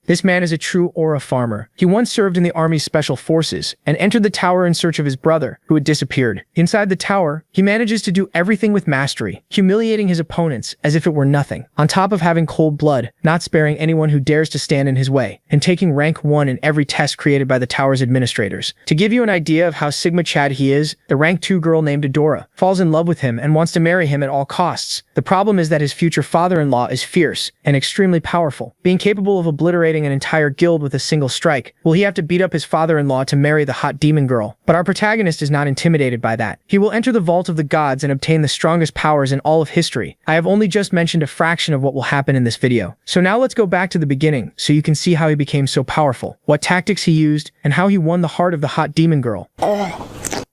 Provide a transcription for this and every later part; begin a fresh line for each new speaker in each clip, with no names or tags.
This man is a true aura farmer. He once served in the army's special forces and entered the tower in search of his brother, who had disappeared. Inside the tower, he manages to do everything with mastery, humiliating his opponents as if it were nothing. On top of having cold blood, not sparing anyone who dares to stand in his way, and taking rank 1 in every test created by the tower's administrators. To give you an idea of how Sigma Chad he is, the rank 2 girl named Adora falls in love with him and wants to marry him at all costs. The problem is that his future father-in-law is fierce and extremely powerful, being capable of obliterating an entire guild with a single strike. Will he have to beat up his father-in-law to marry the hot demon girl? But our protagonist is not intimidated by that. He will enter the vault of the gods and obtain the strongest powers in all of history. I have only just mentioned a fraction of what will happen in this video. So now let's go back to the beginning so you can see how he became so powerful, what tactics he used, and how he won the heart of the hot demon girl.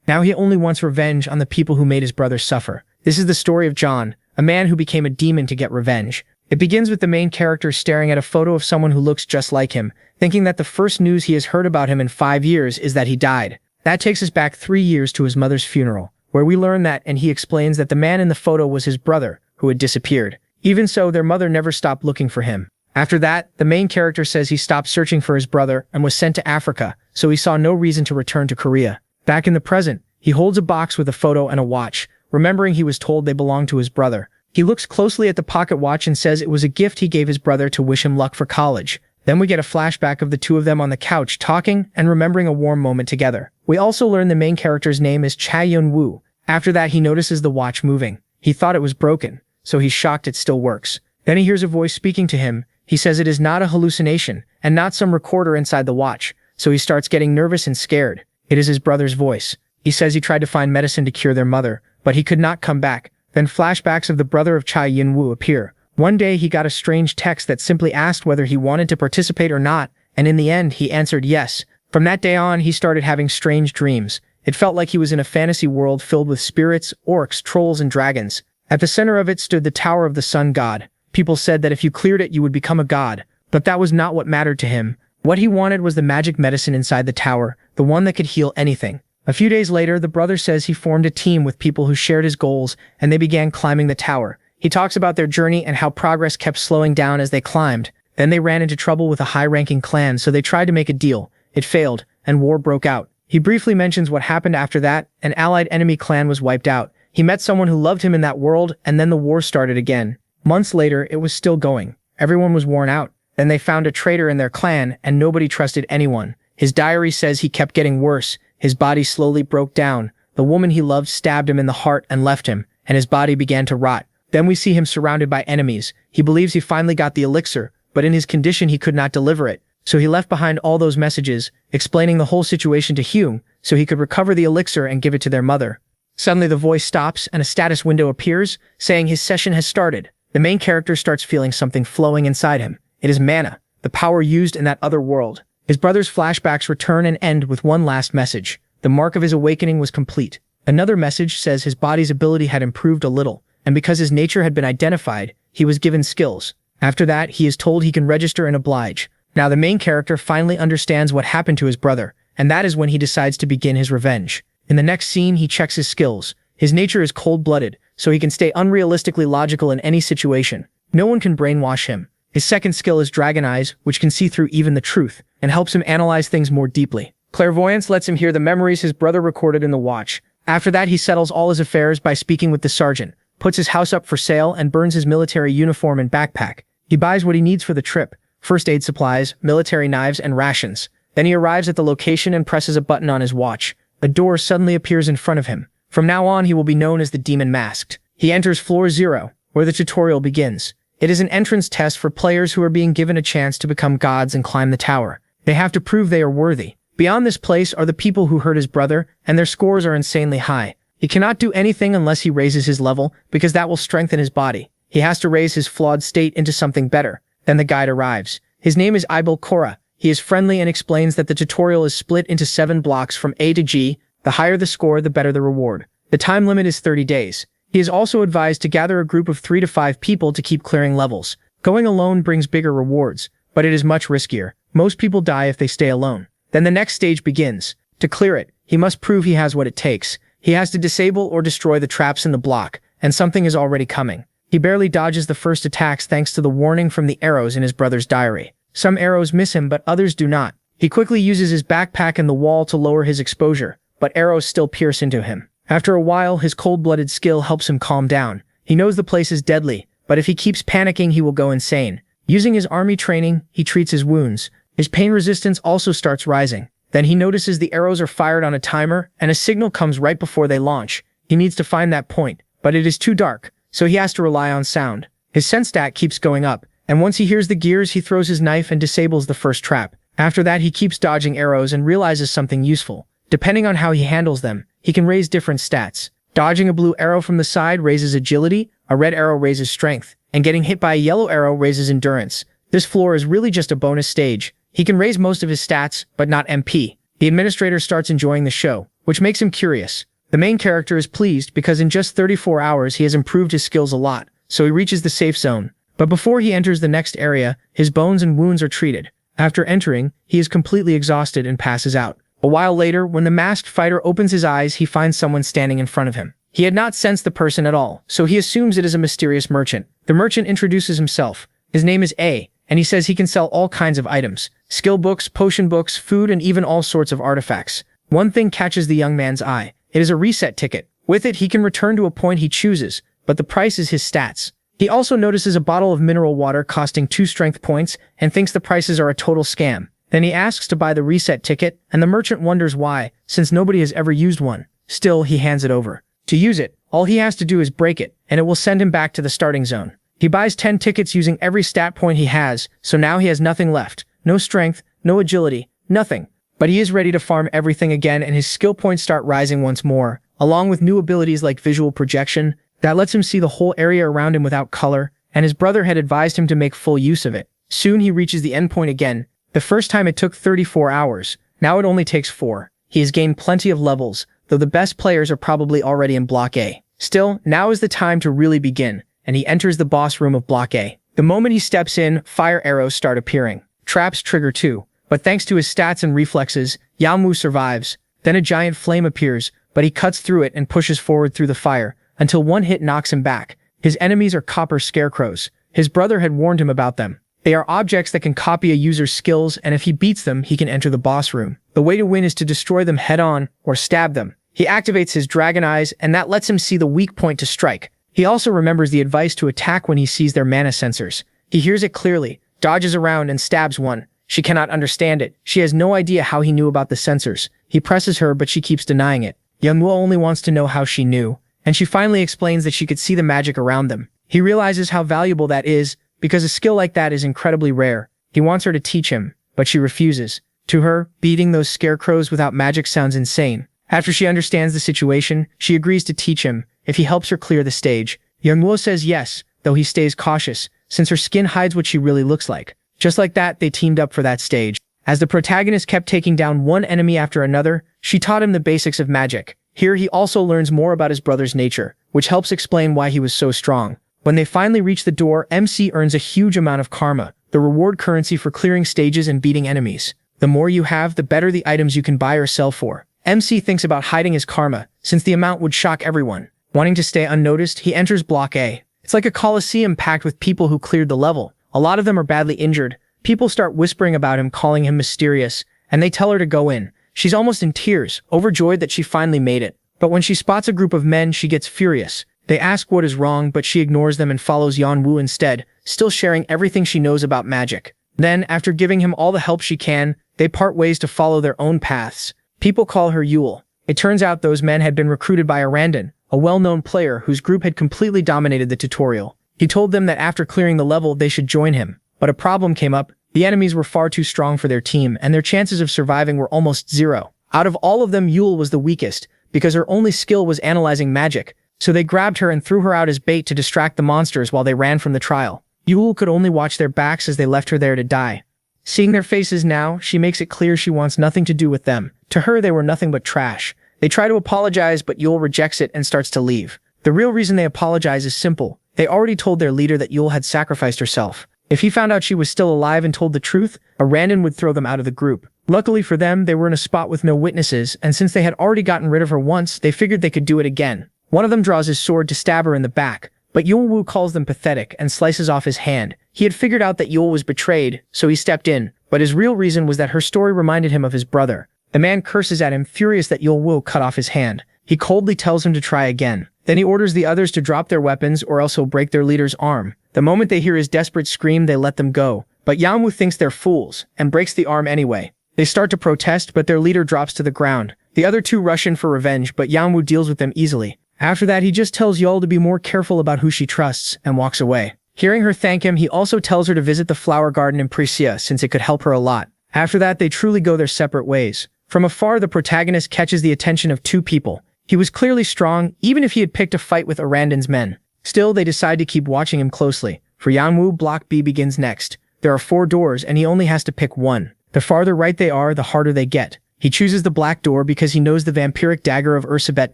Now he only wants revenge on the people who made his brother suffer. This is the story of John, a man who became a demon to get revenge. It begins with the main character staring at a photo of someone who looks just like him, thinking that the first news he has heard about him in 5 years is that he died. That takes us back 3 years to his mother's funeral, where we learn that, and he explains that the man in the photo was his brother, who had disappeared. Even so, their mother never stopped looking for him. After that, the main character says he stopped searching for his brother and was sent to Africa, so he saw no reason to return to Korea. Back in the present, he holds a box with a photo and a watch, remembering he was told they belonged to his brother. He looks closely at the pocket watch and says it was a gift he gave his brother to wish him luck for college. Then we get a flashback of the two of them on the couch talking and remembering a warm moment together. We also learn the main character's name is Cha Yun-woo. After that, he notices the watch moving. He thought it was broken, so he's shocked it still works. Then he hears a voice speaking to him. He says it is not a hallucination and not some recorder inside the watch, so he starts getting nervous and scared. It is his brother's voice. He says he tried to find medicine to cure their mother, but he could not come back. Then flashbacks of the brother of Cha Yun-woo appear. One day he got a strange text that simply asked whether he wanted to participate or not, and in the end he answered yes. From that day on, he started having strange dreams. It felt like he was in a fantasy world filled with spirits, orcs, trolls, and dragons. At the center of it stood the Tower of the Sun God. People said that if you cleared it, you would become a god. But that was not what mattered to him. What he wanted was the magic medicine inside the tower, the one that could heal anything. A few days later, the brother says he formed a team with people who shared his goals, and they began climbing the tower. He talks about their journey and how progress kept slowing down as they climbed. Then they ran into trouble with a high-ranking clan, so they tried to make a deal. It failed, and war broke out. He briefly mentions what happened after that. An allied enemy clan was wiped out. He met someone who loved him in that world, and then the war started again. Months later, it was still going. Everyone was worn out. Then they found a traitor in their clan, and nobody trusted anyone. His diary says he kept getting worse. His body slowly broke down. The woman he loved stabbed him in the heart and left him, and his body began to rot. Then we see him surrounded by enemies. He believes he finally got the elixir, but in his condition he could not deliver it. So he left behind all those messages, explaining the whole situation to Hume, so he could recover the elixir and give it to their mother. Suddenly the voice stops and a status window appears, saying his session has started. The main character starts feeling something flowing inside him. It is mana, the power used in that other world. His brother's flashbacks return and end with one last message. The mark of his awakening was complete. Another message says his body's ability had improved a little, and because his nature had been identified, he was given skills. After that, he is told he can register and oblige. Now the main character finally understands what happened to his brother, and that is when he decides to begin his revenge. In the next scene, he checks his skills. His nature is cold-blooded, so he can stay unrealistically logical in any situation. No one can brainwash him. His second skill is Dragon Eyes, which can see through even the truth, and helps him analyze things more deeply. Clairvoyance lets him hear the memories his brother recorded in the watch. After that, he settles all his affairs by speaking with the sergeant, puts his house up for sale, and burns his military uniform and backpack. He buys what he needs for the trip: first aid supplies, military knives, and rations. Then he arrives at the location and presses a button on his watch. A door suddenly appears in front of him. From now on, he will be known as the Demon Masked. He enters Floor 0, where the tutorial begins. It is an entrance test for players who are being given a chance to become gods and climb the tower. They have to prove they are worthy. Beyond this place are the people who hurt his brother, and their scores are insanely high. He cannot do anything unless he raises his level, because that will strengthen his body. He has to raise his flawed state into something better. Then the guide arrives. His name is Ibel Kora. He is friendly and explains that the tutorial is split into 7 blocks from A to G. The higher the score, the better the reward. The time limit is 30 days. He is also advised to gather a group of 3 to 5 people to keep clearing levels. Going alone brings bigger rewards, but it is much riskier. Most people die if they stay alone. Then the next stage begins. To clear it, he must prove he has what it takes. He has to disable or destroy the traps in the block, and something is already coming. He barely dodges the first attacks thanks to the warning from the arrows in his brother's diary. Some arrows miss him, but others do not. He quickly uses his backpack and the wall to lower his exposure, but arrows still pierce into him. After a while, his cold-blooded skill helps him calm down. He knows the place is deadly, but if he keeps panicking, he will go insane. Using his army training, he treats his wounds. His pain resistance also starts rising. Then he notices the arrows are fired on a timer, and a signal comes right before they launch. He needs to find that point, but it is too dark, so he has to rely on sound. His sense stat keeps going up, and once he hears the gears, he throws his knife and disables the first trap. After that, he keeps dodging arrows and realizes something useful. Depending on how he handles them, he can raise different stats. Dodging a blue arrow from the side raises agility, a red arrow raises strength, and getting hit by a yellow arrow raises endurance. This floor is really just a bonus stage. He can raise most of his stats, but not MP. The administrator starts enjoying the show, which makes him curious. The main character is pleased because in just 34 hours he has improved his skills a lot, so he reaches the safe zone. But before he enters the next area, his bones and wounds are treated. After entering, he is completely exhausted and passes out. A while later, when the masked fighter opens his eyes, he finds someone standing in front of him. He had not sensed the person at all, so he assumes it is a mysterious merchant. The merchant introduces himself. His name is A, and he says he can sell all kinds of items. Skill books, potion books, food, and even all sorts of artifacts. One thing catches the young man's eye. It is a reset ticket. With it, he can return to a point he chooses, but the price is his stats. He also notices a bottle of mineral water costing 2 strength points and thinks the prices are a total scam. Then he asks to buy the reset ticket, and the merchant wonders why, since nobody has ever used one. Still, he hands it over. To use it, all he has to do is break it, and it will send him back to the starting zone. He buys 10 tickets using every stat point he has, so now he has nothing left. No strength, no agility, nothing. But he is ready to farm everything again, and his skill points start rising once more, along with new abilities like visual projection, that lets him see the whole area around him without color, and his brother had advised him to make full use of it. Soon he reaches the endpoint again. The first time it took 34 hours, now it only takes 4. He has gained plenty of levels, though the best players are probably already in Block A. Still, now is the time to really begin, and he enters the boss room of Block A. The moment he steps in, fire arrows start appearing. Traps trigger too, but thanks to his stats and reflexes, Yamu survives. Then a giant flame appears, but he cuts through it and pushes forward through the fire, until one hit knocks him back. His enemies are copper scarecrows. His brother had warned him about them. They are objects that can copy a user's skills, and if he beats them, he can enter the boss room. The way to win is to destroy them head-on, or stab them. He activates his dragon eyes, and that lets him see the weak point to strike. He also remembers the advice to attack when he sees their mana sensors. He hears it clearly, dodges around, and stabs one. She cannot understand it. She has no idea how he knew about the sensors. He presses her, but she keeps denying it. Youngwoo only wants to know how she knew, and she finally explains that she could see the magic around them. He realizes how valuable that is, because a skill like that is incredibly rare. He wants her to teach him, but she refuses. To her, beating those scarecrows without magic sounds insane. After she understands the situation, she agrees to teach him, if he helps her clear the stage. Youngwoo says yes, though he stays cautious, since her skin hides what she really looks like. Just like that, they teamed up for that stage. As the protagonist kept taking down one enemy after another, she taught him the basics of magic. Here he also learns more about his brother's nature, which helps explain why he was so strong. When they finally reach the door, MC earns a huge amount of karma, the reward currency for clearing stages and beating enemies. The more you have, the better the items you can buy or sell for. MC thinks about hiding his karma, since the amount would shock everyone. Wanting to stay unnoticed, he enters Block A. It's like a coliseum packed with people who cleared the level. A lot of them are badly injured. People start whispering about him, calling him mysterious, and they tell her to go in. She's almost in tears, overjoyed that she finally made it. But when she spots a group of men, she gets furious. They ask what is wrong, but she ignores them and follows Yanwu instead, still sharing everything she knows about magic. Then, after giving him all the help she can, they part ways to follow their own paths. People call her Yule. It turns out those men had been recruited by Arandon, a well-known player whose group had completely dominated the tutorial. He told them that after clearing the level, they should join him. But a problem came up. The enemies were far too strong for their team, and their chances of surviving were almost zero. Out of all of them, Yule was the weakest, because her only skill was analyzing magic. So they grabbed her and threw her out as bait to distract the monsters while they ran from the trial. Yule could only watch their backs as they left her there to die. Seeing their faces now, she makes it clear she wants nothing to do with them. To her, they were nothing but trash. They try to apologize, but Yule rejects it and starts to leave. The real reason they apologize is simple. They already told their leader that Yule had sacrificed herself. If he found out she was still alive and told the truth, Arandon would throw them out of the group. Luckily for them, they were in a spot with no witnesses, and since they had already gotten rid of her once, they figured they could do it again. One of them draws his sword to stab her in the back, but Yul calls them pathetic and slices off his hand. He had figured out that Yul was betrayed, so he stepped in, but his real reason was that her story reminded him of his brother. The man curses at him, furious that Yul cut off his hand. He coldly tells him to try again. Then he orders the others to drop their weapons or else he'll break their leader's arm. The moment they hear his desperate scream, they let them go. But Yanwu thinks they're fools and breaks the arm anyway. They start to protest, but their leader drops to the ground. The other two rush in for revenge, but Yanwu deals with them easily. After that, he just tells Yul to be more careful about who she trusts and walks away. Hearing her thank him, he also tells her to visit the flower garden in Prisia since it could help her a lot. After that, they truly go their separate ways. From afar, the protagonist catches the attention of two people. He was clearly strong, even if he had picked a fight with Arandan's men. Still, they decide to keep watching him closely. For Yanwu, Block B begins next. There are 4 doors, and he only has to pick one. The farther right they are, the harder they get. He chooses the black door because he knows the vampiric dagger of Ursabet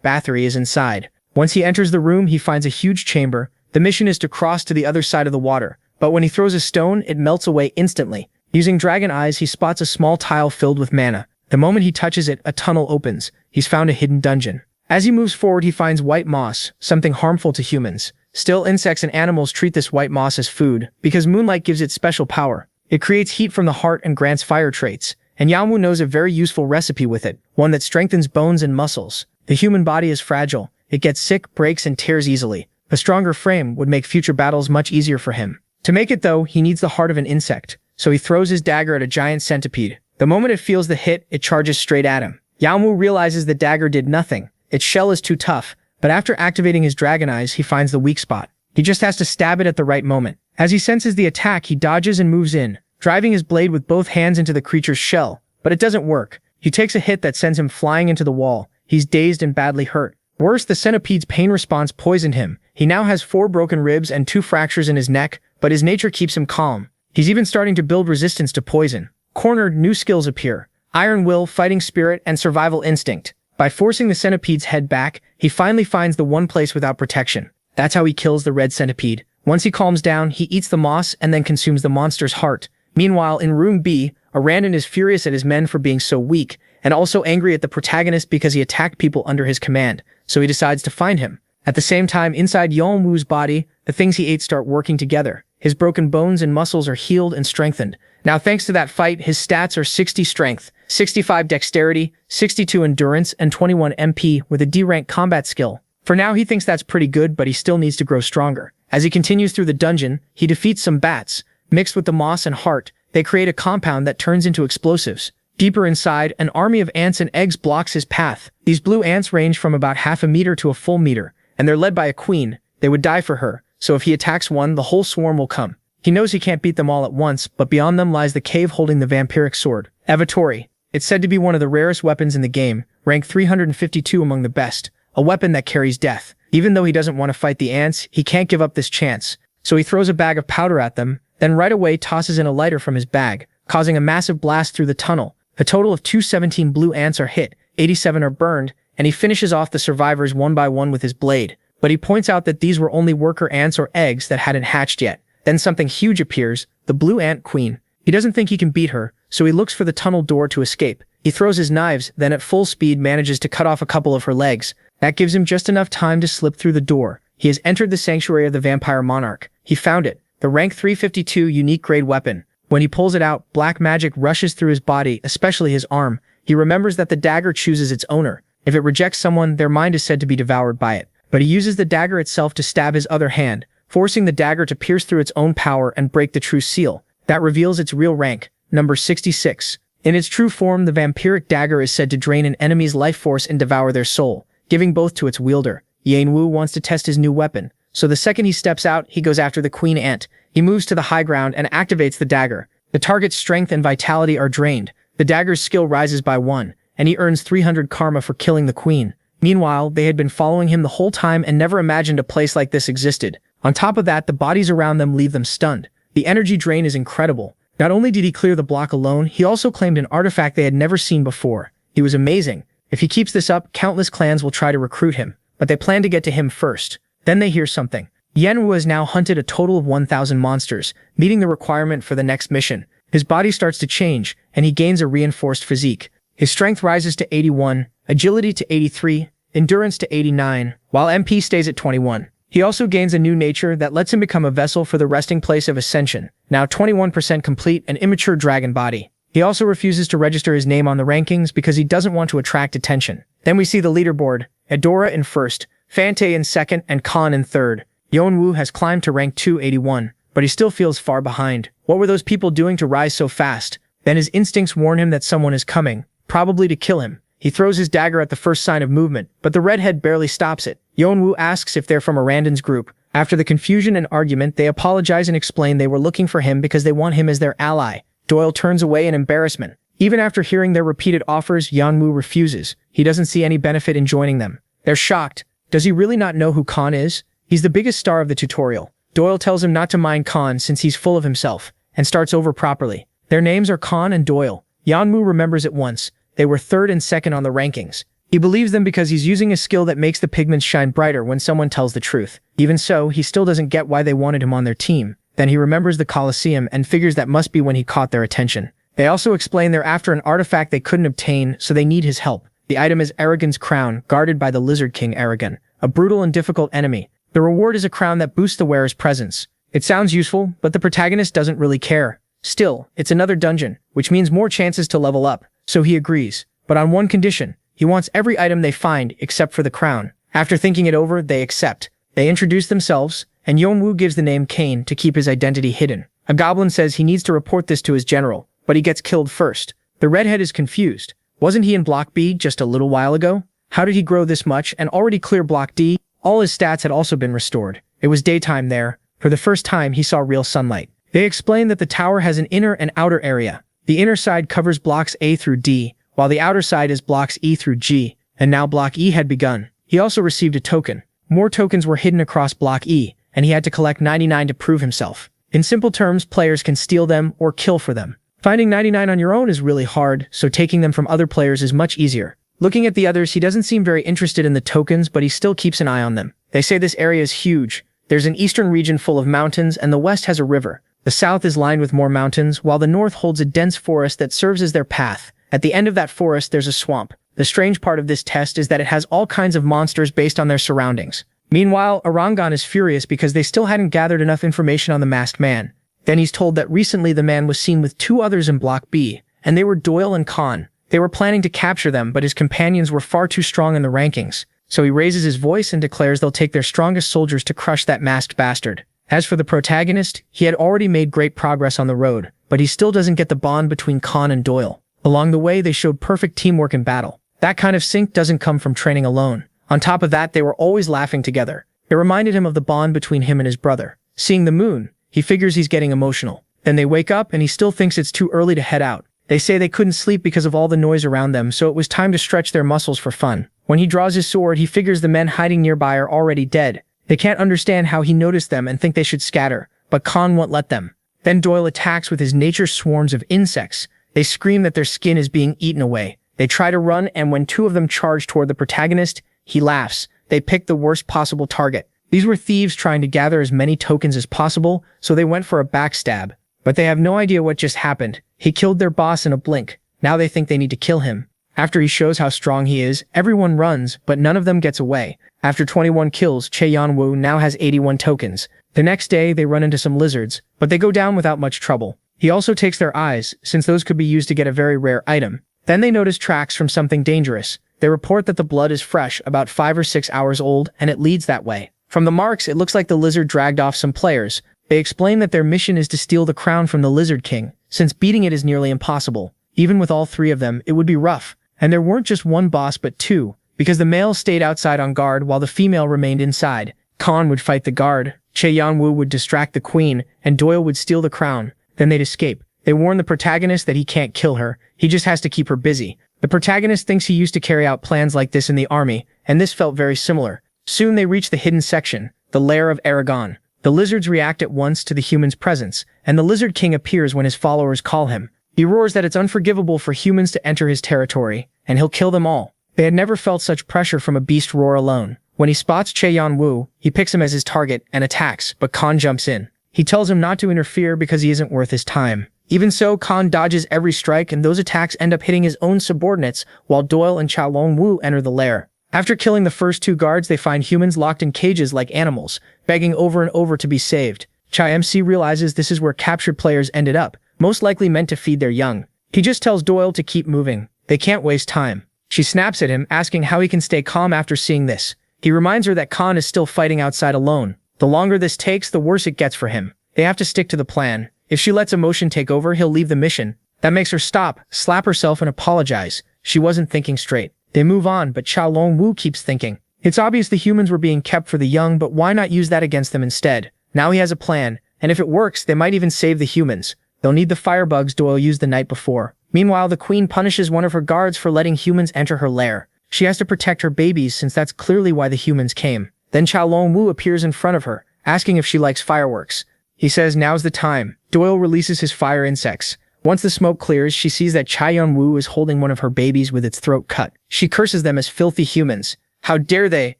Bathory is inside. Once he enters the room, he finds a huge chamber. The mission is to cross to the other side of the water, but when he throws a stone, it melts away instantly. Using dragon eyes, he spots a small tile filled with mana. The moment he touches it, a tunnel opens. He's found a hidden dungeon. As he moves forward, he finds white moss, something harmful to humans. Still, insects and animals treat this white moss as food, because moonlight gives it special power. It creates heat from the heart and grants fire traits, and Yanwu knows a very useful recipe with it, one that strengthens bones and muscles. The human body is fragile. It gets sick, breaks, and tears easily. A stronger frame would make future battles much easier for him. To make it though, he needs the heart of an insect, so he throws his dagger at a giant centipede. The moment it feels the hit, it charges straight at him. Yanwu realizes the dagger did nothing. Its shell is too tough, but after activating his dragon eyes, he finds the weak spot. He just has to stab it at the right moment. As he senses the attack, he dodges and moves in, driving his blade with both hands into the creature's shell, but it doesn't work. He takes a hit that sends him flying into the wall. He's dazed and badly hurt. Worse, the centipede's pain response poisoned him. He now has 4 broken ribs and 2 fractures in his neck, but his nature keeps him calm. He's even starting to build resistance to poison. Cornered, new skills appear: Iron Will, Fighting Spirit, and Survival Instinct. By forcing the centipede's head back, he finally finds the one place without protection. That's how he kills the red centipede. Once he calms down, he eats the moss and then consumes the monster's heart. Meanwhile, in Room B, Arandan is furious at his men for being so weak, and also angry at the protagonist because he attacked people under his command, so he decides to find him. At the same time, inside Yonwu's body, the things he ate start working together. His broken bones and muscles are healed and strengthened. Now, thanks to that fight, his stats are 60 strength, 65 dexterity, 62 endurance, and 21 MP with a D-rank combat skill. For now, he thinks that's pretty good, but he still needs to grow stronger. As he continues through the dungeon, he defeats some bats. Mixed with the moss and heart, they create a compound that turns into explosives. Deeper inside, an army of ants and eggs blocks his path. These blue ants range from about half a meter to a full meter, and they're led by a queen. They would die for her, so if he attacks one, the whole swarm will come. He knows he can't beat them all at once, but beyond them lies the cave holding the vampiric sword, Evatori. It's said to be one of the rarest weapons in the game, ranked 352 among the best, a weapon that carries death. Even though he doesn't want to fight the ants, he can't give up this chance. So he throws a bag of powder at them, then right away tosses in a lighter from his bag, causing a massive blast through the tunnel. A total of 217 blue ants are hit, 87 are burned, and he finishes off the survivors one by one with his blade. But he points out that these were only worker ants or eggs that hadn't hatched yet. Then something huge appears, the blue ant queen. He doesn't think he can beat her, so he looks for the tunnel door to escape. He throws his knives, then at full speed manages to cut off a couple of her legs. That gives him just enough time to slip through the door. He has entered the sanctuary of the vampire monarch. He found it, the rank 352 unique grade weapon. When he pulls it out, black magic rushes through his body, especially his arm. He remembers that the dagger chooses its owner. If it rejects someone, their mind is said to be devoured by it. But he uses the dagger itself to stab his other hand, forcing the dagger to pierce through its own power and break the true seal. That reveals its real rank, number 66. In its true form, the vampiric dagger is said to drain an enemy's life force and devour their soul, giving both to its wielder. Yanwu wants to test his new weapon, so the second he steps out, he goes after the queen ant. He moves to the high ground and activates the dagger. The target's strength and vitality are drained. The dagger's skill rises by 1, and he earns 300 karma for killing the queen. Meanwhile, they had been following him the whole time and never imagined a place like this existed. On top of that, the bodies around them leave them stunned. The energy drain is incredible. Not only did he clear the block alone, he also claimed an artifact they had never seen before. He was amazing. If he keeps this up, countless clans will try to recruit him, but they plan to get to him first. Then they hear something. Yanwu has now hunted a total of 1,000 monsters, meeting the requirement for the next mission. His body starts to change, and he gains a reinforced physique. His strength rises to 81, agility to 83, endurance to 89, while MP stays at 21. He also gains a new nature that lets him become a vessel for the resting place of ascension, now 21% complete and immature dragon body. He also refuses to register his name on the rankings because he doesn't want to attract attention. Then we see the leaderboard, Adora in first, Fante in second, and Khan in third. Yeonwoo has climbed to rank 281, but he still feels far behind. What were those people doing to rise so fast? Then his instincts warn him that someone is coming, probably to kill him. He throws his dagger at the first sign of movement, but the redhead barely stops it. Yeonwoo asks if they're from a Randon's group. After the confusion and argument, they apologize and explain they were looking for him because they want him as their ally. Doyle turns away in embarrassment. Even after hearing their repeated offers, Yeonwoo refuses. He doesn't see any benefit in joining them. They're shocked. Does he really not know who Khan is? He's the biggest star of the tutorial. Doyle tells him not to mind Khan since he's full of himself, and starts over properly. Their names are Khan and Doyle. Yeonwoo remembers at once. They were third and second on the rankings. He believes them because he's using a skill that makes the pigments shine brighter when someone tells the truth. Even so, he still doesn't get why they wanted him on their team. Then he remembers the Colosseum and figures that must be when he caught their attention. They also explain they're after an artifact they couldn't obtain, so they need his help. The item is Aragon's crown, guarded by the Lizard King Aragon, a brutal and difficult enemy. The reward is a crown that boosts the wearer's presence. It sounds useful, but the protagonist doesn't really care. Still, it's another dungeon, which means more chances to level up, so he agrees. But on one condition. He wants every item they find except for the crown. After thinking it over, they accept. They introduce themselves, and Yeonwoo gives the name Kane to keep his identity hidden. A goblin says he needs to report this to his general, but he gets killed first. The redhead is confused. Wasn't he in Block B just a little while ago? How did he grow this much and already clear Block D? All his stats had also been restored. It was daytime there. For the first time, he saw real sunlight. They explain that the tower has an inner and outer area. The inner side covers blocks A through D, while the outer side is blocks E through G, and now Block E had begun. He also received a token. More tokens were hidden across Block E, and he had to collect 99 to prove himself. In simple terms, players can steal them or kill for them. Finding 99 on your own is really hard, so taking them from other players is much easier. Looking at the others, he doesn't seem very interested in the tokens, but he still keeps an eye on them. They say this area is huge. There's an eastern region full of mountains, and the west has a river. The south is lined with more mountains, while the north holds a dense forest that serves as their path. At the end of that forest, there's a swamp. The strange part of this test is that it has all kinds of monsters based on their surroundings. Meanwhile, Arangan is furious because they still hadn't gathered enough information on the masked man. Then he's told that recently the man was seen with two others in Block B, and they were Doyle and Khan. They were planning to capture them, but his companions were far too strong in the rankings. So he raises his voice and declares they'll take their strongest soldiers to crush that masked bastard. As for the protagonist, he had already made great progress on the road, but he still doesn't get the bond between Khan and Doyle. Along the way, they showed perfect teamwork in battle. That kind of sync doesn't come from training alone. On top of that, they were always laughing together. It reminded him of the bond between him and his brother. Seeing the moon, he figures he's getting emotional. Then they wake up and he still thinks it's too early to head out. They say they couldn't sleep because of all the noise around them, so it was time to stretch their muscles for fun. When he draws his sword, he figures the men hiding nearby are already dead. They can't understand how he noticed them and think they should scatter, but Khan won't let them. Then Doyle attacks with his nature swarms of insects. They scream that their skin is being eaten away. They try to run, and when two of them charge toward the protagonist, he laughs. They pick the worst possible target. These were thieves trying to gather as many tokens as possible, so they went for a backstab. But they have no idea what just happened. He killed their boss in a blink. Now they think they need to kill him. After he shows how strong he is, everyone runs, but none of them gets away. After 21 kills, Yeonwoo now has 81 tokens. The next day, they run into some lizards, but they go down without much trouble. He also takes their eyes, since those could be used to get a very rare item. Then they notice tracks from something dangerous. They report that the blood is fresh, about 5 or 6 hours old, and it leads that way. From the marks, it looks like the lizard dragged off some players. They explain that their mission is to steal the crown from the Lizard King, since beating it is nearly impossible. Even with all three of them, it would be rough. And there weren't just one boss but two, because the male stayed outside on guard while the female remained inside. Khan would fight the guard, Yeonwoo would distract the queen, and Doyle would steal the crown. Then they'd escape. They warn the protagonist that he can't kill her, he just has to keep her busy. The protagonist thinks he used to carry out plans like this in the army, and this felt very similar. Soon they reach the hidden section, the lair of Aragon. The lizards react at once to the human's presence, and the Lizard King appears when his followers call him. He roars that it's unforgivable for humans to enter his territory, and he'll kill them all. They had never felt such pressure from a beast roar alone. When he spots Yeonwoo, he picks him as his target and attacks, but Khan jumps in. He tells him not to interfere because he isn't worth his time. Even so, Khan dodges every strike, and those attacks end up hitting his own subordinates, while Doyle and Yeonwoo enter the lair. After killing the first two guards, they find humans locked in cages like animals, begging over and over to be saved. Chai MC realizes this is where captured players ended up, most likely meant to feed their young. He just tells Doyle to keep moving. They can't waste time. She snaps at him, asking how he can stay calm after seeing this. He reminds her that Khan is still fighting outside alone. The longer this takes, the worse it gets for him. They have to stick to the plan. If she lets emotion take over, he'll leave the mission. That makes her stop, slap herself, and apologize. She wasn't thinking straight. They move on, but Chao Long-woo keeps thinking. It's obvious the humans were being kept for the young, but why not use that against them instead? Now he has a plan, and if it works, they might even save the humans. They'll need the firebugs Doyle used the night before. Meanwhile, the queen punishes one of her guards for letting humans enter her lair. She has to protect her babies since that's clearly why the humans came. Then Chao Long-woo appears in front of her, asking if she likes fireworks. He says now's the time. Doyle releases his fire insects. Once the smoke clears, she sees that Chai Yun-woo is holding one of her babies with its throat cut. She curses them as filthy humans. How dare they?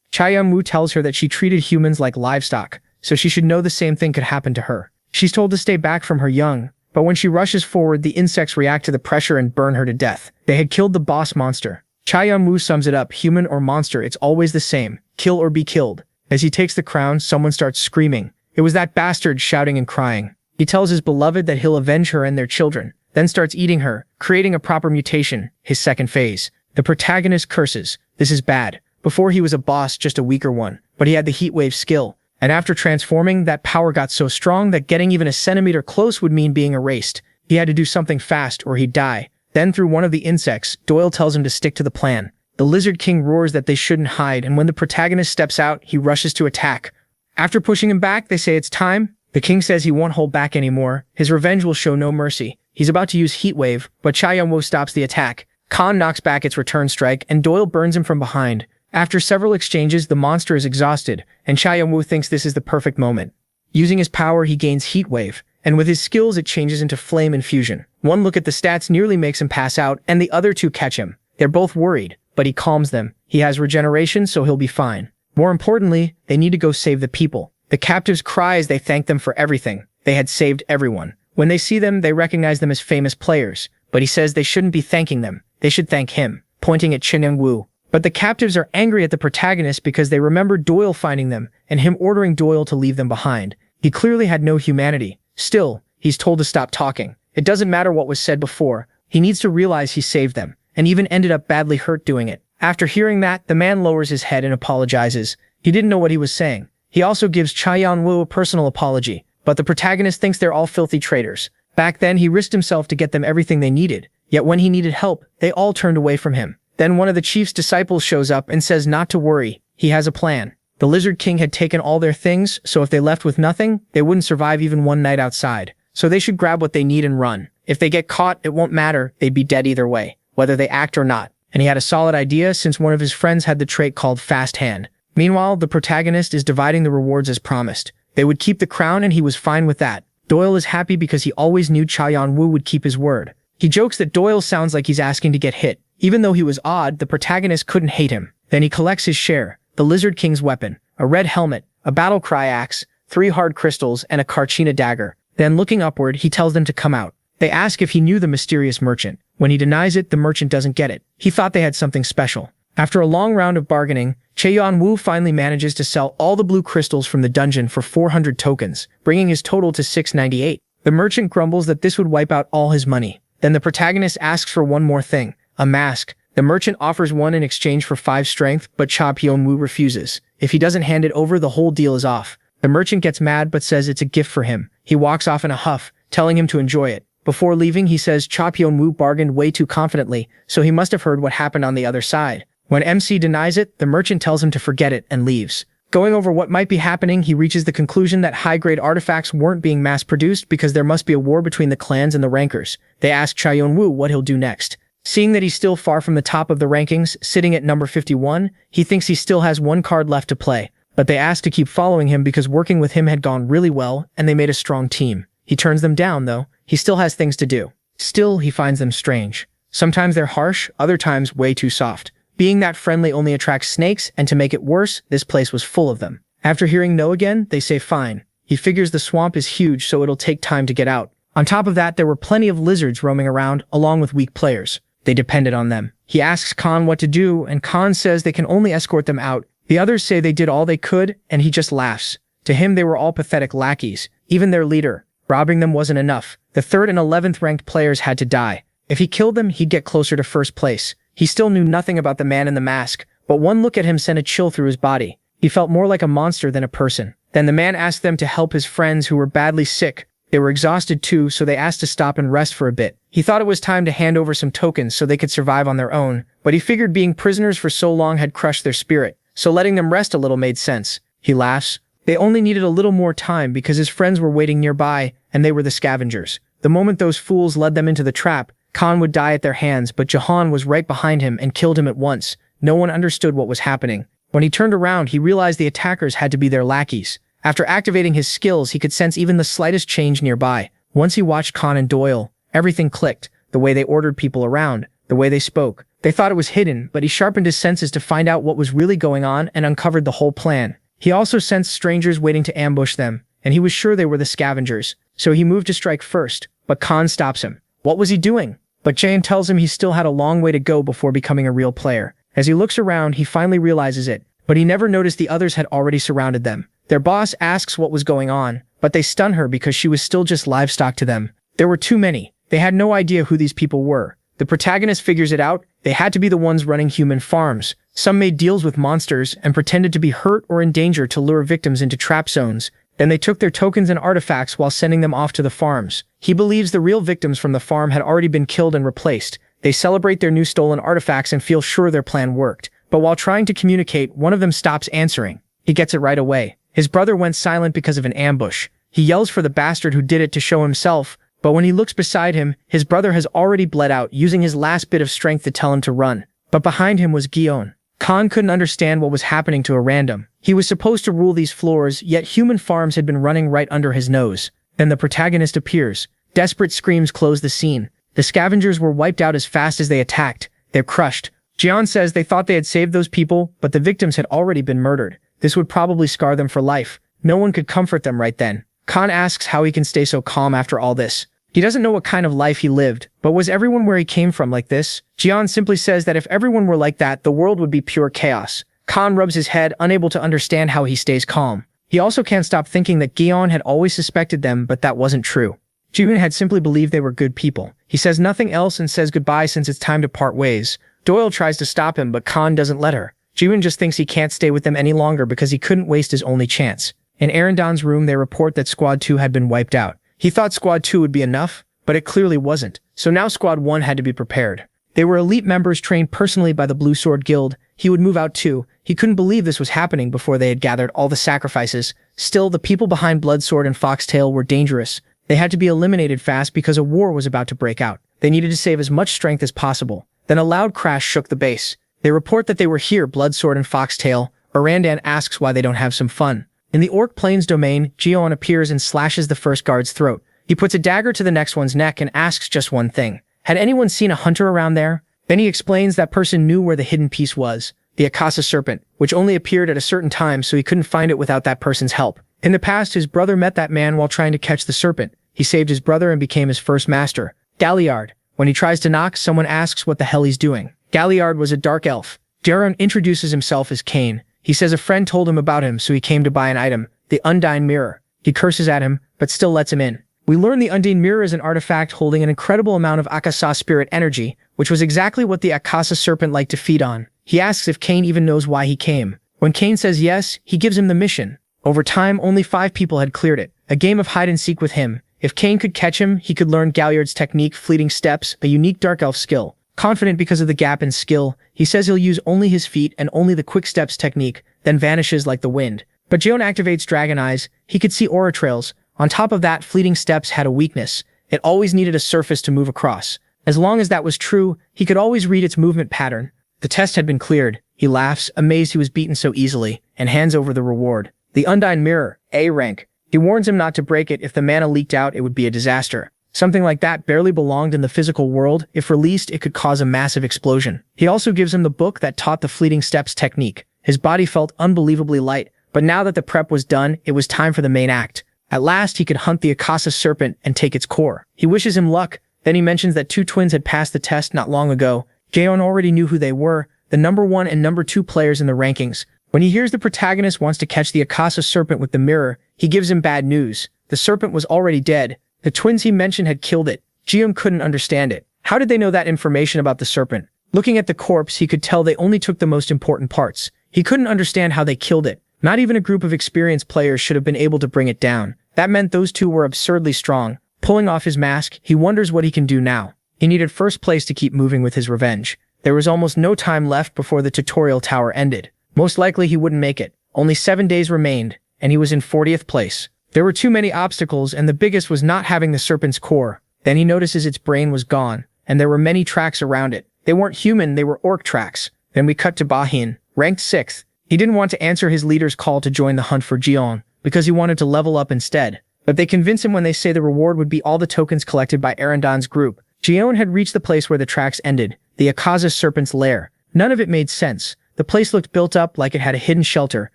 Chai Yun-woo tells her that she treated humans like livestock, so she should know the same thing could happen to her. She's told to stay back from her young, but when she rushes forward, the insects react to the pressure and burn her to death. They had killed the boss monster. Chai Yun-woo sums it up, human or monster, it's always the same. Kill or be killed. As he takes the crown, someone starts screaming. It was that bastard, shouting and crying. He tells his beloved that he'll avenge her and their children, then starts eating her, creating a proper mutation, his second phase. The protagonist curses. This is bad. Before he was a boss, just a weaker one, but he had the heatwave skill. And after transforming, that power got so strong that getting even a centimeter close would mean being erased. He had to do something fast or he'd die. Then through one of the insects, Doyle tells him to stick to the plan. The Lizard King roars that they shouldn't hide, and when the protagonist steps out, he rushes to attack. After pushing him back, they say it's time. The king says he won't hold back anymore. His revenge will show no mercy. He's about to use Heatwave, but Chai Yun-woo stops the attack. Khan knocks back its return strike, and Doyle burns him from behind. After several exchanges, the monster is exhausted, and Chai Yun-woo thinks this is the perfect moment. Using his power, he gains Heatwave, and with his skills, it changes into Flame Infusion. One look at the stats nearly makes him pass out, and the other two catch him. They're both worried, but he calms them. He has regeneration, so he'll be fine. More importantly, they need to go save the people. The captives cry as they thank them for everything. They had saved everyone. When they see them, they recognize them as famous players, but he says they shouldn't be thanking them. They should thank him, pointing at Chin Young-woo. But the captives are angry at the protagonist because they remember Doyle finding them and him ordering Doyle to leave them behind. He clearly had no humanity. Still, he's told to stop talking. It doesn't matter what was said before. He needs to realize he saved them, and even ended up badly hurt doing it. After hearing that, the man lowers his head and apologizes. He didn't know what he was saying. He also gives Chai Yun-woo a personal apology, but the protagonist thinks they're all filthy traitors. Back then, he risked himself to get them everything they needed, yet when he needed help, they all turned away from him. Then one of the chief's disciples shows up and says not to worry, he has a plan. The Lizard King had taken all their things, so if they left with nothing, they wouldn't survive even one night outside. So they should grab what they need and run. If they get caught, it won't matter, they'd be dead either way, whether they act or not. And he had a solid idea since one of his friends had the trait called Fast Hand. Meanwhile, the protagonist is dividing the rewards as promised. They would keep the crown and he was fine with that. Doyle is happy because he always knew Chai Yun-woo would keep his word. He jokes that Doyle sounds like he's asking to get hit. Even though he was odd, the protagonist couldn't hate him. Then he collects his share, the Lizard King's weapon, a red helmet, a battle cry axe, 3 hard crystals, and a Karchina dagger. Then looking upward, he tells them to come out. They ask if he knew the mysterious merchant. When he denies it, the merchant doesn't get it. He thought they had something special. After a long round of bargaining, Chai Yun-woo finally manages to sell all the blue crystals from the dungeon for 400 tokens, bringing his total to 698. The merchant grumbles that this would wipe out all his money. Then the protagonist asks for one more thing, a mask. The merchant offers one in exchange for 5 strength, but Chai Yun-woo refuses. If he doesn't hand it over, the whole deal is off. The merchant gets mad but says it's a gift for him. He walks off in a huff, telling him to enjoy it. Before leaving, he says Chai Yun-woo bargained way too confidently, so he must have heard what happened on the other side. When MC denies it, the merchant tells him to forget it and leaves. Going over what might be happening, he reaches the conclusion that high-grade artifacts weren't being mass-produced because there must be a war between the clans and the rankers. They ask Chai Yun-woo what he'll do next. Seeing that he's still far from the top of the rankings, sitting at number 51, he thinks he still has 1 card left to play. But they ask to keep following him because working with him had gone really well and they made a strong team. He turns them down, though. He still has things to do. Still, he finds them strange. Sometimes they're harsh, other times way too soft. Being that friendly only attracts snakes, and to make it worse, this place was full of them. After hearing no again, they say fine. He figures the swamp is huge, so it'll take time to get out. On top of that, there were plenty of lizards roaming around, along with weak players. They depended on them. He asks Khan what to do, and Khan says they can only escort them out. The others say they did all they could, and he just laughs. To him, they were all pathetic lackeys, even their leader. Robbing them wasn't enough. The 3rd and 11th ranked players had to die. If he killed them, he'd get closer to first place. He still knew nothing about the man in the mask, but one look at him sent a chill through his body. He felt more like a monster than a person. Then the man asked them to help his friends who were badly sick. They were exhausted too, so they asked to stop and rest for a bit. He thought it was time to hand over some tokens so they could survive on their own, but he figured being prisoners for so long had crushed their spirit, so letting them rest a little made sense. He laughs. They only needed a little more time because his friends were waiting nearby, and they were the scavengers. The moment those fools led them into the trap, Khan would die at their hands, but Jahan was right behind him and killed him at once. No one understood what was happening. When he turned around, he realized the attackers had to be their lackeys. After activating his skills, he could sense even the slightest change nearby. Once he watched Khan and Doyle, everything clicked. The way they ordered people around, the way they spoke. They thought it was hidden, but he sharpened his senses to find out what was really going on and uncovered the whole plan. He also sensed strangers waiting to ambush them, and he was sure they were the scavengers. So he moved to strike first, but Khan stops him. What was he doing? But Jayan tells him he still had a long way to go before becoming a real player. As he looks around, he finally realizes it, but he never noticed the others had already surrounded them. Their boss asks what was going on, but they stun her because she was still just livestock to them. There were too many. They had no idea who these people were. The protagonist figures it out. They had to be the ones running human farms. Some made deals with monsters and pretended to be hurt or in danger to lure victims into trap zones. Then they took their tokens and artifacts while sending them off to the farms. He believes the real victims from the farm had already been killed and replaced. They celebrate their new stolen artifacts and feel sure their plan worked. But while trying to communicate, one of them stops answering. He gets it right away. His brother went silent because of an ambush. He yells for the bastard who did it to show himself, but when he looks beside him, his brother has already bled out, using his last bit of strength to tell him to run. But behind him was Guion. Khan couldn't understand what was happening to a random. He was supposed to rule these floors, yet human farms had been running right under his nose. Then the protagonist appears. Desperate screams close the scene. The scavengers were wiped out as fast as they attacked. They're crushed. Jian says they thought they had saved those people, but the victims had already been murdered. This would probably scar them for life. No one could comfort them right then. Khan asks how he can stay so calm after all this. He doesn't know what kind of life he lived, but was everyone where he came from like this? Jian simply says that if everyone were like that, the world would be pure chaos. Khan rubs his head, unable to understand how he stays calm. He also can't stop thinking that Guion had always suspected them, but that wasn't true. Jiun had simply believed they were good people. He says nothing else and says goodbye since it's time to part ways. Doyle tries to stop him, but Khan doesn't let her. Jiun just thinks he can't stay with them any longer because he couldn't waste his only chance. In Arendon's room, they report that Squad 2 had been wiped out. He thought Squad 2 would be enough, but it clearly wasn't. So now Squad 1 had to be prepared. They were elite members trained personally by the Blue Sword Guild. He would move out too. He couldn't believe this was happening before they had gathered all the sacrifices. Still, the people behind Bloodsword and Foxtail were dangerous. They had to be eliminated fast because a war was about to break out. They needed to save as much strength as possible. Then a loud crash shook the base. They report that they were here, Bloodsword and Foxtail. Arandan asks why they don't have some fun. In the Orc Plains domain, Geon appears and slashes the first guard's throat. He puts a dagger to the next one's neck and asks just one thing. Had anyone seen a hunter around there? Then he explains that person knew where the hidden piece was, the Akasa serpent, which only appeared at a certain time, so he couldn't find it without that person's help. In the past, his brother met that man while trying to catch the serpent. He saved his brother and became his first master. Galliard. When he tries to knock, someone asks what the hell he's doing. Galliard was a dark elf. Darren introduces himself as Cain. He says a friend told him about him, so he came to buy an item, the Undine Mirror. He curses at him, but still lets him in. We learn the Undine Mirror is an artifact holding an incredible amount of Akasa spirit energy, which was exactly what the Akasa serpent liked to feed on. He asks if Cain even knows why he came. When Cain says yes, he gives him the mission. Over time, only 5 people had cleared it. A game of hide-and-seek with him. If Cain could catch him, he could learn Galliard's technique, Fleeting Steps, a unique dark elf skill. Confident because of the gap in skill, he says he'll use only his feet and only the Quick Steps technique, then vanishes like the wind. But Jeon activates Dragon Eyes. He could see aura trails. On top of that, Fleeting Steps had a weakness. It always needed a surface to move across. As long as that was true, he could always read its movement pattern. The test had been cleared. He laughs, amazed he was beaten so easily, and hands over the reward. The Undine Mirror, A rank. He warns him not to break it. If the mana leaked out, it would be a disaster. Something like that barely belonged in the physical world. If released, it could cause a massive explosion. He also gives him the book that taught the Fleeting Steps technique. His body felt unbelievably light, but now that the prep was done, it was time for the main act. At last, he could hunt the Akasa serpent and take its core. He wishes him luck. Then he mentions that 2 twins had passed the test not long ago. Jaeon already knew who they were, the number 1 and number 2 players in the rankings. When he hears the protagonist wants to catch the Akasa serpent with the mirror, he gives him bad news. The serpent was already dead. The twins he mentioned had killed it. Jaeon couldn't understand it. How did they know that information about the serpent? Looking at the corpse, he could tell they only took the most important parts. He couldn't understand how they killed it. Not even a group of experienced players should have been able to bring it down. That meant those two were absurdly strong. Pulling off his mask, he wonders what he can do now. He needed first place to keep moving with his revenge. There was almost no time left before the tutorial tower ended. Most likely he wouldn't make it. Only 7 days remained, and he was in 40th place. There were too many obstacles, and the biggest was not having the serpent's core. Then he notices its brain was gone, and there were many tracks around it. They weren't human, they were orc tracks. Then we cut to Bahin, ranked 6th. He didn't want to answer his leader's call to join the hunt for Jeon, because he wanted to level up instead. But they convince him when they say the reward would be all the tokens collected by Arandan's group. Jeon had reached the place where the tracks ended, the Akaza serpent's lair. None of it made sense. The place looked built up like it had a hidden shelter,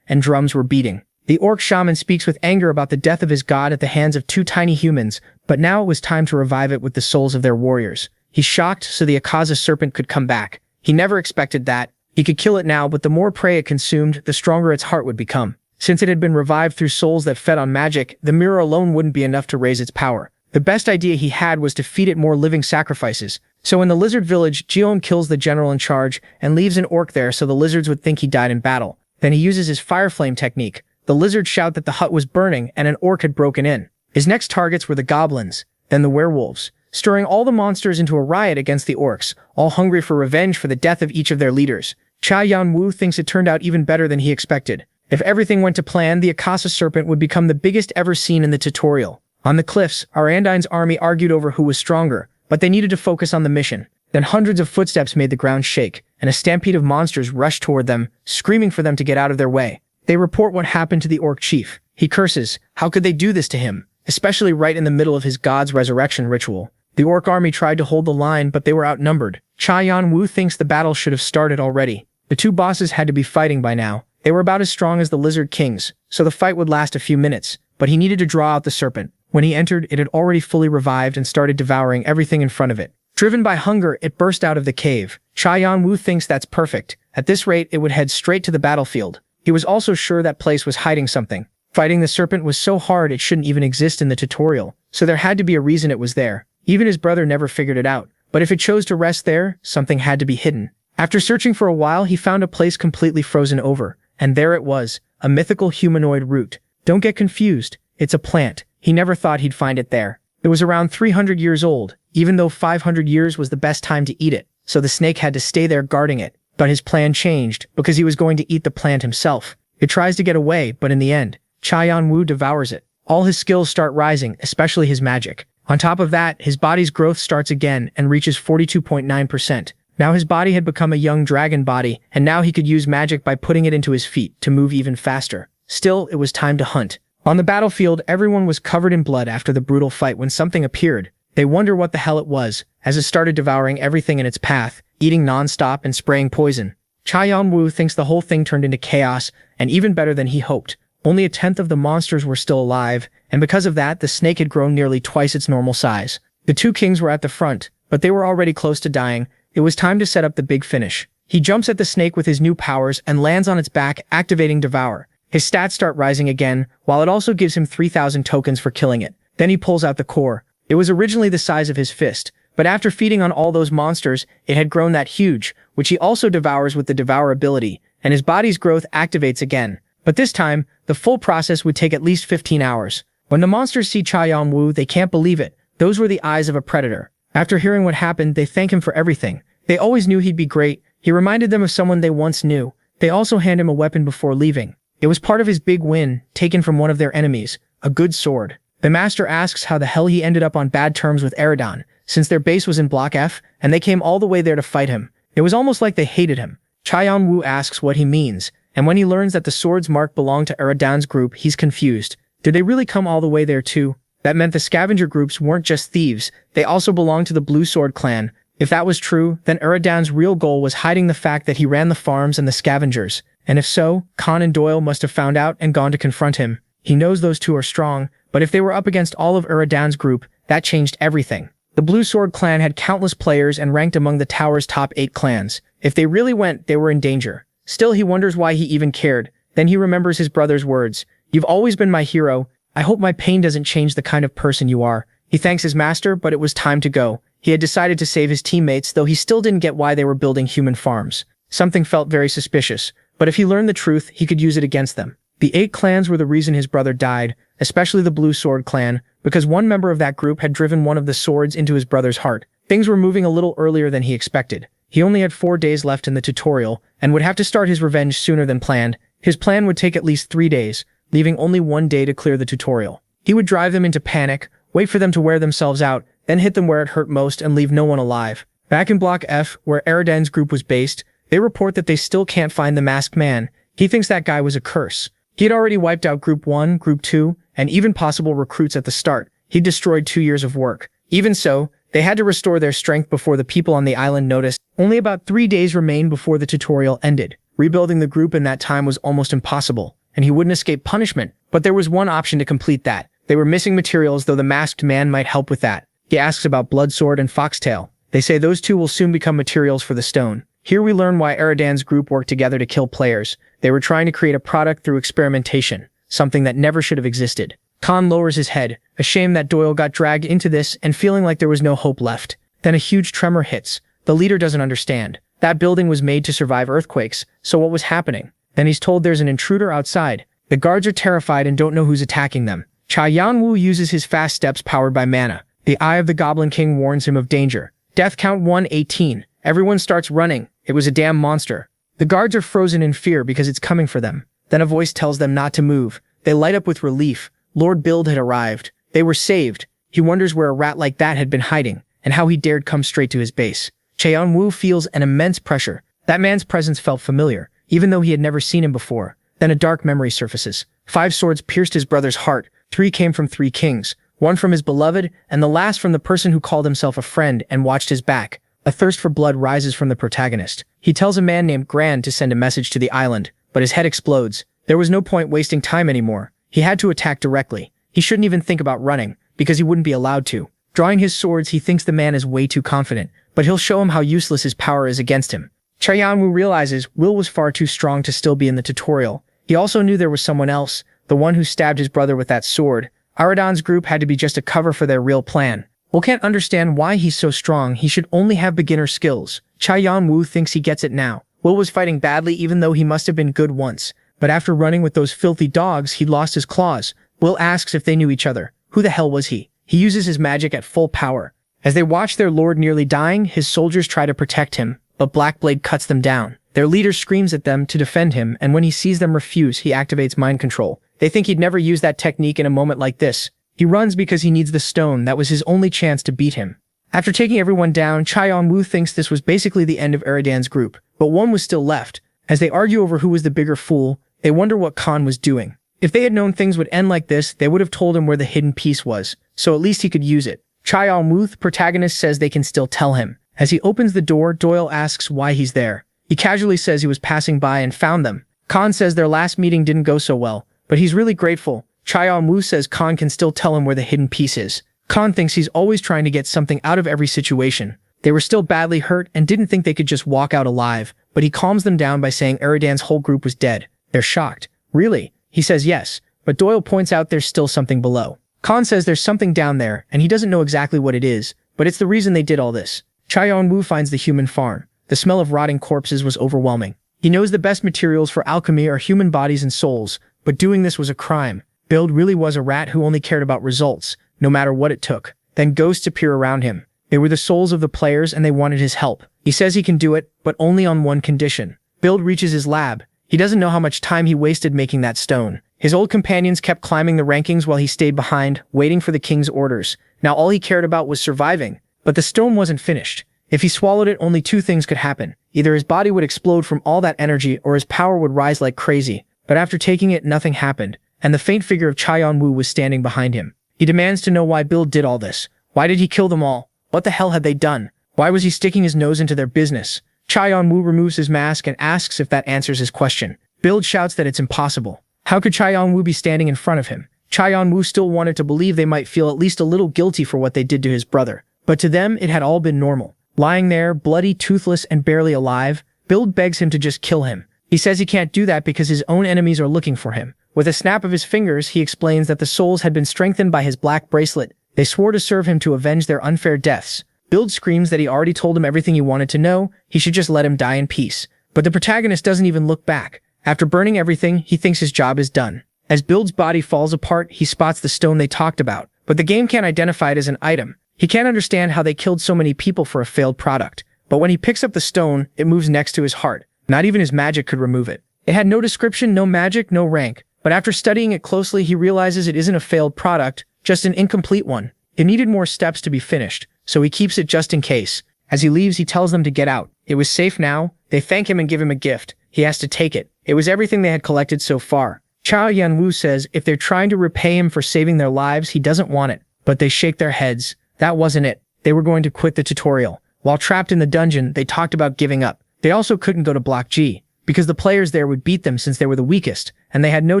and drums were beating. The orc shaman speaks with anger about the death of his god at the hands of 2 tiny humans, but now it was time to revive it with the souls of their warriors. He's shocked so the Akaza serpent could come back. He never expected that. He could kill it now, but the more prey it consumed, the stronger its heart would become. Since it had been revived through souls that fed on magic, the mirror alone wouldn't be enough to raise its power. The best idea he had was to feed it more living sacrifices. So in the lizard village, Jeon kills the general in charge and leaves an orc there so the lizards would think he died in battle. Then he uses his fire flame technique. The lizards shout that the hut was burning and an orc had broken in. His next targets were the goblins, then the werewolves, stirring all the monsters into a riot against the orcs, all hungry for revenge for the death of each of their leaders. Cha Yan-woo thinks it turned out even better than he expected. If everything went to plan, the Akasa serpent would become the biggest ever seen in the tutorial. On the cliffs, Arandan's army argued over who was stronger, but they needed to focus on the mission. Then hundreds of footsteps made the ground shake, and a stampede of monsters rushed toward them, screaming for them to get out of their way. They report what happened to the orc chief. He curses. How could they do this to him? Especially right in the middle of his god's resurrection ritual. The orc army tried to hold the line, but they were outnumbered. Cha Yan-woo thinks the battle should have started already. The 2 bosses had to be fighting by now. They were about as strong as the lizard kings, so the fight would last a few minutes, but he needed to draw out the serpent. When he entered, it had already fully revived and started devouring everything in front of it. Driven by hunger, it burst out of the cave. Cha Yan-woo thinks that's perfect. At this rate, it would head straight to the battlefield. He was also sure that place was hiding something. Fighting the serpent was so hard it shouldn't even exist in the tutorial, so there had to be a reason it was there. Even his brother never figured it out. But if it chose to rest there, something had to be hidden. After searching for a while, he found a place completely frozen over. And there it was, a mythical humanoid root. Don't get confused, it's a plant. He never thought he'd find it there. It was around 300 years old, even though 500 years was the best time to eat it, so the snake had to stay there guarding it. But his plan changed, because he was going to eat the plant himself. It tries to get away, but in the end, Cha Yan-woo devours it. All his skills start rising, especially his magic. On top of that, his body's growth starts again and reaches 42.9%. Now his body had become a young dragon body, and now he could use magic by putting it into his feet to move even faster. Still, it was time to hunt. On the battlefield, everyone was covered in blood after the brutal fight when something appeared. They wonder what the hell it was, as it started devouring everything in its path, eating non-stop and spraying poison. Cha Yan-woo thinks the whole thing turned into chaos, and even better than he hoped. Only a tenth of the monsters were still alive, and because of that, the snake had grown nearly twice its normal size. The 2 kings were at the front, but they were already close to dying. It was time to set up the big finish. He jumps at the snake with his new powers and lands on its back, activating Devour. His stats start rising again, while it also gives him 3,000 tokens for killing it. Then he pulls out the core. It was originally the size of his fist, but after feeding on all those monsters, it had grown that huge, which he also devours with the Devour ability, and his body's growth activates again. But this time, the full process would take at least 15 hours. When the monsters see Cha Yan-woo, they can't believe it. Those were the eyes of a predator. After hearing what happened, they thank him for everything. They always knew he'd be great. He reminded them of someone they once knew. They also hand him a weapon before leaving. It was part of his big win, taken from one of their enemies, a good sword. The master asks how the hell he ended up on bad terms with Arandan, since their base was in Block F, and they came all the way there to fight him. It was almost like they hated him. Cha Yan-woo asks what he means, and when he learns that the sword's mark belonged to Arandan's group, he's confused. Did they really come all the way there too? That meant the scavenger groups weren't just thieves, they also belonged to the Blue Sword clan. If that was true, then Arandan's real goal was hiding the fact that he ran the farms and the scavengers. And if so, Khan and Doyle must have found out and gone to confront him. He knows those 2 are strong, but if they were up against all of Arandan's group, that changed everything. The Blue Sword clan had countless players and ranked among the tower's top 8 clans. If they really went, they were in danger. Still, he wonders why he even cared. Then he remembers his brother's words. "You've always been my hero. I hope my pain doesn't change the kind of person you are." He thanks his master, but it was time to go. He had decided to save his teammates, though he still didn't get why they were building human farms. Something felt very suspicious, but if he learned the truth, he could use it against them. The 8 clans were the reason his brother died, especially the Blue Sword clan, because one member of that group had driven one of the swords into his brother's heart. Things were moving a little earlier than he expected. He only had 4 days left in the tutorial, and would have to start his revenge sooner than planned. His plan would take at least 3 days, leaving only 1 day to clear the tutorial. He would drive them into panic, wait for them to wear themselves out, then hit them where it hurt most and leave no one alive. Back in Block F, where Eridan's group was based, they report that they still can't find the masked man. He thinks that guy was a curse. He had already wiped out Group 1, Group 2, and even possible recruits at the start. He destroyed 2 years of work. Even so, they had to restore their strength before the people on the island noticed. Only about 3 days remained before the tutorial ended. Rebuilding the group in that time was almost impossible, and he wouldn't escape punishment. But there was one option to complete that. They were missing materials, though the masked man might help with that. He asks about Bloodsword and Foxtail. They say those two will soon become materials for the stone. Here we learn why Eridan's group worked together to kill players. They were trying to create a product through experimentation, something that never should have existed. Khan lowers his head, ashamed that Doyle got dragged into this and feeling like there was no hope left. Then a huge tremor hits. The leader doesn't understand. That building was made to survive earthquakes, so what was happening? Then he's told there's an intruder outside. The guards are terrified and don't know who's attacking them. Cha Yanwu uses his fast steps powered by mana. The Eye of the Goblin King warns him of danger. Death count 118. Everyone starts running. It was a damn monster. The guards are frozen in fear because it's coming for them. Then a voice tells them not to move. They light up with relief. Lord Bild had arrived. They were saved. He wonders where a rat like that had been hiding, and how he dared come straight to his base. Cheon-woo feels an immense pressure. That man's presence felt familiar, even though he had never seen him before. Then a dark memory surfaces. 5 swords pierced his brother's heart. 3 came from 3 kings. 1 from his beloved, and the last from the person who called himself a friend and watched his back. A thirst for blood rises from the protagonist. He tells a man named Grand to send a message to the island, but his head explodes. There was no point wasting time anymore. He had to attack directly. He shouldn't even think about running, because he wouldn't be allowed to. Drawing his swords, he thinks the man is way too confident, but he'll show him how useless his power is against him. Chayanwu realizes Will was far too strong to still be in the tutorial. He also knew there was someone else, the one who stabbed his brother with that sword. Aradan's group had to be just a cover for their real plan. Will can't understand why he's so strong. He should only have beginner skills. Chayanwu thinks he gets it now. Will was fighting badly even though he must have been good once, but after running with those filthy dogs, he lost his claws. Will asks if they knew each other. Who the hell was he? He uses his magic at full power. As they watch their lord nearly dying, his soldiers try to protect him, but Blackblade cuts them down. Their leader screams at them to defend him, and when he sees them refuse, he activates mind control. They think he'd never use that technique in a moment like this. He runs because he needs the stone. That was his only chance to beat him. After taking everyone down, Chaeon-woo thinks this was basically the end of Eridan's group, but one was still left. As they argue over who was the bigger fool, they wonder what Khan was doing. If they had known things would end like this, they would have told him where the hidden piece was, so at least he could use it. Chaeon-woo, the protagonist, says they can still tell him. As he opens the door, Doyle asks why he's there. He casually says he was passing by and found them. Khan says their last meeting didn't go so well, but he's really grateful. Chaeon-woo says Khan can still tell him where the hidden piece is. Khan thinks he's always trying to get something out of every situation. They were still badly hurt and didn't think they could just walk out alive, but he calms them down by saying Eridan's whole group was dead. They're shocked. Really? He says yes, but Doyle points out there's still something below. Khan says there's something down there, and he doesn't know exactly what it is, but it's the reason they did all this. Chaeon-woo finds the human farm. The smell of rotting corpses was overwhelming. He knows the best materials for alchemy are human bodies and souls, but doing this was a crime. Bild really was a rat who only cared about results, no matter what it took. Then ghosts appear around him. They were the souls of the players and they wanted his help. He says he can do it, but only on one condition. Bild reaches his lab. He doesn't know how much time he wasted making that stone. His old companions kept climbing the rankings while he stayed behind, waiting for the king's orders. Now all he cared about was surviving. But the stone wasn't finished. If he swallowed it, only 2 things could happen. Either his body would explode from all that energy or his power would rise like crazy. But after taking it, nothing happened, and the faint figure of Chaeon-woo was standing behind him. He demands to know why Bild did all this. Why did he kill them all? What the hell had they done? Why was he sticking his nose into their business? Chaeon-woo removes his mask and asks if that answers his question. Bild shouts that it's impossible. How could Chaeon-woo be standing in front of him? Chaeon-woo still wanted to believe they might feel at least a little guilty for what they did to his brother. But to them, it had all been normal. Lying there, bloody, toothless, and barely alive, Build begs him to just kill him. He says he can't do that because his own enemies are looking for him. With a snap of his fingers, he explains that the souls had been strengthened by his black bracelet. They swore to serve him to avenge their unfair deaths. Build screams that he already told him everything he wanted to know, he should just let him die in peace. But the protagonist doesn't even look back. After burning everything, he thinks his job is done. As Build's body falls apart, he spots the stone they talked about, but the game can't identify it as an item. He can't understand how they killed so many people for a failed product. But when he picks up the stone, it moves next to his heart. Not even his magic could remove it. It had no description, no magic, no rank. But after studying it closely, he realizes it isn't a failed product, just an incomplete one. It needed more steps to be finished, so he keeps it just in case. As he leaves, he tells them to get out. It was safe now. They thank him and give him a gift. He has to take it. It was everything they had collected so far. Chao Yanwu says if they're trying to repay him for saving their lives, he doesn't want it. But they shake their heads. That wasn't it. They were going to quit the tutorial. While trapped in the dungeon, they talked about giving up. They also couldn't go to Block G, because the players there would beat them since they were the weakest, and they had no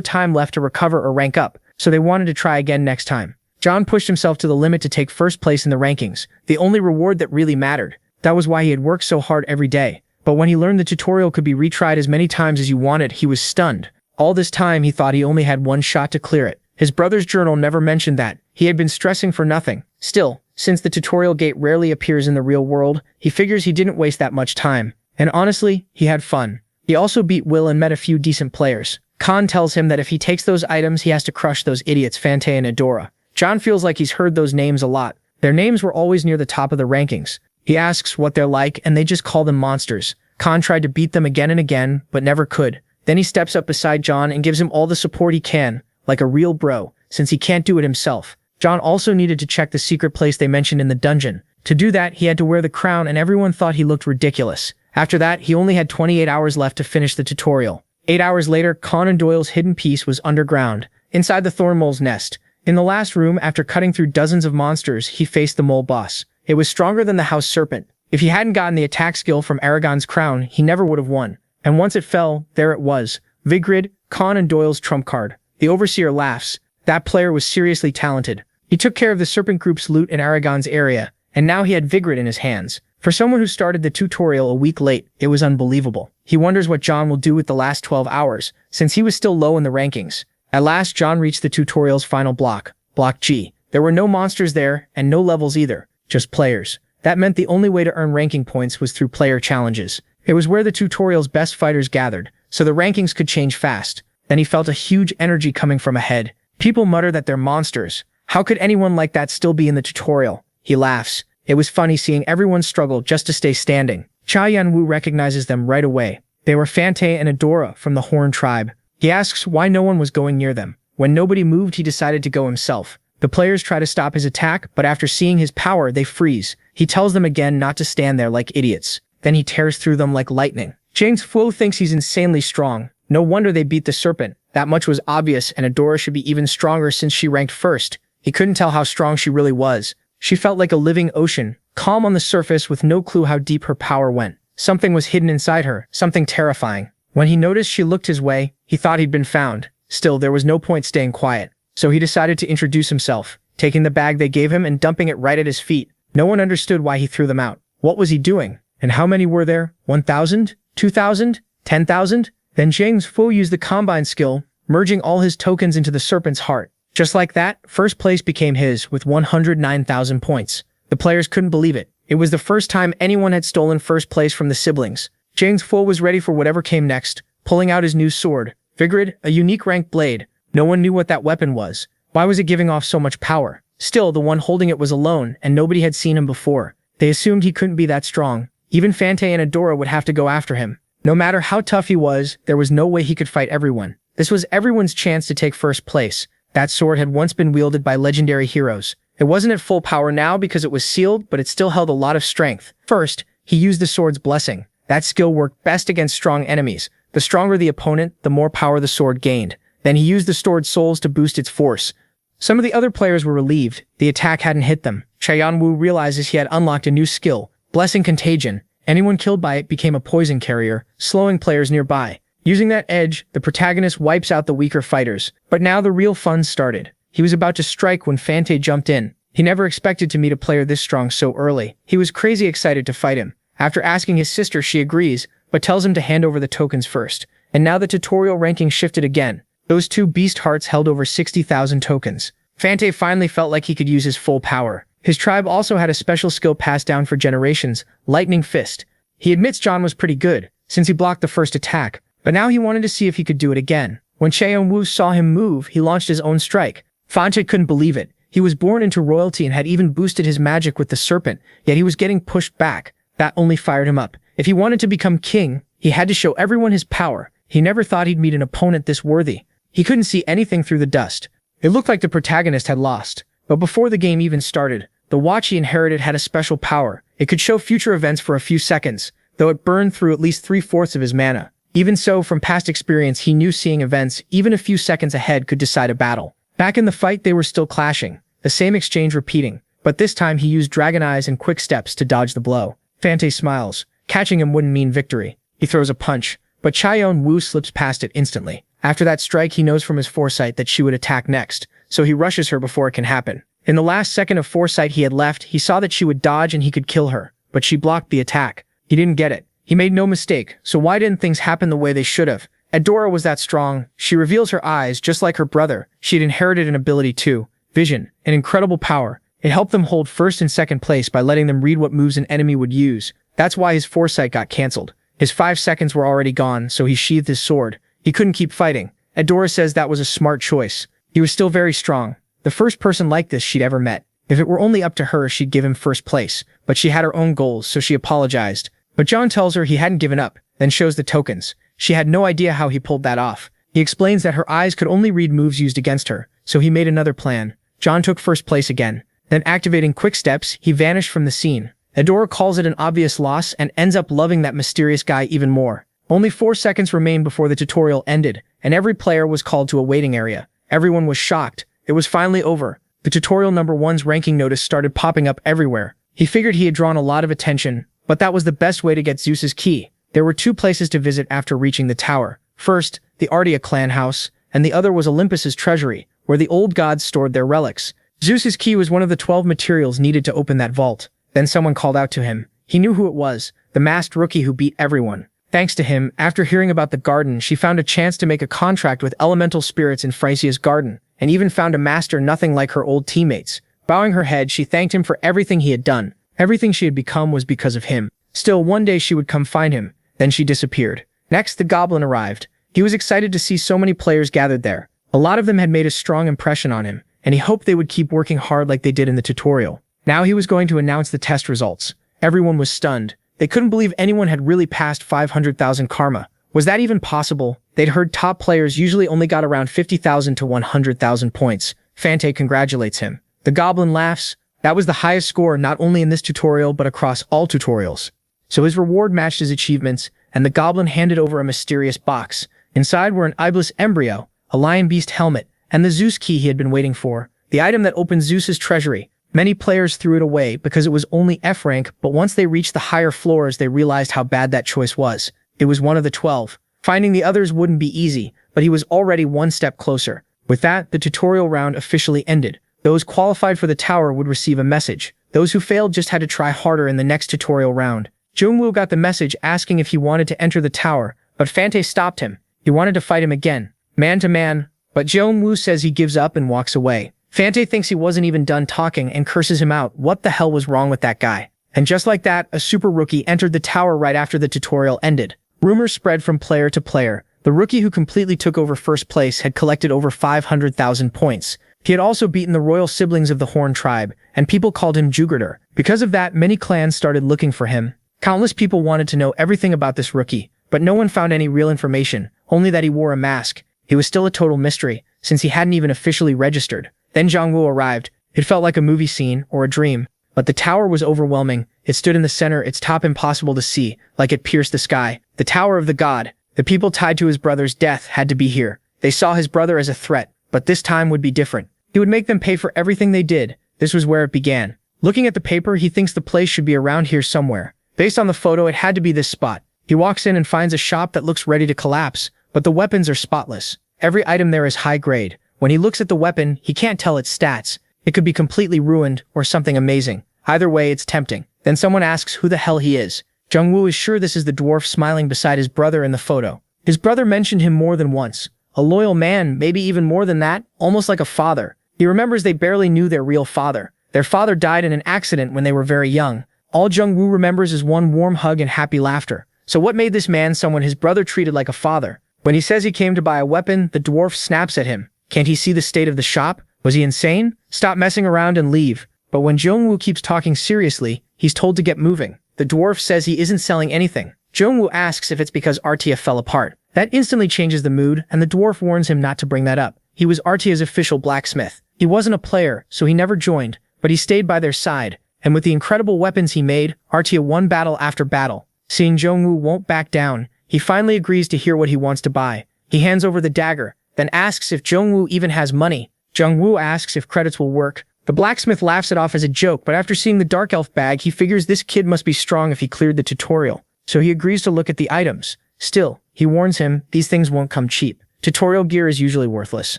time left to recover or rank up, so they wanted to try again next time. John pushed himself to the limit to take first place in the rankings, the only reward that really mattered. That was why he had worked so hard every day. But when he learned the tutorial could be retried as many times as you wanted, he was stunned. All this time, he thought he only had one shot to clear it. His brother's journal never mentioned that. He had been stressing for nothing. Still, since the tutorial gate rarely appears in the real world, he figures he didn't waste that much time. And honestly, he had fun. He also beat Will and met a few decent players. Khan tells him that if he takes those items, he has to crush those idiots Fante and Adora. John feels like he's heard those names a lot. Their names were always near the top of the rankings. He asks what they're like, and they just call them monsters. Khan tried to beat them again and again, but never could. Then he steps up beside John and gives him all the support he can, like a real bro, since he can't do it himself. John also needed to check the secret place they mentioned in the dungeon. To do that, he had to wear the crown, and everyone thought he looked ridiculous. After that, he only had 28 hours left to finish the tutorial. 8 hours later, Conan Doyle's hidden piece was underground, inside the thorn mole's nest. In the last room, after cutting through dozens of monsters, he faced the mole boss. It was stronger than the house serpent. If he hadn't gotten the attack skill from Aragon's crown, he never would have won. And once it fell, there it was. Vigrid, Conan Doyle's trump card. The overseer laughs. That player was seriously talented. He took care of the serpent group's loot in Aragon's area, and now he had Vigrid in his hands. For someone who started the tutorial a week late, it was unbelievable. He wonders what John will do with the last 12 hours, since he was still low in the rankings. At last, John reached the tutorial's final block, Block G. There were no monsters there, and no levels either, just players. That meant the only way to earn ranking points was through player challenges. It was where the tutorial's best fighters gathered, so the rankings could change fast. Then he felt a huge energy coming from ahead. People mutter that they're monsters. How could anyone like that still be in the tutorial? He laughs. It was funny seeing everyone struggle just to stay standing. Cha Yanwu recognizes them right away. They were Fante and Adora from the Horn tribe. He asks why no one was going near them. When nobody moved, he decided to go himself. The players try to stop his attack, but after seeing his power, they freeze. He tells them again not to stand there like idiots. Then he tears through them like lightning. James Fu thinks he's insanely strong. No wonder they beat the serpent. That much was obvious, and Adora should be even stronger since she ranked first. He couldn't tell how strong she really was. She felt like a living ocean, calm on the surface with no clue how deep her power went. Something was hidden inside her, something terrifying. When he noticed she looked his way, he thought he'd been found. Still, there was no point staying quiet. So he decided to introduce himself, taking the bag they gave him and dumping it right at his feet. No one understood why he threw them out. What was he doing? And how many were there? 1,000? 2,000? 10,000? Then James Fu used the combine skill, merging all his tokens into the serpent's heart. Just like that, first place became his with 109,000 points. The players couldn't believe it. It was the first time anyone had stolen first place from the siblings. James Fu was ready for whatever came next, pulling out his new sword, Vigrid, a unique ranked blade. No one knew what that weapon was. Why was it giving off so much power? Still, the one holding it was alone, and nobody had seen him before. They assumed he couldn't be that strong. Even Fante and Adora would have to go after him. No matter how tough he was, there was no way he could fight everyone. This was everyone's chance to take first place. That sword had once been wielded by legendary heroes. It wasn't at full power now because it was sealed, but it still held a lot of strength. First, he used the sword's blessing. That skill worked best against strong enemies. The stronger the opponent, the more power the sword gained. Then he used the sword's souls to boost its force. Some of the other players were relieved. The attack hadn't hit them. Chayanwu realizes he had unlocked a new skill, Blessing Contagion. Anyone killed by it became a poison carrier, slowing players nearby. Using that edge, the protagonist wipes out the weaker fighters. But now the real fun started. He was about to strike when Fante jumped in. He never expected to meet a player this strong so early. He was crazy excited to fight him. After asking his sister, she agrees, but tells him to hand over the tokens first. And now the tutorial ranking shifted again. Those two beast hearts held over 60,000 tokens. Fante finally felt like he could use his full power. His tribe also had a special skill passed down for generations, Lightning Fist. He admits John was pretty good, since he blocked the first attack, but now he wanted to see if he could do it again. When Cheon-woo saw him move, he launched his own strike. Fante couldn't believe it. He was born into royalty and had even boosted his magic with the serpent, yet he was getting pushed back. That only fired him up. If he wanted to become king, he had to show everyone his power. He never thought he'd meet an opponent this worthy. He couldn't see anything through the dust. It looked like the protagonist had lost. But before the game even started, the watch he inherited had a special power. It could show future events for a few seconds, though it burned through at least 3/4 of his mana. Even so, from past experience, he knew seeing events even a few seconds ahead could decide a battle. Back in the fight, they were still clashing, the same exchange repeating, but this time he used Dragon Eyes and quick steps to dodge the blow. Fante smiles. Catching him wouldn't mean victory. He throws a punch, but Cheon-woo slips past it instantly. After that strike, he knows from his foresight that she would attack next, so he rushes her before it can happen. In the last second of foresight he had left, he saw that she would dodge and he could kill her, but she blocked the attack. He didn't get it. He made no mistake, so why didn't things happen the way they should have? Adora was that strong. She reveals her eyes just like her brother. She had inherited an ability too, vision, an incredible power. It helped them hold first and second place by letting them read what moves an enemy would use. That's why his foresight got cancelled. His 5 seconds were already gone, so he sheathed his sword. He couldn't keep fighting. Adora says that was a smart choice. He was still very strong. The first person like this she'd ever met. If it were only up to her, she'd give him first place. But she had her own goals, so she apologized. But John tells her he hadn't given up, then shows the tokens. She had no idea how he pulled that off. He explains that her eyes could only read moves used against her, so he made another plan. John took first place again. Then activating quick steps, he vanished from the scene. Adora calls it an obvious loss and ends up loving that mysterious guy even more. Only 4 seconds remained before the tutorial ended, and every player was called to a waiting area. Everyone was shocked. It was finally over. The tutorial number 1's ranking notice started popping up everywhere. He figured he had drawn a lot of attention, but that was the best way to get Zeus's key. There were 2 places to visit after reaching the tower. First, the Ardea clan house, and the other was Olympus's treasury, where the old gods stored their relics. Zeus's key was one of the 12 materials needed to open that vault. Then someone called out to him. He knew who it was, the masked rookie who beat everyone. Thanks to him, after hearing about the garden, she found a chance to make a contract with elemental spirits in Phrysia's garden, and even found a master nothing like her old teammates. Bowing her head, she thanked him for everything he had done. Everything she had become was because of him. Still, one day she would come find him. Then she disappeared. Next, the goblin arrived. He was excited to see so many players gathered there. A lot of them had made a strong impression on him, and he hoped they would keep working hard like they did in the tutorial. Now he was going to announce the test results. Everyone was stunned. They couldn't believe anyone had really passed 500,000 karma. Was that even possible? They'd heard top players usually only got around 50,000 to 100,000 points. Fante congratulates him. The goblin laughs. That was the highest score not only in this tutorial but across all tutorials. So his reward matched his achievements, and the goblin handed over a mysterious box. Inside were an Iblis embryo, a lion beast helmet, and the Zeus key he had been waiting for, the item that opened Zeus's treasury. Many players threw it away because it was only F rank, but once they reached the higher floors they realized how bad that choice was. It was one of the 12. Finding the others wouldn't be easy, but he was already one step closer. With that, the tutorial round officially ended. Those qualified for the tower would receive a message. Those who failed just had to try harder in the next tutorial round. Jungwoo got the message asking if he wanted to enter the tower, but Fante stopped him. He wanted to fight him again, man to man, but Jungwoo says he gives up and walks away. Fante thinks he wasn't even done talking and curses him out. What the hell was wrong with that guy? And just like that, a super rookie entered the tower right after the tutorial ended. Rumors spread from player to player. The rookie who completely took over first place had collected over 500,000 points. He had also beaten the royal siblings of the Horn tribe, and people called him Jugurther. Because of that, many clans started looking for him. Countless people wanted to know everything about this rookie, but no one found any real information, only that he wore a mask. He was still a total mystery, since he hadn't even officially registered. Then Jongwoo arrived. It felt like a movie scene, or a dream. But the tower was overwhelming. It stood in the center, its top impossible to see, like it pierced the sky. The Tower of the God. The people tied to his brother's death had to be here. They saw his brother as a threat, but this time would be different. He would make them pay for everything they did. This was where it began. Looking at the paper, he thinks the place should be around here somewhere. Based on the photo, it had to be this spot. He walks in and finds a shop that looks ready to collapse, but the weapons are spotless. Every item there is high grade. When he looks at the weapon, he can't tell its stats. It could be completely ruined or something amazing. Either way, it's tempting. Then someone asks who the hell he is. Jung-woo is sure this is the dwarf smiling beside his brother in the photo. His brother mentioned him more than once. A loyal man, maybe even more than that, almost like a father. He remembers they barely knew their real father. Their father died in an accident when they were very young. All Jung-woo remembers is one warm hug and happy laughter. So what made this man someone his brother treated like a father? When he says he came to buy a weapon, the dwarf snaps at him. Can't he see the state of the shop? Was he insane? Stop messing around and leave. But when Jung-woo keeps talking seriously, he's told to get moving. The dwarf says he isn't selling anything. Jung-woo asks if it's because Artia fell apart. That instantly changes the mood, and the dwarf warns him not to bring that up. He was Artia's official blacksmith. He wasn't a player, so he never joined, but he stayed by their side. And with the incredible weapons he made, Artia won battle after battle. Seeing Jung-woo won't back down, he finally agrees to hear what he wants to buy. He hands over the dagger, then asks if Jung-woo even has money. Jung-woo asks if credits will work. The blacksmith laughs it off as a joke, but after seeing the dark elf bag, he figures this kid must be strong if he cleared the tutorial. So he agrees to look at the items. Still, he warns him, these things won't come cheap. Tutorial gear is usually worthless.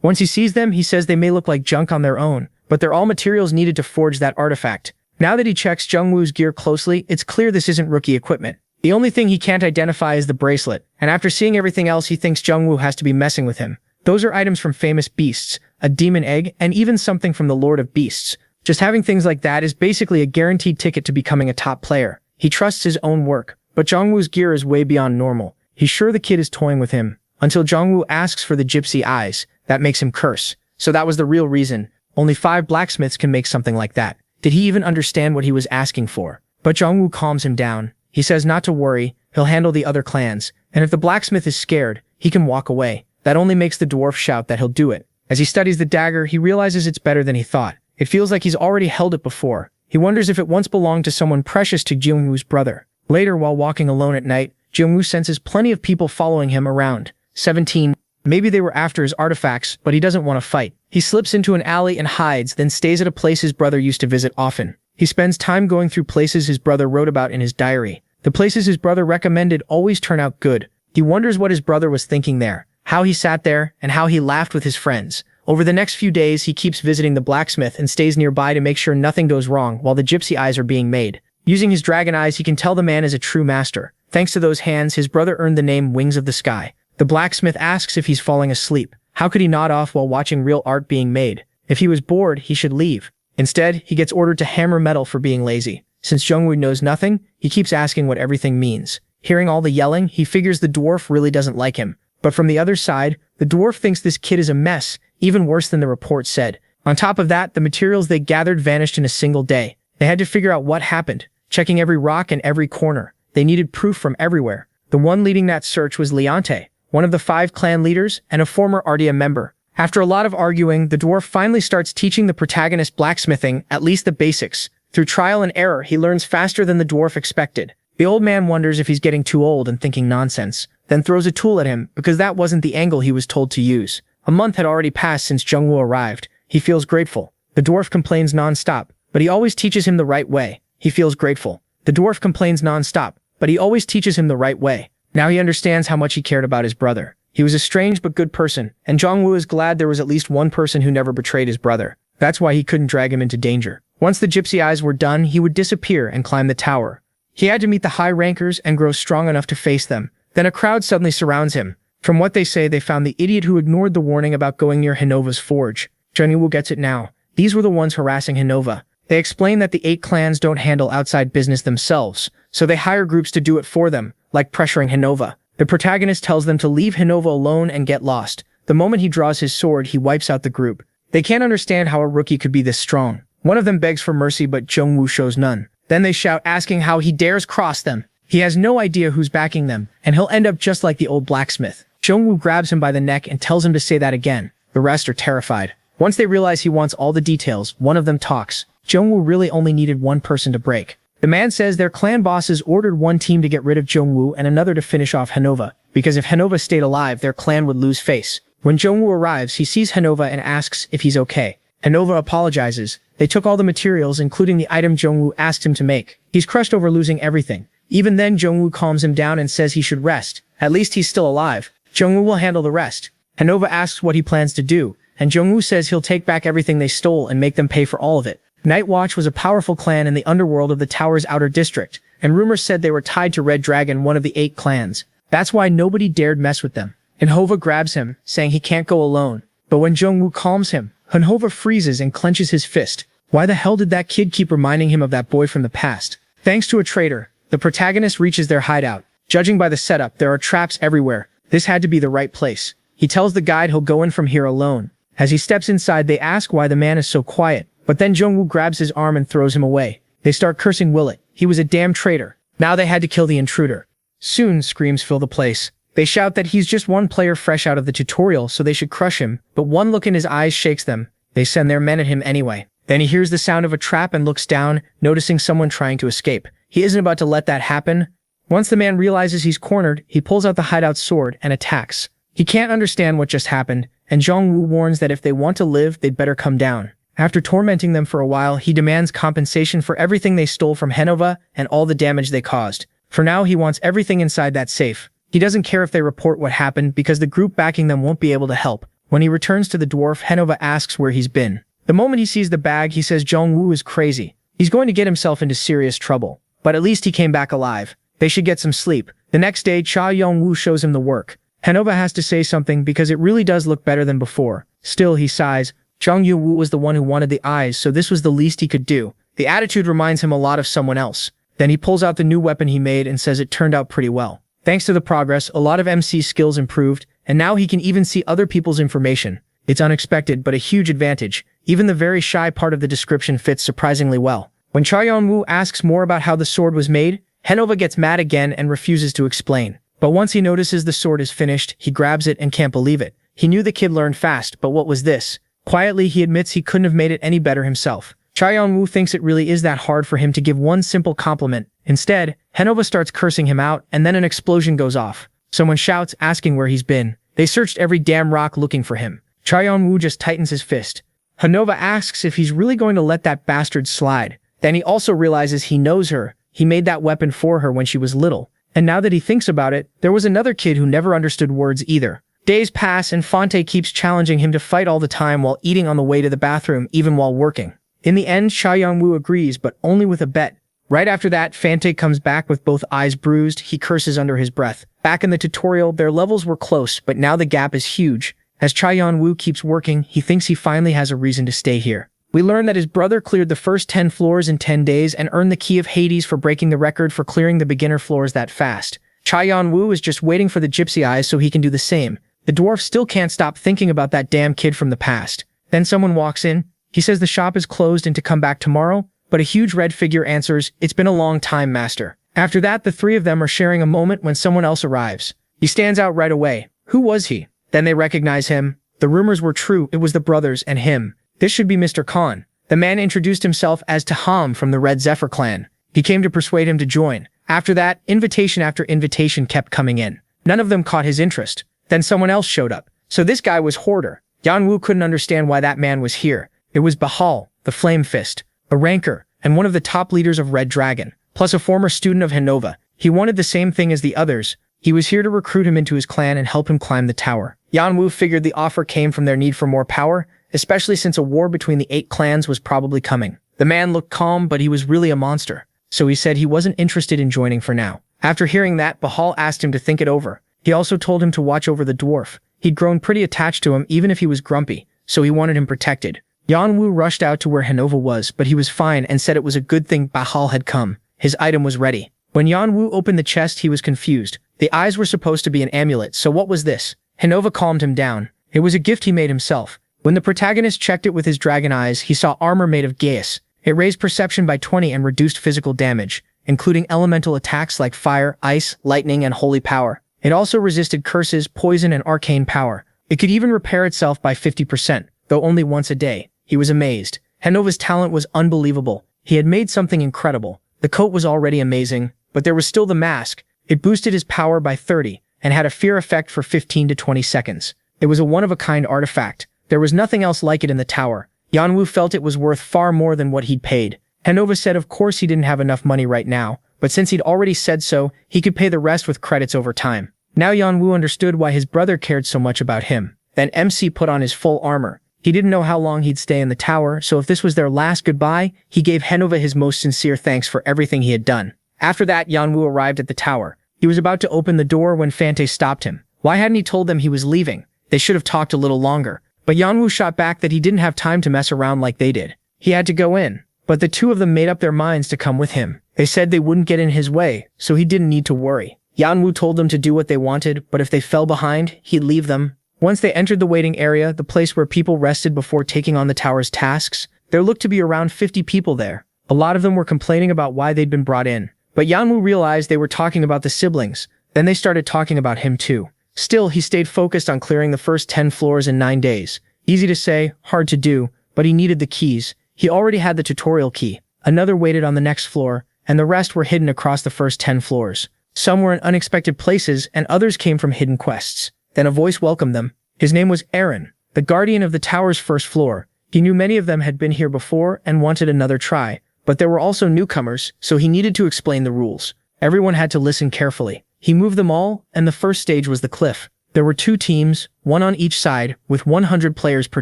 Once he sees them, he says they may look like junk on their own, but they're all materials needed to forge that artifact. Now that he checks Jung-woo's gear closely, it's clear this isn't rookie equipment. The only thing he can't identify is the bracelet, and after seeing everything else, he thinks Jung-woo has to be messing with him. Those are items from famous beasts, a demon egg, and even something from the Lord of Beasts. Just having things like that is basically a guaranteed ticket to becoming a top player. He trusts his own work, but Jung-woo's gear is way beyond normal. He's sure the kid is toying with him, until Jung-woo asks for the gypsy eyes. That makes him curse. So that was the real reason. Only 5 blacksmiths can make something like that. Did he even understand what he was asking for? But Jung-woo calms him down. He says not to worry, he'll handle the other clans, and if the blacksmith is scared, he can walk away. That only makes the dwarf shout that he'll do it. As he studies the dagger, he realizes it's better than he thought. It feels like he's already held it before. He wonders if it once belonged to someone precious to Jung-woo's brother. Later, while walking alone at night, Jung-woo senses plenty of people following him around. 17. Maybe they were after his artifacts, but he doesn't want to fight. He slips into an alley and hides, then stays at a place his brother used to visit often. He spends time going through places his brother wrote about in his diary. The places his brother recommended always turn out good. He wonders what his brother was thinking there, how he sat there, and how he laughed with his friends. Over the next few days, he keeps visiting the blacksmith and stays nearby to make sure nothing goes wrong while the gypsy eyes are being made. Using his dragon eyes, he can tell the man is a true master. Thanks to those hands, his brother earned the name Wings of the Sky. The blacksmith asks if he's falling asleep. How could he nod off while watching real art being made? If he was bored, he should leave. Instead, he gets ordered to hammer metal for being lazy. Since Jung-woo knows nothing, he keeps asking what everything means. Hearing all the yelling, he figures the dwarf really doesn't like him. But from the other side, the dwarf thinks this kid is a mess, even worse than the report said. On top of that, the materials they gathered vanished in a single day. They had to figure out what happened, checking every rock and every corner. They needed proof from everywhere. The one leading that search was Leonte, one of the 5 clan leaders and a former Ardia member. After a lot of arguing, the dwarf finally starts teaching the protagonist blacksmithing, at least the basics. Through trial and error, he learns faster than the dwarf expected. The old man wonders if he's getting too old and thinking nonsense, then throws a tool at him because that wasn't the angle he was told to use. A month had already passed since Jung-woo arrived. He feels grateful. The dwarf complains non-stop, but he always teaches him the right way. He feels grateful. The dwarf complains non-stop, but he always teaches him the right way. Now he understands how much he cared about his brother. He was a strange but good person, and Jung-woo is glad there was at least one person who never betrayed his brother. That's why he couldn't drag him into danger. Once the gypsy eyes were done, he would disappear and climb the tower. He had to meet the high rankers and grow strong enough to face them. Then a crowd suddenly surrounds him. From what they say, they found the idiot who ignored the warning about going near Hinova's forge. Jung-woo gets it now. These were the ones harassing Hinova. They explain that the 8 clans don't handle outside business themselves, so they hire groups to do it for them, like pressuring Hinova. The protagonist tells them to leave Hinova alone and get lost. The moment he draws his sword, he wipes out the group. They can't understand how a rookie could be this strong. One of them begs for mercy, but Jung-woo shows none. Then they shout, asking how he dares cross them. He has no idea who's backing them, and he'll end up just like the old blacksmith. Jung-woo grabs him by the neck and tells him to say that again. The rest are terrified. Once they realize he wants all the details, one of them talks. Jung-woo really only needed one person to break. The man says their clan bosses ordered one team to get rid of Jung-woo and another to finish off Hinova, because if Hinova stayed alive, their clan would lose face. When Jung-woo arrives, he sees Hinova and asks if he's okay. Hinova apologizes. They took all the materials, including the item Jung-woo asked him to make. He's crushed over losing everything. Even then, Jung-woo calms him down and says he should rest. At least he's still alive. Jung-woo will handle the rest. Hinova asks what he plans to do. and Jong-woo says he'll take back everything they stole and make them pay for all of it. Night Watch was a powerful clan in the underworld of the tower's outer district, and rumors said they were tied to Red Dragon, one of the 8 clans. That's why nobody dared mess with them. Hanhova grabs him, saying he can't go alone. But when Jong-woo calms him, Hanhova freezes and clenches his fist. Why the hell did that kid keep reminding him of that boy from the past? Thanks to a traitor, the protagonist reaches their hideout. Judging by the setup, there are traps everywhere. This had to be the right place. He tells the guide he'll go in from here alone. As he steps inside, they ask why the man is so quiet. But then Jong-woo grabs his arm and throws him away. They start cursing Willet. He was a damn traitor. Now they had to kill the intruder. Soon, screams fill the place. They shout that he's just one player fresh out of the tutorial, so they should crush him, but one look in his eyes shakes them. They send their men at him anyway. Then he hears the sound of a trap and looks down, noticing someone trying to escape. He isn't about to let that happen. Once the man realizes he's cornered, he pulls out the hideout sword and attacks. He can't understand what just happened, and Jong-woo warns that if they want to live, they'd better come down. After tormenting them for a while, he demands compensation for everything they stole from Hanhova and all the damage they caused. For now, he wants everything inside that safe. He doesn't care if they report what happened because the group backing them won't be able to help. When he returns to the dwarf, Hanhova asks where he's been. The moment he sees the bag, he says Jong-woo is crazy. He's going to get himself into serious trouble. But at least he came back alive. They should get some sleep. The next day, Cha Yong-woo shows him the work. Hanhova has to say something because it really does look better than before. Still, he sighs. Jong Yoo-woo was the one who wanted the eyes, so this was the least he could do. The attitude reminds him a lot of someone else. Then he pulls out the new weapon he made and says it turned out pretty well. Thanks to the progress, a lot of MC's skills improved, and now he can even see other people's information. It's unexpected, but a huge advantage. Even the very shy part of the description fits surprisingly well. When Cha Yeon-woo asks more about how the sword was made, Hanhova gets mad again and refuses to explain. But once he notices the sword is finished, he grabs it and can't believe it. He knew the kid learned fast, but what was this? Quietly, he admits he couldn't have made it any better himself. Cha Yeon-woo thinks it really is that hard for him to give one simple compliment. Instead, Hanhova starts cursing him out, and then an explosion goes off. Someone shouts, asking where he's been. They searched every damn rock looking for him. Cha Yeon-woo just tightens his fist. Hanhova asks if he's really going to let that bastard slide. Then he also realizes he knows her. He made that weapon for her when she was little. And now that he thinks about it, there was another kid who never understood words either. Days pass and Fonte keeps challenging him to fight all the time while eating on the way to the bathroom, even while working. In the end, Cha Yeon-woo agrees, but only with a bet. Right after that, Fonte comes back with both eyes bruised. He curses under his breath. Back in the tutorial, their levels were close, but now the gap is huge. As Cha Yeon-woo keeps working, he thinks he finally has a reason to stay here. We learn that his brother cleared the first 10 floors in 10 days and earned the key of Hades for breaking the record for clearing the beginner floors that fast. Cha Yeon-woo is just waiting for the gypsy eyes so he can do the same. The dwarf still can't stop thinking about that damn kid from the past. Then someone walks in. He says the shop is closed and to come back tomorrow, but a huge red figure answers, "It's been a long time, master." After that, the three of them are sharing a moment when someone else arrives. He stands out right away. Who was he? Then they recognize him. The rumors were true. It was the brothers and him. This should be Mr. Khan. The man introduced himself as Taham from the Red Zephyr clan. He came to persuade him to join. After that, invitation after invitation kept coming in. None of them caught his interest. Then someone else showed up. So this guy was Hoarder. Yeon-woo couldn't understand why that man was here. It was Bahal, the Flame Fist, a ranker, and one of the top leaders of Red Dragon, plus a former student of Hanhova. He wanted the same thing as the others. He was here to recruit him into his clan and help him climb the tower. Yeon-woo figured the offer came from their need for more power, especially since a war between the 8 clans was probably coming. The man looked calm, but he was really a monster. So he said he wasn't interested in joining for now. After hearing that, Bahal asked him to think it over. He also told him to watch over the dwarf. He'd grown pretty attached to him even if he was grumpy, so he wanted him protected. Yeon-woo rushed out to where Hanhova was, but he was fine and said it was a good thing Bahal had come. His item was ready. When Yeon-woo opened the chest, he was confused. The eyes were supposed to be an amulet, so what was this? Hanhova calmed him down. It was a gift he made himself. When the protagonist checked it with his dragon eyes, he saw armor made of Gaius. It raised perception by 20 and reduced physical damage, including elemental attacks like fire, ice, lightning, and holy power. It also resisted curses, poison, and arcane power. It could even repair itself by 50%, though only once a day. He was amazed. Hanova's talent was unbelievable. He had made something incredible. The coat was already amazing, but there was still the mask. It boosted his power by 30, and had a fear effect for 15 to 20 seconds. It was a one-of-a-kind artifact. There was nothing else like it in the tower. Yeon-woo felt it was worth far more than what he'd paid. Hanhova said of course he didn't have enough money right now, but since he'd already said so, he could pay the rest with credits over time. Now Yeon-woo understood why his brother cared so much about him. Then MC put on his full armor. He didn't know how long he'd stay in the tower, so if this was their last goodbye, he gave Henova his most sincere thanks for everything he had done. After that, Yanwu arrived at the tower. He was about to open the door when Fante stopped him. Why hadn't he told them he was leaving? They should have talked a little longer. But Yanwu shot back that he didn't have time to mess around like they did. He had to go in. But the two of them made up their minds to come with him. They said they wouldn't get in his way, so he didn't need to worry. Yanwu told them to do what they wanted, but if they fell behind, he'd leave them. Once they entered the waiting area, the place where people rested before taking on the tower's tasks, there looked to be around 50 people there. A lot of them were complaining about why they'd been brought in. But Yanwu realized they were talking about the siblings. Then they started talking about him too. Still, he stayed focused on clearing the first 10 floors in 9 days. Easy to say, hard to do, but he needed the keys. He already had the tutorial key. Another waited on the next floor, and the rest were hidden across the first 10 floors. Some were in unexpected places, and others came from hidden quests. Then a voice welcomed them. His name was Aaron, the guardian of the tower's first floor. He knew many of them had been here before and wanted another try, but there were also newcomers, so he needed to explain the rules. Everyone had to listen carefully. He moved them all, and the first stage was the cliff. There were 2 teams, one on each side, with 100 players per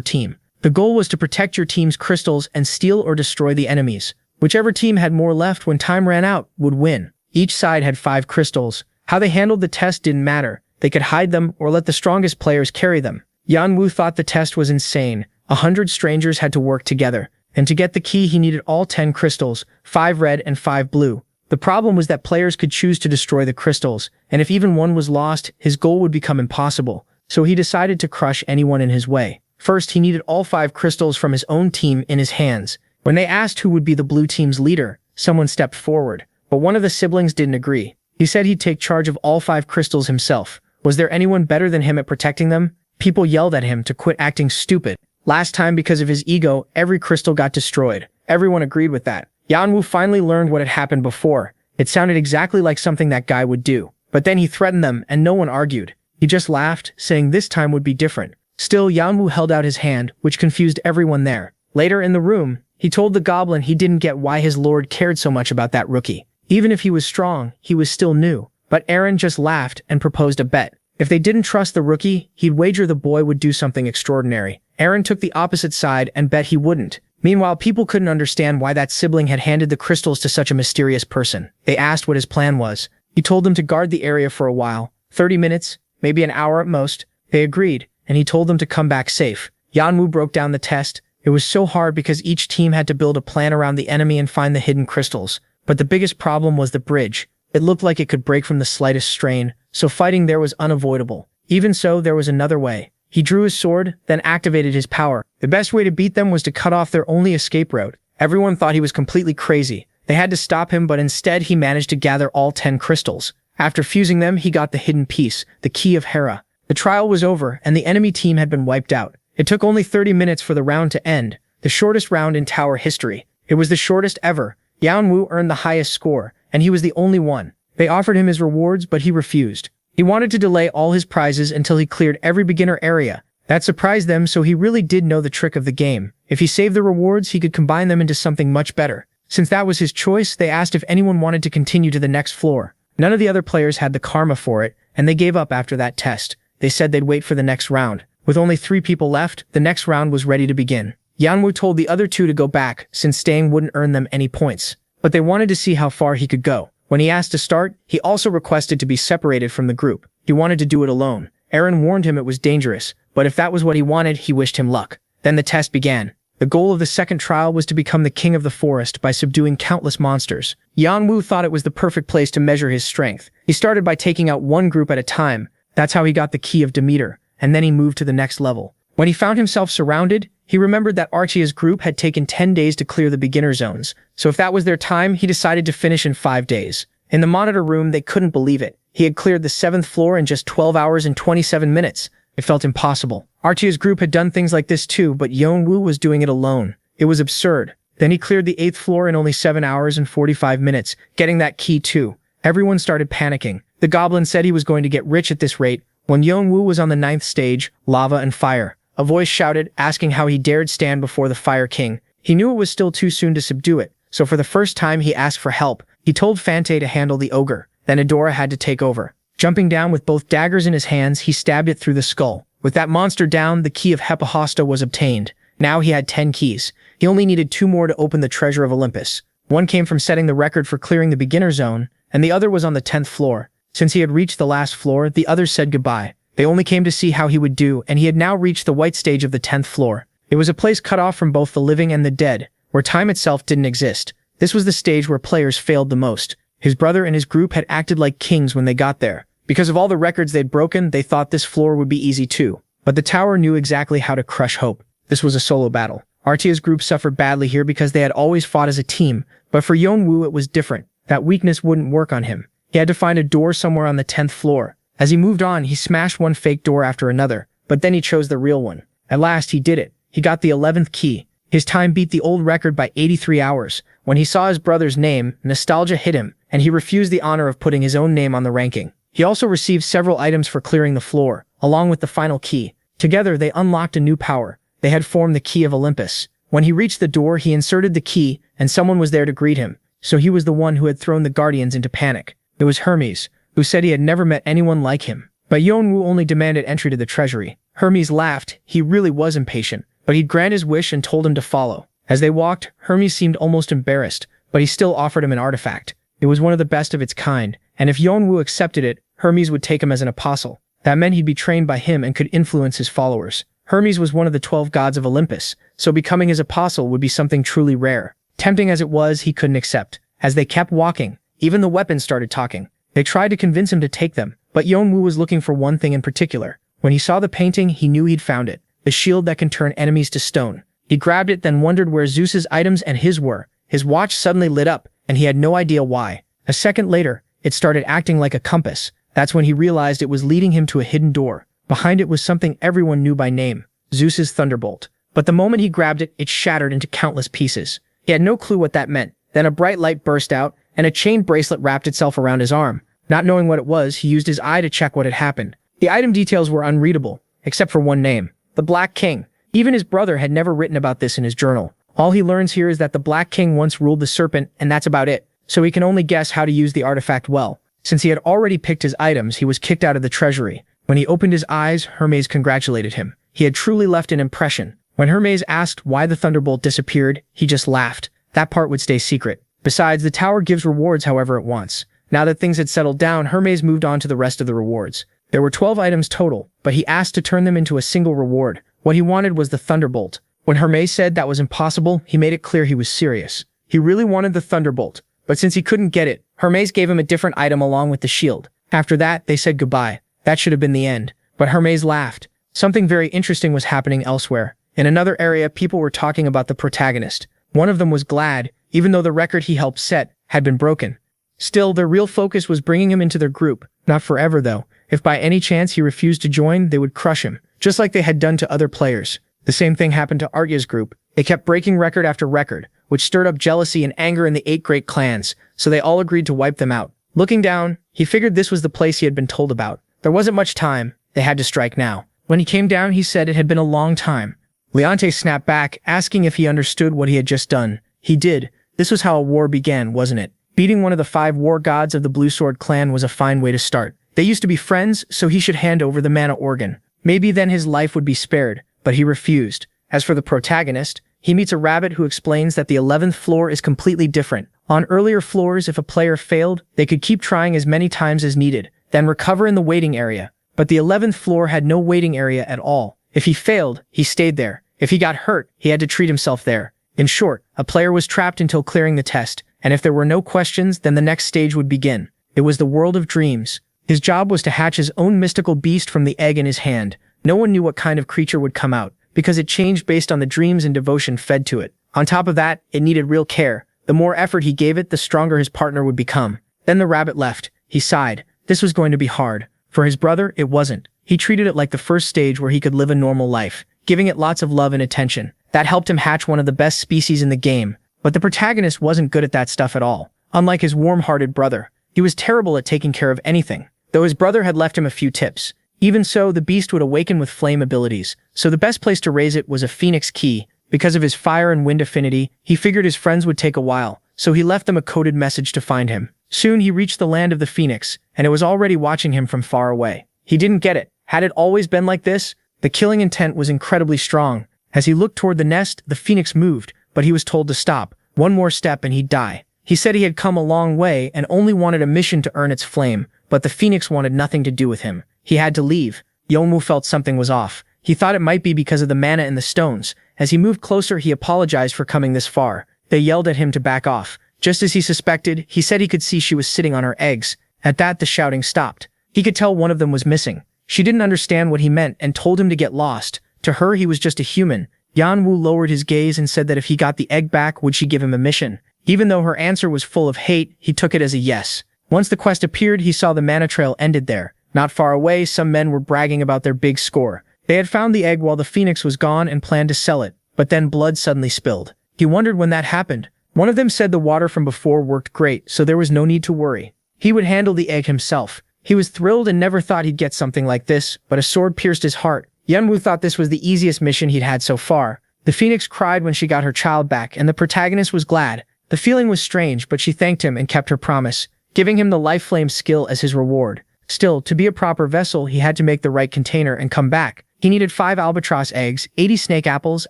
team. The goal was to protect your team's crystals and steal or destroy the enemies. Whichever team had more left when time ran out would win. Each side had 5 crystals. How they handled the test didn't matter. They could hide them or let the strongest players carry them. Yanwu thought the test was insane. 100 strangers had to work together. And to get the key he needed all 10 crystals, 5 red and 5 blue. The problem was that players could choose to destroy the crystals, and if even one was lost, his goal would become impossible. So he decided to crush anyone in his way. First, he needed all 5 crystals from his own team in his hands. When they asked who would be the blue team's leader, someone stepped forward. But one of the siblings didn't agree. He said he'd take charge of all 5 crystals himself. Was there anyone better than him at protecting them? People yelled at him to quit acting stupid. Last time, because of his ego, every crystal got destroyed. Everyone agreed with that. Yanwu finally learned what had happened before. It sounded exactly like something that guy would do. But then he threatened them, and no one argued. He just laughed, saying this time would be different. Still, Yanwu held out his hand, which confused everyone there. Later in the room, he told the goblin he didn't get why his lord cared so much about that rookie. Even if he was strong, he was still new. But Aaron just laughed and proposed a bet. If they didn't trust the rookie, he'd wager the boy would do something extraordinary. Aaron took the opposite side and bet he wouldn't. Meanwhile, people couldn't understand why that sibling had handed the crystals to such a mysterious person. They asked what his plan was. He told them to guard the area for a while. 30 minutes, maybe an hour at most. They agreed, and he told them to come back safe. Yanwu broke down the test. It was so hard because each team had to build a plan around the enemy and find the hidden crystals. But the biggest problem was the bridge. It looked like it could break from the slightest strain, so fighting there was unavoidable. Even so, there was another way. He drew his sword, then activated his power. The best way to beat them was to cut off their only escape route. Everyone thought he was completely crazy. They had to stop him, but instead he managed to gather all 10 crystals. After fusing them, he got the hidden piece, the key of Heir. The trial was over, and the enemy team had been wiped out. It took only 30 minutes for the round to end, the shortest round in tower history. It was the shortest ever. Yanwu earned the highest score, and he was the only one. They offered him his rewards, but he refused. He wanted to delay all his prizes until he cleared every beginner area. That surprised them, so he really did know the trick of the game. If he saved the rewards, he could combine them into something much better. Since that was his choice, they asked if anyone wanted to continue to the next floor. None of the other players had the karma for it, and they gave up after that test. They said they'd wait for the next round. With only 3 people left, the next round was ready to begin. Yanwu told the other 2 to go back, since staying wouldn't earn them any points. But they wanted to see how far he could go. When he asked to start, he also requested to be separated from the group. He wanted to do it alone. Aaron warned him it was dangerous, but if that was what he wanted, he wished him luck. Then the test began. The goal of the second trial was to become the king of the forest by subduing countless monsters. Yanwu thought it was the perfect place to measure his strength. He started by taking out one group at a time. That's how he got the key of Demeter, and then he moved to the next level. When he found himself surrounded, he remembered that Archia's group had taken 10 days to clear the beginner zones, so if that was their time, he decided to finish in 5 days. In the monitor room, they couldn't believe it. He had cleared the 7th floor in just 12 hours and 27 minutes. It felt impossible. Archia's group had done things like this too, but Yanwu was doing it alone. It was absurd. Then he cleared the 8th floor in only 7 hours and 45 minutes, getting that key too. Everyone started panicking. The goblin said he was going to get rich at this rate. When Yanwu was on the 9th stage, lava and fire, a voice shouted, asking how he dared stand before the Fire King. He knew it was still too soon to subdue it, so for the first time he asked for help. He told Fante to handle the ogre. Then Adora had to take over. Jumping down with both daggers in his hands, he stabbed it through the skull. With that monster down, the key of Hephaestus was obtained. Now he had 10 keys. He only needed 2 more to open the treasure of Olympus. One came from setting the record for clearing the beginner zone, and the other was on the 10th floor. Since he had reached the last floor, the others said goodbye. They only came to see how he would do, and he had now reached the white stage of the 10th floor. It was a place cut off from both the living and the dead, where time itself didn't exist. This was the stage where players failed the most. His brother and his group had acted like kings when they got there. Because of all the records they'd broken, they thought this floor would be easy too. But the tower knew exactly how to crush hope. This was a solo battle. Artia's group suffered badly here because they had always fought as a team, but for Yeonwoo it was different. That weakness wouldn't work on him. He had to find a door somewhere on the 10th floor. As he moved on, he smashed one fake door after another, but then he chose the real one. At last, he did it. He got the 11th key. His time beat the old record by 83 hours. When he saw his brother's name, nostalgia hit him, and he refused the honor of putting his own name on the ranking. He also received several items for clearing the floor, along with the final key. Together, they unlocked a new power. They had formed the key of Olympus. When he reached the door, he inserted the key, and someone was there to greet him. So he was the one who had thrown the Guardians into panic. It was Hermes, who said he had never met anyone like him. But Yeonwoo only demanded entry to the treasury. Hermes laughed. He really was impatient, but he'd grant his wish and told him to follow. As they walked, Hermes seemed almost embarrassed, but he still offered him an artifact. It was one of the best of its kind, and if Yeonwoo accepted it, Hermes would take him as an apostle. That meant he'd be trained by him and could influence his followers. Hermes was one of the 12 gods of Olympus, so becoming his apostle would be something truly rare. Tempting as it was, he couldn't accept. As they kept walking, even the weapons started talking. They tried to convince him to take them, but Yeonwoo was looking for one thing in particular. When he saw the painting, he knew he'd found it. The shield that can turn enemies to stone. He grabbed it, then wondered where Zeus's items and his were. His watch suddenly lit up, and he had no idea why. A second later, it started acting like a compass. That's when he realized it was leading him to a hidden door. Behind it was something everyone knew by name, Zeus's thunderbolt. But the moment he grabbed it, it shattered into countless pieces. He had no clue what that meant. Then a bright light burst out, and a chain bracelet wrapped itself around his arm. Not knowing what it was, he used his eye to check what had happened. The item details were unreadable, except for one name, the Black King. Even his brother had never written about this in his journal. All he learns here is that the Black King once ruled the serpent, and that's about it. So he can only guess how to use the artifact well. Since he had already picked his items, he was kicked out of the treasury. When he opened his eyes, Hermes congratulated him. He had truly left an impression. When Hermes asked why the thunderbolt disappeared, he just laughed. That part would stay secret. Besides, the tower gives rewards however it wants. Now that things had settled down, Hermes moved on to the rest of the rewards. There were 12 items total, but he asked to turn them into a single reward. What he wanted was the thunderbolt. When Hermes said that was impossible, he made it clear he was serious. He really wanted the thunderbolt, but since he couldn't get it, Hermes gave him a different item along with the shield. After that, they said goodbye. That should have been the end. But Hermes laughed. Something very interesting was happening elsewhere. In another area, people were talking about the protagonist. One of them was glad, even though the record he helped set had been broken. Still, their real focus was bringing him into their group. Not forever, though. If by any chance he refused to join, they would crush him, just like they had done to other players. The same thing happened to Arya's group. They kept breaking record after record, which stirred up jealousy and anger in the 8 great clans, so they all agreed to wipe them out. Looking down, he figured this was the place he had been told about. There wasn't much time. They had to strike now. When he came down, he said it had been a long time. Leonte snapped back, asking if he understood what he had just done. He did. This was how a war began, wasn't it? Beating one of the 5 war gods of the Blue Sword clan was a fine way to start. They used to be friends, so he should hand over the mana organ. Maybe then his life would be spared, but he refused. As for the protagonist, he meets a rabbit who explains that the 11th floor is completely different. On earlier floors, if a player failed, they could keep trying as many times as needed, then recover in the waiting area. But the 11th floor had no waiting area at all. If he failed, he stayed there. If he got hurt, he had to treat himself there. In short, a player was trapped until clearing the test, and if there were no questions, then the next stage would begin. It was the world of dreams. His job was to hatch his own mystical beast from the egg in his hand. No one knew what kind of creature would come out, because it changed based on the dreams and devotion fed to it. On top of that, it needed real care. The more effort he gave it, the stronger his partner would become. Then the rabbit left. He sighed. This was going to be hard. For his brother, it wasn't. He treated it like the first stage where he could live a normal life, giving it lots of love and attention. That helped him hatch one of the best species in the game. But the protagonist wasn't good at that stuff at all. Unlike his warm-hearted brother, he was terrible at taking care of anything, though his brother had left him a few tips. Even so, the beast would awaken with flame abilities, so the best place to raise it was a phoenix key. Because of his fire and wind affinity, he figured his friends would take a while, so he left them a coded message to find him. Soon he reached the land of the phoenix, and it was already watching him from far away. He didn't get it. Had it always been like this? The killing intent was incredibly strong. As he looked toward the nest, the phoenix moved, but he was told to stop. One more step and he'd die. He said he had come a long way and only wanted a mission to earn its flame, but the phoenix wanted nothing to do with him. He had to leave. Yeonwoo felt something was off. He thought it might be because of the mana in the stones. As he moved closer, he apologized for coming this far. They yelled at him to back off. Just as he suspected, he said he could see she was sitting on her eggs. At that, the shouting stopped. He could tell one of them was missing. She didn't understand what he meant and told him to get lost. To her, he was just a human. Yeonwoo lowered his gaze and said that if he got the egg back, would she give him a mission? Even though her answer was full of hate, he took it as a yes. Once the quest appeared, he saw the mana trail ended there. Not far away, some men were bragging about their big score. They had found the egg while the phoenix was gone and planned to sell it, but then blood suddenly spilled. He wondered when that happened. One of them said the water from before worked great, so there was no need to worry. He would handle the egg himself. He was thrilled and never thought he'd get something like this, but a sword pierced his heart. Yeonwoo thought this was the easiest mission he'd had so far. The phoenix cried when she got her child back, and the protagonist was glad. The feeling was strange, but she thanked him and kept her promise, giving him the life flame skill as his reward. Still, to be a proper vessel, he had to make the right container and come back. He needed 5 albatross eggs, 80 snake apples,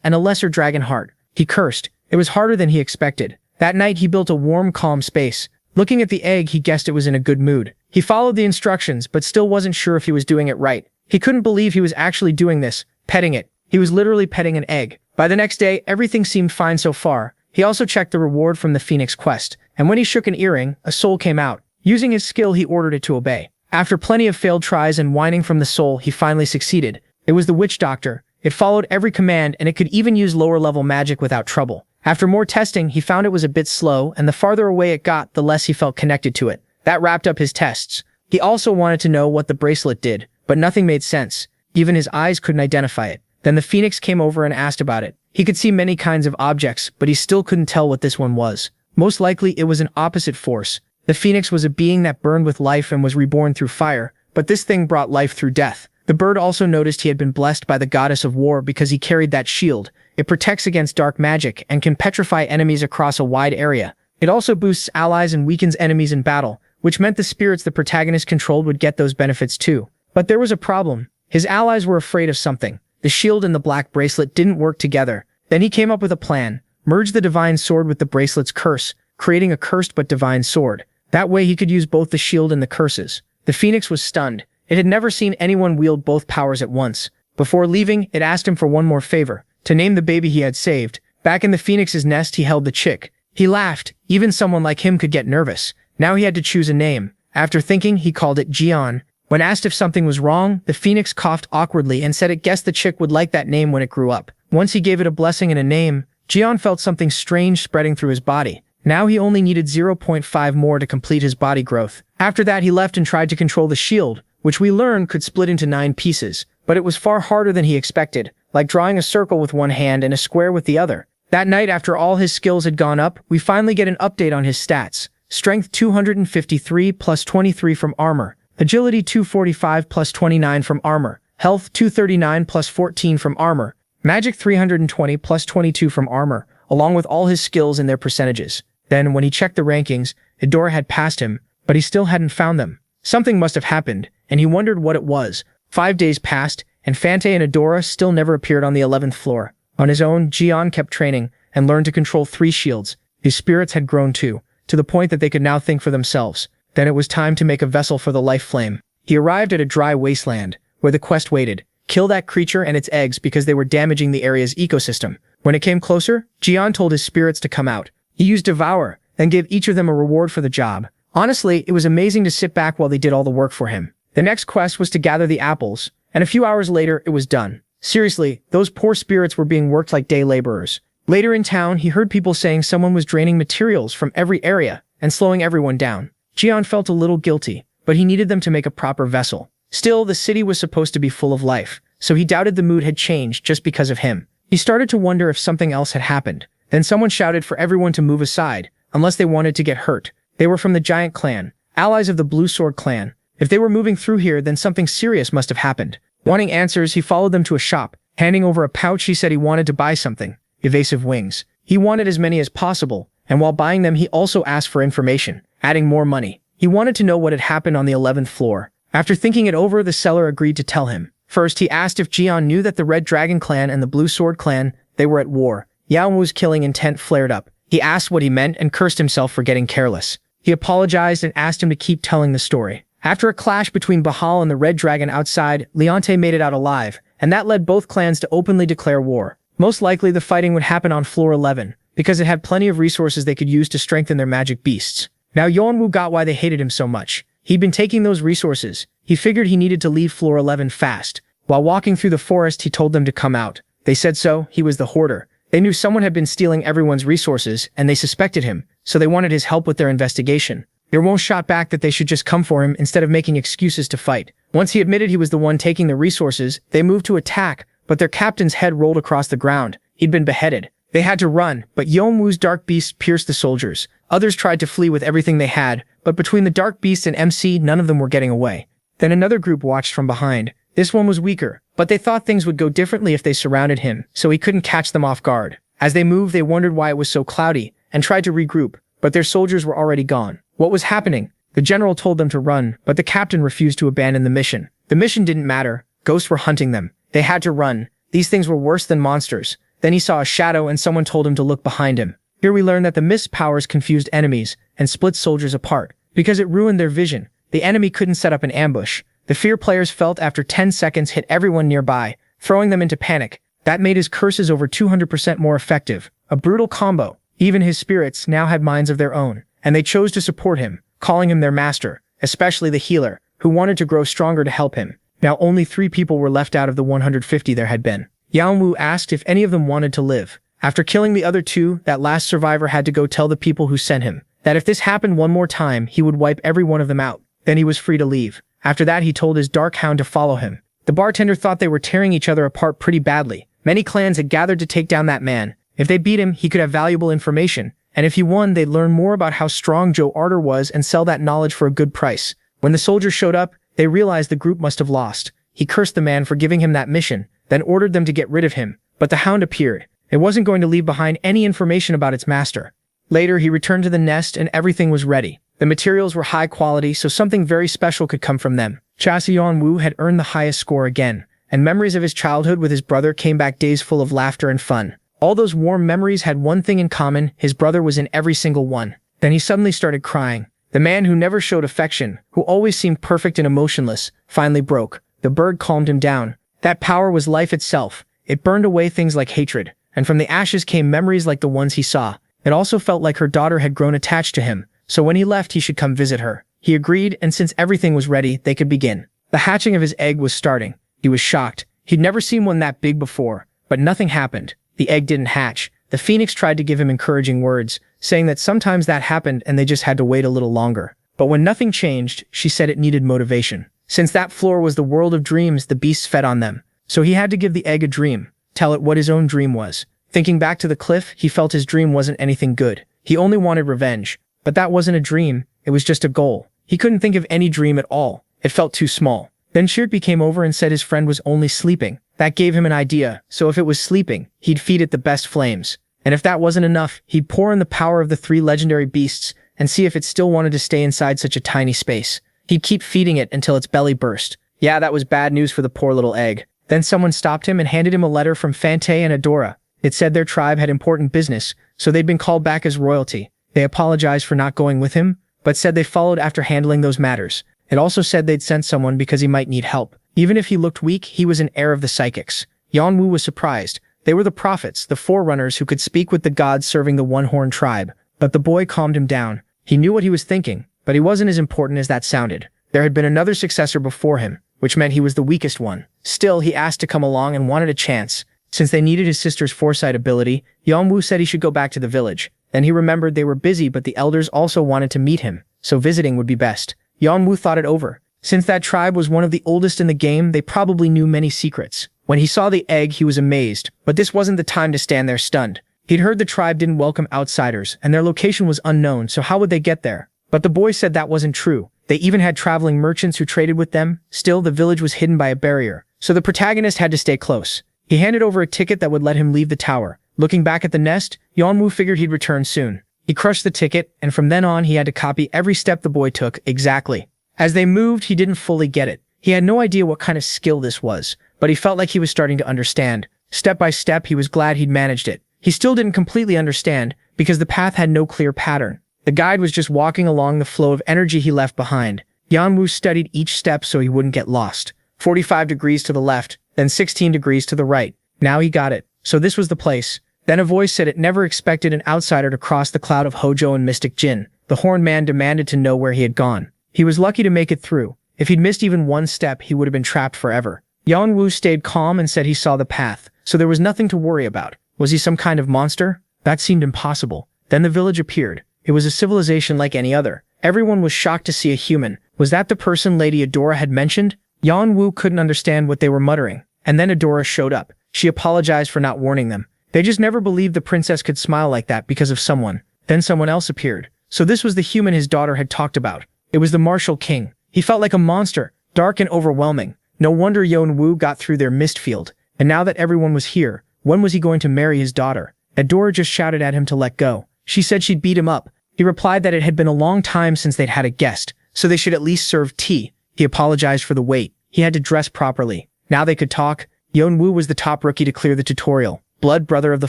and a lesser dragon heart. He cursed. It was harder than he expected. That night, he built a warm, calm space. Looking at the egg, he guessed it was in a good mood. He followed the instructions, but still wasn't sure if he was doing it right. He couldn't believe he was actually doing this, petting it. He was literally petting an egg. By the next day, everything seemed fine so far. He also checked the reward from the Phoenix quest, and when he shook an earring, a soul came out. Using his skill, he ordered it to obey. After plenty of failed tries and whining from the soul, he finally succeeded. It was the witch doctor. It followed every command, and it could even use lower-level magic without trouble. After more testing, he found it was a bit slow, and the farther away it got, the less he felt connected to it. That wrapped up his tests. He also wanted to know what the bracelet did, but nothing made sense. Even his eyes couldn't identify it. Then the phoenix came over and asked about it. He could see many kinds of objects, but he still couldn't tell what this one was. Most likely, it was an opposite force. The phoenix was a being that burned with life and was reborn through fire, but this thing brought life through death. The bird also noticed he had been blessed by the goddess of war because he carried that shield. It protects against dark magic and can petrify enemies across a wide area. It also boosts allies and weakens enemies in battle, which meant the spirits the protagonist controlled would get those benefits too. But there was a problem. His allies were afraid of something. The shield and the black bracelet didn't work together. Then he came up with a plan. Merge the divine sword with the bracelet's curse, creating a cursed but divine sword. That way he could use both the shield and the curses. The phoenix was stunned. It had never seen anyone wield both powers at once. Before leaving, it asked him for one more favor, to name the baby he had saved. Back in the phoenix's nest, he held the chick. He laughed. Even someone like him could get nervous. Now he had to choose a name. After thinking, he called it Jian. When asked if something was wrong, the phoenix coughed awkwardly and said it guessed the chick would like that name when it grew up. Once he gave it a blessing and a name, Jian felt something strange spreading through his body. Now he only needed 0.5 more to complete his body growth. After that, he left and tried to control the shield, which we learned could split into 9 pieces. But it was far harder than he expected, like drawing a circle with one hand and a square with the other. That night, after all his skills had gone up, we finally get an update on his stats. Strength 253 plus 23 from armor. Agility 245 plus 29 from armor. Health 239 plus 14 from armor. Magic 320 plus 22 from armor, along with all his skills and their percentages. Then, when he checked the rankings, Eudora had passed him, but he still hadn't found them. Something must have happened, and he wondered what it was. 5 days passed, and Fante and Eudora still never appeared on the 11th floor. On his own, Jian kept training and learned to control 3 shields. His spirits had grown too, to the point that they could now think for themselves. Then it was time to make a vessel for the life flame. He arrived at a dry wasteland, where the quest waited. Kill that creature and its eggs because they were damaging the area's ecosystem. When it came closer, Jian told his spirits to come out. He used Devour, and gave each of them a reward for the job. Honestly, it was amazing to sit back while they did all the work for him. The next quest was to gather the apples, and a few hours later, it was done. Seriously, those poor spirits were being worked like day laborers. Later in town, he heard people saying someone was draining materials from every area and slowing everyone down. Jian felt a little guilty, but he needed them to make a proper vessel. Still, the city was supposed to be full of life, so he doubted the mood had changed just because of him. He started to wonder if something else had happened. Then someone shouted for everyone to move aside, unless they wanted to get hurt. They were from the Giant Clan, allies of the Blue Sword Clan. If they were moving through here, then something serious must have happened. Wanting answers, he followed them to a shop. Handing over a pouch, he said he wanted to buy something. Evasive wings. He wanted as many as possible, and while buying them, he also asked for information, adding more money. He wanted to know what had happened on the 11th floor. After thinking it over, the seller agreed to tell him. First, he asked if Jian knew that the Red Dragon Clan and the Blue Sword Clan, they were at war. Yaomu's killing intent flared up. He asked what he meant and cursed himself for getting careless. He apologized and asked him to keep telling the story. After a clash between Bahal and the Red Dragon outside, Leonte made it out alive, and that led both clans to openly declare war. Most likely the fighting would happen on floor 11, because it had plenty of resources they could use to strengthen their magic beasts. Now Yeonwoo got why they hated him so much. He'd been taking those resources. He figured he needed to leave floor 11 fast. While walking through the forest, he told them to come out. They said so. He was the hoarder. They knew someone had been stealing everyone's resources, and they suspected him, so they wanted his help with their investigation. Yeonwoo shot back that they should just come for him instead of making excuses to fight. Once he admitted he was the one taking the resources, they moved to attack, but their captain's head rolled across the ground. He'd been beheaded. They had to run, but Yeonwoo's dark beast pierced the soldiers. Others tried to flee with everything they had, but between the dark beast and MC, none of them were getting away. Then another group watched from behind. This one was weaker, but they thought things would go differently if they surrounded him, so he couldn't catch them off guard. As they moved, they wondered why it was so cloudy, and tried to regroup, but their soldiers were already gone. What was happening? The general told them to run, but the captain refused to abandon the mission. The mission didn't matter. Ghosts were hunting them. They had to run. These things were worse than monsters. Then he saw a shadow and someone told him to look behind him. Here we learn that the mist powers confused enemies and split soldiers apart. Because it ruined their vision, the enemy couldn't set up an ambush. The fear players felt after 10 seconds hit everyone nearby, throwing them into panic. That made his curses over 200% more effective. A brutal combo. Even his spirits now had minds of their own, and they chose to support him, calling him their master, especially the healer, who wanted to grow stronger to help him. Now only 3 people were left out of the 150 there had been. Yeonwoo asked if any of them wanted to live. After killing the other 2, that last survivor had to go tell the people who sent him that if this happened one more time, he would wipe every one of them out. Then he was free to leave. After that, he told his dark hound to follow him. The bartender thought they were tearing each other apart pretty badly. Many clans had gathered to take down that man. If they beat him, he could have valuable information, and if he won, they'd learn more about how strong Joe Arter was and sell that knowledge for a good price. When the soldiers showed up, they realized the group must have lost. He cursed the man for giving him that mission, then ordered them to get rid of him. But the hound appeared. It wasn't going to leave behind any information about its master. Later, he returned to the nest and everything was ready. The materials were high quality, so something very special could come from them. Cha Seon-woo had earned the highest score again, and memories of his childhood with his brother came back, days full of laughter and fun. All those warm memories had one thing in common: his brother was in every single one. Then he suddenly started crying. The man who never showed affection, who always seemed perfect and emotionless, finally broke. The bird calmed him down. That power was life itself. It burned away things like hatred, and from the ashes came memories like the ones he saw. It also felt like her daughter had grown attached to him, so when he left he should come visit her. He agreed, and since everything was ready, they could begin. The hatching of his egg was starting. He was shocked. He'd never seen one that big before, but nothing happened. The egg didn't hatch. The phoenix tried to give him encouraging words, saying that sometimes that happened and they just had to wait a little longer. But when nothing changed, she said it needed motivation. Since that floor was the world of dreams, the beasts fed on them. So he had to give the egg a dream, tell it what his own dream was. Thinking back to the cliff, he felt his dream wasn't anything good. He only wanted revenge. But that wasn't a dream, it was just a goal. He couldn't think of any dream at all. It felt too small. Then Shirtby came over and said his friend was only sleeping. That gave him an idea, so if it was sleeping, he'd feed it the best flames. And if that wasn't enough, he'd pour in the power of the 3 legendary beasts and see if it still wanted to stay inside such a tiny space. He'd keep feeding it until its belly burst. Yeah, that was bad news for the poor little egg. Then someone stopped him and handed him a letter from Fante and Adora. It said their tribe had important business, so they'd been called back as royalty. They apologized for not going with him, but said they followed after handling those matters. It also said they'd sent someone because he might need help. Even if he looked weak, he was an heir of the psychics. Yeonwoo was surprised. They were the prophets, the forerunners who could speak with the gods serving the one-horned tribe. But the boy calmed him down. He knew what he was thinking, but he wasn't as important as that sounded. There had been another successor before him, which meant he was the weakest one. Still, he asked to come along and wanted a chance. Since they needed his sister's foresight ability, Yeonwoo said he should go back to the village. Then he remembered they were busy, but the elders also wanted to meet him, so visiting would be best. Yeonwoo thought it over. Since that tribe was one of the oldest in the game, they probably knew many secrets. When he saw the egg, he was amazed, but this wasn't the time to stand there stunned. He'd heard the tribe didn't welcome outsiders, and their location was unknown, so how would they get there? But the boy said that wasn't true. They even had traveling merchants who traded with them. Still, the village was hidden by a barrier, so the protagonist had to stay close. He handed over a ticket that would let him leave the tower. Looking back at the nest, Yeonwoo figured he'd return soon. He crushed the ticket, and from then on he had to copy every step the boy took exactly. As they moved, he didn't fully get it. He had no idea what kind of skill this was, but he felt like he was starting to understand. Step by step, he was glad he'd managed it. He still didn't completely understand, because the path had no clear pattern. The guide was just walking along the flow of energy he left behind. Yanwu studied each step so he wouldn't get lost. 45 degrees to the left, then 16 degrees to the right. Now he got it. So this was the place. Then a voice said it never expected an outsider to cross the cloud of Hojo and Mystic Jin. The horned man demanded to know where he had gone. He was lucky to make it through. If he'd missed even one step, he would have been trapped forever. Yanwu stayed calm and said he saw the path, so there was nothing to worry about. Was he some kind of monster? That seemed impossible. Then the village appeared. It was a civilization like any other. Everyone was shocked to see a human. Was that the person Lady Adora had mentioned? Yanwu couldn't understand what they were muttering. And then Adora showed up. She apologized for not warning them. They just never believed the princess could smile like that because of someone. Then someone else appeared. So this was the human his daughter had talked about. It was the martial king. He felt like a monster, dark and overwhelming. No wonder Yanwu got through their mist field. And now that everyone was here, when was he going to marry his daughter? Adora just shouted at him to let go. She said she'd beat him up. He replied that it had been a long time since they'd had a guest, so they should at least serve tea. He apologized for the wait. He had to dress properly. Now they could talk. Yanwu was the top rookie to clear the tutorial. Blood brother of the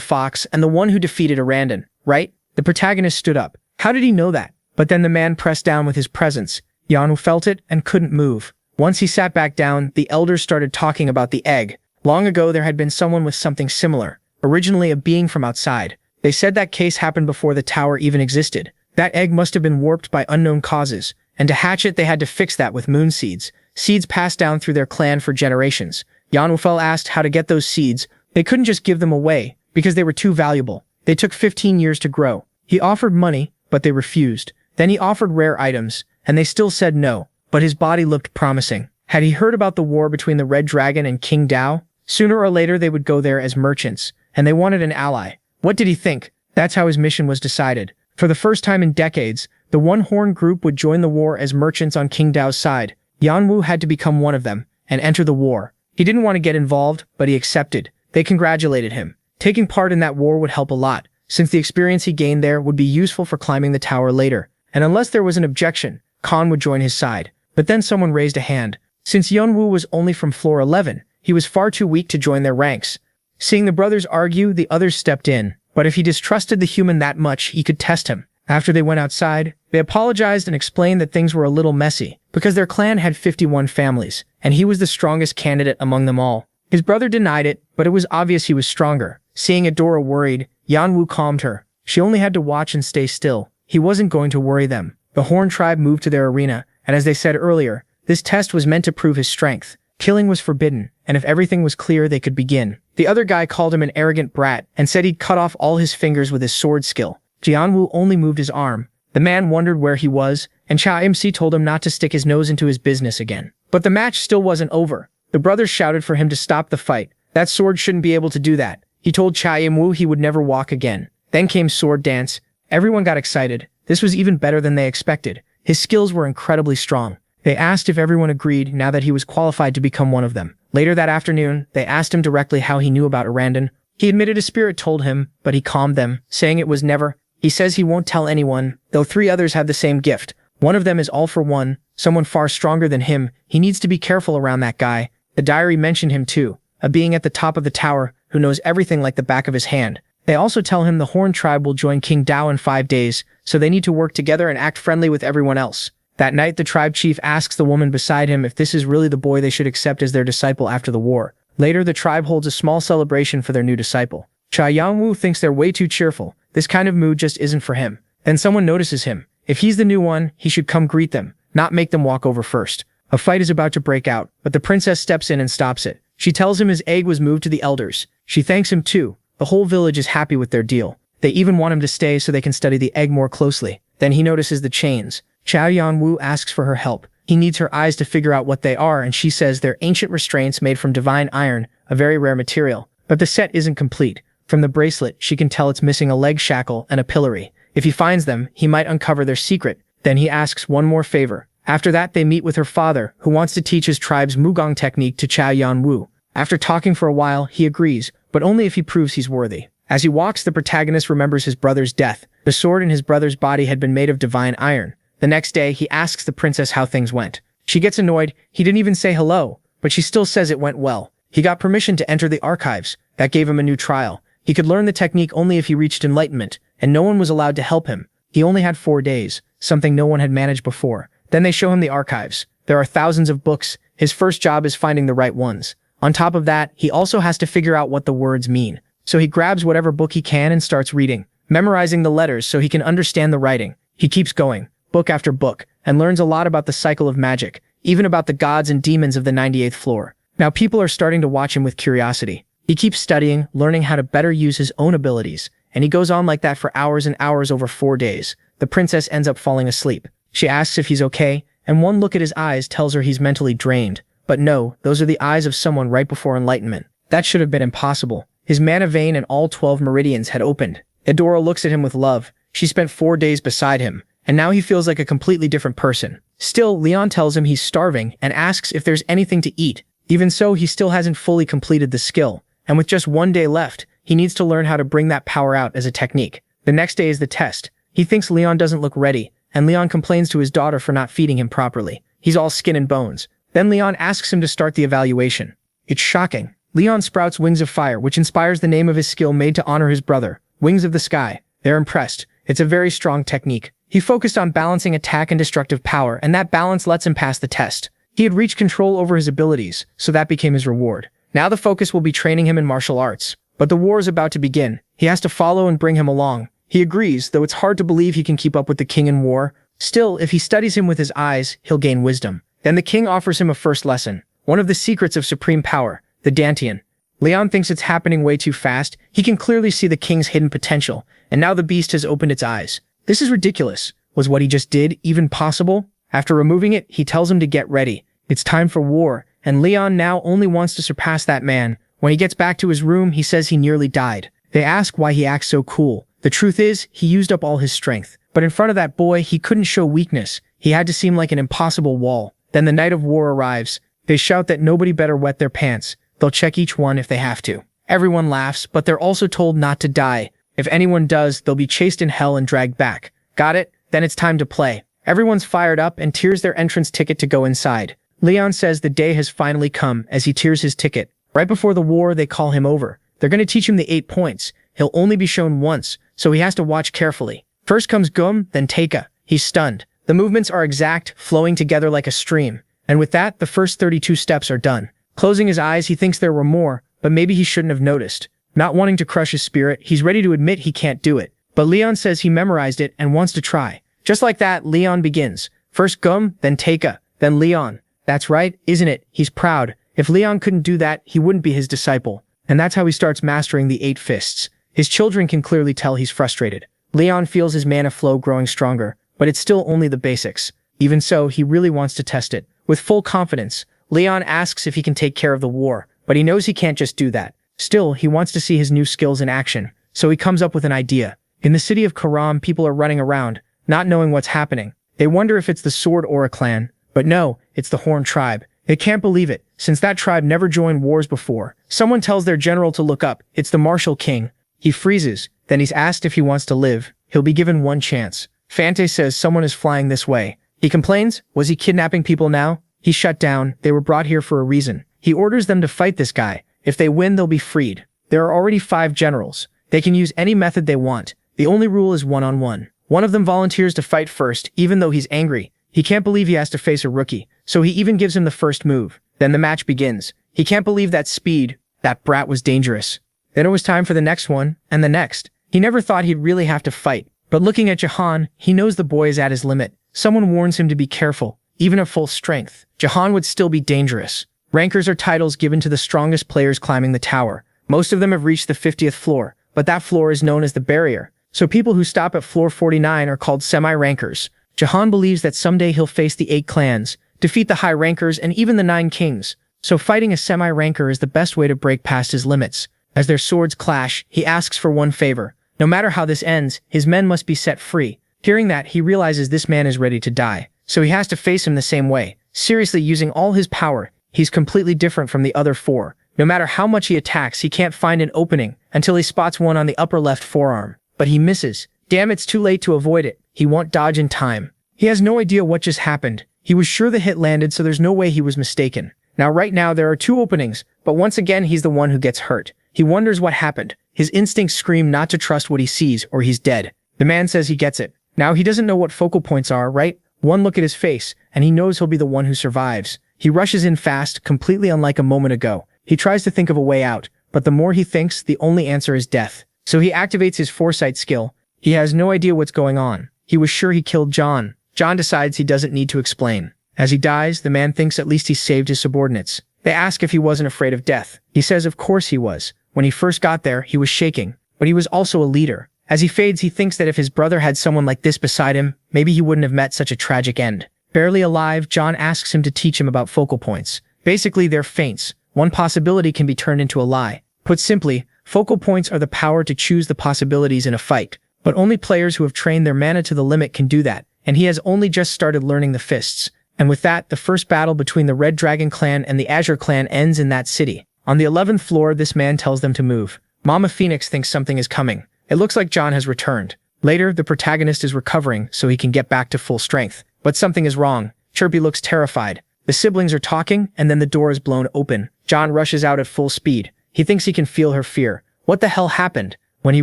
fox and the one who defeated Arandon, right? The protagonist stood up. How did he know that? But then the man pressed down with his presence. Yanwu felt it and couldn't move. Once he sat back down, the elders started talking about the egg. Long ago there had been someone with something similar. Originally a being from outside. They said that case happened before the tower even existed. That egg must have been warped by unknown causes. And to hatch it, they had to fix that with moon seeds. Seeds passed down through their clan for generations. Yanwu asked how to get those seeds. They couldn't just give them away, because they were too valuable. They took 15 years to grow. He offered money, but they refused. Then he offered rare items, and they still said no. But his body looked promising. Had he heard about the war between the Red Dragon and King Dao? Sooner or later they would go there as merchants, and they wanted an ally. What did he think? That's how his mission was decided. For the first time in decades, the one-horn group would join the war as merchants on King Dao's side. Yanwu had to become one of them, and enter the war. He didn't want to get involved, but he accepted. They congratulated him. Taking part in that war would help a lot, since the experience he gained there would be useful for climbing the tower later. And unless there was an objection, Khan would join his side. But then someone raised a hand. Since Yanwu was only from floor 11, he was far too weak to join their ranks. Seeing the brothers argue, the others stepped in. But if he distrusted the human that much, he could test him. After they went outside, they apologized and explained that things were a little messy, because their clan had 51 families, and he was the strongest candidate among them all. His brother denied it, but it was obvious he was stronger. Seeing Adora worried, Yanwu calmed her. She only had to watch and stay still. He wasn't going to worry them. The Horn tribe moved to their arena, and as they said earlier, this test was meant to prove his strength. Killing was forbidden, and if everything was clear, they could begin. The other guy called him an arrogant brat and said he'd cut off all his fingers with his sword skill. Jianwu only moved his arm. The man wondered where he was, and Cha MC told him not to stick his nose into his business again. But the match still wasn't over. The brothers shouted for him to stop the fight. That sword shouldn't be able to do that. He told Cha Yimwu he would never walk again. Then came sword dance. Everyone got excited. This was even better than they expected. His skills were incredibly strong. They asked if everyone agreed now that he was qualified to become one of them. Later that afternoon, they asked him directly how he knew about Arandon. He admitted a spirit told him, but he calmed them, saying it was never. He says he won't tell anyone, though 3 others have the same gift. One of them is all for one, someone far stronger than him. He needs to be careful around that guy. The diary mentioned him too, a being at the top of the tower who knows everything like the back of his hand. They also tell him the Horn tribe will join King Dao in 5 days, so they need to work together and act friendly with everyone else. That night, the tribe chief asks the woman beside him if this is really the boy they should accept as their disciple after the war. Later, the tribe holds a small celebration for their new disciple. Cha Yangwu thinks they're way too cheerful. This kind of mood just isn't for him. Then someone notices him. If he's the new one, he should come greet them, not make them walk over first. A fight is about to break out, but the princess steps in and stops it. She tells him his egg was moved to the elders. She thanks him too. The whole village is happy with their deal. They even want him to stay so they can study the egg more closely. Then he notices the chains. Chao Yanwu asks for her help. He needs her eyes to figure out what they are, and she says they're ancient restraints made from divine iron, a very rare material. But the set isn't complete. From the bracelet, she can tell it's missing a leg shackle and a pillory. If he finds them, he might uncover their secret. Then he asks one more favor. After that, they meet with her father, who wants to teach his tribe's Mugong technique to Chao Yanwu. After talking for a while, he agrees, but only if he proves he's worthy. As he walks, the protagonist remembers his brother's death. The sword in his brother's body had been made of divine iron. The next day, he asks the princess how things went. She gets annoyed. He didn't even say hello, but she still says it went well. He got permission to enter the archives. That gave him a new trial. He could learn the technique only if he reached enlightenment, and no one was allowed to help him. He only had 4 days, something no one had managed before. Then they show him the archives. There are thousands of books. His first job is finding the right ones. On top of that, he also has to figure out what the words mean. So he grabs whatever book he can and starts reading, memorizing the letters so he can understand the writing. He keeps going, book after book, and learns a lot about the cycle of magic, even about the gods and demons of the 98th floor. Now people are starting to watch him with curiosity. He keeps studying, learning how to better use his own abilities, and he goes on like that for hours and hours over 4 days. The princess ends up falling asleep. She asks if he's okay, and one look at his eyes tells her he's mentally drained. But no, those are the eyes of someone right before enlightenment. That should have been impossible. His mana vein and all 12 meridians had opened. Adora looks at him with love. She spent 4 days beside him, and now he feels like a completely different person. Still, Leon tells him he's starving and asks if there's anything to eat. Even so, he still hasn't fully completed the skill, and with just 1 day left, he needs to learn how to bring that power out as a technique. The next day is the test. He thinks Leon doesn't look ready, and Leon complains to his daughter for not feeding him properly. He's all skin and bones. Then Leon asks him to start the evaluation. It's shocking. Leon sprouts Wings of Fire, which inspires the name of his skill made to honor his brother, Wings of the Sky. They're impressed. It's a very strong technique. He focused on balancing attack and destructive power, and that balance lets him pass the test. He had reached control over his abilities, so that became his reward. Now the focus will be training him in martial arts. But the war is about to begin. He has to follow and bring him along. He agrees, though it's hard to believe he can keep up with the king in war. Still, if he studies him with his eyes, he'll gain wisdom. Then the king offers him a first lesson, one of the secrets of supreme power, the Dantian. Leon thinks it's happening way too fast. He can clearly see the king's hidden potential, and now the beast has opened its eyes. This is ridiculous. Was what he just did even possible? After removing it, he tells him to get ready. It's time for war, and Leon now only wants to surpass that man. When he gets back to his room, he says he nearly died. They ask why he acts so cool. The truth is, he used up all his strength. But in front of that boy, he couldn't show weakness. He had to seem like an impossible wall. Then the night of war arrives. They shout that nobody better wet their pants. They'll check each one if they have to. Everyone laughs, but they're also told not to die. If anyone does, they'll be chased in hell and dragged back. Got it? Then it's time to play. Everyone's fired up and tears their entrance ticket to go inside. Leon says the day has finally come as he tears his ticket. Right before the war, they call him over. They're going to teach him the 8 points. He'll only be shown once, so he has to watch carefully. First comes Gum, then Teika. He's stunned. The movements are exact, flowing together like a stream. And with that, the first 32 steps are done. Closing his eyes, he thinks there were more, but maybe he shouldn't have noticed. Not wanting to crush his spirit, he's ready to admit he can't do it. But Leon says he memorized it and wants to try. Just like that, Leon begins. First Gum, then Teika, then Leon. That's right, isn't it? He's proud. If Leon couldn't do that, he wouldn't be his disciple. And that's how he starts mastering the 8 fists. His children can clearly tell he's frustrated. Leon feels his mana flow growing stronger, but it's still only the basics. Even so, he really wants to test it. With full confidence, Leon asks if he can take care of the war, but he knows he can't just do that. Still, he wants to see his new skills in action, so he comes up with an idea. In the city of Karam, people are running around, not knowing what's happening. They wonder if it's the Sword Aura clan, but no, it's the Horn tribe. They can't believe it, since that tribe never joined wars before. Someone tells their general to look up. It's the Martial King. He freezes, then he's asked if he wants to live. He'll be given one chance. Fante says someone is flying this way. He complains, was he kidnapping people now? He's shut down, they were brought here for a reason. He orders them to fight this guy. If they win, they'll be freed. There are already 5 generals. They can use any method they want. The only rule is one-on-one. One of them volunteers to fight first, even though he's angry. He can't believe he has to face a rookie, so he even gives him the first move. Then the match begins. He can't believe that speed. That brat was dangerous. Then it was time for the next one, and the next. He never thought he'd really have to fight. But looking at Jahan, he knows the boy is at his limit. Someone warns him to be careful. Even at full strength, Jahan would still be dangerous. Rankers are titles given to the strongest players climbing the tower. Most of them have reached the 50th floor, but that floor is known as the barrier. So people who stop at floor 49 are called semi-rankers. Jahan believes that someday he'll face the 8 clans, defeat the high rankers and even the 9 kings. So fighting a semi-ranker is the best way to break past his limits. As their swords clash, he asks for one favor. No matter how this ends, his men must be set free. Hearing that, he realizes this man is ready to die. So he has to face him the same way. Seriously, using all his power, he's completely different from the other 4. No matter how much he attacks, he can't find an opening until he spots one on the upper left forearm. But he misses. Damn, it's too late to avoid it. He won't dodge in time. He has no idea what just happened. He was sure the hit landed, so there's no way he was mistaken. Right now there are two openings, but once again he's the one who gets hurt. He wonders what happened. His instincts scream not to trust what he sees or he's dead. The man says he gets it. Now he doesn't know what focal points are, right? One look at his face, and he knows he'll be the one who survives. He rushes in fast, completely unlike a moment ago. He tries to think of a way out, but the more he thinks, the only answer is death. So he activates his foresight skill. He has no idea what's going on. He was sure he killed John. John decides he doesn't need to explain. As he dies, the man thinks at least he saved his subordinates. They ask if he wasn't afraid of death. He says of course he was. When he first got there, he was shaking, but he was also a leader. As he fades, he thinks that if his brother had someone like this beside him, maybe he wouldn't have met such a tragic end. Barely alive, John asks him to teach him about focal points. Basically, they're feints. One possibility can be turned into a lie. Put simply, focal points are the power to choose the possibilities in a fight. But only players who have trained their mana to the limit can do that, and he has only just started learning the fists. And with that, the first battle between the Red Dragon clan and the Azure clan ends in that city. On the 11th floor, this man tells them to move. Mama Phoenix thinks something is coming. It looks like John has returned. Later, the protagonist is recovering so he can get back to full strength. But something is wrong. Chirpy looks terrified. The siblings are talking, and then the door is blown open. John rushes out at full speed. He thinks he can feel her fear. What the hell happened? When he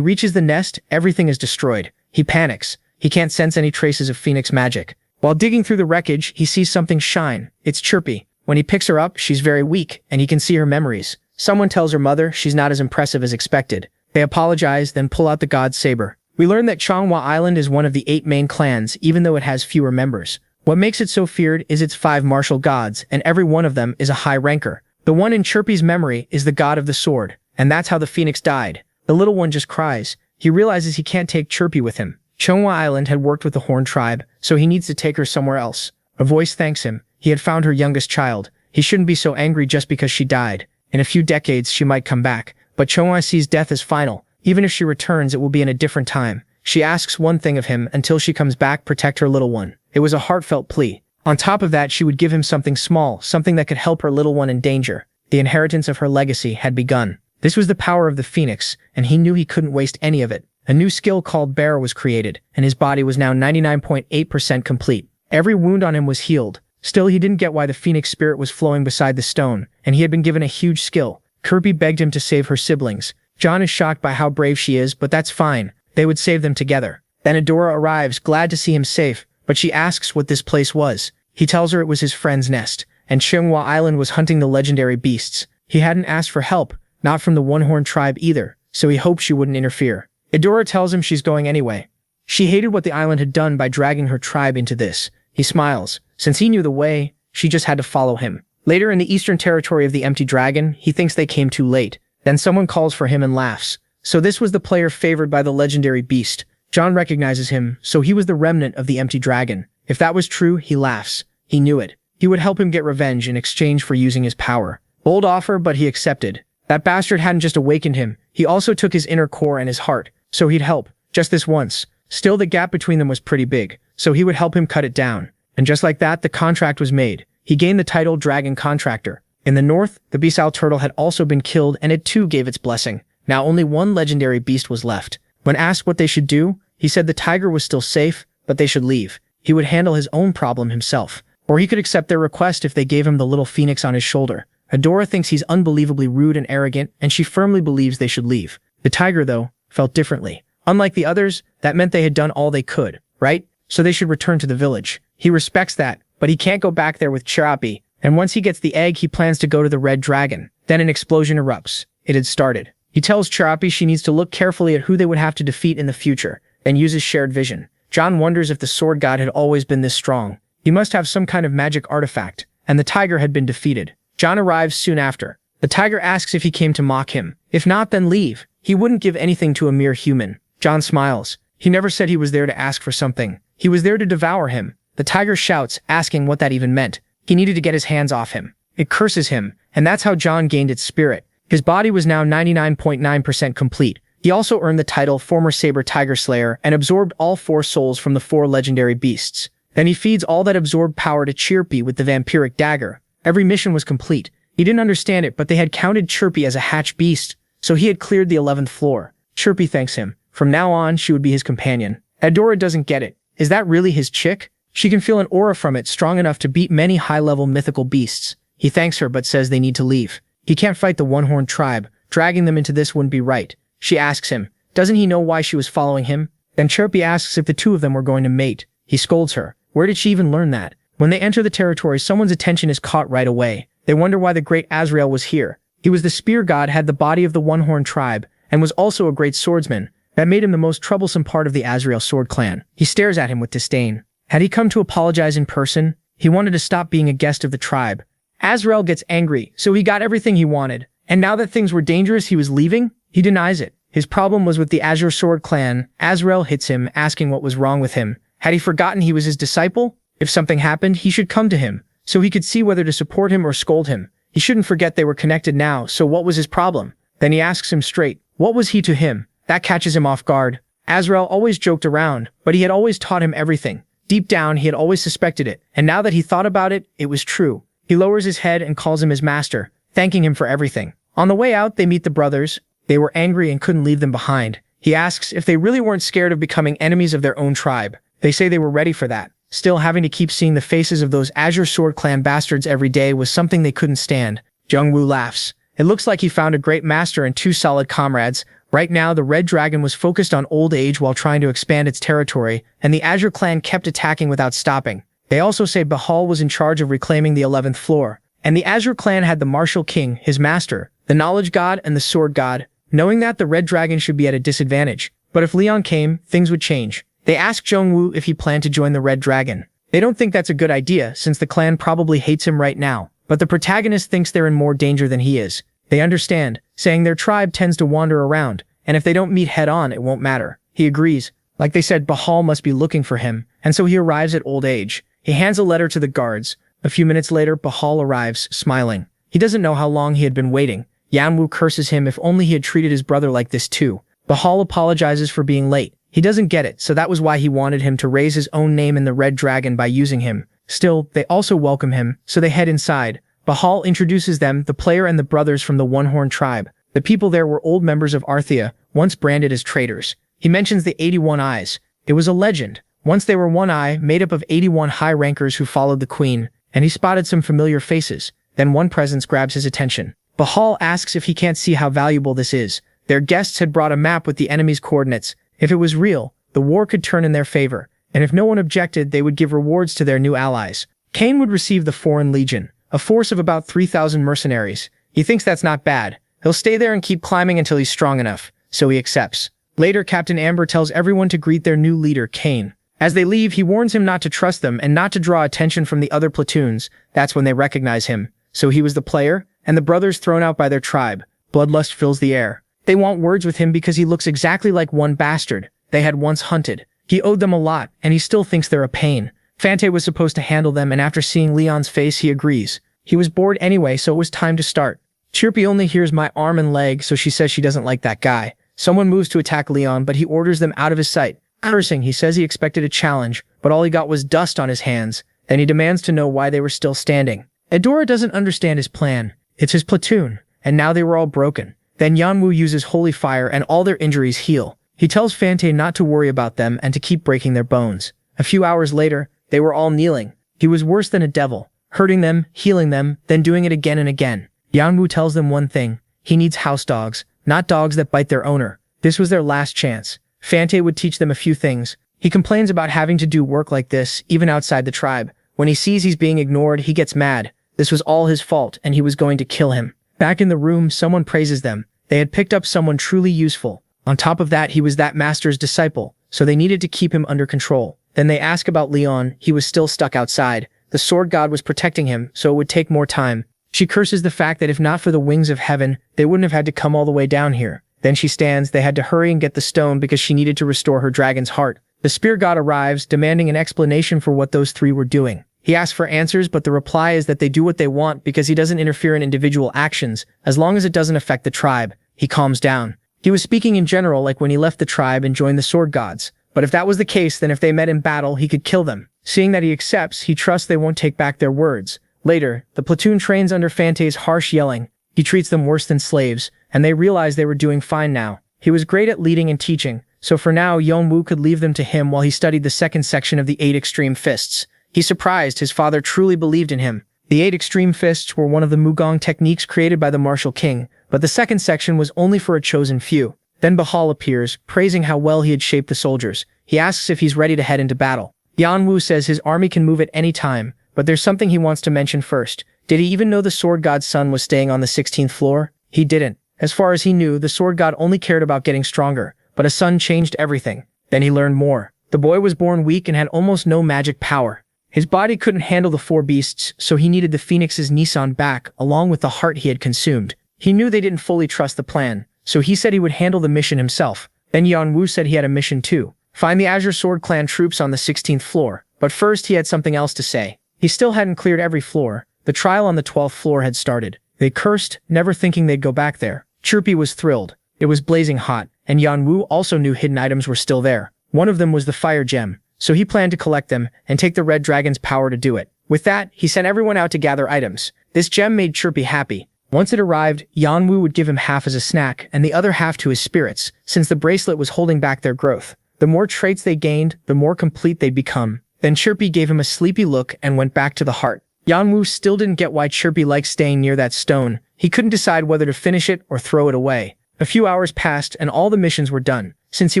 reaches the nest, everything is destroyed. He panics. He can't sense any traces of Phoenix magic. While digging through the wreckage, he sees something shine. It's Chirpy. When he picks her up, she's very weak, and he can see her memories. Someone tells her mother she's not as impressive as expected. They apologize, then pull out the god's saber. We learn that Changhua Island is one of the 8 main clans, even though it has fewer members. What makes it so feared is its 5 martial gods, and every one of them is a high ranker. The one in Chirpy's memory is the god of the sword, and that's how the phoenix died. The little one just cries. He realizes he can't take Chirpy with him. Changhua Island had worked with the Horn tribe, so he needs to take her somewhere else. A voice thanks him. He had found her youngest child. He shouldn't be so angry just because she died. In a few decades, she might come back. But Changhua sees death as final. Even if she returns, it will be in a different time. She asks one thing of him: until she comes back, protect her little one. It was a heartfelt plea. On top of that, she would give him something small, something that could help her little one in danger. The inheritance of her legacy had begun. This was the power of the phoenix, and he knew he couldn't waste any of it. A new skill called Bear was created, and his body was now 99.8% complete. Every wound on him was healed. Still, he didn't get why the phoenix spirit was flowing beside the stone, and he had been given a huge skill. Kirby begged him to save her siblings. John is shocked by how brave she is, but that's fine. They would save them together. Then Adora arrives, glad to see him safe, but she asks what this place was. He tells her it was his friend's nest, and Changhua Island was hunting the legendary beasts. He hadn't asked for help, not from the One-Horn tribe either, so he hoped she wouldn't interfere. Adora tells him she's going anyway. She hated what the island had done by dragging her tribe into this. He smiles. Since he knew the way, she just had to follow him. Later in the eastern territory of the Empty Dragon, he thinks they came too late. Then someone calls for him and laughs. So this was the player favored by the legendary beast. John recognizes him, so he was the remnant of the Empty Dragon. If that was true, he laughs. He knew it. He would help him get revenge in exchange for using his power. Bold offer, but he accepted. That bastard hadn't just awakened him, he also took his inner core and his heart. So he'd help, just this once. Still, the gap between them was pretty big, so he would help him cut it down. And just like that, the contract was made. He gained the title Dragon Contractor. In the north, the Beast Turtle had also been killed, and it too gave its blessing. Now only one legendary beast was left. When asked what they should do, he said the tiger was still safe, but they should leave. He would handle his own problem himself. Or he could accept their request if they gave him the little phoenix on his shoulder. Adora thinks he's unbelievably rude and arrogant, and she firmly believes they should leave. The tiger, though, felt differently. Unlike the others, that meant they had done all they could, right? So they should return to the village. He respects that, but he can't go back there with Chirpy, and once he gets the egg, he plans to go to the Red Dragon. Then an explosion erupts. It had started. He tells Chirpy she needs to look carefully at who they would have to defeat in the future, and uses shared vision. John wonders if the sword god had always been this strong. He must have some kind of magic artifact, and the tiger had been defeated. John arrives soon after. The tiger asks if he came to mock him. If not, then leave. He wouldn't give anything to a mere human. John smiles. He never said he was there to ask for something. He was there to devour him. The tiger shouts, asking what that even meant. He needed to get his hands off him. It curses him, and that's how John gained its spirit. His body was now 99.9% complete. He also earned the title Former Saber Tiger Slayer and absorbed all 4 souls from the 4 legendary beasts. Then he feeds all that absorbed power to Chirpy with the vampiric dagger. Every mission was complete. He didn't understand it, but they had counted Chirpy as a hatched beast, so he had cleared the 11th floor. Chirpy thanks him. From now on, she would be his companion. Adora doesn't get it. Is that really his chick? She can feel an aura from it strong enough to beat many high-level mythical beasts. He thanks her but says they need to leave. He can't fight the one-horned tribe. Dragging them into this wouldn't be right. She asks him, doesn't he know why she was following him? Then Chirpy asks if the two of them were going to mate. He scolds her. Where did she even learn that? When they enter the territory, someone's attention is caught right away. They wonder why the great Azrael was here. He was the spear god, had the body of the one-horned tribe, and was also a great swordsman. That made him the most troublesome part of the Azrael sword clan. He stares at him with disdain. Had he come to apologize in person? He wanted to stop being a guest of the tribe. Azrael gets angry, so he got everything he wanted. And now that things were dangerous, he was leaving? He denies it. His problem was with the Azure Sword clan. Azrael hits him, asking what was wrong with him. Had he forgotten he was his disciple? If something happened, he should come to him, so he could see whether to support him or scold him. He shouldn't forget they were connected now, so what was his problem? Then he asks him straight, what was he to him? That catches him off guard. Azrael always joked around, but he had always taught him everything. Deep down, he had always suspected it, and now that he thought about it, it was true. He lowers his head and calls him his master, thanking him for everything. On the way out, they meet the brothers. They were angry and couldn't leave them behind. He asks if they really weren't scared of becoming enemies of their own tribe. They say they were ready for that. Still, having to keep seeing the faces of those Azure Sword clan bastards every day was something they couldn't stand. Jungwoo laughs. It looks like he found a great master and two solid comrades. Right now, the Red Dragon was focused on old age while trying to expand its territory, and the Azure clan kept attacking without stopping. They also say Bahal was in charge of reclaiming the 11th floor, and the Azure clan had the Martial King, his master, the Knowledge God and the Sword God. Knowing that, the Red Dragon should be at a disadvantage. But if Leon came, things would change. They ask Jungwoo if he planned to join the Red Dragon. They don't think that's a good idea, since the clan probably hates him right now. But the protagonist thinks they're in more danger than he is. They understand, saying their tribe tends to wander around, and if they don't meet head-on, it won't matter. He agrees. Like they said, Bahal must be looking for him, and so he arrives at old age. He hands a letter to the guards. A few minutes later, Bahal arrives, smiling. He doesn't know how long he had been waiting. Yanwoo curses him. If only he had treated his brother like this too. Bahal apologizes for being late. He doesn't get it, so that was why he wanted him to raise his own name in the Red Dragon by using him. Still, they also welcome him, so they head inside. Bahal introduces them, the player and the brothers from the One-Horn tribe. The people there were old members of Arthea, once branded as traitors. He mentions the 81 Eyes. It was a legend. Once they were one eye, made up of 81 high rankers who followed the queen, and he spotted some familiar faces. Then one presence grabs his attention. Bahal asks if he can't see how valuable this is. Their guests had brought a map with the enemy's coordinates. If it was real, the war could turn in their favor, and if no one objected, they would give rewards to their new allies. Cain would receive the Foreign Legion, a force of about 3,000 mercenaries. He thinks that's not bad. He'll stay there and keep climbing until he's strong enough, so he accepts. Later, Captain Amber tells everyone to greet their new leader, Cain. As they leave, he warns him not to trust them and not to draw attention from the other platoons. That's when they recognize him. So he was the player, and the brothers thrown out by their tribe. Bloodlust fills the air. They want words with him because he looks exactly like one bastard they had once hunted. He owed them a lot, and he still thinks they're a pain. Fante was supposed to handle them, and after seeing Leon's face, he agrees. He was bored anyway, so it was time to start. Chirpy only hears my arm and leg, so she says she doesn't like that guy. Someone moves to attack Leon, but he orders them out of his sight. Cursing, he says he expected a challenge, but all he got was dust on his hands. Then he demands to know why they were still standing. Edora doesn't understand his plan. It's his platoon, and now they were all broken. Then Yanwoo uses holy fire and all their injuries heal. He tells Fante not to worry about them and to keep breaking their bones. A few hours later, they were all kneeling. He was worse than a devil, hurting them, healing them, then doing it again and again. Yanwoo tells them one thing. He needs house dogs, not dogs that bite their owner. This was their last chance. Fante would teach them a few things. He complains about having to do work like this, even outside the tribe. When he sees he's being ignored, he gets mad. This was all his fault, and he was going to kill him. Back in the room, someone praises them. They had picked up someone truly useful. On top of that, he was that master's disciple, so they needed to keep him under control. Then they ask about Leon. He was still stuck outside. The sword god was protecting him, so it would take more time. She curses the fact that if not for the wings of heaven, they wouldn't have had to come all the way down here. Then she stands. They had to hurry and get the stone because she needed to restore her dragon's heart. The spear god arrives, demanding an explanation for what those three were doing. He asks for answers, but the reply is that they do what they want because he doesn't interfere in individual actions, as long as it doesn't affect the tribe. He calms down. He was speaking in general, like when he left the tribe and joined the sword gods. But if that was the case, then if they met in battle, he could kill them. Seeing that he accepts, he trusts they won't take back their words. Later, the platoon trains under Fante's harsh yelling. He treats them worse than slaves, and they realize they were doing fine now. He was great at leading and teaching, so for now Yongwu could leave them to him while he studied the second section of the 8 extreme fists. He's surprised his father truly believed in him. The 8 extreme fists were one of the Mugong techniques created by the martial king, but the second section was only for a chosen few. Then Bahal appears, praising how well he had shaped the soldiers. He asks if he's ready to head into battle. Yanwu says his army can move at any time, but there's something he wants to mention first. Did he even know the sword god's son was staying on the 16th floor? He didn't. As far as he knew, the sword god only cared about getting stronger, but a son changed everything. Then he learned more. The boy was born weak and had almost no magic power. His body couldn't handle the 4 beasts, so he needed the phoenix's Nissan back, along with the heart he had consumed. He knew they didn't fully trust the plan, so he said he would handle the mission himself. Then Yanwu said he had a mission too. Find the Azure Sword Clan troops on the 16th floor. But first he had something else to say. He still hadn't cleared every floor. The trial on the 12th floor had started. They cursed, never thinking they'd go back there. Chirpy was thrilled. It was blazing hot, and Yanwu also knew hidden items were still there. One of them was the fire gem, so he planned to collect them and take the red dragon's power to do it. With that, he sent everyone out to gather items. This gem made Chirpy happy. Once it arrived, Yanwu would give him half as a snack and the other half to his spirits, since the bracelet was holding back their growth. The more traits they gained, the more complete they'd become. Then Chirpy gave him a sleepy look and went back to the heart. Yanwu still didn't get why Chirpy liked staying near that stone. He couldn't decide whether to finish it or throw it away. A few hours passed and all the missions were done. Since he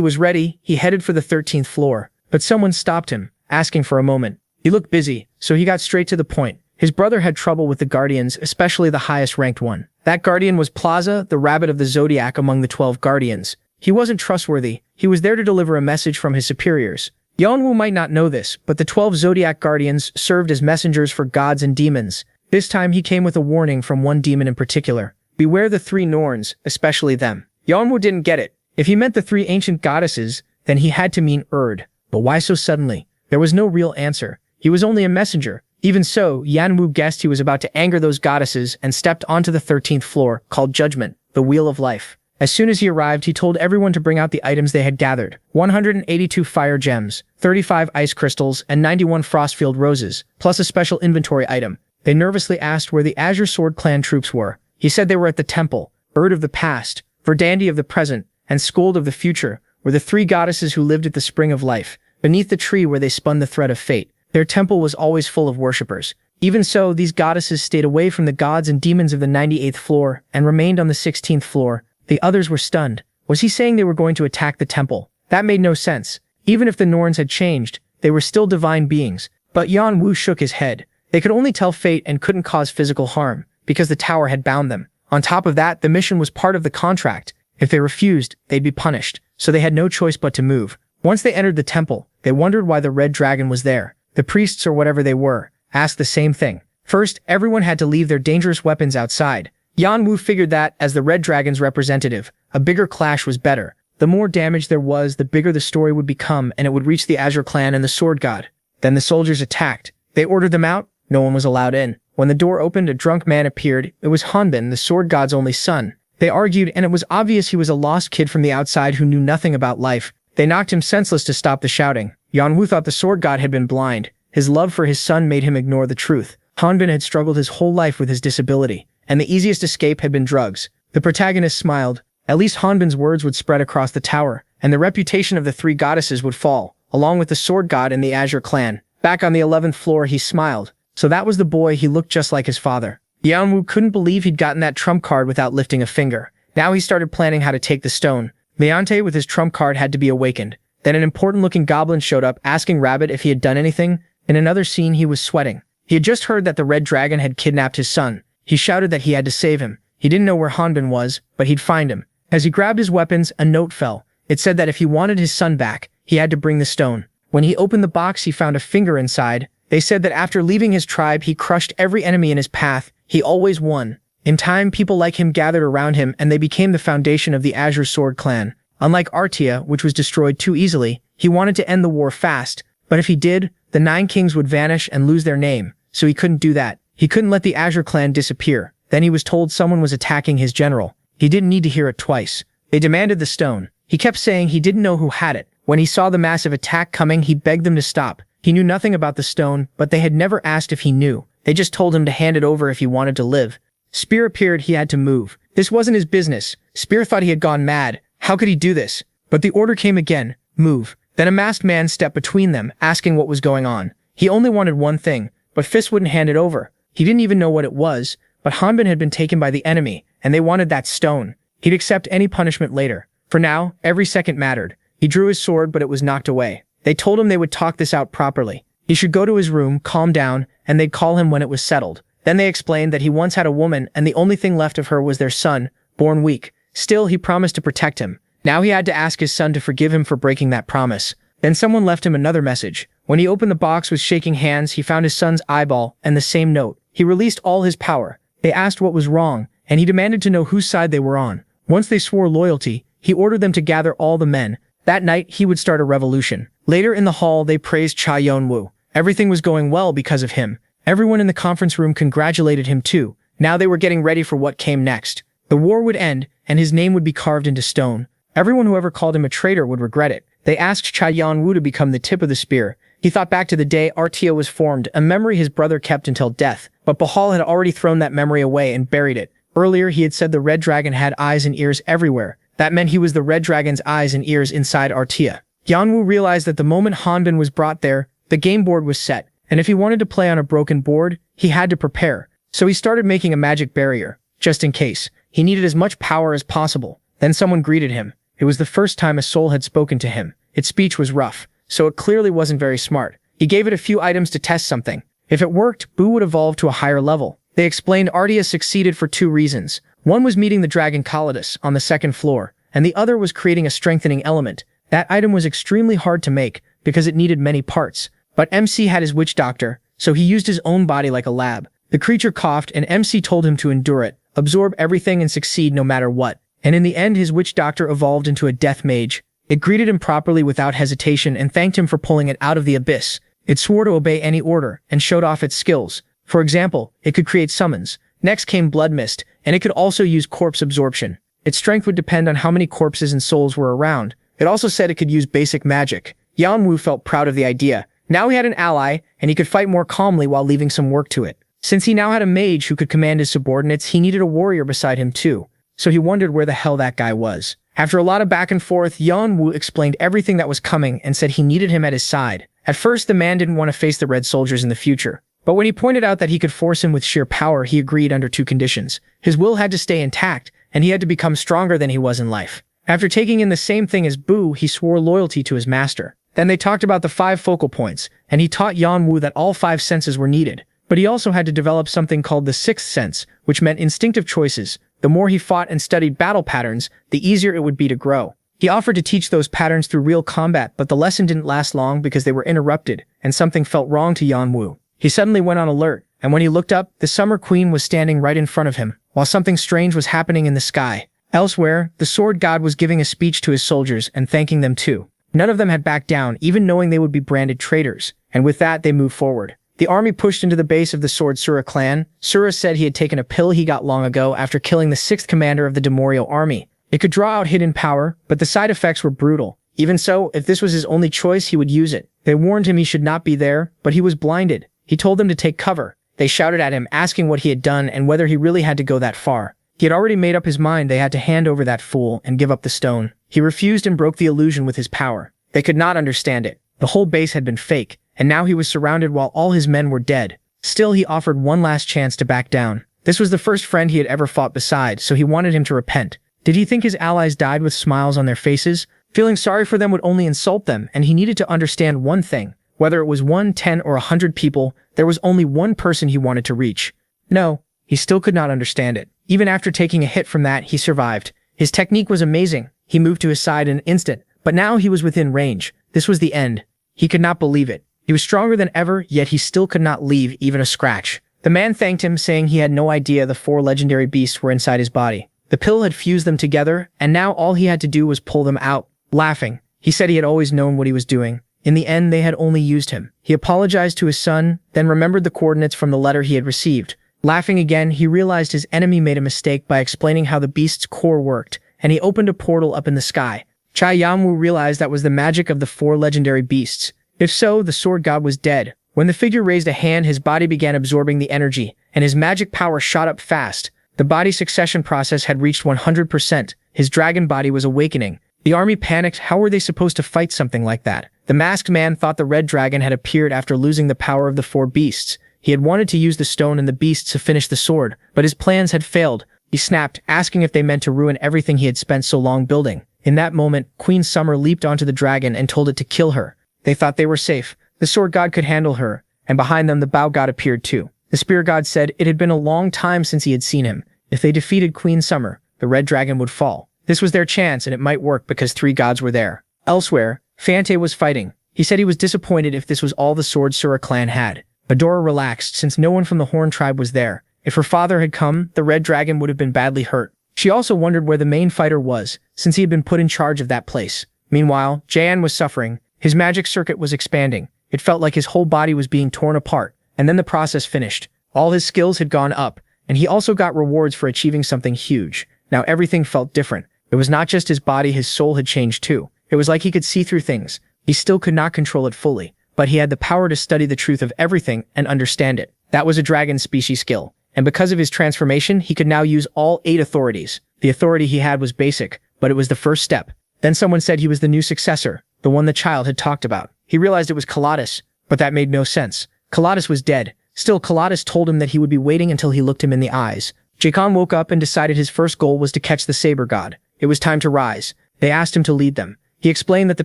was ready, he headed for the 13th floor. But someone stopped him, asking for a moment. He looked busy, so he got straight to the point. His brother had trouble with the guardians, especially the highest-ranked one. That guardian was Plaza, the rabbit of the zodiac among the 12 guardians. He wasn't trustworthy. He was there to deliver a message from his superiors. Yeonwoo might not know this, but the 12 zodiac guardians served as messengers for gods and demons. This time he came with a warning from one demon in particular. Beware the 3 Norns, especially them. Yeonwoo didn't get it. If he meant the 3 ancient goddesses, then he had to mean Erd. But why so suddenly? There was no real answer. He was only a messenger. Even so, Yanwu guessed he was about to anger those goddesses and stepped onto the 13th floor, called Judgment, the Wheel of Life. As soon as he arrived, he told everyone to bring out the items they had gathered. 182 fire gems, 35 ice crystals, and 91 frostfield roses, plus a special inventory item. They nervously asked where the Azure Sword Clan troops were. He said they were at the temple. Erd of the past, Verdandi of the present, and Skuld of the future were the 3 goddesses who lived at the spring of life, beneath the tree where they spun the thread of fate. Their temple was always full of worshippers. Even so, these goddesses stayed away from the gods and demons of the 98th floor and remained on the 16th floor. The others were stunned. Was he saying they were going to attack the temple? That made no sense. Even if the Norns had changed, they were still divine beings. But Yanwu shook his head. They could only tell fate and couldn't cause physical harm, because the tower had bound them. On top of that, the mission was part of the contract. If they refused, they'd be punished, so they had no choice but to move. Once they entered the temple, they wondered why the red dragon was there. The priests, or whatever they were, asked the same thing. First, everyone had to leave their dangerous weapons outside. Yanwu figured that, as the red dragon's representative, a bigger clash was better. The more damage there was, the bigger the story would become, and it would reach the Azure Clan and the Sword God. Then the soldiers attacked. They ordered them out. No one was allowed in. When the door opened, a drunk man appeared. It was Hanbin, the Sword God's only son. They argued, and it was obvious he was a lost kid from the outside who knew nothing about life. They knocked him senseless to stop the shouting. Yanwu thought the Sword God had been blind. His love for his son made him ignore the truth. Hanbin had struggled his whole life with his disability, and the easiest escape had been drugs. The protagonist smiled. At least Hanbin's words would spread across the tower, and the reputation of the 3 goddesses would fall, along with the Sword God and the Azure Clan. Back on the 11th floor, he smiled. So that was the boy. He looked just like his father. Yanwu couldn't believe he'd gotten that trump card without lifting a finger. Now he started planning how to take the stone. Leonte with his trump card had to be awakened. Then an important-looking goblin showed up, asking Rabbit if he had done anything. In another scene, he was sweating. He had just heard that the red dragon had kidnapped his son. He shouted that he had to save him. He didn't know where Hanbin was, but he'd find him. As he grabbed his weapons, a note fell. It said that if he wanted his son back, he had to bring the stone. When he opened the box, he found a finger inside. They said that after leaving his tribe, he crushed every enemy in his path. He always won. In time, people like him gathered around him, and they became the foundation of the Azure Sword Clan. Unlike Artia, which was destroyed too easily, he wanted to end the war fast. But if he did, the 9 kings would vanish and lose their name, so he couldn't do that. He couldn't let the Azure Clan disappear. Then he was told someone was attacking his general. He didn't need to hear it twice. They demanded the stone. He kept saying he didn't know who had it. When he saw the massive attack coming, he begged them to stop. He knew nothing about the stone, but they had never asked if he knew. They just told him to hand it over if he wanted to live. Spear appeared. He had to move. This wasn't his business. Spear thought he had gone mad. How could he do this? But the order came again, move. Then a masked man stepped between them, asking what was going on. He only wanted one thing, but Fist wouldn't hand it over. He didn't even know what it was, but Hanbin had been taken by the enemy, and they wanted that stone. He'd accept any punishment later. For now, every second mattered. He drew his sword, but it was knocked away. They told him they would talk this out properly. He should go to his room, calm down, and they'd call him when it was settled. Then they explained that he once had a woman, and the only thing left of her was their son, born weak. Still, he promised to protect him. Now he had to ask his son to forgive him for breaking that promise. Then someone left him another message. When he opened the box with shaking hands, he found his son's eyeball and the same note. He released all his power. They asked what was wrong, and he demanded to know whose side they were on. Once they swore loyalty, he ordered them to gather all the men. That night, he would start a revolution. Later in the hall, they praised Cha Yun-woo. Everything was going well because of him. Everyone in the conference room congratulated him too. Now they were getting ready for what came next. The war would end, and his name would be carved into stone. Everyone who ever called him a traitor would regret it. They asked Cha Yun-woo to become the tip of the spear. He thought back to the day Artia was formed, a memory his brother kept until death. But Bahal had already thrown that memory away and buried it. Earlier, he had said the red dragon had eyes and ears everywhere. That meant he was the red dragon's eyes and ears inside Artia. Yeonwoo realized that the moment Hanbin was brought there, the game board was set, and if he wanted to play on a broken board, he had to prepare. So he started making a magic barrier, just in case. He needed as much power as possible. Then someone greeted him. It was the first time a soul had spoken to him. Its speech was rough, so it clearly wasn't very smart. He gave it a few items to test something. If it worked, Boo would evolve to a higher level. They explained Artia succeeded for 2 reasons. One was meeting the dragon Calidus on the 2nd floor, and the other was creating a strengthening element. That item was extremely hard to make because it needed many parts. But MC had his witch doctor, so he used his own body like a lab. The creature coughed and MC told him to endure it, absorb everything and succeed no matter what. And in the end, his witch doctor evolved into a death mage. It greeted him properly without hesitation and thanked him for pulling it out of the abyss. It swore to obey any order and showed off its skills. For example, it could create summons. Next came Blood Mist, and it could also use corpse absorption. Its strength would depend on how many corpses and souls were around. It also said it could use basic magic. Yeonwoo felt proud of the idea. Now he had an ally, and he could fight more calmly while leaving some work to it. Since he now had a mage who could command his subordinates, he needed a warrior beside him too. So he wondered where the hell that guy was. After a lot of back and forth, Yeonwoo explained everything that was coming and said he needed him at his side. At first, the man didn't want to face the Red Soldiers in the future. But when he pointed out that he could force him with sheer power, he agreed under 2 conditions. His will had to stay intact, and he had to become stronger than he was in life. After taking in the same thing as Boo, he swore loyalty to his master. Then they talked about the 5 focal points, and he taught Yeonwoo that all 5 senses were needed. But he also had to develop something called the 6th sense, which meant instinctive choices. The more he fought and studied battle patterns, the easier it would be to grow. He offered to teach those patterns through real combat, but the lesson didn't last long because they were interrupted, and something felt wrong to Yeonwoo. He suddenly went on alert, and when he looked up, the Summer Queen was standing right in front of him, while something strange was happening in the sky. Elsewhere, the Sword God was giving a speech to his soldiers and thanking them too. None of them had backed down, even knowing they would be branded traitors, and with that, they moved forward. The army pushed into the base of the Sword Sura clan. Sura said he had taken a pill he got long ago after killing the 6th commander of the Demorio army. It could draw out hidden power, but the side effects were brutal. Even so, if this was his only choice, he would use it. They warned him he should not be there, but he was blinded. He told them to take cover. They shouted at him, asking what he had done and whether he really had to go that far. He had already made up his mind they had to hand over that fool and give up the stone. He refused and broke the illusion with his power. They could not understand it. The whole base had been fake, and now he was surrounded while all his men were dead. Still, he offered one last chance to back down. This was the first friend he had ever fought beside, so he wanted him to repent. Did he think his allies died with smiles on their faces? Feeling sorry for them would only insult them, and he needed to understand one thing. Whether it was 1, 10, or 100 people, there was only one person he wanted to reach. No, he still could not understand it. Even after taking a hit from that, he survived. His technique was amazing. He moved to his side in an instant, but now he was within range. This was the end. He could not believe it. He was stronger than ever, yet he still could not leave even a scratch. The man thanked him, saying he had no idea the 4 legendary beasts were inside his body. The pill had fused them together, and now all he had to do was pull them out. Laughing, he said he had always known what he was doing. In the end, they had only used him. He apologized to his son, then remembered the coordinates from the letter he had received. Laughing again, he realized his enemy made a mistake by explaining how the beast's core worked, and he opened a portal up in the sky. Cha Yamwoo realized that was the magic of the 4 legendary beasts. If so, the sword god was dead. When the figure raised a hand, his body began absorbing the energy, and his magic power shot up fast. The body succession process had reached 100%. His dragon body was awakening. The army panicked. How were they supposed to fight something like that? The masked man thought the red dragon had appeared after losing the power of the four beasts. He had wanted to use the stone and the beasts to finish the sword, but his plans had failed. He snapped, asking if they meant to ruin everything he had spent so long building. In that moment, Queen Summer leaped onto the dragon and told it to kill her. They thought they were safe. The sword god could handle her, and behind them the bow god appeared too. The spear god said it had been a long time since he had seen him. If they defeated Queen Summer, the red dragon would fall. This was their chance, and it might work because three gods were there. Elsewhere, Fante was fighting. He said he was disappointed if this was all the sword Sura clan had. Adora relaxed since no one from the Horn tribe was there. If her father had come, the red dragon would have been badly hurt. She also wondered where the main fighter was, since he had been put in charge of that place. Meanwhile, Jayan was suffering. His magic circuit was expanding. It felt like his whole body was being torn apart. And then the process finished. All his skills had gone up, and he also got rewards for achieving something huge. Now everything felt different. It was not just his body, his soul had changed too. It was like he could see through things. He still could not control it fully, but he had the power to study the truth of everything and understand it. That was a dragon species skill. And because of his transformation, he could now use all 8 authorities. The authority he had was basic, but it was the first step. Then someone said he was the new successor, the one the child had talked about. He realized it was Kaladas, but that made no sense. Kaladas was dead. Still, Kaladas told him that he would be waiting until he looked him in the eyes. Jakan woke up and decided his first goal was to catch the saber god. It was time to rise. They asked him to lead them. He explained that the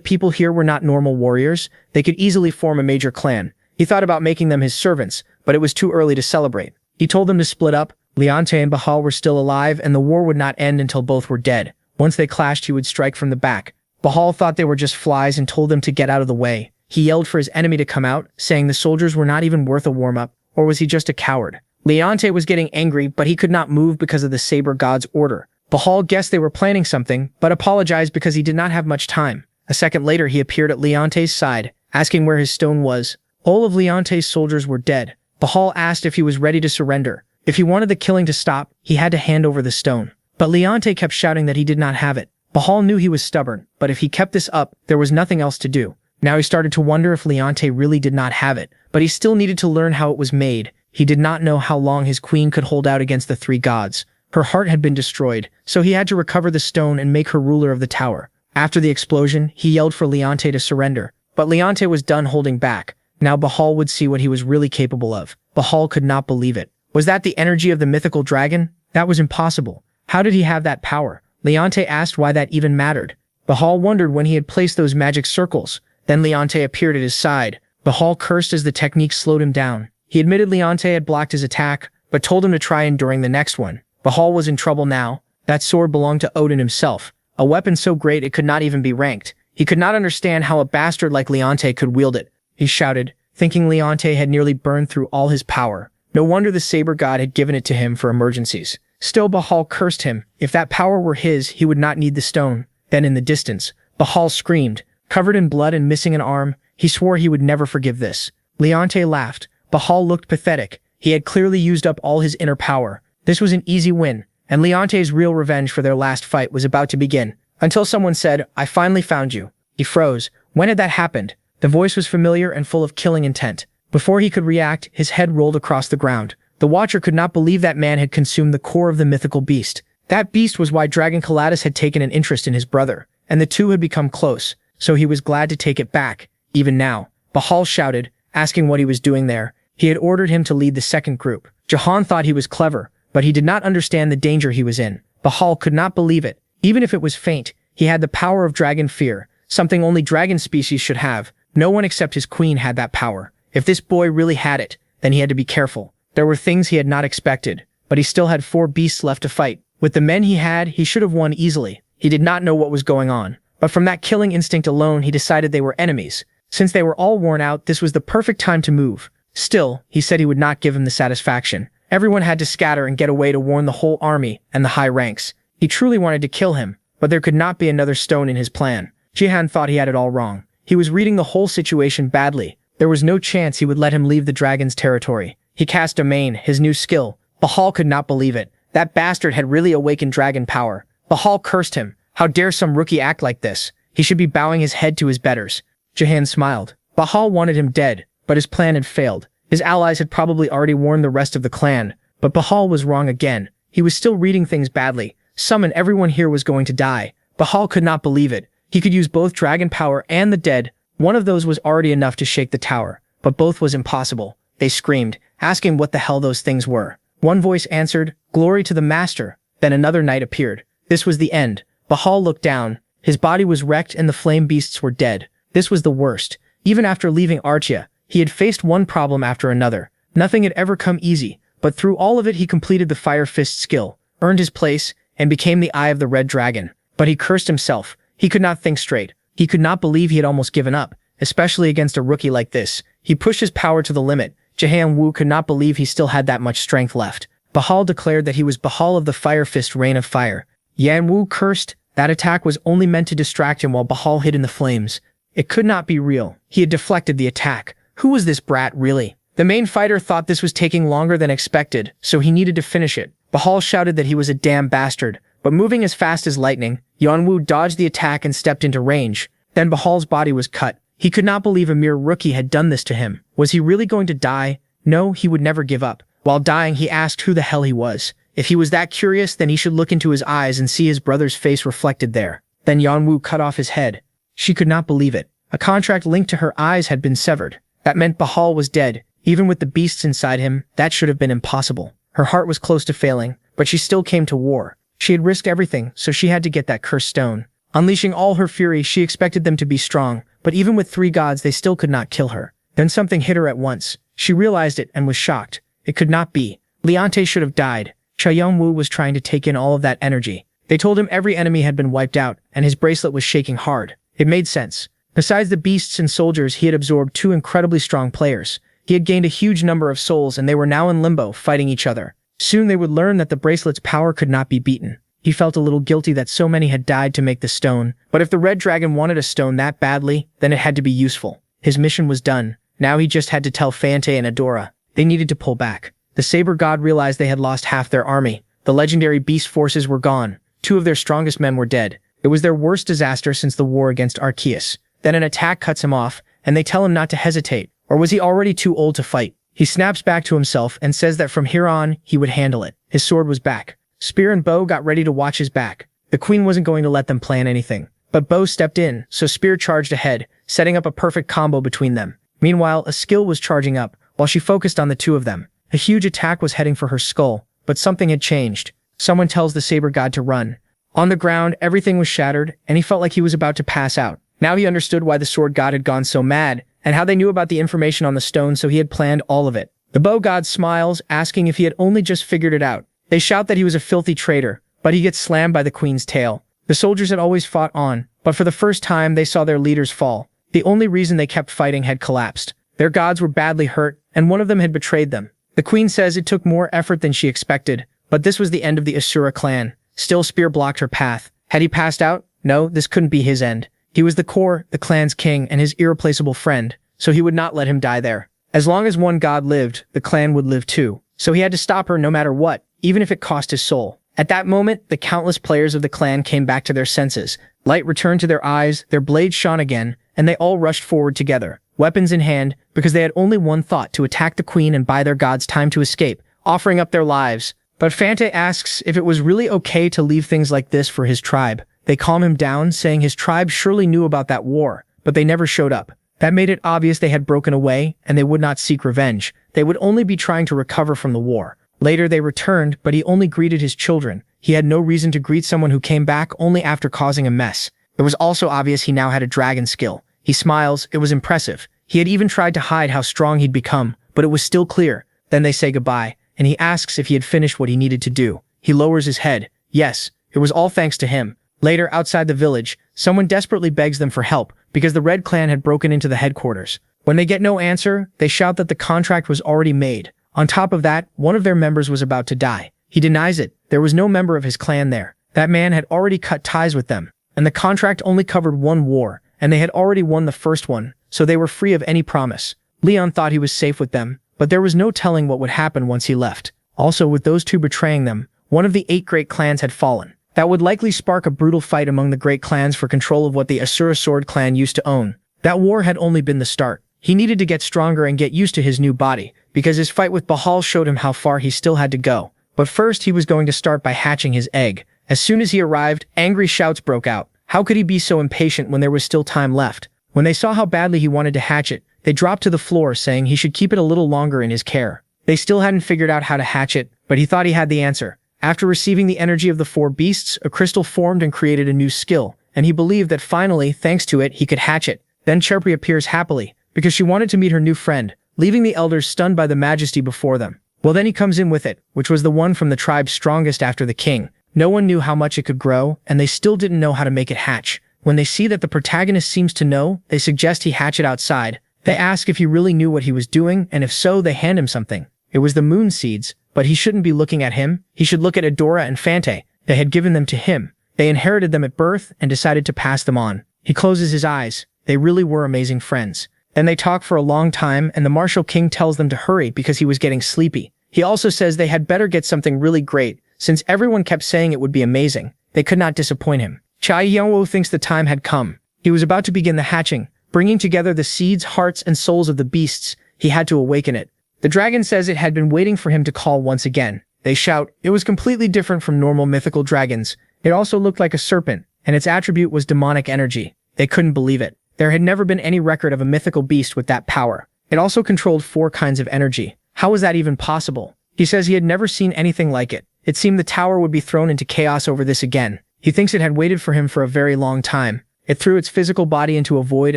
people here were not normal warriors. They could easily form a major clan. He thought about making them his servants, but it was too early to celebrate. He told them to split up. Leonte and Bahal were still alive, and the war would not end until both were dead. Once they clashed, he would strike from the back. Bahal thought they were just flies and told them to get out of the way. He yelled for his enemy to come out, saying the soldiers were not even worth a warm-up, or was he just a coward? Leonte was getting angry, but he could not move because of the saber god's order. Bahal guessed they were planning something, but apologized because he did not have much time. A second later, he appeared at Leonte's side, asking where his stone was. All of Leonte's soldiers were dead. Bahal asked if he was ready to surrender. If he wanted the killing to stop, he had to hand over the stone. But Leonte kept shouting that he did not have it. Bahal knew he was stubborn, but if he kept this up, there was nothing else to do. Now he started to wonder if Leonte really did not have it, but he still needed to learn how it was made. He did not know how long his queen could hold out against the 3 gods. Her heart had been destroyed, so he had to recover the stone and make her ruler of the tower. After the explosion, he yelled for Leonte to surrender, but Leonte was done holding back. Now Bahal would see what he was really capable of. Bahal could not believe it. Was that the energy of the mythical dragon? That was impossible. How did he have that power? Leonte asked why that even mattered. Bahal wondered when he had placed those magic circles. Then Leonte appeared at his side. Bahal cursed as the technique slowed him down. He admitted Leonte had blocked his attack, but told him to try enduring the next one. Bahal was in trouble now. That sword belonged to Odin himself. A weapon so great it could not even be ranked. He could not understand how a bastard like Leonte could wield it. He shouted, thinking Leonte had nearly burned through all his power. No wonder the saber god had given it to him for emergencies. Still, Bahal cursed him. If that power were his, he would not need the stone. Then in the distance, Bahal screamed. Covered in blood and missing an arm, he swore he would never forgive this. Leonte laughed. Bahal looked pathetic. He had clearly used up all his inner power. This was an easy win, and Leonte's real revenge for their last fight was about to begin. Until someone said, "I finally found you." He froze. When had that happened? The voice was familiar and full of killing intent. Before he could react, his head rolled across the ground. The Watcher could not believe that man had consumed the core of the mythical beast. That beast was why Dragon Kaladas had taken an interest in his brother, and the two had become close, so he was glad to take it back. Even now, Bahal shouted, asking what he was doing there. He had ordered him to lead the second group. Jahan thought he was clever, but he did not understand the danger he was in. Bahal could not believe it. Even if it was faint, he had the power of dragon fear, something only dragon species should have. No one except his queen had that power. If this boy really had it, then he had to be careful. There were things he had not expected, but he still had 4 beasts left to fight. With the men he had, he should have won easily. He did not know what was going on, but from that killing instinct alone, he decided they were enemies. Since they were all worn out, this was the perfect time to move. Still, he said he would not give him the satisfaction. Everyone had to scatter and get away to warn the whole army and the high ranks. He truly wanted to kill him, but there could not be another stone in his plan. Jihan thought he had it all wrong. He was reading the whole situation badly. There was no chance he would let him leave the dragon's territory. He cast Domain, his new skill. Bahal could not believe it. That bastard had really awakened dragon power. Bahal cursed him. How dare some rookie act like this? He should be bowing his head to his betters. Jahan smiled. Bahal wanted him dead, but his plan had failed. His allies had probably already warned the rest of the clan, but Bahal was wrong again. He was still reading things badly. Some and everyone here was going to die. Bahal could not believe it. He could use both dragon power and the dead. One of those was already enough to shake the tower, but both was impossible. They screamed, asking what the hell those things were. One voice answered, "Glory to the master." Then another knight appeared. This was the end. Bahal looked down. His body was wrecked and the flame beasts were dead. This was the worst. Even after leaving Archia, he had faced one problem after another. Nothing had ever come easy, but through all of it he completed the Fire Fist skill, earned his place, and became the Eye of the Red Dragon. But he cursed himself. He could not think straight. He could not believe he had almost given up, especially against a rookie like this. He pushed his power to the limit. Jahan Wu could not believe he still had that much strength left. Bahal declared that he was Bahal of the Fire Fist Rain of Fire. Yan Wu cursed. That attack was only meant to distract him while Bahal hid in the flames. It could not be real. He had deflected the attack. Who was this brat really? The main fighter thought this was taking longer than expected, so he needed to finish it. Bahal shouted that he was a damn bastard, but moving as fast as lightning, Yanwu dodged the attack and stepped into range. Then Bahal's body was cut. He could not believe a mere rookie had done this to him. Was he really going to die? No, he would never give up. While dying, he asked who the hell he was. If he was that curious, then he should look into his eyes and see his brother's face reflected there. Then Yanwu cut off his head. She could not believe it. A contract linked to her eyes had been severed. That meant Bahal was dead. Even with the beasts inside him, that should have been impossible. Her heart was close to failing, but she still came to war. She had risked everything, so she had to get that cursed stone. Unleashing all her fury, she expected them to be strong, but even with 3 gods, they still could not kill her. Then something hit her at once. She realized it and was shocked. It could not be. Leonte should have died. Chaeyoung-woo was trying to take in all of that energy. They told him every enemy had been wiped out, and his bracelet was shaking hard. It made sense. Besides the beasts and soldiers, he had absorbed 2 incredibly strong players. He had gained a huge number of souls, and they were now in limbo, fighting each other. Soon they would learn that the bracelet's power could not be beaten. He felt a little guilty that so many had died to make the stone, but if the Red Dragon wanted a stone that badly, then it had to be useful. His mission was done. Now he just had to tell Fante and Adora. They needed to pull back. The Saber God realized they had lost half their army. The legendary beast forces were gone. 2 of their strongest men were dead. It was their worst disaster since the war against Arceus. Then an attack cuts him off, and they tell him not to hesitate. Or was he already too old to fight? He snaps back to himself and says that from here on, he would handle it. His sword was back. Spear and Bow got ready to watch his back. The queen wasn't going to let them plan anything. But Bow stepped in, so Spear charged ahead, setting up a perfect combo between them. Meanwhile, a skill was charging up, while she focused on the 2 of them. A huge attack was heading for her skull, but something had changed. Someone tells the Saber God to run. On the ground, everything was shattered, and he felt like he was about to pass out. Now he understood why the Sword God had gone so mad, and how they knew about the information on the stone, so he had planned all of it. The Bow God smiles, asking if he had only just figured it out. They shout that he was a filthy traitor, but he gets slammed by the queen's tail. The soldiers had always fought on, but for the first time they saw their leaders fall. The only reason they kept fighting had collapsed. Their gods were badly hurt, and one of them had betrayed them. The queen says it took more effort than she expected, but this was the end of the Asura clan. Still, Spear blocked her path. Had he passed out? No, this couldn't be his end. He was the core, the clan's king, and his irreplaceable friend, so he would not let him die there. As long as one god lived, the clan would live too. So he had to stop her no matter what, even if it cost his soul. At that moment, the countless players of the clan came back to their senses. Light returned to their eyes, their blades shone again, and they all rushed forward together, weapons in hand, because they had only one thought: to attack the queen and buy their gods time to escape, offering up their lives. But Fante asks if it was really okay to leave things like this for his tribe. They calm him down, saying his tribe surely knew about that war, but they never showed up. That made it obvious they had broken away, and they would not seek revenge. They would only be trying to recover from the war. Later they returned, but he only greeted his children. He had no reason to greet someone who came back only after causing a mess. It was also obvious he now had a dragon skill. He smiles, it was impressive. He had even tried to hide how strong he'd become, but it was still clear. Then they say goodbye, and he asks if he had finished what he needed to do. He lowers his head. Yes, it was all thanks to him. Later, outside the village, someone desperately begs them for help because the Red Clan had broken into the headquarters. When they get no answer, they shout that the contract was already made. On top of that, one of their members was about to die. He denies it. There was no member of his clan there. That man had already cut ties with them, and the contract only covered one war, and they had already won the first one, so they were free of any promise. Leon thought he was safe with them, but there was no telling what would happen once he left. Also, with those 2 betraying them, one of the 8 great clans had fallen. That would likely spark a brutal fight among the great clans for control of what the Asura Sword clan used to own. That war had only been the start. He needed to get stronger and get used to his new body, because his fight with Bahal showed him how far he still had to go. But first he was going to start by hatching his egg. As soon as he arrived, angry shouts broke out. How could he be so impatient when there was still time left? When they saw how badly he wanted to hatch it, they dropped to the floor saying he should keep it a little longer in his care. They still hadn't figured out how to hatch it, but he thought he had the answer. After receiving the energy of the 4 beasts, a crystal formed and created a new skill, and he believed that finally, thanks to it, he could hatch it. Then Cherpi appears happily, because she wanted to meet her new friend, leaving the elders stunned by the majesty before them. Well, then he comes in with it, which was the one from the tribe's strongest after the king. No one knew how much it could grow, and they still didn't know how to make it hatch. When they see that the protagonist seems to know, they suggest he hatch it outside. They ask if he really knew what he was doing, and if so, they hand him something. It was the moon seeds, but he shouldn't be looking at him. He should look at Adora and Fante. They had given them to him. They inherited them at birth and decided to pass them on. He closes his eyes. They really were amazing friends. Then they talk for a long time, and the martial king tells them to hurry because he was getting sleepy. He also says they had better get something really great, since everyone kept saying it would be amazing. They could not disappoint him. Chai Yongwu thinks the time had come. He was about to begin the hatching, bringing together the seeds, hearts, and souls of the beasts. He had to awaken it. The dragon says it had been waiting for him to call once again. They shout. It was completely different from normal mythical dragons. It also looked like a serpent, and its attribute was demonic energy. They couldn't believe it. There had never been any record of a mythical beast with that power. It also controlled 4 kinds of energy. How was that even possible? He says he had never seen anything like it. It seemed the tower would be thrown into chaos over this again. He thinks it had waited for him for a very long time. It threw its physical body into a void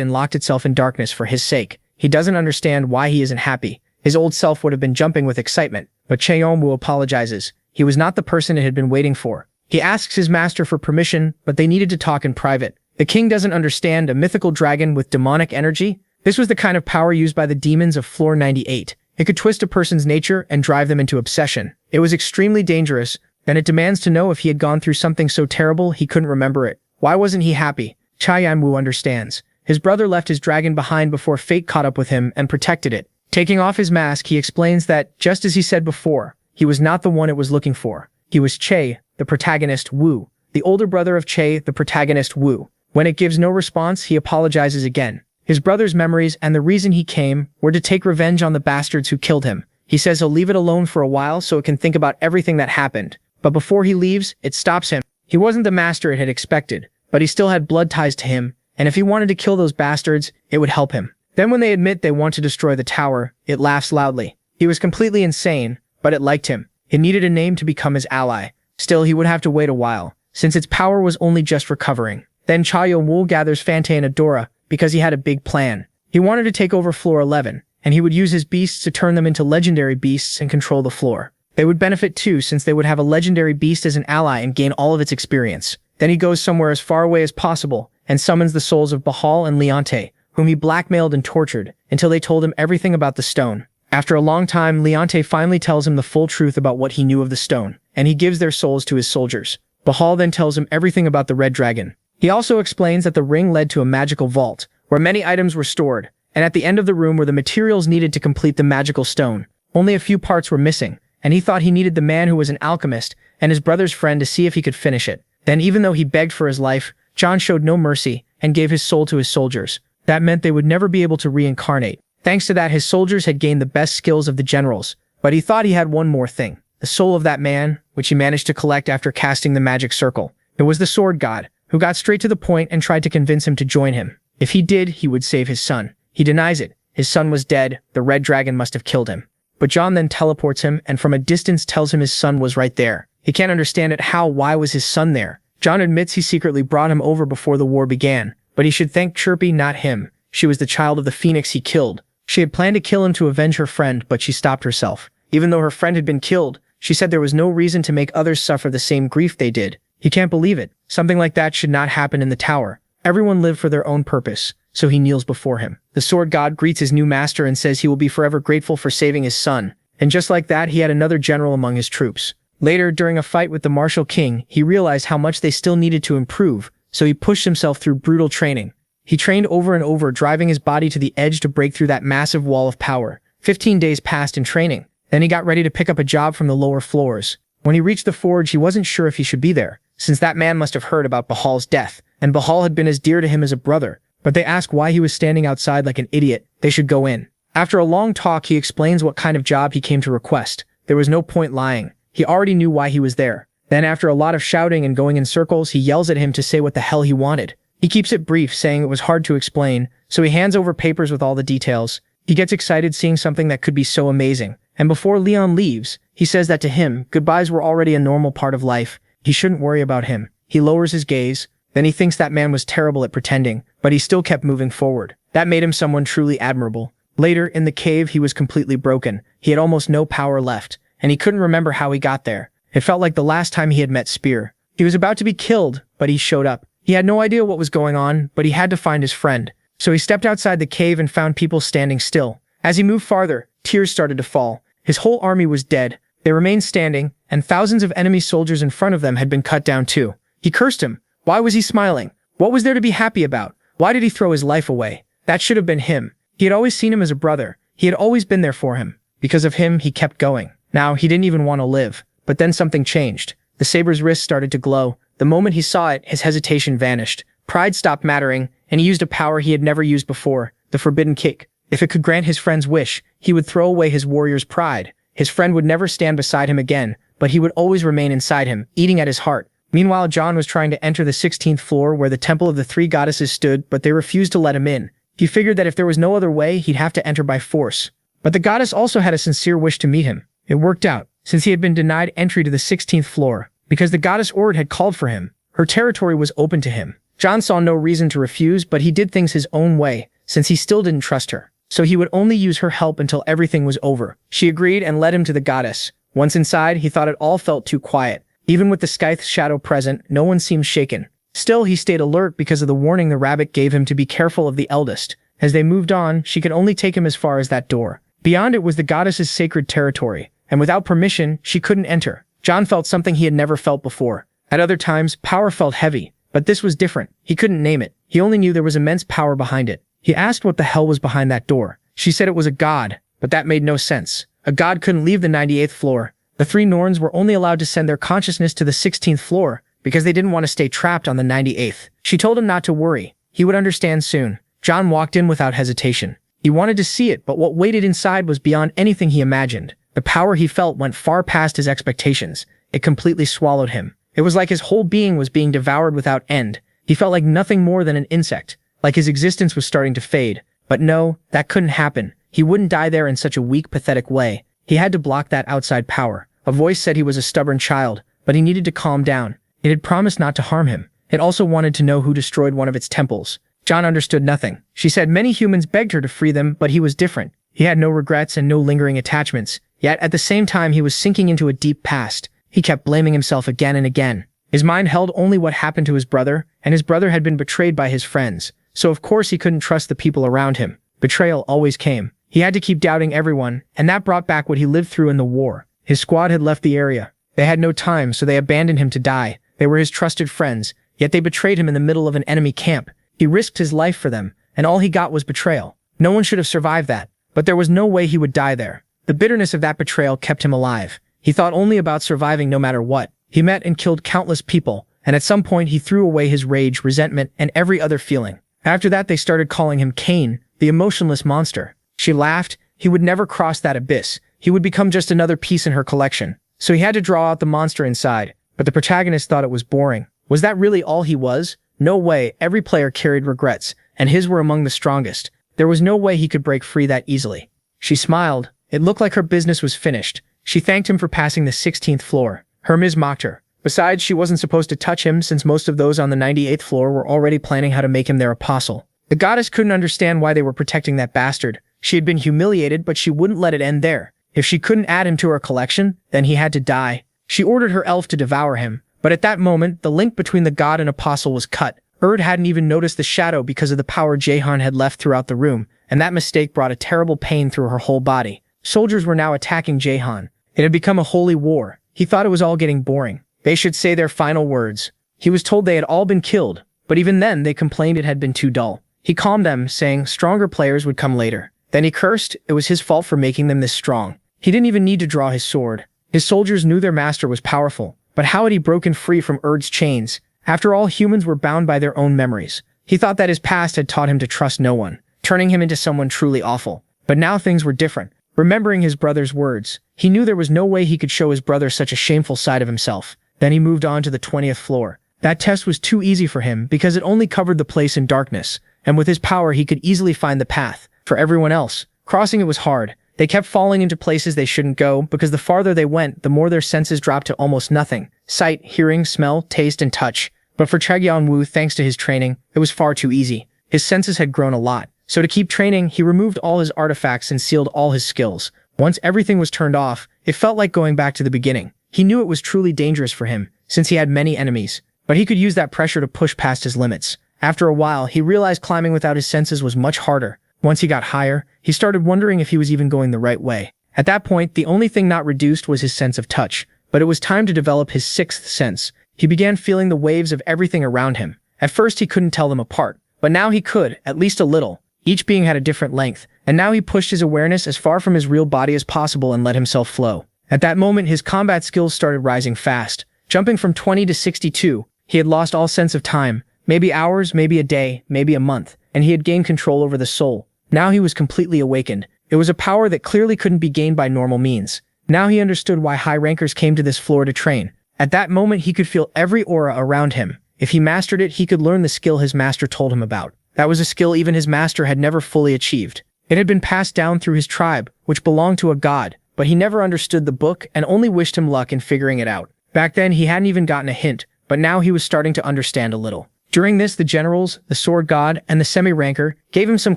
and locked itself in darkness for his sake. He doesn't understand why he isn't happy. His old self would have been jumping with excitement, but Cheonwu apologizes. He was not the person it had been waiting for. He asks his master for permission, but they needed to talk in private. The king doesn't understand a mythical dragon with demonic energy. This was the kind of power used by the demons of Floor 98. It could twist a person's nature and drive them into obsession. It was extremely dangerous, and it demands to know if he had gone through something so terrible he couldn't remember it. Why wasn't he happy? Chai Yanwu understands. His brother left his dragon behind before fate caught up with him and protected it. Taking off his mask, he explains that, just as he said before, he was not the one it was looking for. He was Che, the protagonist Wu, the older brother of Che, the protagonist Wu. When it gives no response, he apologizes again. His brother's memories and the reason he came were to take revenge on the bastards who killed him. He says he'll leave it alone for a while so it can think about everything that happened. But before he leaves, it stops him. He wasn't the master it had expected, but he still had blood ties to him, and if he wanted to kill those bastards, it would help him. Then when they admit they want to destroy the tower, it laughs loudly. He was completely insane, but it liked him. It needed a name to become his ally. Still, he would have to wait a while, since its power was only just recovering. Then Chayo-Wool gathers Fante and Adora, because he had a big plan. He wanted to take over Floor 11, and he would use his beasts to turn them into legendary beasts and control the floor. They would benefit too, since they would have a legendary beast as an ally and gain all of its experience. Then he goes somewhere as far away as possible, and summons the souls of Bahal and Leonte, whom he blackmailed and tortured, until they told him everything about the stone. After a long time, Leonte finally tells him the full truth about what he knew of the stone, and he gives their souls to his soldiers. Bahal then tells him everything about the red dragon. He also explains that the ring led to a magical vault, where many items were stored, and at the end of the room were the materials needed to complete the magical stone. Only a few parts were missing, and he thought he needed the man who was an alchemist and his brother's friend to see if he could finish it. Then, even though he begged for his life, John showed no mercy and gave his soul to his soldiers. That meant they would never be able to reincarnate. Thanks to that, his soldiers had gained the best skills of the generals, but he thought he had one more thing, the soul of that man, which he managed to collect after casting the magic circle. It was the sword god, who got straight to the point and tried to convince him to join him. If he did, he would save his son. He denies it. His son was dead. The red dragon must have killed him. But John then teleports him and from a distance tells him his son was right there. He can't understand it. Why was his son there? John admits he secretly brought him over before the war began, but he should thank Chirpy, not him. She was the child of the phoenix he killed. She had planned to kill him to avenge her friend, but she stopped herself. Even though her friend had been killed, she said there was no reason to make others suffer the same grief they did. He can't believe it. Something like that should not happen in the tower. Everyone lived for their own purpose, so he kneels before him. The sword god greets his new master and says he will be forever grateful for saving his son. And just like that, he had another general among his troops. Later, during a fight with the martial king, he realized how much they still needed to improve, so he pushed himself through brutal training. He trained over and over, driving his body to the edge to break through that massive wall of power. 15 days passed in training. Then he got ready to pick up a job from the lower floors. When he reached the forge, he wasn't sure if he should be there, since that man must have heard about Bahal's death, and Bahal had been as dear to him as a brother. But they ask why he was standing outside like an idiot. They should go in. After a long talk, he explains what kind of job he came to request. There was no point lying. He already knew why he was there. Then after a lot of shouting and going in circles, he yells at him to say what the hell he wanted. He keeps it brief, saying it was hard to explain, so he hands over papers with all the details. He gets excited seeing something that could be so amazing. And before Leon leaves, he says that to him, goodbyes were already a normal part of life. He shouldn't worry about him. He lowers his gaze. Then he thinks that man was terrible at pretending, but he still kept moving forward. That made him someone truly admirable. Later, in the cave, he was completely broken. He had almost no power left, and he couldn't remember how he got there. It felt like the last time he had met Spear. He was about to be killed, but he showed up. He had no idea what was going on, but he had to find his friend. So he stepped outside the cave and found people standing still. As he moved farther, tears started to fall. His whole army was dead. They remained standing, and thousands of enemy soldiers in front of them had been cut down too. He cursed him. Why was he smiling? What was there to be happy about? Why did he throw his life away? That should have been him. He had always seen him as a brother. He had always been there for him. Because of him, he kept going. Now, he didn't even want to live. But then something changed. The saber's wrist started to glow. The moment he saw it, his hesitation vanished. Pride stopped mattering, and he used a power he had never used before, the forbidden kick. If it could grant his friend's wish, he would throw away his warrior's pride. His friend would never stand beside him again, but he would always remain inside him, eating at his heart. Meanwhile, John was trying to enter the 16th floor where the Temple of the Three Goddesses stood, but they refused to let him in. He figured that if there was no other way, he'd have to enter by force. But the goddess also had a sincere wish to meet him. It worked out, since he had been denied entry to the 16th floor, because the goddess Ord had called for him. Her territory was open to him. John saw no reason to refuse, but he did things his own way, since he still didn't trust her. So he would only use her help until everything was over. She agreed and led him to the goddess. Once inside, he thought it all felt too quiet. Even with the Scythe's shadow present, no one seemed shaken. Still, he stayed alert because of the warning the rabbit gave him to be careful of the eldest. As they moved on, she could only take him as far as that door. Beyond it was the goddess's sacred territory, and without permission, she couldn't enter. John felt something he had never felt before. At other times, power felt heavy, but this was different. He couldn't name it. He only knew there was immense power behind it. He asked what the hell was behind that door. She said it was a god, but that made no sense. A god couldn't leave the 98th floor. The three Norns were only allowed to send their consciousness to the 16th floor because they didn't want to stay trapped on the 98th. She told him not to worry. He would understand soon. John walked in without hesitation. He wanted to see it, but what waited inside was beyond anything he imagined. The power he felt went far past his expectations. It completely swallowed him. It was like his whole being was being devoured without end. He felt like nothing more than an insect, like his existence was starting to fade. But no, that couldn't happen. He wouldn't die there in such a weak, pathetic way. He had to block that outside power. A voice said he was a stubborn child, but he needed to calm down. It had promised not to harm him. It also wanted to know who destroyed one of its temples. John understood nothing. She said many humans begged her to free them, but he was different. He had no regrets and no lingering attachments. Yet at the same time, he was sinking into a deep past. He kept blaming himself again and again. His mind held only what happened to his brother, and his brother had been betrayed by his friends. So of course he couldn't trust the people around him. Betrayal always came. He had to keep doubting everyone, and that brought back what he lived through in the war. His squad had left the area. They had no time, so they abandoned him to die. They were his trusted friends, yet they betrayed him in the middle of an enemy camp. He risked his life for them, and all he got was betrayal. No one should have survived that, but there was no way he would die there. The bitterness of that betrayal kept him alive. He thought only about surviving no matter what. He met and killed countless people, and at some point he threw away his rage, resentment, and every other feeling. After that, they started calling him Cain, the emotionless monster. She laughed. He would never cross that abyss. He would become just another piece in her collection. So he had to draw out the monster inside, but the protagonist thought it was boring. Was that really all he was? No way. Every player carried regrets, and his were among the strongest. There was no way he could break free that easily. She smiled. It looked like her business was finished. She thanked him for passing the 16th floor. Hermes mocked her. Besides, she wasn't supposed to touch him since most of those on the 98th floor were already planning how to make him their apostle. The goddess couldn't understand why they were protecting that bastard. She had been humiliated, but she wouldn't let it end there. If she couldn't add him to her collection, then he had to die. She ordered her elf to devour him, but at that moment, the link between the god and apostle was cut. Erd hadn't even noticed the shadow because of the power Jahan had left throughout the room, and that mistake brought a terrible pain through her whole body. Soldiers were now attacking Jahan. It had become a holy war. He thought it was all getting boring. They should say their final words. He was told they had all been killed, but even then they complained it had been too dull. He calmed them, saying stronger players would come later. Then he cursed. It was his fault for making them this strong. He didn't even need to draw his sword. His soldiers knew their master was powerful, but how had he broken free from Erd's chains? After all, humans were bound by their own memories. He thought that his past had taught him to trust no one, turning him into someone truly awful. But now things were different. Remembering his brother's words, he knew there was no way he could show his brother such a shameful side of himself. Then he moved on to the 20th floor. That test was too easy for him because it only covered the place in darkness, and with his power he could easily find the path. For everyone else, crossing it was hard. They kept falling into places they shouldn't go because the farther they went, the more their senses dropped to almost nothing. Sight, hearing, smell, taste, and touch. But for Chagyeon-woo, thanks to his training, it was far too easy. His senses had grown a lot. So to keep training, he removed all his artifacts and sealed all his skills. Once everything was turned off, it felt like going back to the beginning. He knew it was truly dangerous for him, since he had many enemies. But he could use that pressure to push past his limits. After a while, he realized climbing without his senses was much harder. Once he got higher, he started wondering if he was even going the right way. At that point, the only thing not reduced was his sense of touch. But it was time to develop his sixth sense. He began feeling the waves of everything around him. At first, he couldn't tell them apart. But now he could, at least a little. Each being had a different length. And now he pushed his awareness as far from his real body as possible and let himself flow. At that moment, his combat skills started rising fast. Jumping from 20 to 62, he had lost all sense of time. Maybe hours, maybe a day, maybe a month. And he had gained control over the soul. Now he was completely awakened. It was a power that clearly couldn't be gained by normal means. Now he understood why high rankers came to this floor to train. At that moment, he could feel every aura around him. If he mastered it, he could learn the skill his master told him about. That was a skill even his master had never fully achieved. It had been passed down through his tribe, which belonged to a god, but he never understood the book and only wished him luck in figuring it out. Back then, he hadn't even gotten a hint, but now he was starting to understand a little. During this, the generals, the sword god, and the semi-ranker gave him some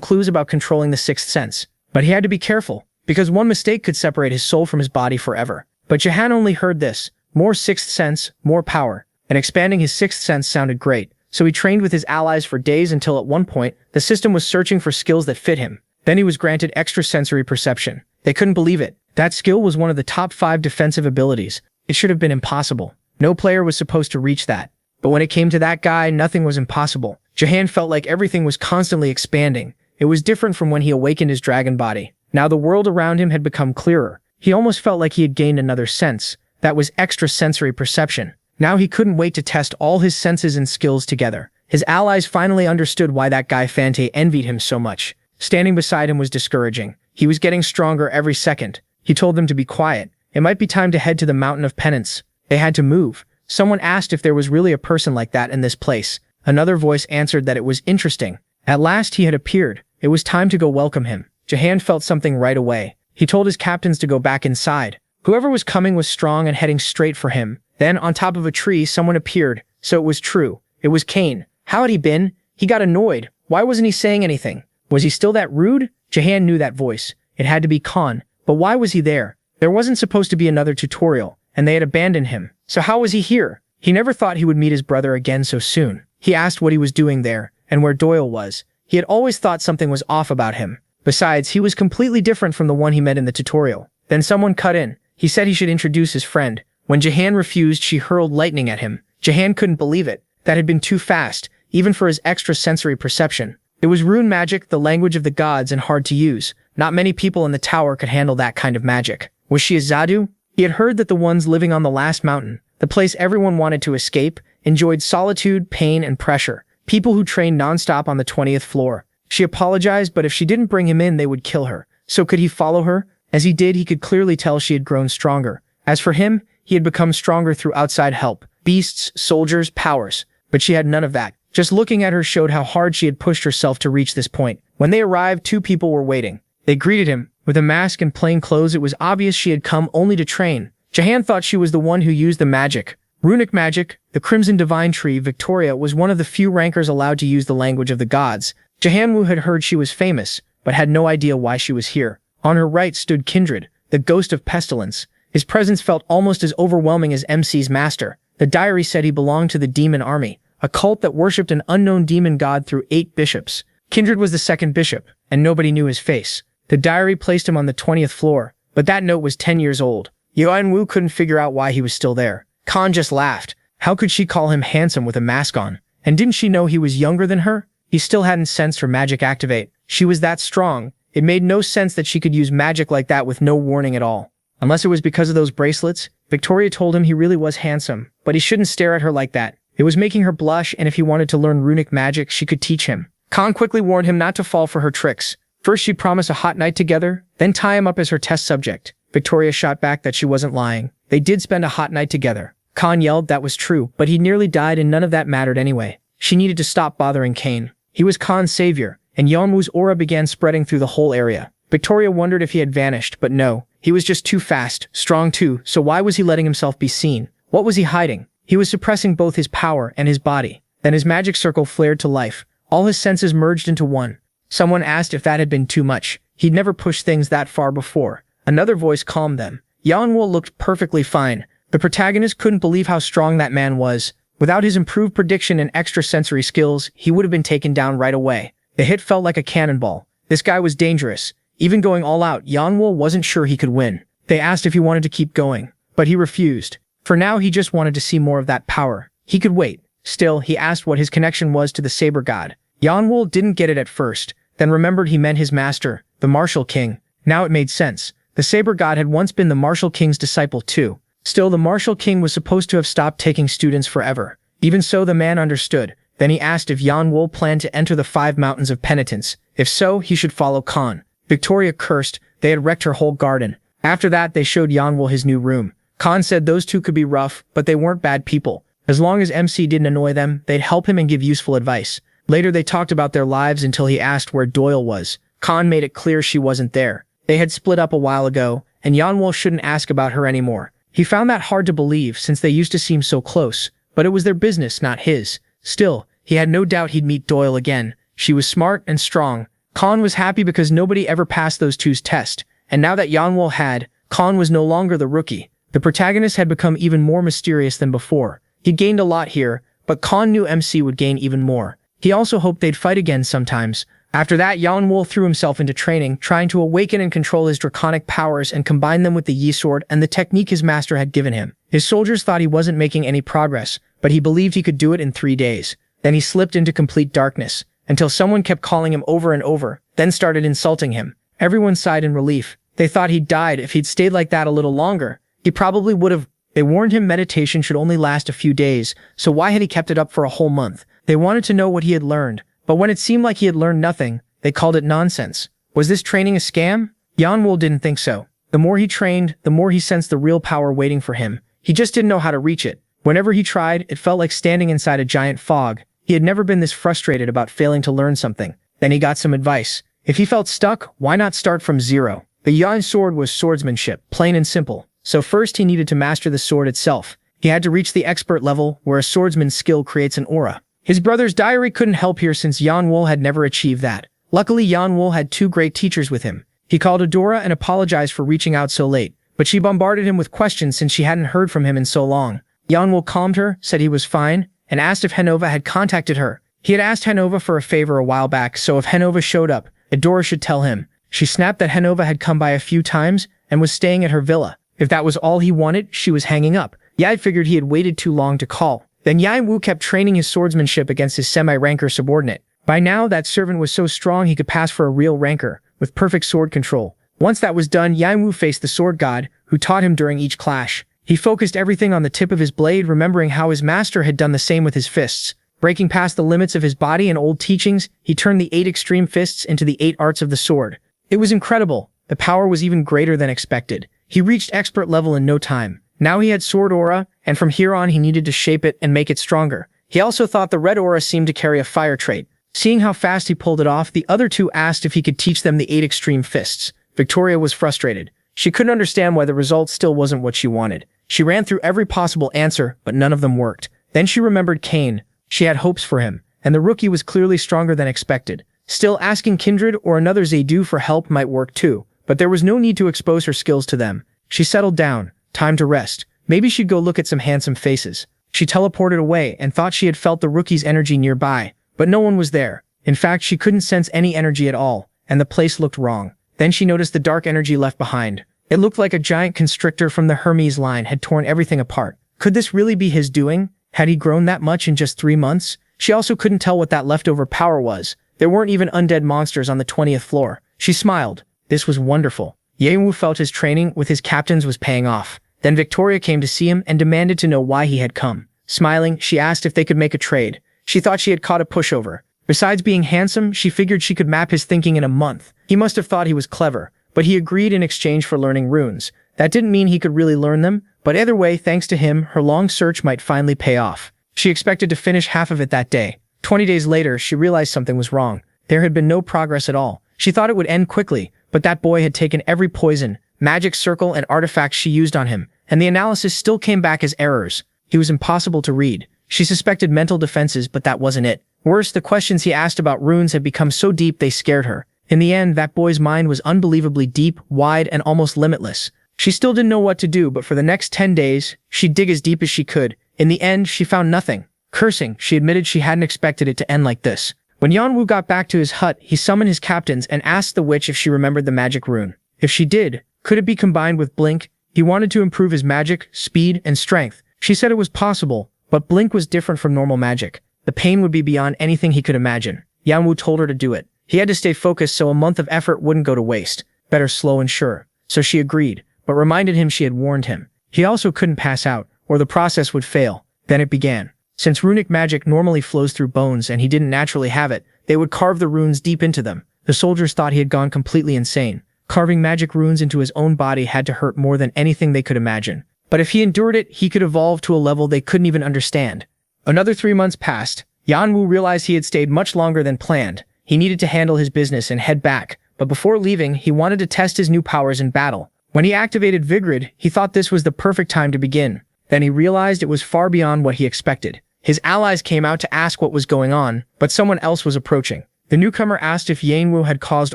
clues about controlling the sixth sense. But he had to be careful, because one mistake could separate his soul from his body forever. But Jahan only heard this. More sixth sense, more power. And expanding his sixth sense sounded great, so he trained with his allies for days until at one point, the system was searching for skills that fit him. Then he was granted extrasensory perception. They couldn't believe it. That skill was one of the top 5 defensive abilities. It should have been impossible. No player was supposed to reach that. But when it came to that guy, nothing was impossible. Jahan felt like everything was constantly expanding. It was different from when he awakened his dragon body. Now the world around him had become clearer. He almost felt like he had gained another sense. That was extrasensory perception. Now he couldn't wait to test all his senses and skills together. His allies finally understood why that guy Fante envied him so much. Standing beside him was discouraging. He was getting stronger every second. He told them to be quiet. It might be time to head to the Mountain of Penance. They had to move. Someone asked if there was really a person like that in this place. Another voice answered that it was interesting. At last he had appeared. It was time to go welcome him. Jahan felt something right away. He told his captains to go back inside. Whoever was coming was strong and heading straight for him. Then, on top of a tree, someone appeared. So it was true. It was Kane. How had he been? He got annoyed. Why wasn't he saying anything? Was he still that rude? Jahan knew that voice. It had to be Khan. But why was he there? There wasn't supposed to be another tutorial, and they had abandoned him. So how was he here? He never thought he would meet his brother again so soon. He asked what he was doing there, and where Doyle was. He had always thought something was off about him. Besides, he was completely different from the one he met in the tutorial. Then someone cut in. He said he should introduce his friend. When Jahan refused, she hurled lightning at him. Jahan couldn't believe it. That had been too fast, even for his extrasensory perception. It was rune magic, the language of the gods, and hard to use. Not many people in the tower could handle that kind of magic. Was she a Zadu? He had heard that the ones living on the last mountain, the place everyone wanted to escape, enjoyed solitude, pain, and pressure. People who trained non-stop on the 20th floor. She apologized, but if she didn't bring him in, they would kill her. So could he follow her? As he did, he could clearly tell she had grown stronger. As for him, he had become stronger through outside help. Beasts, soldiers, powers. But she had none of that. Just looking at her showed how hard she had pushed herself to reach this point. When they arrived, 2 people were waiting. They greeted him. With a mask and plain clothes, it was obvious she had come only to train. Jahan thought she was the one who used the magic. Runic magic, the Crimson Divine Tree, Victoria was one of the few rankers allowed to use the language of the gods. Jahan-woo had heard she was famous, but had no idea why she was here. On her right stood Kindred, the ghost of pestilence. His presence felt almost as overwhelming as MC's master. The diary said he belonged to the demon army, a cult that worshipped an unknown demon god through 8 bishops. Kindred was the 2nd bishop, and nobody knew his face. The diary placed him on the 20th floor, but that note was 10 years old. Yuan-woo couldn't figure out why he was still there. Khan just laughed. How could she call him handsome with a mask on? And didn't she know he was younger than her? He still hadn't sensed her magic activate. She was that strong. It made no sense that she could use magic like that with no warning at all. Unless it was because of those bracelets. Victoria told him he really was handsome, but he shouldn't stare at her like that. It was making her blush, and if he wanted to learn runic magic, she could teach him. Khan quickly warned him not to fall for her tricks. First she'd promise a hot night together, then tie him up as her test subject. Victoria shot back that she wasn't lying. They did spend a hot night together. Khan yelled that was true, but he nearly died and none of that mattered anyway. She needed to stop bothering Kane. He was Khan's savior, and Yeonwoo's aura began spreading through the whole area. Victoria wondered if he had vanished, but no. He was just too fast, strong too, so why was he letting himself be seen? What was he hiding? He was suppressing both his power and his body. Then his magic circle flared to life. All his senses merged into one. Someone asked if that had been too much. He'd never pushed things that far before. Another voice calmed them. Yeonwoo looked perfectly fine. The protagonist couldn't believe how strong that man was. Without his improved prediction and extrasensory skills, he would have been taken down right away. The hit felt like a cannonball. This guy was dangerous. Even going all out, Yeonwoo wasn't sure he could win. They asked if he wanted to keep going, but he refused. For now, he just wanted to see more of that power. He could wait. Still, he asked what his connection was to the Saber God. Yeonwoo didn't get it at first, then remembered he meant his master, the Martial King. Now it made sense. The Saber God had once been the Martial King's disciple too. Still, the Martial King was supposed to have stopped taking students forever. Even so, the man understood. Then he asked if Yeonwoo planned to enter the 5 mountains of penitence. If so, he should follow Khan. Victoria cursed. They had wrecked her whole garden. After that, they showed Yeonwoo his new room. Khan said those two could be rough, but they weren't bad people. As long as MC didn't annoy them, they'd help him and give useful advice. Later, they talked about their lives until he asked where Doyle was. Khan made it clear she wasn't there. They had split up a while ago, and Yeonwoo shouldn't ask about her anymore. He found that hard to believe since they used to seem so close, but it was their business, not his. Still, he had no doubt he'd meet Doyle again. She was smart and strong. Khan was happy because nobody ever passed those two's test, and now that Yeonwoo had, Khan was no longer the rookie. The protagonist had become even more mysterious than before. He'd gained a lot here, but Khan knew MC would gain even more. He also hoped they'd fight again sometimes. After that, Yeonwoo threw himself into training, trying to awaken and control his draconic powers and combine them with the Yi sword and the technique his master had given him. His soldiers thought he wasn't making any progress, but he believed he could do it in 3 days. Then he slipped into complete darkness, until someone kept calling him over and over, then started insulting him. Everyone sighed in relief. They thought he'd died. If he'd stayed like that a little longer, he probably would have. They warned him meditation should only last a few days, so why had he kept it up for a whole month? They wanted to know what he had learned, but when it seemed like he had learned nothing, they called it nonsense. Was this training a scam? Yeonwoo didn't think so. The more he trained, the more he sensed the real power waiting for him. He just didn't know how to reach it. Whenever he tried, it felt like standing inside a giant fog. He had never been this frustrated about failing to learn something. Then he got some advice. If he felt stuck, why not start from zero? The Yi sword was swordsmanship, plain and simple. So first he needed to master the sword itself. He had to reach the expert level, where a swordsman's skill creates an aura. His brother's diary couldn't help here since Yeonwoo had never achieved that. Luckily, Yeonwoo had 2 great teachers with him. He called Adora and apologized for reaching out so late, but she bombarded him with questions since she hadn't heard from him in so long. Yeonwoo calmed her, said he was fine, and asked if Henova had contacted her. He had asked Henova for a favor a while back, so if Henova showed up, Adora should tell him. She snapped that Henova had come by a few times and was staying at her villa. If that was all he wanted, she was hanging up. Yi figured he had waited too long to call. Then Yeonwoo kept training his swordsmanship against his semi-ranker subordinate. By now, that servant was so strong he could pass for a real ranker, with perfect sword control. Once that was done, Yeonwoo faced the sword god, who taught him during each clash. He focused everything on the tip of his blade, remembering how his master had done the same with his fists. Breaking past the limits of his body and old teachings, he turned the 8 extreme fists into the 8 arts of the sword. It was incredible. The power was even greater than expected. He reached expert level in no time. Now he had sword aura, and from here on he needed to shape it and make it stronger. He also thought the red aura seemed to carry a fire trait. Seeing how fast he pulled it off, the other 2 asked if he could teach them the 8 extreme fists. Victoria was frustrated. She couldn't understand why the result still wasn't what she wanted. She ran through every possible answer, but none of them worked. Then she remembered Kane. She had hopes for him, and the rookie was clearly stronger than expected. Still, asking Kindred or another Zaydu for help might work too, but there was no need to expose her skills to them. She settled down. Time to rest. Maybe she'd go look at some handsome faces. She teleported away and thought she had felt the rookie's energy nearby, but no one was there. In fact, she couldn't sense any energy at all, and the place looked wrong. Then she noticed the dark energy left behind. It looked like a giant constrictor from the Hermes line had torn everything apart. Could this really be his doing? Had he grown that much in just 3 months? She also couldn't tell what that leftover power was. There weren't even undead monsters on the 20th floor. She smiled. This was wonderful. Yeonwoo felt his training with his captains was paying off. Then Victoria came to see him and demanded to know why he had come. Smiling, she asked if they could make a trade. She thought she had caught a pushover. Besides being handsome, she figured she could map his thinking in a month. He must have thought he was clever, but he agreed in exchange for learning runes. That didn't mean he could really learn them, But either way, thanks to him, her long search might finally pay off. She expected to finish half of it that day. 20 days later, she realized something was wrong. There had been no progress at all. She thought it would end quickly, but that boy had taken every poison, magic circle, and artifact she used on him, and the analysis still came back as errors. He was impossible to read. She suspected mental defenses, but that wasn't it. Worse, the questions he asked about runes had become so deep they scared her. In the end, that boy's mind was unbelievably deep, wide, and almost limitless. She still didn't know what to do, but for the next 10 days, she'd dig as deep as she could. In the end, she found nothing. Cursing, she admitted she hadn't expected it to end like this. When Yanwu got back to his hut, he summoned his captains and asked the witch if she remembered the magic rune. If she did, could it be combined with Blink? He wanted to improve his magic, speed, and strength. She said it was possible, but Blink was different from normal magic. The pain would be beyond anything he could imagine. Yanwu told her to do it. He had to stay focused so a month of effort wouldn't go to waste. Better slow and sure. So she agreed, but reminded him she had warned him. He also couldn't pass out, or the process would fail. Then it began. Since runic magic normally flows through bones and he didn't naturally have it, they would carve the runes deep into them. The soldiers thought he had gone completely insane. Carving magic runes into his own body had to hurt more than anything they could imagine. But if he endured it, he could evolve to a level they couldn't even understand. Another 3 months passed. Yanwu realized he had stayed much longer than planned. He needed to handle his business and head back, but before leaving, he wanted to test his new powers in battle. When he activated Vigrid, he thought this was the perfect time to begin. Then he realized it was far beyond what he expected. His allies came out to ask what was going on, but someone else was approaching. The newcomer asked if Yanwu had caused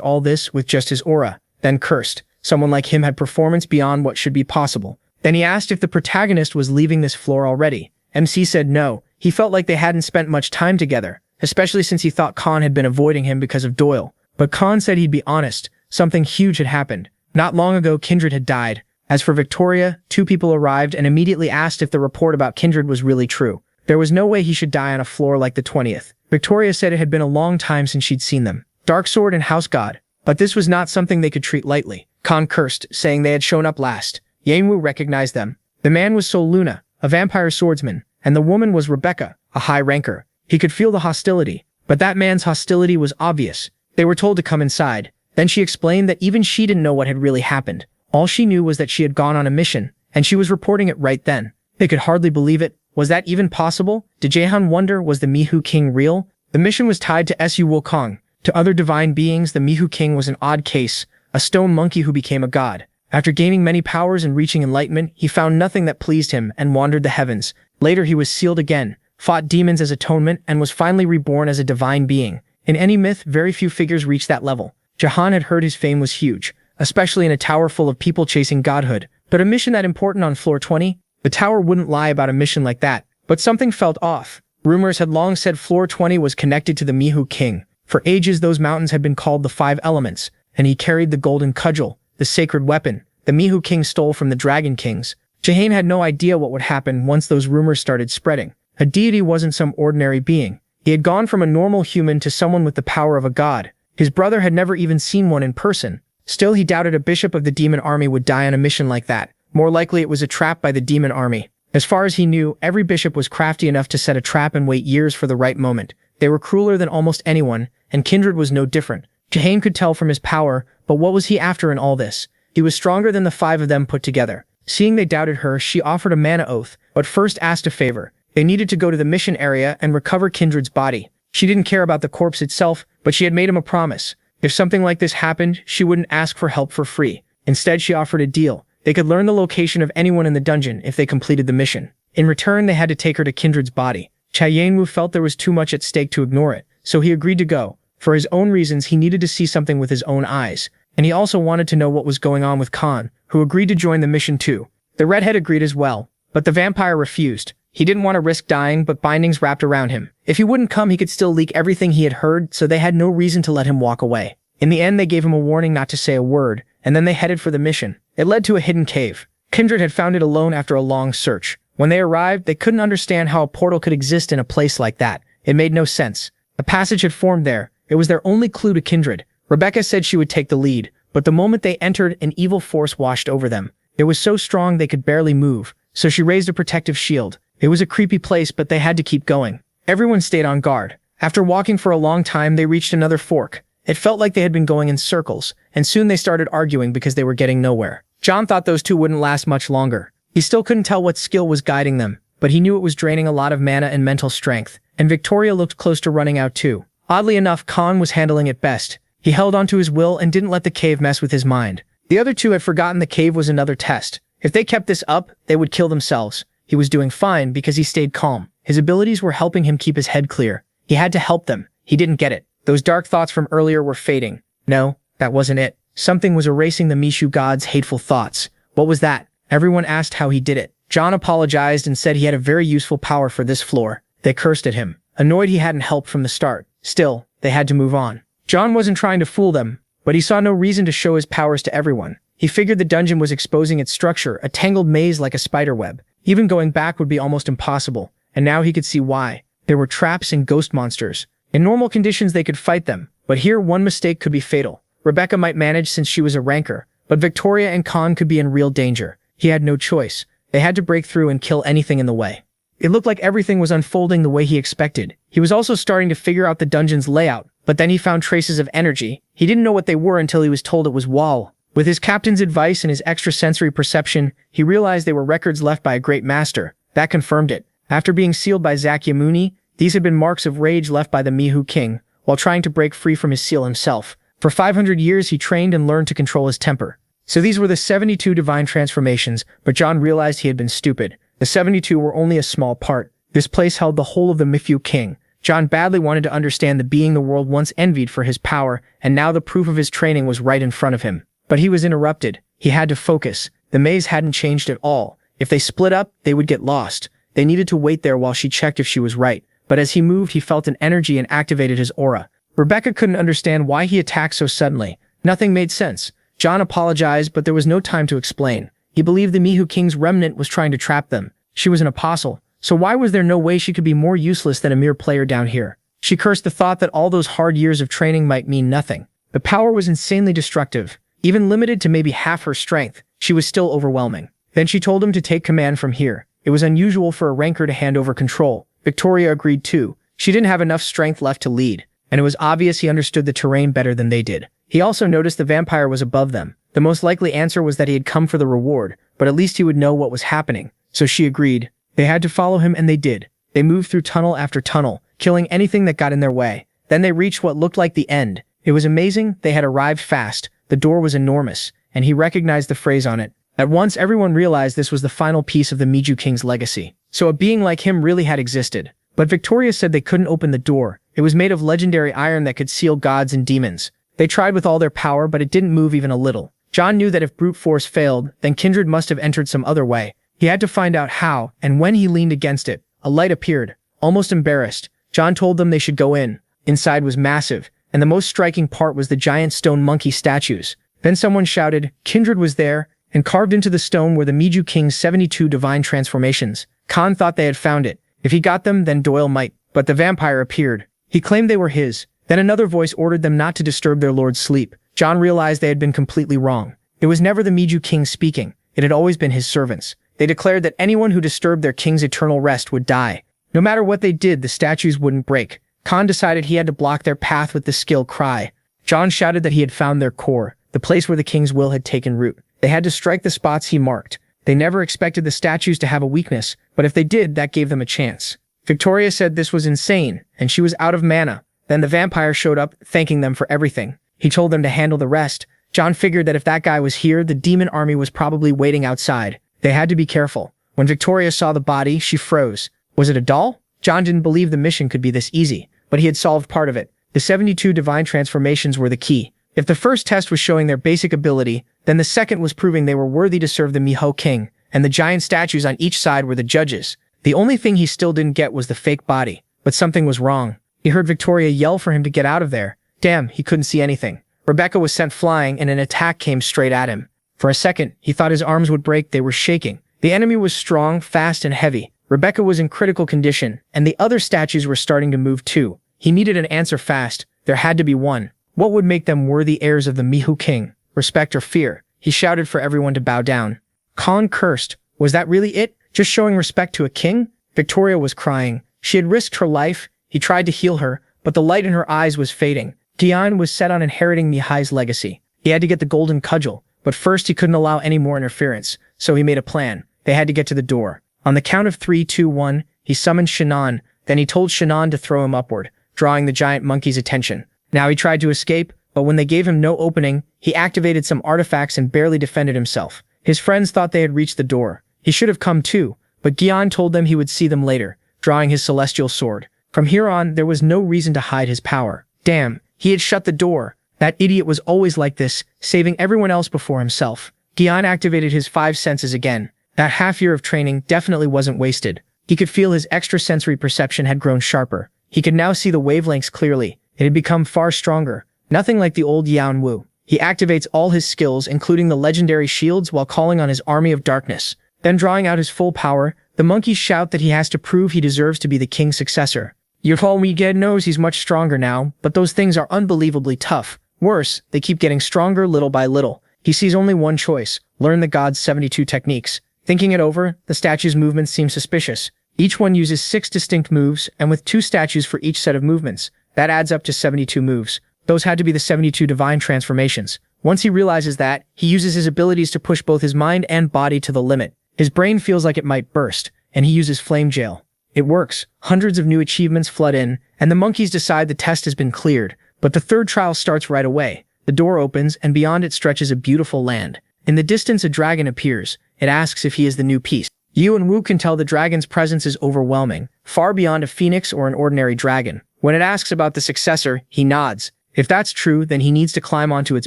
all this with just his aura, then cursed. Someone like him had performance beyond what should be possible. Then he asked if the protagonist was leaving this floor already. MC said no. He felt like they hadn't spent much time together, especially since he thought Khan had been avoiding him because of Doyle. But Khan said he'd be honest. Something huge had happened. Not long ago, Kindred had died. As for Victoria, 2 people arrived and immediately asked if the report about Kindred was really true. There was no way he should die on a floor like the 20th. Victoria said it had been a long time since she'd seen them. Darksword and House God. But this was not something they could treat lightly. Khan cursed, saying they had shown up last. Yanwu recognized them. The man was Sol Luna, a vampire swordsman, and the woman was Rebecca, a high ranker. He could feel the hostility, but that man's hostility was obvious. They were told to come inside. Then she explained that even she didn't know what had really happened. All she knew was that she had gone on a mission, and she was reporting it right then. They could hardly believe it. Was that even possible? Did Jaehan wonder, was the Mihu King real? The mission was tied to Su Wukong. To other divine beings, the Mihu King was an odd case, a stone monkey who became a god. After gaining many powers and reaching enlightenment, he found nothing that pleased him and wandered the heavens. Later he was sealed again, fought demons as atonement, and was finally reborn as a divine being. In any myth, very few figures reach that level. Jahan had heard his fame was huge, especially in a tower full of people chasing godhood. But a mission that important on floor 20? The tower wouldn't lie about a mission like that. But something felt off. Rumors had long said floor 20 was connected to the Mihu King. For ages, those mountains had been called the 5 elements, and he carried the golden cudgel, the sacred weapon the Mihu King stole from the Dragon Kings. Jahan had no idea what would happen once those rumors started spreading. A deity wasn't some ordinary being. He had gone from a normal human to someone with the power of a god. His brother had never even seen one in person. Still, he doubted a bishop of the demon army would die on a mission like that. More likely it was a trap by the demon army. As far as he knew, every bishop was crafty enough to set a trap and wait years for the right moment. They were crueler than almost anyone, and Kindred was no different. Jahan could tell from his power, but what was he after in all this? He was stronger than the 5 of them put together. Seeing they doubted her, she offered a mana oath, but first asked a favor. They needed to go to the mission area and recover Kindred's body. She didn't care about the corpse itself, but she had made him a promise. If something like this happened, she wouldn't ask for help for free. Instead, she offered a deal. They could learn the location of anyone in the dungeon if they completed the mission. In return, they had to take her to Kindred's body. Yanwu felt there was too much at stake to ignore it, so he agreed to go. For his own reasons, he needed to see something with his own eyes. And he also wanted to know what was going on with Khan, who agreed to join the mission too. The redhead agreed as well, but the vampire refused. He didn't want to risk dying, but bindings wrapped around him. If he wouldn't come, he could still leak everything he had heard, so they had no reason to let him walk away. In the end, they gave him a warning not to say a word, and then they headed for the mission. It led to a hidden cave. Kindred had found it alone after a long search. When they arrived, they couldn't understand how a portal could exist in a place like that. It made no sense. A passage had formed there. It was their only clue to Kindred. Rebecca said she would take the lead, but the moment they entered, an evil force washed over them. It was so strong they could barely move, so she raised a protective shield. It was a creepy place, but they had to keep going. Everyone stayed on guard. After walking for a long time, they reached another fork. It felt like they had been going in circles, and soon they started arguing because they were getting nowhere. John thought those two wouldn't last much longer. He still couldn't tell what skill was guiding them, but he knew it was draining a lot of mana and mental strength, and Victoria looked close to running out too. Oddly enough, Khan was handling it best. He held onto his will and didn't let the cave mess with his mind. The other two had forgotten the cave was another test. If they kept this up, they would kill themselves. He was doing fine because he stayed calm. His abilities were helping him keep his head clear. He had to help them. He didn't get it. Those dark thoughts from earlier were fading. No, that wasn't it. Something was erasing the Mishu god's hateful thoughts. What was that? Everyone asked how he did it. John apologized and said he had a very useful power for this floor. They cursed at him, annoyed he hadn't helped from the start. Still, they had to move on. John wasn't trying to fool them, but he saw no reason to show his powers to everyone. He figured the dungeon was exposing its structure, a tangled maze like a spider web. Even going back would be almost impossible, and now he could see why. There were traps and ghost monsters. In normal conditions they could fight them, but here one mistake could be fatal. Rebecca might manage since she was a ranker, but Victoria and Khan could be in real danger. He had no choice. They had to break through and kill anything in the way. It looked like everything was unfolding the way he expected. He was also starting to figure out the dungeon's layout, but then he found traces of energy. He didn't know what they were until he was told it was wall. With his captain's advice and his extrasensory perception, he realized they were records left by a great master. That confirmed it. After being sealed by Zakyamuni, these had been marks of rage left by the Mihu king, while trying to break free from his seal himself. For 500 years he trained and learned to control his temper. So these were the 72 divine transformations, but John realized he had been stupid. The 72 were only a small part. This place held the whole of the Mifu king. John badly wanted to understand the being the world once envied for his power, and now the proof of his training was right in front of him. But he was interrupted. He had to focus. The maze hadn't changed at all. If they split up, they would get lost. They needed to wait there while she checked if she was right. But as he moved, he felt an energy and activated his aura. Rebecca couldn't understand why he attacked so suddenly. Nothing made sense. John apologized, but there was no time to explain. He believed the Mihu king's remnant was trying to trap them. She was an apostle, so why was there no way she could be more useless than a mere player down here? She cursed the thought that all those hard years of training might mean nothing. The power was insanely destructive. Even limited to maybe half her strength, she was still overwhelming. Then she told him to take command from here. It was unusual for a ranker to hand over control. Victoria agreed too. She didn't have enough strength left to lead, and it was obvious he understood the terrain better than they did. He also noticed the vampire was above them. The most likely answer was that he had come for the reward, but at least he would know what was happening. So she agreed. They had to follow him, and they did. They moved through tunnel after tunnel, killing anything that got in their way. Then they reached what looked like the end. It was amazing. They had arrived fast. The door was enormous, and he recognized the phrase on it. At once, everyone realized this was the final piece of the Miju King's legacy. So a being like him really had existed. But Victoria said they couldn't open the door. It was made of legendary iron that could seal gods and demons. They tried with all their power, but it didn't move even a little. John knew that if brute force failed, then Kindred must have entered some other way. He had to find out how, and when he leaned against it, a light appeared. Almost embarrassed, John told them they should go in. Inside was massive, and the most striking part was the giant stone monkey statues. Then someone shouted, Kindred was there, and carved into the stone were the Miju King's 72 divine transformations. Khan thought they had found it. If he got them, then Doyle might. But the vampire appeared. He claimed they were his. Then another voice ordered them not to disturb their lord's sleep. John realized they had been completely wrong. It was never the Miju King speaking. It had always been his servants. They declared that anyone who disturbed their king's eternal rest would die. No matter what they did, the statues wouldn't break. Khan decided he had to block their path with the skill cry. John shouted that he had found their core, the place where the king's will had taken root. They had to strike the spots he marked. They never expected the statues to have a weakness, but if they did, that gave them a chance. Victoria said this was insane, and she was out of mana. Then the vampire showed up, thanking them for everything. He told them to handle the rest. John figured that if that guy was here, the demon army was probably waiting outside. They had to be careful. When Victoria saw the body, she froze. Was it a doll? John didn't believe the mission could be this easy, but he had solved part of it. The 72 divine transformations were the key. If the first test was showing their basic ability, then the second was proving they were worthy to serve the Miho King, and the giant statues on each side were the judges. The only thing he still didn't get was the fake body, but something was wrong. He heard Victoria yell for him to get out of there. Damn, he couldn't see anything. Rebecca was sent flying, and an attack came straight at him. For a second, he thought his arms would break. They were shaking. The enemy was strong, fast, and heavy. Rebecca was in critical condition, and the other statues were starting to move too. He needed an answer fast. There had to be one. What would make them worthy heirs of the Mihu King? Respect or fear? He shouted for everyone to bow down. Khan cursed. Was that really it? Just showing respect to a king? Victoria was crying. She had risked her life. He tried to heal her, but the light in her eyes was fading. Dion was set on inheriting Mihai's legacy. He had to get the golden cudgel, but first he couldn't allow any more interference, so he made a plan. They had to get to the door. On the count of 3, 2, 1, he summoned Shannon, then he told Shannon to throw him upward, drawing the giant monkey's attention. Now he tried to escape, but when they gave him no opening, he activated some artifacts and barely defended himself. His friends thought they had reached the door. He should have come too, but Gian told them he would see them later, drawing his celestial sword. From here on, there was no reason to hide his power. Damn, he had shut the door. That idiot was always like this, saving everyone else before himself. Gian activated his 5 senses again. That half year of training definitely wasn't wasted. He could feel his extrasensory perception had grown sharper. He could now see the wavelengths clearly. It had become far stronger. Nothing like the old Yan Wu. He activates all his skills, including the legendary shields, while calling on his army of darkness. Then drawing out his full power, the monkeys shout that he has to prove he deserves to be the king's successor. Yufal Miguel knows he's much stronger now, but those things are unbelievably tough. Worse, they keep getting stronger little by little. He sees only one choice: learn the god's 72 techniques. Thinking it over, the statue's movements seem suspicious. Each one uses 6 distinct moves, and with 2 statues for each set of movements. That adds up to 72 moves. Those had to be the 72 divine transformations. Once he realizes that, he uses his abilities to push both his mind and body to the limit. His brain feels like it might burst, and he uses Flame Jail. It works. Hundreds of new achievements flood in, and the monkeys decide the test has been cleared. But the third trial starts right away. The door opens, and beyond it stretches a beautiful land. In the distance, a dragon appears. It asks if he is the new piece. Yu and Wu can tell the dragon's presence is overwhelming, far beyond a phoenix or an ordinary dragon. When it asks about the successor, he nods. If that's true, then he needs to climb onto its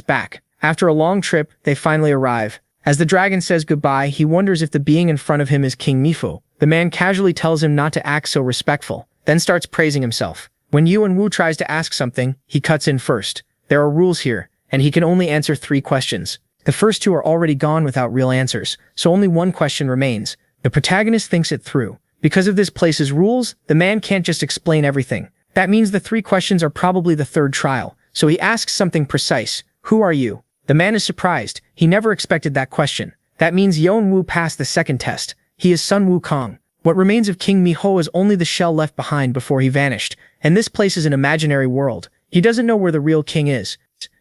back. After a long trip, they finally arrive. As the dragon says goodbye, he wonders if the being in front of him is King Mifu. The man casually tells him not to act so respectful, then starts praising himself. When Yu and Wu tries to ask something, he cuts in first. There are rules here, and he can only answer 3 questions. The first 2 are already gone without real answers, so only 1 question remains. The protagonist thinks it through. Because of this place's rules, the man can't just explain everything. That means the 3 questions are probably the third trial, so he asks something precise. Who are you? The man is surprised. He never expected that question. That means Yeon Wu passed the second test. He is Sun Wukong. What remains of King Miho is only the shell left behind before he vanished, and this place is an imaginary world. He doesn't know where the real king is.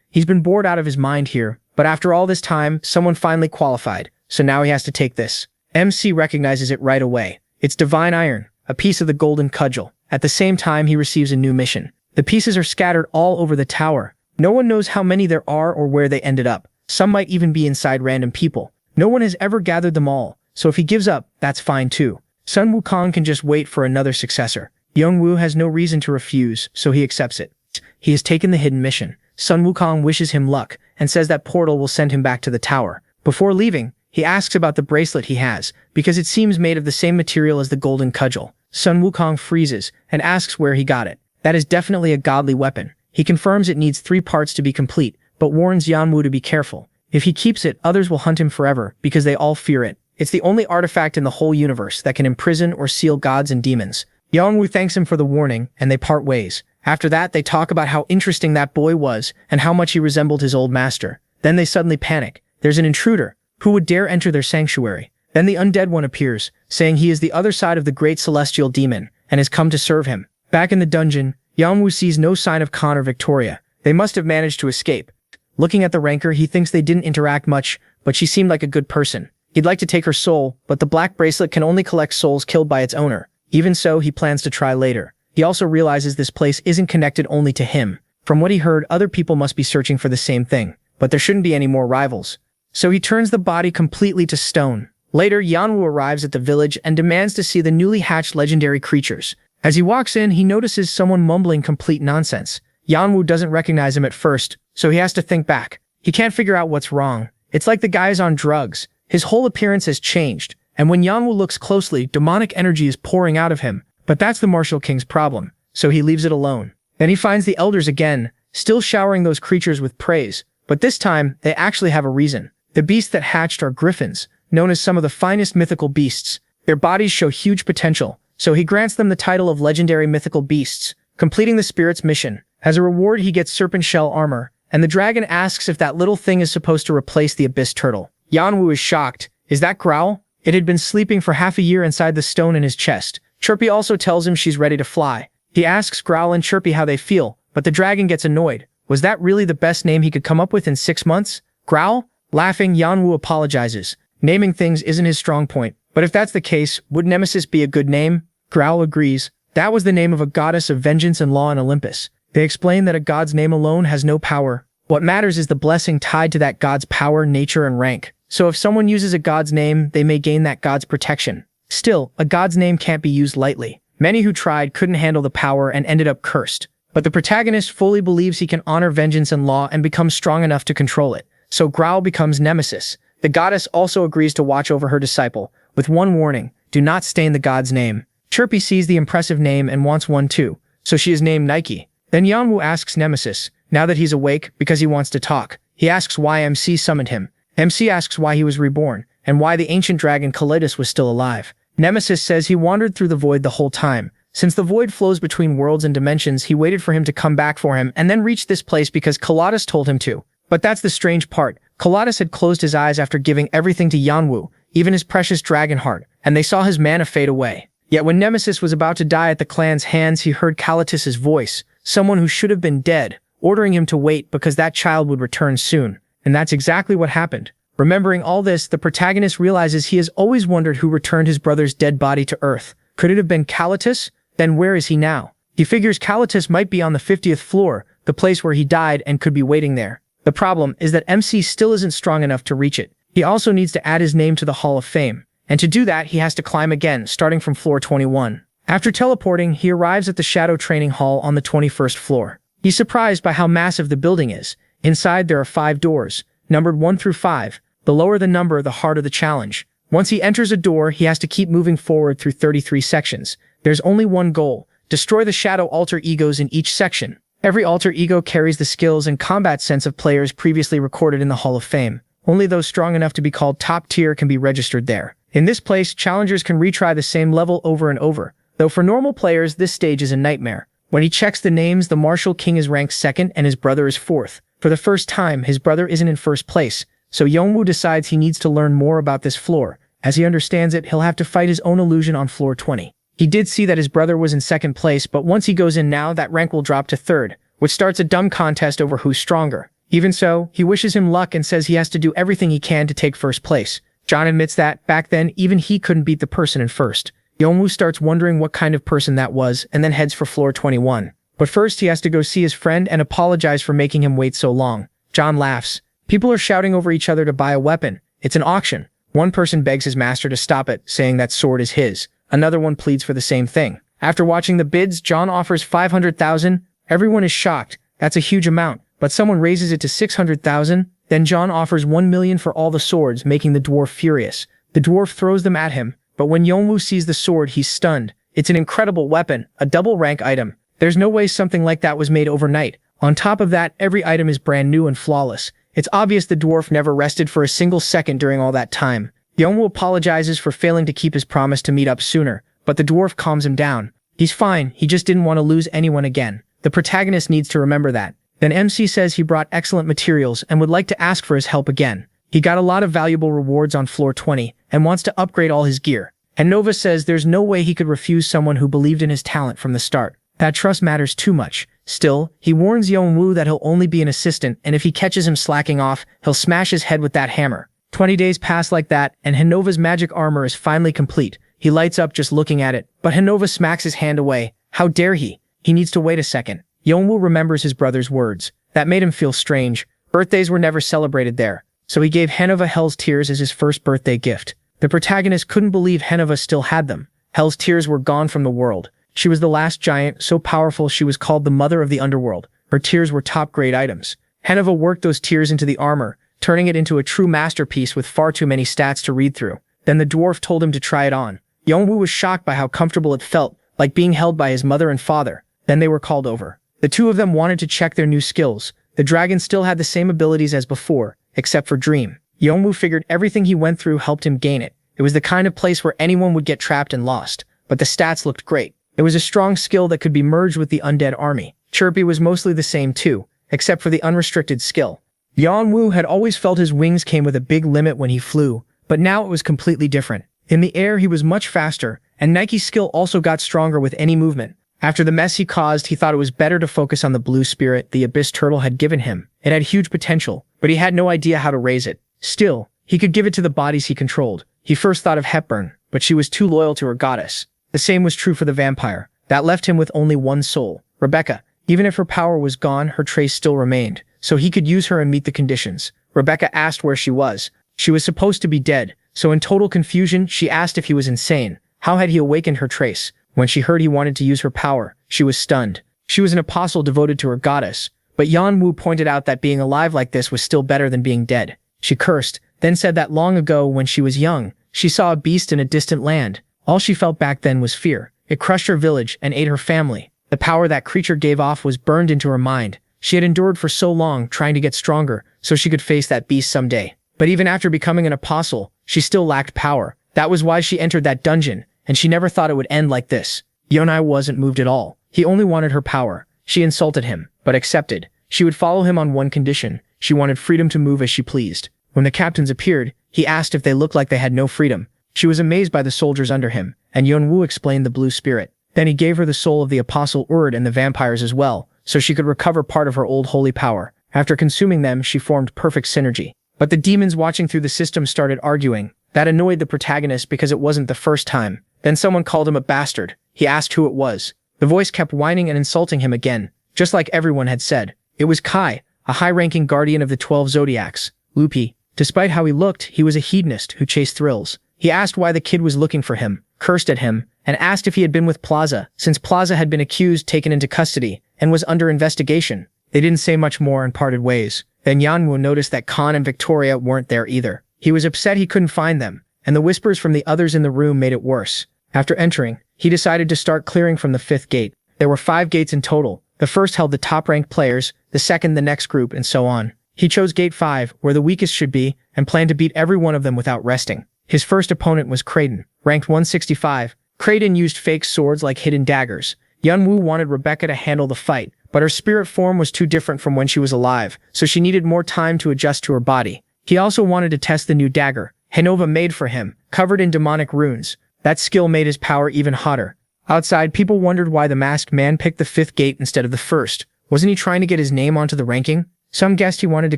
He's been bored out of his mind here, but after all this time, someone finally qualified, so now he has to take this. MC recognizes it right away. It's divine iron, a piece of the golden cudgel. At the same time, he receives a new mission. The pieces are scattered all over the tower. No one knows how many there are or where they ended up. Some might even be inside random people. No one has ever gathered them all, so if he gives up, that's fine too. Sun Wukong can just wait for another successor. Young Wu has no reason to refuse, so he accepts it. He has taken the hidden mission. Sun Wukong wishes him luck, and says that portal will send him back to the tower. Before leaving, he asks about the bracelet he has, because it seems made of the same material as the golden cudgel. Sun Wukong freezes, and asks where he got it. That is definitely a godly weapon. He confirms it needs 3 parts to be complete, but warns Yanwu to be careful. If he keeps it, others will hunt him forever, because they all fear it. It's the only artifact in the whole universe that can imprison or seal gods and demons. Yanwu thanks him for the warning, and they part ways. After that, they talk about how interesting that boy was, and how much he resembled his old master. Then they suddenly panic. There's an intruder. Who would dare enter their sanctuary? Then the undead one appears, saying he is the other side of the great celestial demon, and has come to serve him. Back in the dungeon, Yanwu sees no sign of Khan or Victoria. They must have managed to escape. Looking at the ranker, he thinks they didn't interact much, but she seemed like a good person. He'd like to take her soul, but the black bracelet can only collect souls killed by its owner. Even so, he plans to try later. He also realizes this place isn't connected only to him. From what he heard, other people must be searching for the same thing, but there shouldn't be any more rivals. So he turns the body completely to stone. Later, Yanwu arrives at the village and demands to see the newly hatched legendary creatures. As he walks in, he notices someone mumbling complete nonsense. Yanwu doesn't recognize him at first, so he has to think back. He can't figure out what's wrong. It's like the guy's on drugs. His whole appearance has changed, and when Yanwu looks closely, demonic energy is pouring out of him. But that's the Martial King's problem, so he leaves it alone. Then he finds the elders again, still showering those creatures with praise, but this time, they actually have a reason. The beasts that hatched are griffins, known as some of the finest mythical beasts. Their bodies show huge potential, so he grants them the title of legendary mythical beasts, completing the spirit's mission. As a reward, he gets serpent shell armor, and the dragon asks if that little thing is supposed to replace the abyss turtle. Yanwu is shocked. Is that Growl? It had been sleeping for half a year inside the stone in his chest. Chirpy also tells him she's ready to fly. He asks Growl and Chirpy how they feel, but the dragon gets annoyed. Was that really the best name he could come up with in 6 months? Growl? Laughing, Yanwu apologizes. Naming things isn't his strong point, But if that's the case, would Nemesis be a good name? Growl agrees. That was the name of a goddess of vengeance and law in Olympus. They explain that a god's name alone has no power. What matters is the blessing tied to that god's power, nature, and rank. So if someone uses a god's name, they may gain that god's protection. Still, a god's name can't be used lightly. Many who tried couldn't handle the power and ended up cursed. But the protagonist fully believes he can honor vengeance and law and become strong enough to control it. So Growl becomes Nemesis. The goddess also agrees to watch over her disciple, with one warning: do not stain the god's name. Chirpy sees the impressive name and wants one too, so she is named Nike. Then Yanwu asks Nemesis, now that he's awake, because he wants to talk. He asks why MC summoned him. MC asks why he was reborn, and why the ancient dragon Kalidas was still alive. Nemesis says he wandered through the void the whole time. Since the void flows between worlds and dimensions, he waited for him to come back for him and then reached this place because Kalidas told him to. But that's the strange part. Kalidas had closed his eyes after giving everything to Yanwu, even his precious dragon heart, and they saw his mana fade away. Yet when Nemesis was about to die at the clan's hands, he heard Kalidas' voice, someone who should have been dead, ordering him to wait because that child would return soon. And that's exactly what happened. Remembering all this, the protagonist realizes he has always wondered who returned his brother's dead body to Earth. Could it have been Kalidas? Then where is he now? He figures Kalidas might be on the 50th floor, the place where he died, and could be waiting there. The problem is that MC still isn't strong enough to reach it. He also needs to add his name to the Hall of Fame. And to do that, he has to climb again, starting from floor 21. After teleporting, he arrives at the Shadow Training Hall on the 21st floor. He's surprised by how massive the building is. Inside, there are 5 doors, numbered 1 through 5. The lower the number, the harder the challenge. Once he enters a door, he has to keep moving forward through 33 sections. There's only one goal: destroy the shadow alter egos in each section. Every alter ego carries the skills and combat sense of players previously recorded in the Hall of Fame. Only those strong enough to be called top tier can be registered there. In this place, challengers can retry the same level over and over, though for normal players, this stage is a nightmare. When he checks the names, the Martial King is ranked 2nd and his brother is 4th. For the first time, his brother isn't in 1st place, so Yongwoo decides he needs to learn more about this floor. As he understands it, he'll have to fight his own illusion on floor 20. He did see that his brother was in 2nd place, but once he goes in now, that rank will drop to 3rd, which starts a dumb contest over who's stronger. Even so, he wishes him luck and says he has to do everything he can to take 1st place. John admits that, back then, even he couldn't beat the person in 1st. Yongwoo starts wondering what kind of person that was, and then heads for floor 21. But first, he has to go see his friend and apologize for making him wait so long. John laughs. People are shouting over each other to buy a weapon. It's an auction. One person begs his master to stop it, saying that sword is his. Another one pleads for the same thing. After watching the bids, John offers 500,000. Everyone is shocked. That's a huge amount. But someone raises it to 600,000. Then John offers 1 million for all the swords, making the dwarf furious. The dwarf throws them at him, but when Yongwoo sees the sword, he's stunned. It's an incredible weapon, a double rank item. There's no way something like that was made overnight. On top of that, every item is brand new and flawless. It's obvious the dwarf never rested for a single second during all that time. Yongwoo apologizes for failing to keep his promise to meet up sooner, but the dwarf calms him down. He's fine, he just didn't want to lose anyone again. The protagonist needs to remember that. Then MC says he brought excellent materials and would like to ask for his help again. He got a lot of valuable rewards on floor 20 and wants to upgrade all his gear. And Nova says there's no way he could refuse someone who believed in his talent from the start. That trust matters too much. Still, he warns Yongwoo that he'll only be an assistant, and if he catches him slacking off, he'll smash his head with that hammer. 20 days pass like that, and Hinova's magic armor is finally complete. He lights up just looking at it, but Hinova smacks his hand away. How dare he? He needs to wait a second. Yongwoo remembers his brother's words. That made him feel strange. Birthdays were never celebrated there, so he gave Hinova Hell's Tears as his first birthday gift. The protagonist couldn't believe Hinova still had them. Hell's Tears were gone from the world. She was the last giant, so powerful she was called the Mother of the Underworld. Her tears were top-grade items. Hinova worked those tears into the armor, turning it into a true masterpiece with far too many stats to read through. Then the dwarf told him to try it on. Yongwoo was shocked by how comfortable it felt, like being held by his mother and father. Then they were called over. The two of them wanted to check their new skills. The dragon still had the same abilities as before, except for Dream. Yongwoo figured everything he went through helped him gain it. It was the kind of place where anyone would get trapped and lost, but the stats looked great. It was a strong skill that could be merged with the undead army. Chirpy was mostly the same too, except for the unrestricted skill. Yongwoo had always felt his wings came with a big limit when he flew, but now it was completely different. In the air, he was much faster, and Nike's skill also got stronger with any movement. After the mess he caused, he thought it was better to focus on the blue spirit the Abyss Turtle had given him. It had huge potential, but he had no idea how to raise it. Still, he could give it to the bodies he controlled. He first thought of Hepburn, but she was too loyal to her goddess. The same was true for the vampire. That left him with only one soul, Rebecca. Even if her power was gone, her trace still remained, so he could use her and meet the conditions. Rebecca asked where she was. She was supposed to be dead, so in total confusion, she asked if he was insane. How had he awakened her trace? When she heard he wanted to use her power, she was stunned. She was an apostle devoted to her goddess, but Yanwu pointed out that being alive like this was still better than being dead. She cursed, then said that long ago when she was young, she saw a beast in a distant land. All she felt back then was fear. It crushed her village and ate her family. The power that creature gave off was burned into her mind. She had endured for so long, trying to get stronger, so she could face that beast someday. But even after becoming an apostle, she still lacked power. That was why she entered that dungeon, and she never thought it would end like this. Yonai wasn't moved at all. He only wanted her power. She insulted him, but accepted. She would follow him on one condition. She wanted freedom to move as she pleased. When the captains appeared, he asked if they looked like they had no freedom. She was amazed by the soldiers under him, and Yonwu explained the blue spirit. Then he gave her the soul of the apostle Urd and the vampires as well, so she could recover part of her old holy power. After consuming them, she formed perfect synergy. But the demons watching through the system started arguing. That annoyed the protagonist because it wasn't the first time. Then someone called him a bastard. He asked who it was. The voice kept whining and insulting him again, just like everyone had said. It was Kai, a high-ranking guardian of the 12 zodiacs. Lupi. Despite how he looked, he was a hedonist who chased thrills. He asked why the kid was looking for him, cursed at him, and asked if he had been with Plaza, since Plaza had been accused, taken into custody, and was under investigation. They didn't say much more and parted ways. Then Yanwu noticed that Khan and Victoria weren't there either. He was upset he couldn't find them, and the whispers from the others in the room made it worse. After entering, he decided to start clearing from the 5th gate. There were 5 gates in total. The first held the top-ranked players, the second the next group, and so on. He chose Gate 5, where the weakest should be, and planned to beat every one of them without resting. His first opponent was Kraden, ranked 165. Kraden used fake swords like hidden daggers. Yunwu wanted Rebecca to handle the fight, but her spirit form was too different from when she was alive, so she needed more time to adjust to her body. He also wanted to test the new dagger Hanova made for him, covered in demonic runes. That skill made his power even hotter. Outside, people wondered why the masked man picked the 5th gate instead of the 1st. Wasn't he trying to get his name onto the ranking? Some guessed he wanted to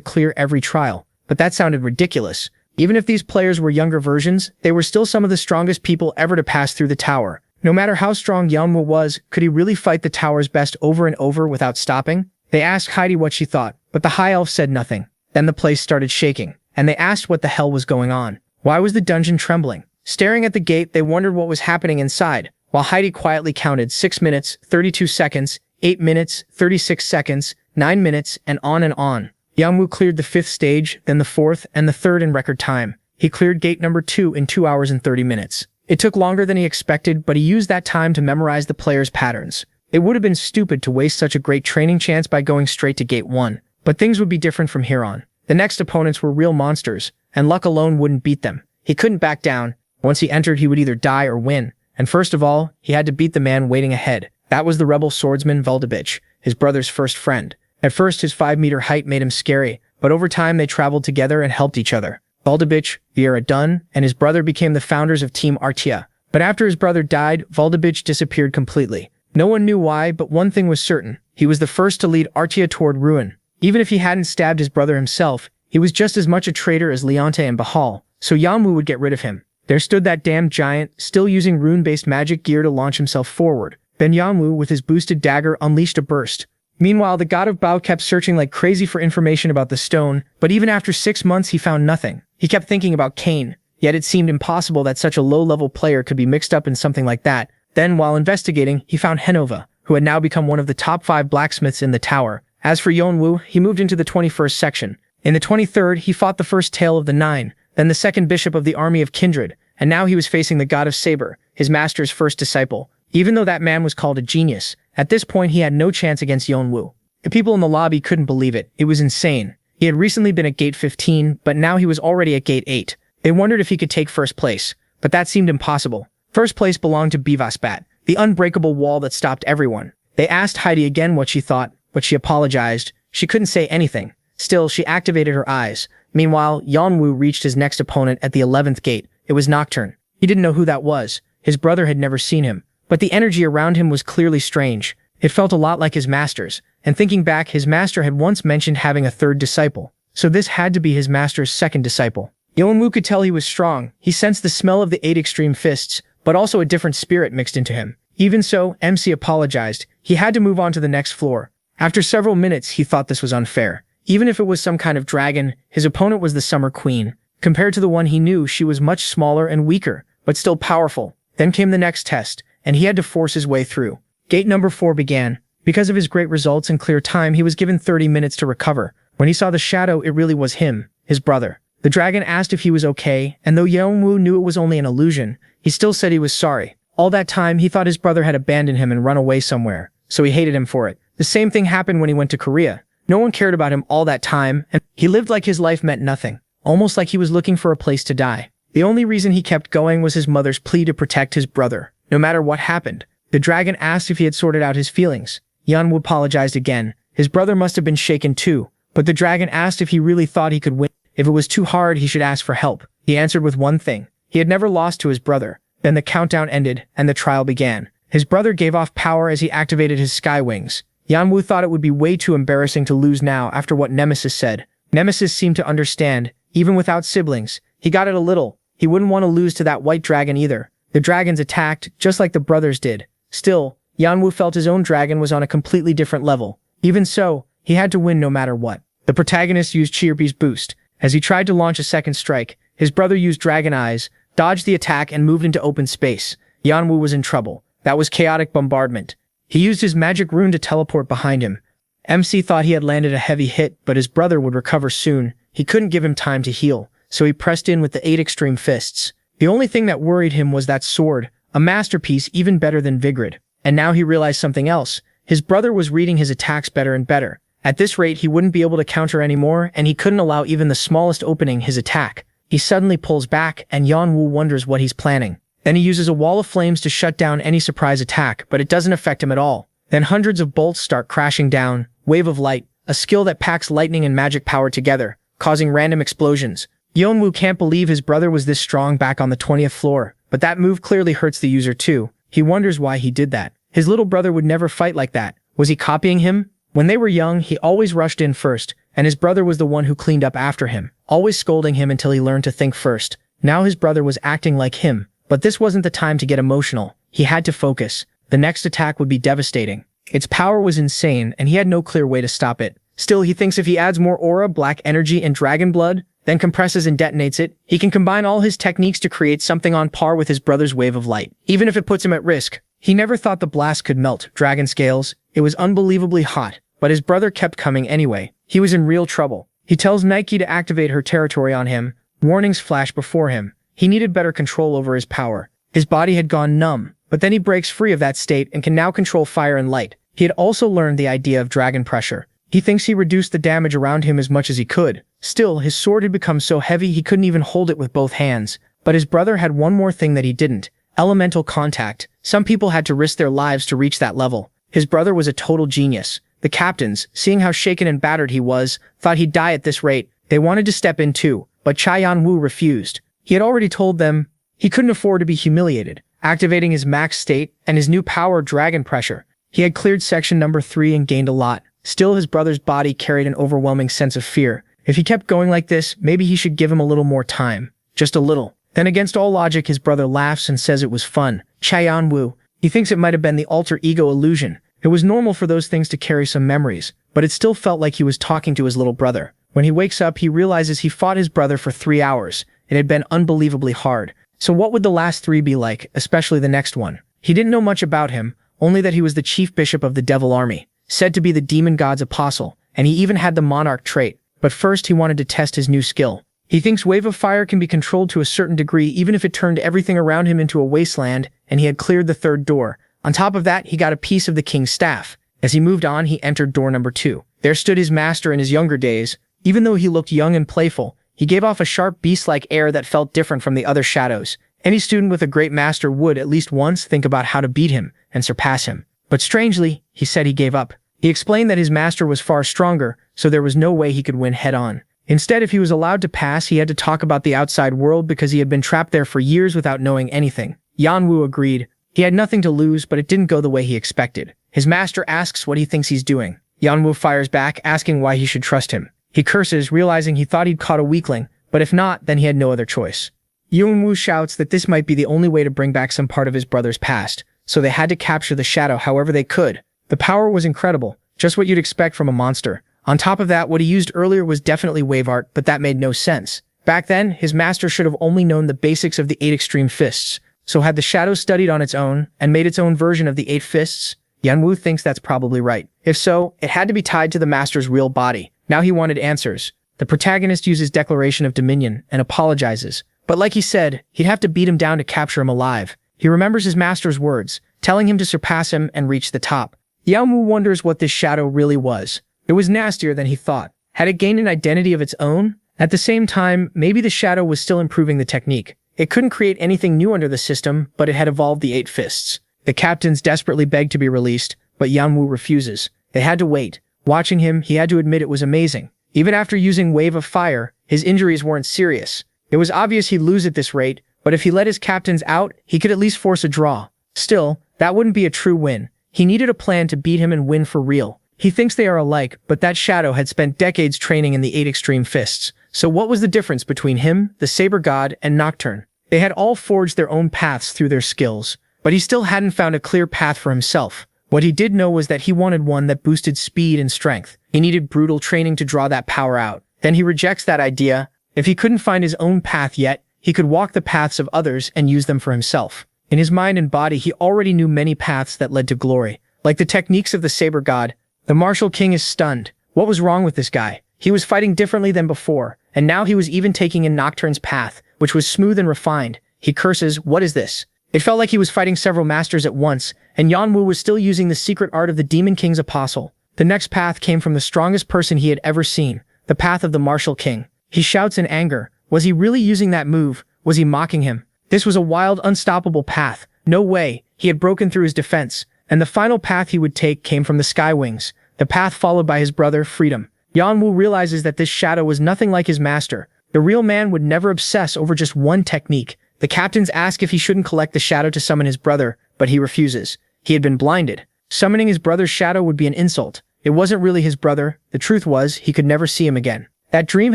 clear every trial, but that sounded ridiculous. Even if these players were younger versions, they were still some of the strongest people ever to pass through the tower. No matter how strong Yanwu was, could he really fight the tower's best over and over without stopping? They asked Heidi what she thought, but the high elf said nothing. Then the place started shaking, and they asked what the hell was going on. Why was the dungeon trembling? Staring at the gate, they wondered what was happening inside, while Heidi quietly counted 6 minutes, 32 seconds, 8 minutes, 36 seconds, 9 minutes, and on and on. Yanwu cleared the 5th stage, then the 4th, and the 3rd in record time. He cleared gate number 2 in 2 hours and 30 minutes. It took longer than he expected, but he used that time to memorize the players' patterns. It would have been stupid to waste such a great training chance by going straight to gate 1, but things would be different from here on. The next opponents were real monsters, and luck alone wouldn't beat them. He couldn't back down. Once he entered, he would either die or win. And first of all, he had to beat the man waiting ahead. That was the rebel swordsman Vuldabich, his brother's first friend. At first, his 5-meter height made him scary, but over time they traveled together and helped each other. Vuldabich, Viera Dunn, and his brother became the founders of Team Artia. But after his brother died, Vuldabich disappeared completely. No one knew why, but one thing was certain. He was the first to lead Artia toward ruin. Even if he hadn't stabbed his brother himself, he was just as much a traitor as Leonte and Bahal, so Yanwu would get rid of him. There stood that damned giant, still using rune-based magic gear to launch himself forward. Then Yanwu, with his boosted dagger, unleashed a burst. Meanwhile, the god of Bao kept searching like crazy for information about the stone, but even after 6 months he found nothing. He kept thinking about Cain, yet it seemed impossible that such a low-level player could be mixed up in something like that. Then, while investigating, he found Henova, who had now become one of the top 5 blacksmiths in the tower. As for Yonwu, he moved into the 21st section. In the 23rd, he fought the first Tale of the Nine, then the second bishop of the army of Kindred, and now he was facing the god of Saber, his master's first disciple. Even though that man was called a genius, at this point he had no chance against Yonwu. The people in the lobby couldn't believe it. It was insane. He had recently been at gate 15, but now he was already at gate 8. They wondered if he could take first place, but that seemed impossible. First place belonged to Bivasbat, the unbreakable wall that stopped everyone. They asked Heidi again what she thought, but she apologized. She couldn't say anything. Still, she activated her eyes. Meanwhile, Yonwu reached his next opponent at the 11th gate. It was Nocturne. He didn't know who that was. His brother had never seen him. But the energy around him was clearly strange. It felt a lot like his master's. And thinking back, his master had once mentioned having a 3rd disciple. So this had to be his master's 2nd disciple. Yeonwoo could tell he was strong. He sensed the smell of the 8 extreme fists, but also a different spirit mixed into him. Even so, MC apologized. He had to move on to the next floor. After several minutes, he thought this was unfair. Even if it was some kind of dragon, his opponent was the Summer Queen. Compared to the one he knew, she was much smaller and weaker, but still powerful. Then came the next test, and he had to force his way through. Gate number 4 began. Because of his great results and clear time, he was given 30 minutes to recover. When he saw the shadow, it really was him, his brother. The dragon asked if he was okay, and though Yeonwoo knew it was only an illusion, he still said he was sorry. All that time, he thought his brother had abandoned him and run away somewhere, so he hated him for it. The same thing happened when he went to Korea. No one cared about him all that time, and he lived like his life meant nothing, almost like he was looking for a place to die. The only reason he kept going was his mother's plea to protect his brother, no matter what happened. The dragon asked if he had sorted out his feelings. Yeonwoo apologized again. His brother must have been shaken too, but the dragon asked if he really thought he could win. If it was too hard, he should ask for help. He answered with one thing. He had never lost to his brother. Then the countdown ended, and the trial began. His brother gave off power as he activated his sky wings. Yeonwoo thought it would be way too embarrassing to lose now after what Nemesis said. Nemesis seemed to understand, even without siblings. He got it a little. He wouldn't want to lose to that white dragon either. The dragons attacked, just like the brothers did. Still, Yeonwoo felt his own dragon was on a completely different level. Even so, he had to win no matter what. The protagonist used Chirpy's boost. As he tried to launch a second strike, his brother used Dragon Eyes, dodged the attack and moved into open space. Yeonwoo was in trouble. That was chaotic bombardment. He used his magic rune to teleport behind him. MC thought he had landed a heavy hit, but his brother would recover soon. He couldn't give him time to heal, so he pressed in with the 8 extreme fists. The only thing that worried him was that sword, a masterpiece even better than Vigrid. And now he realized something else. His brother was reading his attacks better and better. At this rate, he wouldn't be able to counter anymore, and he couldn't allow even the smallest opening his attack. He suddenly pulls back, and Yeonwoo wonders what he's planning. Then he uses a wall of flames to shut down any surprise attack, but it doesn't affect him at all. Then hundreds of bolts start crashing down. Wave of light, a skill that packs lightning and magic power together, causing random explosions. Yeonwoo can't believe his brother was this strong back on the 20th floor, but that move clearly hurts the user too. He wonders why he did that. His little brother would never fight like that. Was he copying him? When they were young, he always rushed in first, and his brother was the one who cleaned up after him, always scolding him until he learned to think first. Now his brother was acting like him, but this wasn't the time to get emotional. He had to focus. The next attack would be devastating. Its power was insane, and he had no clear way to stop it. Still, he thinks if he adds more aura, black energy, and dragon blood, then compresses and detonates it, he can combine all his techniques to create something on par with his brother's wave of light, even if it puts him at risk. He never thought the blast could melt dragon scales. It was unbelievably hot, but his brother kept coming anyway. He was in real trouble. He tells Nike to activate her territory on him. Warnings flash before him. He needed better control over his power. His body had gone numb, but then he breaks free of that state and can now control fire and light. He had also learned the idea of dragon pressure. He thinks he reduced the damage around him as much as he could. Still, his sword had become so heavy he couldn't even hold it with both hands. But his brother had one more thing that he didn't. Elemental contact. Some people had to risk their lives to reach that level. His brother was a total genius. The captains, seeing how shaken and battered he was, thought he'd die at this rate. They wanted to step in too, but Yeonwoo refused. He had already told them he couldn't afford to be humiliated. Activating his max state and his new power, dragon pressure, he had cleared section number 3 and gained a lot. Still, his brother's body carried an overwhelming sense of fear. If he kept going like this, maybe he should give him a little more time. Just a little. Then against all logic, his brother laughs and says it was fun. Yeonwoo. He thinks it might have been the alter ego illusion. It was normal for those things to carry some memories, but it still felt like he was talking to his little brother. When he wakes up, he realizes he fought his brother for 3 hours. It had been unbelievably hard. So what would the last 3 be like, especially the next one? He didn't know much about him, only that he was the chief bishop of the Devil Army, said to be the demon god's apostle, and he even had the monarch trait. But first he wanted to test his new skill. He thinks Wave of Fire can be controlled to a certain degree even if it turned everything around him into a wasteland, and he had cleared the 3rd door. On top of that, he got a piece of the king's staff. As he moved on, he entered door number 2. There stood his master in his younger days. Even though he looked young and playful, he gave off a sharp beast-like air that felt different from the other shadows. Any student with a great master would at least once think about how to beat him and surpass him. But strangely, he said he gave up. He explained that his master was far stronger, so there was no way he could win head-on. Instead, if he was allowed to pass, he had to talk about the outside world because he had been trapped there for years without knowing anything. Yeonwoo agreed. He had nothing to lose, but it didn't go the way he expected. His master asks what he thinks he's doing. Yeonwoo fires back, asking why he should trust him. He curses, realizing he thought he'd caught a weakling, but if not, then he had no other choice. Yunwoo shouts that this might be the only way to bring back some part of his brother's past, so they had to capture the shadow however they could. The power was incredible, just what you'd expect from a monster. On top of that, what he used earlier was definitely wave art, but that made no sense. Back then, his master should have only known the basics of the 8 extreme fists, so had the shadow studied on its own and made its own version of the 8 fists? Yunwoo thinks that's probably right. If so, it had to be tied to the master's real body. Now he wanted answers. The protagonist uses Declaration of Dominion and apologizes. But like he said, he'd have to beat him down to capture him alive. He remembers his master's words, telling him to surpass him and reach the top. Yunwoo wonders what this shadow really was. It was nastier than he thought. Had it gained an identity of its own? At the same time, maybe the shadow was still improving the technique. It couldn't create anything new under the system, but it had evolved the 8 fists. The captains desperately begged to be released, but Yunwoo refuses. They had to wait. Watching him, he had to admit it was amazing. Even after using Wave of Fire, his injuries weren't serious. It was obvious he'd lose at this rate, but if he let his captains out, he could at least force a draw. Still, that wouldn't be a true win. He needed a plan to beat him and win for real. He thinks they are alike, but that shadow had spent decades training in the 8 extreme fists. So what was the difference between him, the Saber God, and Nocturne? They had all forged their own paths through their skills, but he still hadn't found a clear path for himself. What he did know was that he wanted one that boosted speed and strength. He needed brutal training to draw that power out. Then he rejects that idea. If he couldn't find his own path yet, he could walk the paths of others and use them for himself. In his mind and body, he already knew many paths that led to glory. Like the techniques of the Saber God, the Martial King is stunned. What was wrong with this guy? He was fighting differently than before, and now he was even taking in Nocturne's path, which was smooth and refined. He curses, "What is this?" It felt like he was fighting several masters at once, and Yunwoo was still using the secret art of the Demon King's apostle. The next path came from the strongest person he had ever seen, the path of the Martial King. He shouts in anger. Was he really using that move? Was he mocking him? This was a wild, unstoppable path. No way. He had broken through his defense, and the final path he would take came from the Sky Wings, the path followed by his brother, Freedom. Yunwoo realizes that this shadow was nothing like his master. The real man would never obsess over just one technique. The captains ask if he shouldn't collect the shadow to summon his brother, but he refuses. He had been blinded. Summoning his brother's shadow would be an insult. It wasn't really his brother. The truth was, he could never see him again. That dream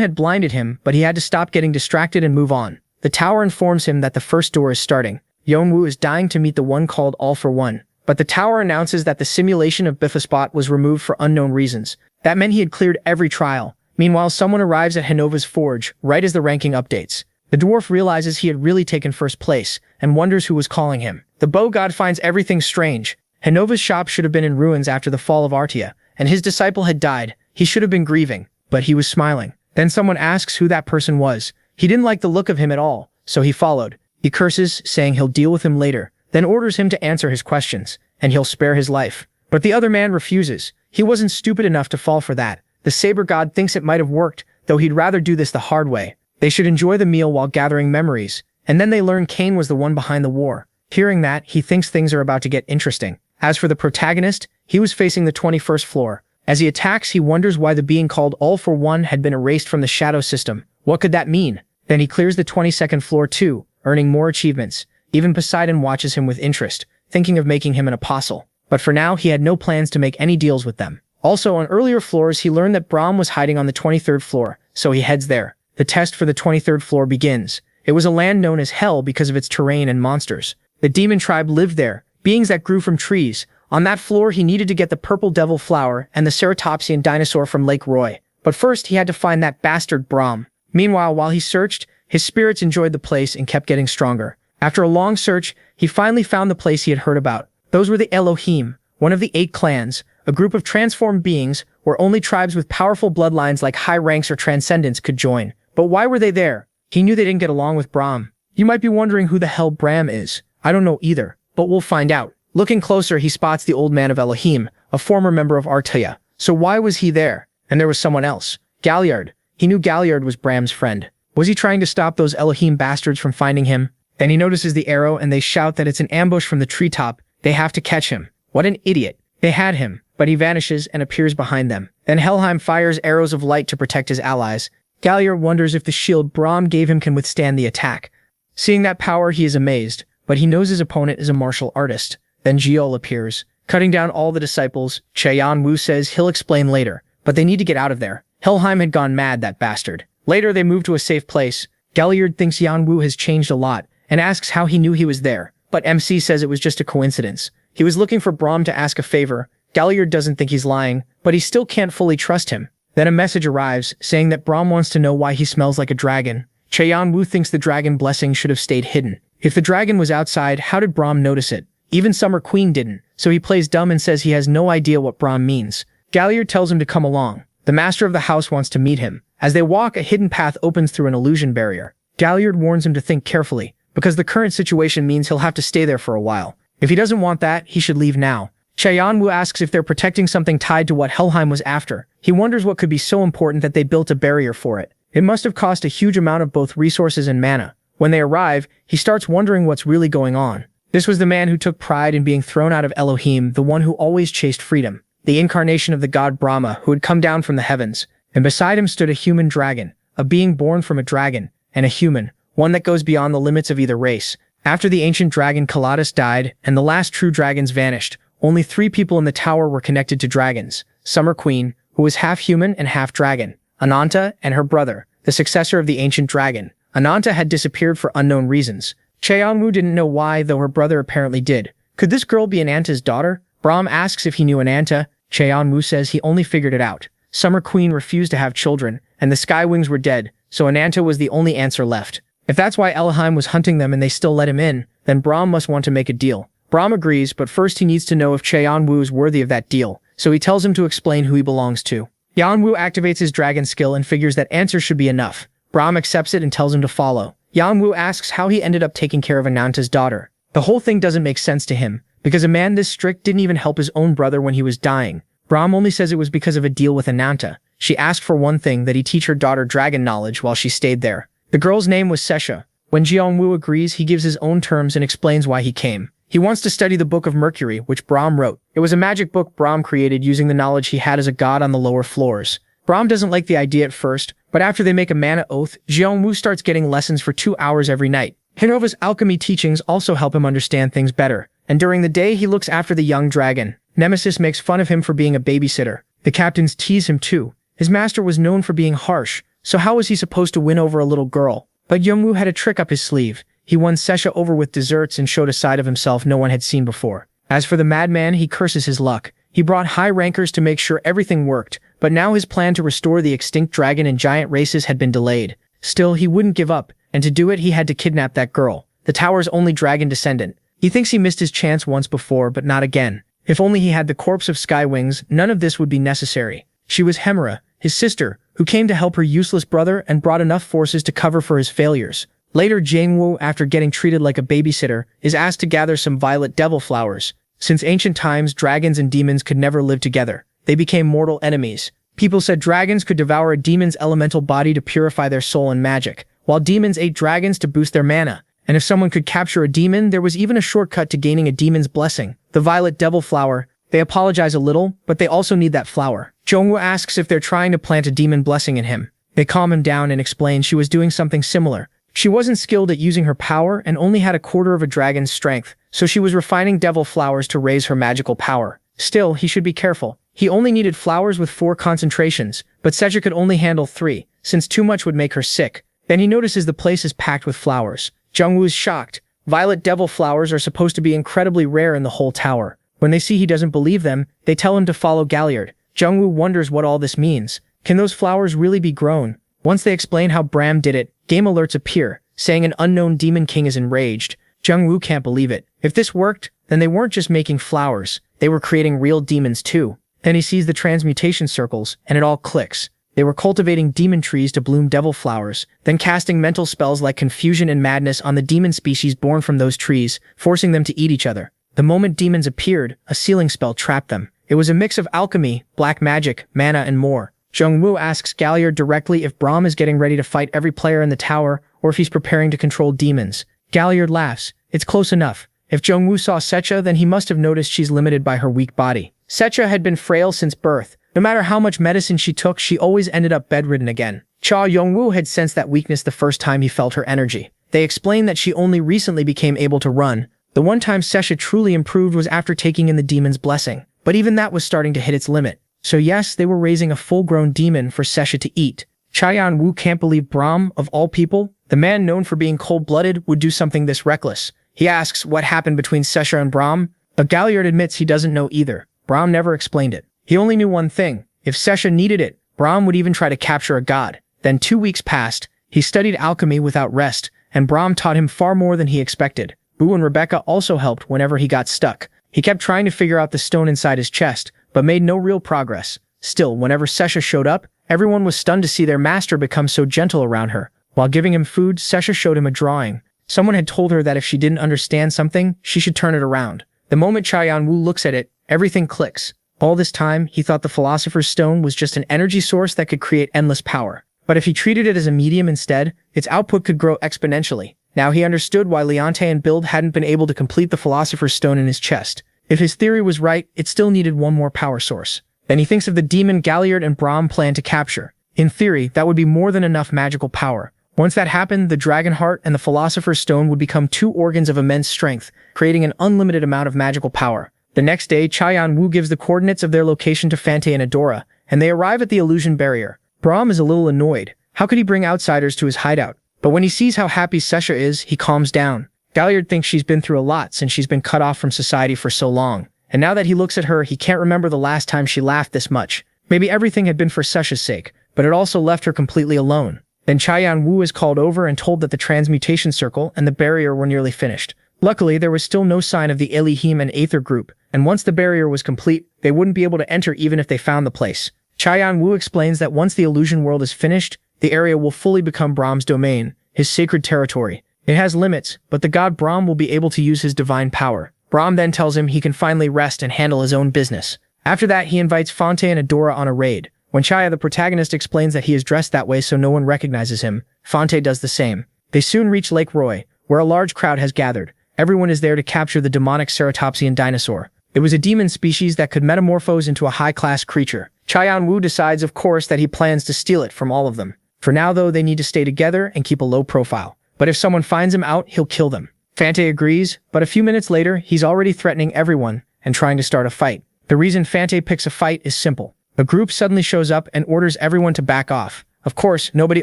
had blinded him, but he had to stop getting distracted and move on. The tower informs him that the first door is starting. Yunwoo is dying to meet the one called All for One, but the tower announces that the simulation of Biffaspot was removed for unknown reasons. That meant he had cleared every trial. Meanwhile, someone arrives at Hinova's forge, right as the ranking updates. The dwarf realizes he had really taken first place, and wonders who was calling him. The bow god finds everything strange. Hinova's shop should have been in ruins after the fall of Artia, and his disciple had died. He should have been grieving, but he was smiling. Then someone asks who that person was. He didn't like the look of him at all, so he followed. He curses, saying he'll deal with him later, then orders him to answer his questions, and he'll spare his life. But the other man refuses. He wasn't stupid enough to fall for that. The Saber God thinks it might have worked, though he'd rather do this the hard way. They should enjoy the meal while gathering memories, and then they learn Cain was the one behind the war. Hearing that, he thinks things are about to get interesting. As for the protagonist, he was facing the 21st floor. As he attacks, he wonders why the being called All for One had been erased from the shadow system. What could that mean? Then he clears the 22nd floor too, earning more achievements. Even Poseidon watches him with interest, thinking of making him an apostle. But for now, he had no plans to make any deals with them. Also, on earlier floors, he learned that Brahm was hiding on the 23rd floor, so he heads there. The test for the 23rd floor begins. It was a land known as Hell because of its terrain and monsters. The demon tribe lived there, beings that grew from trees. On that floor, he needed to get the purple devil flower and the ceratopsian dinosaur from Lake Roy. But first, he had to find that bastard Brahm. Meanwhile, while he searched, his spirits enjoyed the place and kept getting stronger. After a long search, he finally found the place he had heard about. Those were the Elohim, one of the 8 clans, a group of transformed beings where only tribes with powerful bloodlines like high ranks or transcendents could join. But why were they there? He knew they didn't get along with Brahm. You might be wondering who the hell Brahm is. I don't know either, but we'll find out. Looking closer, he spots the old man of Elohim, a former member of Artia. So why was he there? And there was someone else. Galliard. He knew Galliard was Bram's friend. Was he trying to stop those Elohim bastards from finding him? Then he notices the arrow and they shout that it's an ambush from the treetop. They have to catch him. What an idiot. They had him, but he vanishes and appears behind them. Then Helheim fires arrows of light to protect his allies. Galliard wonders if the shield Brahm gave him can withstand the attack. Seeing that power, he is amazed, but he knows his opponent is a martial artist. Then Jiol appears, cutting down all the disciples. Cheon Wu says he'll explain later, but they need to get out of there. Helheim had gone mad, that bastard. Later, they move to a safe place. Galliard thinks Yanwu has changed a lot and asks how he knew he was there, but MC says it was just a coincidence. He was looking for Brahm to ask a favor. Galliard doesn't think he's lying, but he still can't fully trust him. Then a message arrives, saying that Brahm wants to know why he smells like a dragon. Cheon-woo thinks the dragon blessing should have stayed hidden. If the dragon was outside, how did Brahm notice it? Even Summer Queen didn't, so he plays dumb and says he has no idea what Brahm means. Galliard tells him to come along. The master of the house wants to meet him. As they walk, a hidden path opens through an illusion barrier. Galliard warns him to think carefully, because the current situation means he'll have to stay there for a while. If he doesn't want that, he should leave now. Cheon-woo asks if they're protecting something tied to what Helheim was after. He wonders what could be so important that they built a barrier for it. It must have cost a huge amount of both resources and mana. When they arrive, he starts wondering what's really going on. This was the man who took pride in being thrown out of Elohim, the one who always chased freedom, the incarnation of the god Brahma who had come down from the heavens. And beside him stood a human dragon, a being born from a dragon, and a human, one that goes beyond the limits of either race. After the ancient dragon Kaladas died and the last true dragons vanished, only 3 people in the tower were connected to dragons: Summer Queen, who was half human and half dragon, Ananta, and her brother, the successor of the ancient dragon. Ananta had disappeared for unknown reasons. Cheon-woo didn't know why, though her brother apparently did. Could this girl be Ananta's daughter? Brahm asks if he knew Ananta. Cheon-woo says he only figured it out. Summer Queen refused to have children, and the Sky Wings were dead, so Ananta was the only answer left. If that's why Elohim was hunting them and they still let him in, then Brahm must want to make a deal. Brahm agrees, but first he needs to know if Cheon-woo is worthy of that deal, so he tells him to explain who he belongs to. Yeon-woo activates his dragon skill and figures that answer should be enough. Brahm accepts it and tells him to follow. Yeon-woo asks how he ended up taking care of Ananta's daughter. The whole thing doesn't make sense to him, because a man this strict didn't even help his own brother when he was dying. Brahm only says it was because of a deal with Ananta. She asked for one thing, that he teach her daughter dragon knowledge while she stayed there. The girl's name was Sesha. When Jeong-woo agrees, he gives his own terms and explains why he came. He wants to study the Book of Mercury, which Brahm wrote. It was a magic book Brahm created using the knowledge he had as a god on the lower floors. Brahm doesn't like the idea at first, but after they make a mana oath, Jeong-woo starts getting lessons for 2 hours every night. Hinova's alchemy teachings also help him understand things better, and during the day he looks after the young dragon. Nemesis makes fun of him for being a babysitter. The captains tease him too. His master was known for being harsh, so how was he supposed to win over a little girl? But Yeong-woo had a trick up his sleeve. He won Sesha over with desserts and showed a side of himself no one had seen before. As for the madman, he curses his luck. He brought high rankers to make sure everything worked, but now his plan to restore the extinct dragon and giant races had been delayed. Still, he wouldn't give up, and to do it he had to kidnap that girl, the tower's only dragon descendant. He thinks he missed his chance once before, but not again. If only he had the corpse of Skywings, none of this would be necessary. She was Hemera, his sister, who came to help her useless brother and brought enough forces to cover for his failures. Later, Jang-woo, after getting treated like a babysitter, is asked to gather some violet devil flowers. Since ancient times, dragons and demons could never live together. They became mortal enemies. People said dragons could devour a demon's elemental body to purify their soul and magic, while demons ate dragons to boost their mana. And if someone could capture a demon, there was even a shortcut to gaining a demon's blessing: the violet devil flower. They apologize a little, but they also need that flower. Jong-woo asks if they're trying to plant a demon blessing in him. They calm him down and explain she was doing something similar. She wasn't skilled at using her power and only had a quarter of a dragon's strength, so she was refining devil flowers to raise her magical power. Still, he should be careful. He only needed flowers with 4 concentrations, but Seja could only handle 3, since too much would make her sick. Then he notices the place is packed with flowers. Jung-woo is shocked. Violet devil flowers are supposed to be incredibly rare in the whole tower. When they see he doesn't believe them, they tell him to follow Galliard. Jung-woo wonders what all this means. Can those flowers really be grown? Once they explain how Bram did it, game alerts appear, saying an unknown demon king is enraged. Jung-woo can't believe it. If this worked, then they weren't just making flowers, they were creating real demons too. Then he sees the transmutation circles, and it all clicks. They were cultivating demon trees to bloom devil flowers, then casting mental spells like confusion and madness on the demon species born from those trees, forcing them to eat each other. The moment demons appeared, a sealing spell trapped them. It was a mix of alchemy, black magic, mana, and more. Jung-woo asks Galliard directly if Brahm is getting ready to fight every player in the tower, or if he's preparing to control demons. Galliard laughs. It's close enough. If Jung-woo saw Secha, then he must have noticed she's limited by her weak body. Secha had been frail since birth. No matter how much medicine she took, she always ended up bedridden again. Cha Yong-woo had sensed that weakness the first time he felt her energy. They explained that she only recently became able to run. The one time Secha truly improved was after taking in the demon's blessing. But even that was starting to hit its limit. So yes, they were raising a full-grown demon for Secha to eat. Chayan Wu can't believe Brahm, of all people, the man known for being cold-blooded, would do something this reckless. He asks what happened between Sesha and Brahm, but Galliard admits he doesn't know either. Brahm never explained it. He only knew one thing. If Sesha needed it, Brahm would even try to capture a god. Then 2 weeks passed. He studied alchemy without rest, and Brahm taught him far more than he expected. Boo and Rebecca also helped whenever he got stuck. He kept trying to figure out the stone inside his chest, but made no real progress. Still, whenever Sesha showed up, everyone was stunned to see their master become so gentle around her. While giving him food, Sesha showed him a drawing. Someone had told her that if she didn't understand something, she should turn it around. The moment Chayan Wu looks at it, everything clicks. All this time, he thought the Philosopher's Stone was just an energy source that could create endless power. But if he treated it as a medium instead, its output could grow exponentially. Now he understood why Leonte and Bild hadn't been able to complete the Philosopher's Stone in his chest. If his theory was right, it still needed one more power source. Then he thinks of the demon Galliard and Brahm plan to capture. In theory, that would be more than enough magical power. Once that happened, the Dragon Heart and the Philosopher's Stone would become two organs of immense strength, creating an unlimited amount of magical power. The next day, Chayan Wu gives the coordinates of their location to Fante and Adora, and they arrive at the illusion barrier. Brahm is a little annoyed. How could he bring outsiders to his hideout? But when he sees how happy Sesha is, he calms down. Galliard thinks she's been through a lot since she's been cut off from society for so long. And now that he looks at her, he can't remember the last time she laughed this much. Maybe everything had been for Sesha's sake, but it also left her completely alone. Then Chayan Wu is called over and told that the transmutation circle and the barrier were nearly finished. Luckily, there was still no sign of the Elohim and Aether group, and once the barrier was complete, they wouldn't be able to enter even if they found the place. Chayan Wu explains that once the illusion world is finished, the area will fully become Brahm's domain, his sacred territory. It has limits, but the god Brahm will be able to use his divine power. Brahm then tells him he can finally rest and handle his own business. After that, he invites Fante and Adora on a raid. When Chaya, the protagonist, explains that he is dressed that way so no one recognizes him, Fante does the same. They soon reach Lake Roy, where a large crowd has gathered. Everyone is there to capture the demonic ceratopsian dinosaur. It was a demon species that could metamorphose into a high-class creature. Chayan Wu decides, of course, that he plans to steal it from all of them. For now, though, they need to stay together and keep a low profile. But if someone finds him out, he'll kill them. Fante agrees, but a few minutes later, he's already threatening everyone and trying to start a fight. The reason Fante picks a fight is simple. A group suddenly shows up and orders everyone to back off. Of course, nobody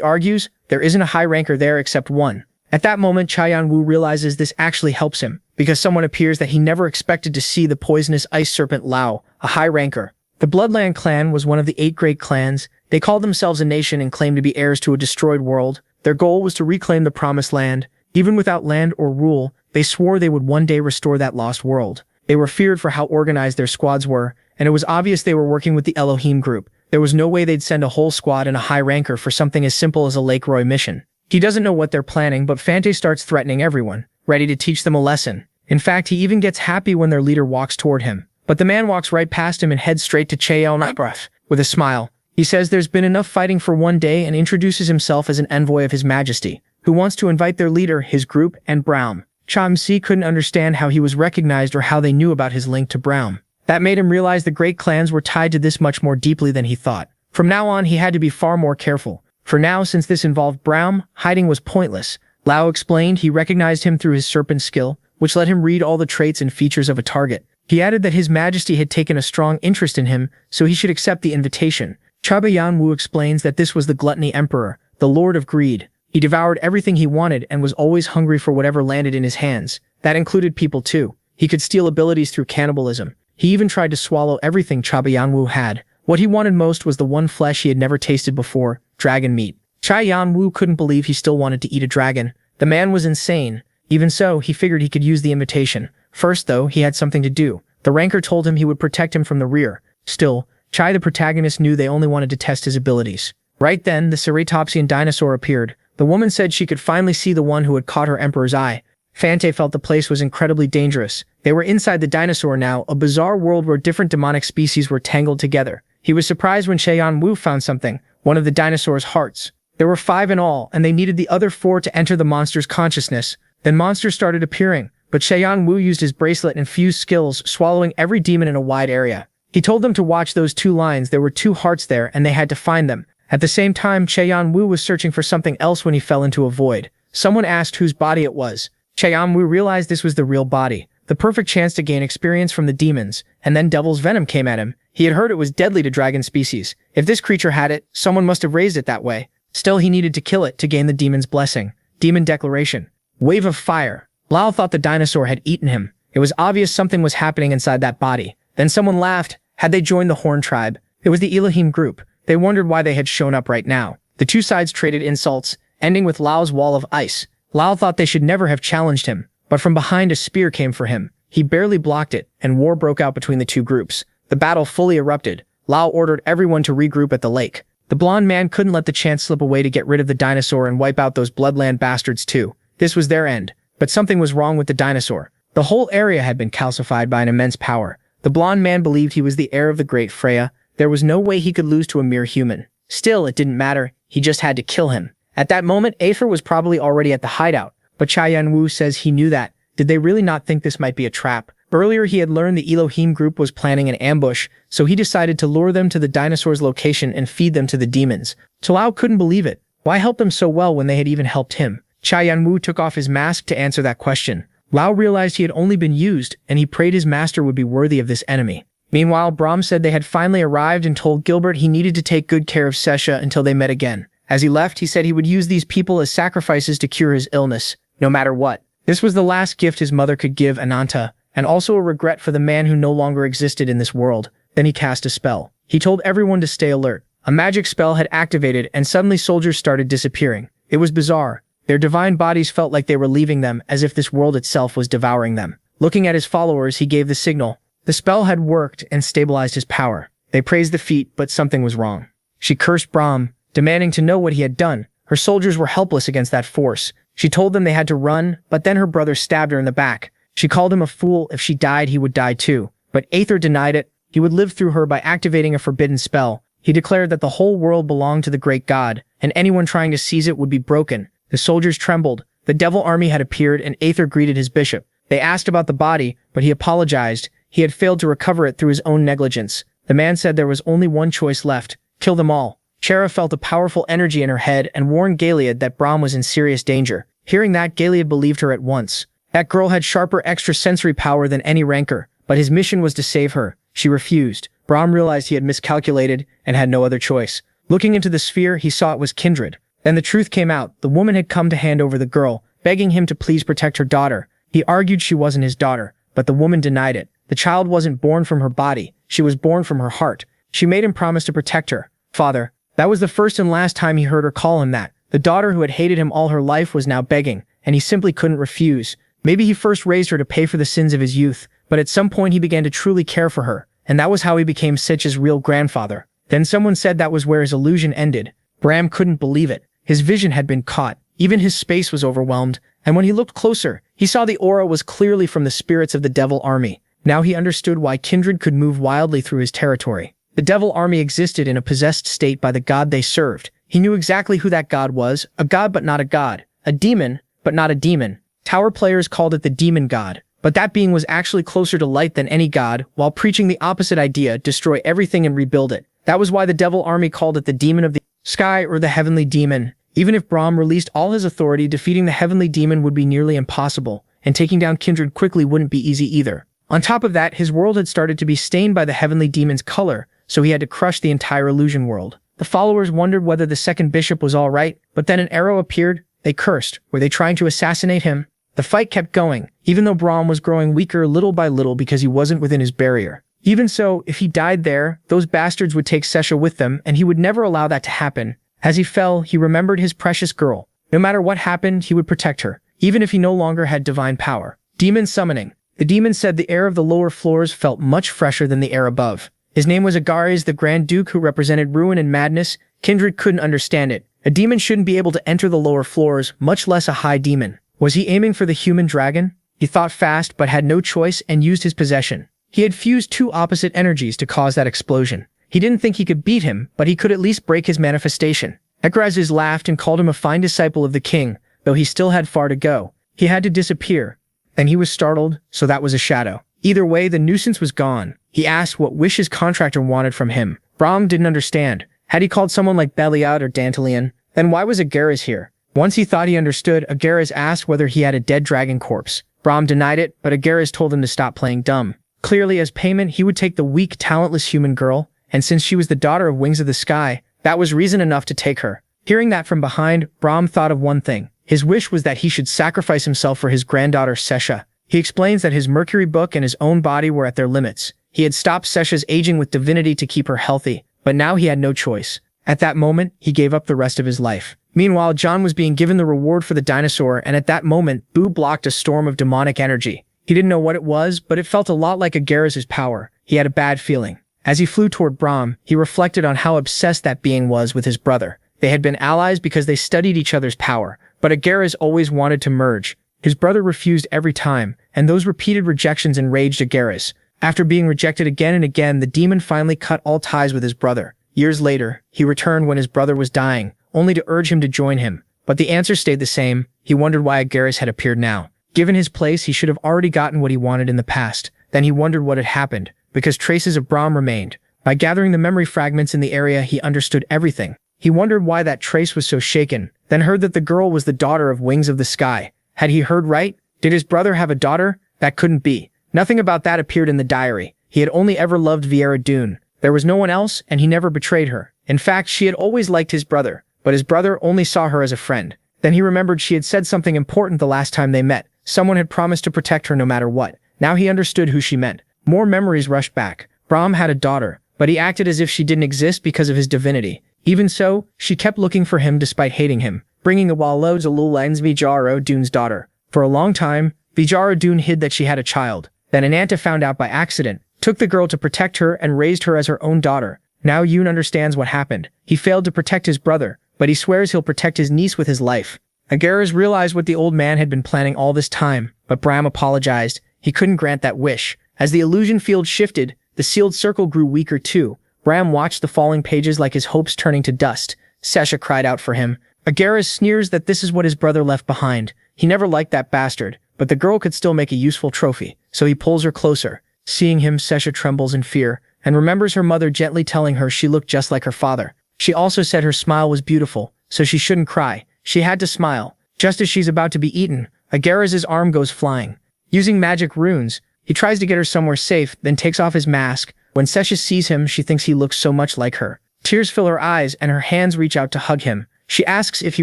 argues. There isn't a high ranker there except one. At that moment, Chayan Wu realizes this actually helps him, because someone appears that he never expected to see: the poisonous ice serpent Lao, a high ranker. The Bloodland clan was one of the 8 great clans. They called themselves a nation and claimed to be heirs to a destroyed world. Their goal was to reclaim the promised land. Even without land or rule, they swore they would one day restore that lost world. They were feared for how organized their squads were, and it was obvious they were working with the Elohim group. There was no way they'd send a whole squad and a high ranker for something as simple as a Lake Roy mission. He doesn't know what they're planning, but Fante starts threatening everyone, ready to teach them a lesson. In fact, he even gets happy when their leader walks toward him. But the man walks right past him and heads straight to Chael Nabraf with a smile. He says there's been enough fighting for one day and introduces himself as an envoy of His Majesty, who wants to invite their leader, his group, and Brahm. Cham-Si couldn't understand how he was recognized or how they knew about his link to Brahm. That made him realize the great clans were tied to this much more deeply than he thought. From now on, he had to be far more careful. For now, since this involved Brahm, hiding was pointless. Lao explained he recognized him through his serpent skill, which let him read all the traits and features of a target. He added that His Majesty had taken a strong interest in him, so he should accept the invitation. Chabayan Wu explains that this was the Gluttony Emperor, the Lord of Greed. He devoured everything he wanted and was always hungry for whatever landed in his hands. That included people too. He could steal abilities through cannibalism. He even tried to swallow everything Chabayan Wu had. What he wanted most was the one flesh he had never tasted before: dragon meat. Chayan Wu couldn't believe he still wanted to eat a dragon. The man was insane. Even so, he figured he could use the invitation. First, though, he had something to do. The ranker told him he would protect him from the rear. Still, Chai, the protagonist, knew they only wanted to test his abilities. Right then, the ceratopsian dinosaur appeared. The woman said she could finally see the one who had caught her emperor's eye. Fante felt the place was incredibly dangerous. They were inside the dinosaur now, a bizarre world where different demonic species were tangled together. He was surprised when Chayan Wu found something, one of the dinosaur's hearts. There were 5 in all, and they needed the other 4 to enter the monster's consciousness. Then monsters started appearing, but Chayan Wu used his bracelet and fused skills, swallowing every demon in a wide area. He told them to watch those 2 lines. There were 2 hearts there, and they had to find them. At the same time, Chayan Wu was searching for something else when he fell into a void. Someone asked whose body it was. Chayan Wu realized this was the real body, the perfect chance to gain experience from the demons, and then Devil's Venom came at him. He had heard it was deadly to dragon species. If this creature had it, someone must have raised it that way. Still, he needed to kill it to gain the demon's blessing. Demon declaration. Wave of fire. Lao thought the dinosaur had eaten him. It was obvious something was happening inside that body. Then someone laughed. Had they joined the Horn tribe? It was the Elohim group. They wondered why they had shown up right now. The two sides traded insults, ending with Lao's wall of ice. Lao thought they should never have challenged him, but from behind a spear came for him. He barely blocked it, and war broke out between the two groups. The battle fully erupted. Lao ordered everyone to regroup at the lake. The blonde man couldn't let the chance slip away to get rid of the dinosaur and wipe out those bloodland bastards too. This was their end. But something was wrong with the dinosaur. The whole area had been calcified by an immense power. The blonde man believed he was the heir of the great Freya. There was no way he could lose to a mere human. Still, it didn't matter. He just had to kill him. At that moment, Aether was probably already at the hideout, but Cha Yanwu says he knew that. Did they really not think this might be a trap? Earlier, he had learned the Elohim group was planning an ambush, so he decided to lure them to the dinosaur's location and feed them to the demons. Lao couldn't believe it. Why help them so well when they had even helped him? Cha Yanwu took off his mask to answer that question. Lao realized he had only been used, and he prayed his master would be worthy of this enemy. Meanwhile, Brahm said they had finally arrived and told Gilbert he needed to take good care of Sesha until they met again. As he left, he said he would use these people as sacrifices to cure his illness, no matter what. This was the last gift his mother could give Ananta, and also a regret for the man who no longer existed in this world. Then he cast a spell. He told everyone to stay alert. A magic spell had activated, and suddenly soldiers started disappearing. It was bizarre. Their divine bodies felt like they were leaving them, as if this world itself was devouring them. Looking at his followers, he gave the signal. The spell had worked and stabilized his power. They praised the feat, but something was wrong. She cursed Brahm, demanding to know what he had done. Her soldiers were helpless against that force. She told them they had to run, but then her brother stabbed her in the back. She called him a fool. If she died, he would die too. But Aether denied it. He would live through her by activating a forbidden spell. He declared that the whole world belonged to the great god, and anyone trying to seize it would be broken. The soldiers trembled. The devil army had appeared, and Aether greeted his bishop. They asked about the body, but he apologized. He had failed to recover it through his own negligence. The man said there was only one choice left: kill them all. Chera felt a powerful energy in her head and warned Gilead that Brahm was in serious danger. Hearing that, Gilead believed her at once. That girl had sharper extrasensory power than any rancor, but his mission was to save her. She refused. Brahm realized he had miscalculated and had no other choice. Looking into the sphere, he saw it was Kindred. Then the truth came out. The woman had come to hand over the girl, begging him to please protect her daughter. He argued she wasn't his daughter, but the woman denied it. The child wasn't born from her body. She was born from her heart. She made him promise to protect her. Father. That was the first and last time he heard her call him that. The daughter who had hated him all her life was now begging, and he simply couldn't refuse. Maybe he first raised her to pay for the sins of his youth, but at some point he began to truly care for her, and that was how he became Sitch's real grandfather. Then someone said that was where his illusion ended. Brahm couldn't believe it. His vision had been caught. Even his space was overwhelmed, and when he looked closer, he saw the aura was clearly from the spirits of the Devil Army. Now he understood why Kindred could move wildly through his territory. The Devil Army existed in a possessed state by the god they served. He knew exactly who that god was, a god but not a god, a demon but not a demon. Tower players called it the demon god, but that being was actually closer to light than any god, while preaching the opposite idea: destroy everything and rebuild it. That was why the Devil Army called it the demon of the sky or the heavenly demon. Even if Brahm released all his authority, defeating the heavenly demon would be nearly impossible, and taking down Kindred quickly wouldn't be easy either. On top of that, his world had started to be stained by the heavenly demon's color, so he had to crush the entire illusion world. The followers wondered whether the second bishop was all right, but then an arrow appeared. They cursed. Were they trying to assassinate him? The fight kept going, even though Brahm was growing weaker little by little because he wasn't within his barrier. Even so, if he died there, those bastards would take Sesha with them, and he would never allow that to happen. As he fell, he remembered his precious girl. No matter what happened, he would protect her, even if he no longer had divine power. Demon summoning. The demon said the air of the lower floors felt much fresher than the air above. His name was Agares, the Grand Duke, who represented ruin and madness. Kindred couldn't understand it. A demon shouldn't be able to enter the lower floors, much less a high demon. Was he aiming for the human dragon? He thought fast but had no choice and used his possession. He had fused two opposite energies to cause that explosion. He didn't think he could beat him, but he could at least break his manifestation. Ekrazes laughed and called him a fine disciple of the king, though he still had far to go. He had to disappear. Then he was startled, so that was a shadow. Either way, the nuisance was gone. He asked what wish his contractor wanted from him. Brahm didn't understand. Had he called someone like Belial or Dantalion? Then why was Agares here? Once he thought he understood, Agares asked whether he had a dead dragon corpse. Brahm denied it, but Agares told him to stop playing dumb. Clearly, as payment, he would take the weak, talentless human girl, and since she was the daughter of Wings of the Sky, that was reason enough to take her. Hearing that from behind, Brahm thought of one thing. His wish was that he should sacrifice himself for his granddaughter Sesha. He explains that his Mercury book and his own body were at their limits. He had stopped Sesha's aging with divinity to keep her healthy, but now he had no choice. At that moment, he gave up the rest of his life. Meanwhile, John was being given the reward for the dinosaur, and at that moment, Boo blocked a storm of demonic energy. He didn't know what it was, but it felt a lot like Agaris's power. He had a bad feeling. As he flew toward Brahm, he reflected on how obsessed that being was with his brother. They had been allies because they studied each other's power, but Agaris always wanted to merge. His brother refused every time, and those repeated rejections enraged Agaris. After being rejected again and again, the demon finally cut all ties with his brother. Years later, he returned when his brother was dying, only to urge him to join him. But the answer stayed the same. He wondered why Agaris had appeared now. Given his place, he should have already gotten what he wanted in the past. Then he wondered what had happened, because traces of Brahm remained. By gathering the memory fragments in the area, he understood everything. He wondered why that trace was so shaken, then heard that the girl was the daughter of Wings of the Sky. Had he heard right? Did his brother have a daughter? That couldn't be. Nothing about that appeared in the diary. He had only ever loved Viera Dune. There was no one else, and he never betrayed her. In fact, she had always liked his brother, but his brother only saw her as a friend. Then he remembered she had said something important the last time they met. Someone had promised to protect her no matter what. Now he understood who she meant. More memories rushed back. Brahm had a daughter, but he acted as if she didn't exist because of his divinity. Even so, she kept looking for him despite hating him, bringing the Wallo Zalulens Vijaro Dune's daughter. For a long time, Vijaro Dune hid that she had a child. Then Ananta found out by accident, took the girl to protect her and raised her as her own daughter. Now Yoon understands what happened. He failed to protect his brother, but he swears he'll protect his niece with his life. Agaris realized what the old man had been planning all this time, but Brahm apologized. He couldn't grant that wish. As the illusion field shifted, the sealed circle grew weaker too. Brahm watched the falling pages like his hopes turning to dust. Sesha cried out for him. Agaris sneers that this is what his brother left behind. He never liked that bastard, but the girl could still make a useful trophy, so he pulls her closer. Seeing him, Sesha trembles in fear, and remembers her mother gently telling her she looked just like her father. She also said her smile was beautiful, so she shouldn't cry. She had to smile. Just as she's about to be eaten, Agaris's arm goes flying. Using magic runes, he tries to get her somewhere safe, then takes off his mask. When Sesha sees him, she thinks he looks so much like her. Tears fill her eyes, and her hands reach out to hug him. She asks if he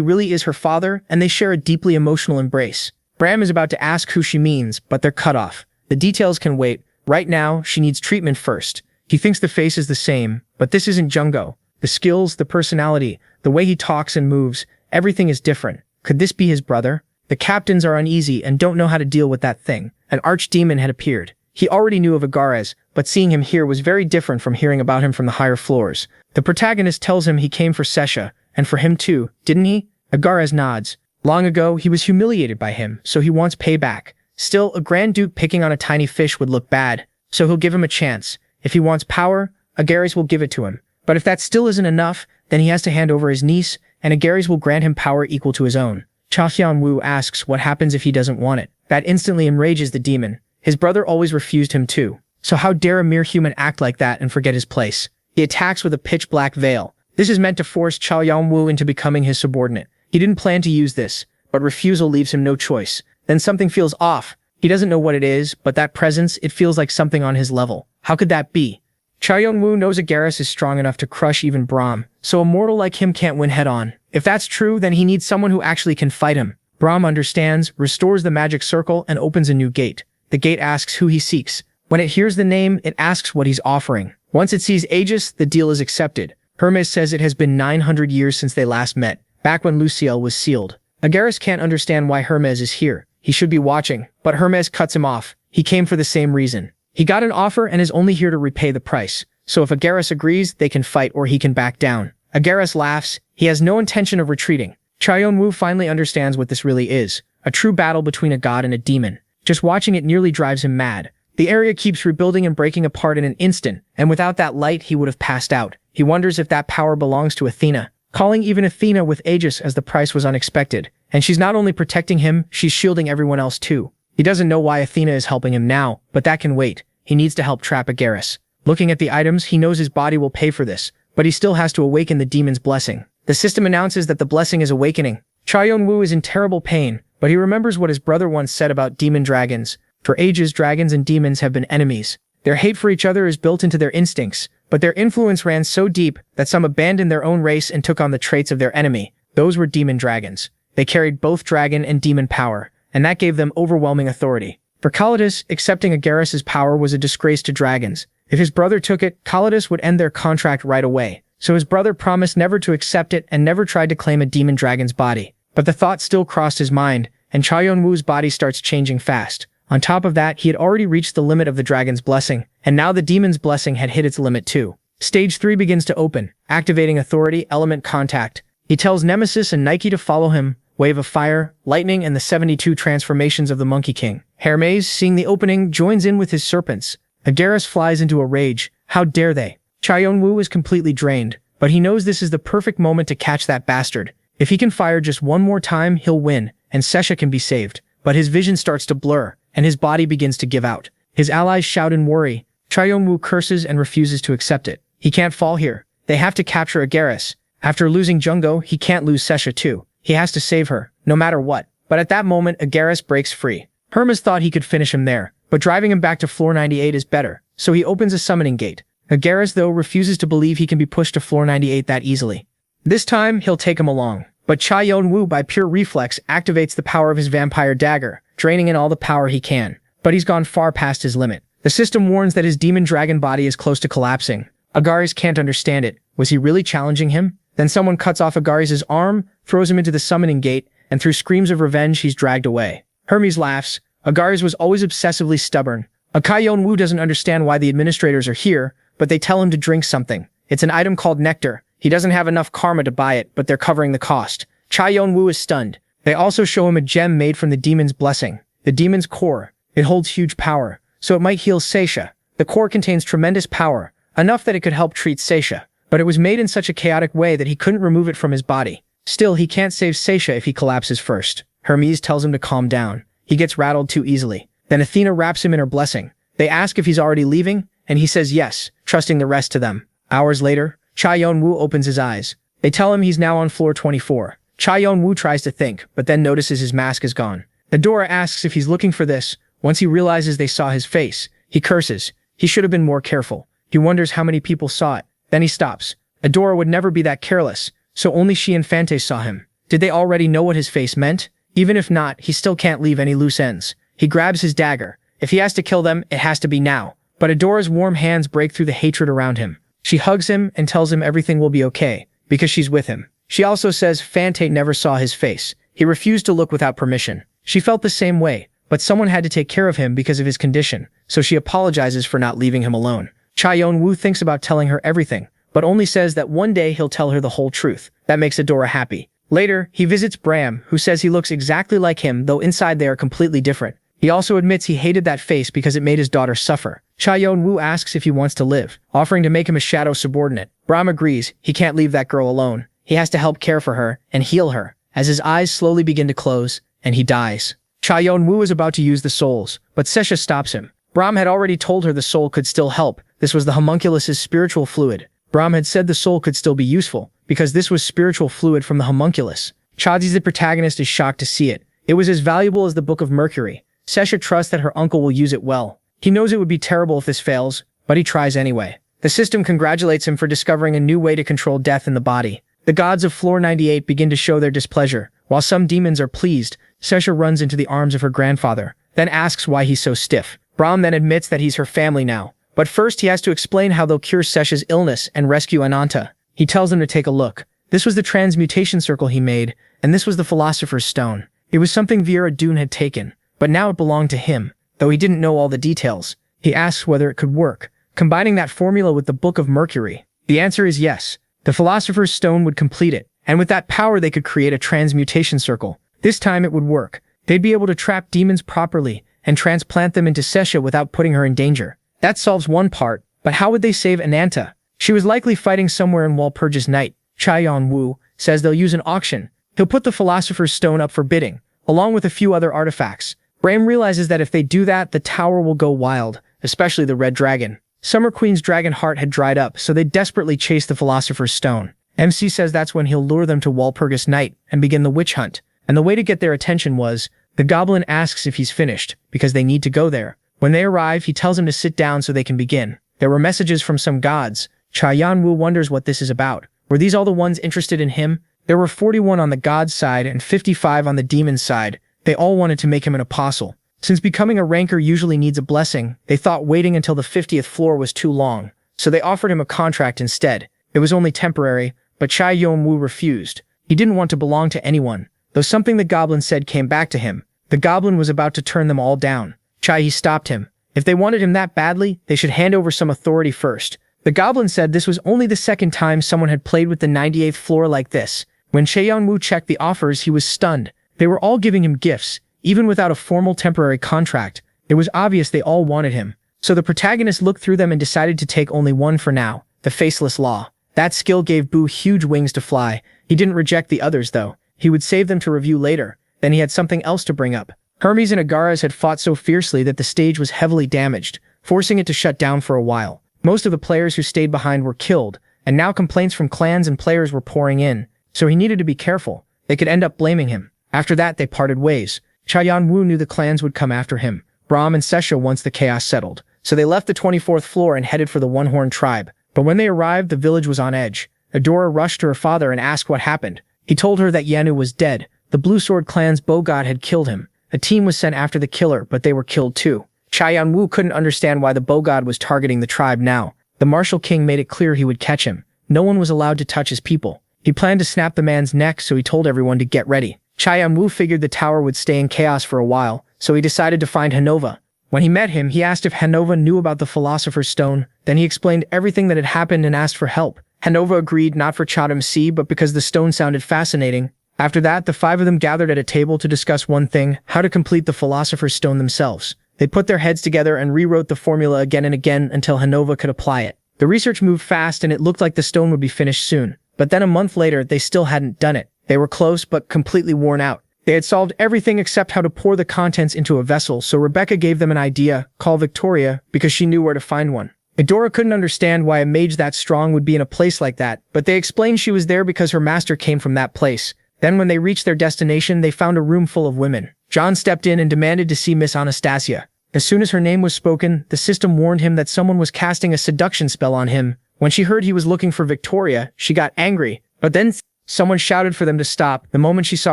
really is her father, and they share a deeply emotional embrace. Brahm is about to ask who she means, but they're cut off. The details can wait. Right now, she needs treatment first. He thinks the face is the same, but this isn't Jungo. The skills, the personality, the way he talks and moves, everything is different. Could this be his brother? The captains are uneasy and don't know how to deal with that thing. An archdemon had appeared. He already knew of Agares, but seeing him here was very different from hearing about him from the higher floors. The protagonist tells him he came for Sesha, and for him too, didn't he? Agares nods. Long ago, he was humiliated by him, so he wants payback. Still, a Grand Duke picking on a tiny fish would look bad, so he'll give him a chance. If he wants power, Agares will give it to him. But if that still isn't enough, then he has to hand over his niece, and Agares will grant him power equal to his own. Cha Hyun-woo asks what happens if he doesn't want it. That instantly enrages the demon. His brother always refused him too. So how dare a mere human act like that and forget his place? He attacks with a pitch-black veil. This is meant to force Cha Hyun-woo into becoming his subordinate. He didn't plan to use this, but refusal leaves him no choice. Then something feels off. He doesn't know what it is, but that presence, it feels like something on his level. How could that be? Cha Hyun-woo knows Agares is strong enough to crush even Brahm, so a mortal like him can't win head-on. If that's true, then he needs someone who actually can fight him. Brahm understands, restores the magic circle, and opens a new gate. The gate asks who he seeks. When it hears the name, it asks what he's offering. Once it sees Aegis, the deal is accepted. Hermes says it has been 900 years since they last met, back when Luciel was sealed. Agares can't understand why Hermes is here. He should be watching, but Hermes cuts him off. He came for the same reason. He got an offer and is only here to repay the price. So if Agares agrees, they can fight or he can back down. Agares laughs. He has no intention of retreating. Cha Hyun-woo finally understands what this really is. A true battle between a god and a demon. Just watching it nearly drives him mad. The area keeps rebuilding and breaking apart in an instant, and without that light, he would have passed out. He wonders if that power belongs to Athena. Calling even Athena with Aegis as the price was unexpected. And she's not only protecting him, she's shielding everyone else too. He doesn't know why Athena is helping him now, but that can wait. He needs to help trap Agares. Looking at the items, he knows his body will pay for this, but he still has to awaken the demon's blessing. The system announces that the blessing is awakening. Cha Hyun-woo is in terrible pain, but he remembers what his brother once said about demon dragons. For ages, dragons and demons have been enemies. Their hate for each other is built into their instincts, but their influence ran so deep that some abandoned their own race and took on the traits of their enemy. Those were demon dragons. They carried both dragon and demon power, and that gave them overwhelming authority. For Calidus, accepting Agarus's power was a disgrace to dragons. If his brother took it, Calidus would end their contract right away. So his brother promised never to accept it and never tried to claim a demon dragon's body. But the thought still crossed his mind, and Cha Yun-woo's body starts changing fast. On top of that, he had already reached the limit of the dragon's blessing, and now the demon's blessing had hit its limit too. Stage 3 begins to open, activating authority, element contact. He tells Nemesis and Nike to follow him, wave of fire, lightning, and the 72 transformations of the Monkey King. Hermes, seeing the opening, joins in with his serpents. Agarus flies into a rage. How dare they? Cha Yun-woo is completely drained, but he knows this is the perfect moment to catch that bastard. If he can fire just one more time, he'll win, and Sesha can be saved. But his vision starts to blur, and his body begins to give out. His allies shout in worry. Cha Yun-woo curses and refuses to accept it. He can't fall here. They have to capture Agarus. After losing Jungo, he can't lose Sesha too. He has to save her, no matter what. But at that moment, Agarus breaks free. Hermes thought he could finish him there, but driving him back to floor 98 is better, so he opens a summoning gate. Agarus, though, refuses to believe he can be pushed to floor 98 that easily. This time, he'll take him along. But Cha Yun-woo, by pure reflex, activates the power of his vampire dagger, draining in all the power he can. But he's gone far past his limit. The system warns that his demon dragon body is close to collapsing. Agarus can't understand it. Was he really challenging him? Then someone cuts off Agarus' arm, throws him into the summoning gate, and through screams of revenge, he's dragged away. Hermes laughs. Agarus was always obsessively stubborn. Cha Yun-woo doesn't understand why the administrators are here, but they tell him to drink something. It's an item called nectar. He doesn't have enough karma to buy it, but they're covering the cost. Cha Yun-woo is stunned. They also show him a gem made from the demon's blessing. The demon's core. It holds huge power, so it might heal Seisha. The core contains tremendous power, enough that it could help treat Seisha. But it was made in such a chaotic way that he couldn't remove it from his body. Still, he can't save Seisha if he collapses first. Hermes tells him to calm down. He gets rattled too easily. Then Athena wraps him in her blessing. They ask if he's already leaving, and he says yes, trusting the rest to them. Hours later, Cha Yun-woo opens his eyes. They tell him he's now on floor 24. Cha Yun-woo tries to think, but then notices his mask is gone. Adora asks if he's looking for this. Once he realizes they saw his face, he curses. He should have been more careful. He wonders how many people saw it. Then he stops. Adora would never be that careless, so only she and Fante saw him. Did they already know what his face meant? Even if not, he still can't leave any loose ends. He grabs his dagger. If he has to kill them, it has to be now. But Adora's warm hands break through the hatred around him. She hugs him and tells him everything will be okay, because she's with him. She also says Fante never saw his face. He refused to look without permission. She felt the same way, but someone had to take care of him because of his condition, so she apologizes for not leaving him alone. Cha Yun-woo thinks about telling her everything, but only says that one day he'll tell her the whole truth. That makes Adora happy. Later, he visits Bram, who says he looks exactly like him, though inside they are completely different. He also admits he hated that face because it made his daughter suffer. Cha Yun-woo asks if he wants to live, offering to make him a shadow subordinate. Bram agrees. He can't leave that girl alone. He has to help care for her and heal her, as his eyes slowly begin to close, and he dies. Cha Yun-woo is about to use the souls, but Sesha stops him. Bram had already told her the soul could still help. This was the homunculus's spiritual fluid. Bram had said the soul could still be useful, because this was spiritual fluid from the homunculus. Chazi, the protagonist, is shocked to see it. It was as valuable as the Book of Mercury. Sesha trusts that her uncle will use it well. He knows it would be terrible if this fails, but he tries anyway. The system congratulates him for discovering a new way to control death in the body. The gods of floor 98 begin to show their displeasure. While some demons are pleased, Sesha runs into the arms of her grandfather, then asks why he's so stiff. Bram then admits that he's her family now. But first he has to explain how they'll cure Sesha's illness and rescue Ananta. He tells them to take a look. This was the transmutation circle he made, and this was the Philosopher's Stone. It was something Viera Dune had taken, but now it belonged to him, though he didn't know all the details. He asks whether it could work, combining that formula with the Book of Mercury. The answer is yes. The Philosopher's Stone would complete it, and with that power they could create a transmutation circle. This time it would work. They'd be able to trap demons properly and transplant them into Sesha without putting her in danger. That solves one part, but how would they save Ananta? She was likely fighting somewhere in Walpurgis Night. Cha Yun-woo says they'll use an auction. He'll put the Philosopher's Stone up for bidding, along with a few other artifacts. Bram realizes that if they do that, the tower will go wild, especially the Red Dragon. Summer Queen's dragon heart had dried up, so they desperately chase the Philosopher's Stone. MC says that's when he'll lure them to Walpurgis Night and begin the witch hunt. And the way to get their attention was, the goblin asks if he's finished, because they need to go there. When they arrive, he tells him to sit down so they can begin. There were messages from some gods. Cha Yanwu wonders what this is about. Were these all the ones interested in him? There were 41 on the god's side and 55 on the demon's side. They all wanted to make him an apostle. Since becoming a ranker usually needs a blessing, they thought waiting until the 50th floor was too long, so they offered him a contract instead. It was only temporary, but Cha Yanwu refused. He didn't want to belong to anyone, though something the goblin said came back to him. The goblin was about to turn them all down. Chai stopped him. If they wanted him that badly, they should hand over some authority first. The goblin said this was only the second time someone had played with the 98th floor like this. When Cha Yanwu checked the offers, he was stunned. They were all giving him gifts, even without a formal temporary contract. It was obvious they all wanted him. So the protagonist looked through them and decided to take only one for now, the Faceless Law. That skill gave Boo huge wings to fly. He didn't reject the others though. He would save them to review later. Then he had something else to bring up. Hermes and Agaras had fought so fiercely that the stage was heavily damaged, forcing it to shut down for a while. Most of the players who stayed behind were killed, and now complaints from clans and players were pouring in, so he needed to be careful. They could end up blaming him. After that, they parted ways. Cha Yanwu knew the clans would come after him, Brahm and Sesha once the chaos settled, so they left the 24th floor and headed for the One-Horned tribe. But when they arrived, the village was on edge. Adora rushed to her father and asked what happened. He told her that Yanu was dead. The Blue Sword clan's bow-god had killed him. A team was sent after the killer, but they were killed too. Cha Yanwu couldn't understand why the bow-god was targeting the tribe now. The martial king made it clear he would catch him. No one was allowed to touch his people. He planned to snap the man's neck, so he told everyone to get ready. Cha Yanwu figured the tower would stay in chaos for a while, so he decided to find Hanova. When he met him, he asked if Hanova knew about the Philosopher's Stone. Then he explained everything that had happened and asked for help. Hanova agreed, not for Cha to see, but because the stone sounded fascinating. After that, the five of them gathered at a table to discuss one thing: how to complete the Philosopher's Stone themselves. They put their heads together and rewrote the formula again and again until Hanova could apply it. The research moved fast and it looked like the stone would be finished soon. But then a month later, they still hadn't done it. They were close, but completely worn out. They had solved everything except how to pour the contents into a vessel, so Rebecca gave them an idea, call Victoria, because she knew where to find one. Adora couldn't understand why a mage that strong would be in a place like that, but they explained she was there because her master came from that place. Then when they reached their destination, they found a room full of women. John stepped in and demanded to see Miss Anastasia. As soon as her name was spoken, the system warned him that someone was casting a seduction spell on him. When she heard he was looking for Victoria, she got angry, but then someone shouted for them to stop. The moment she saw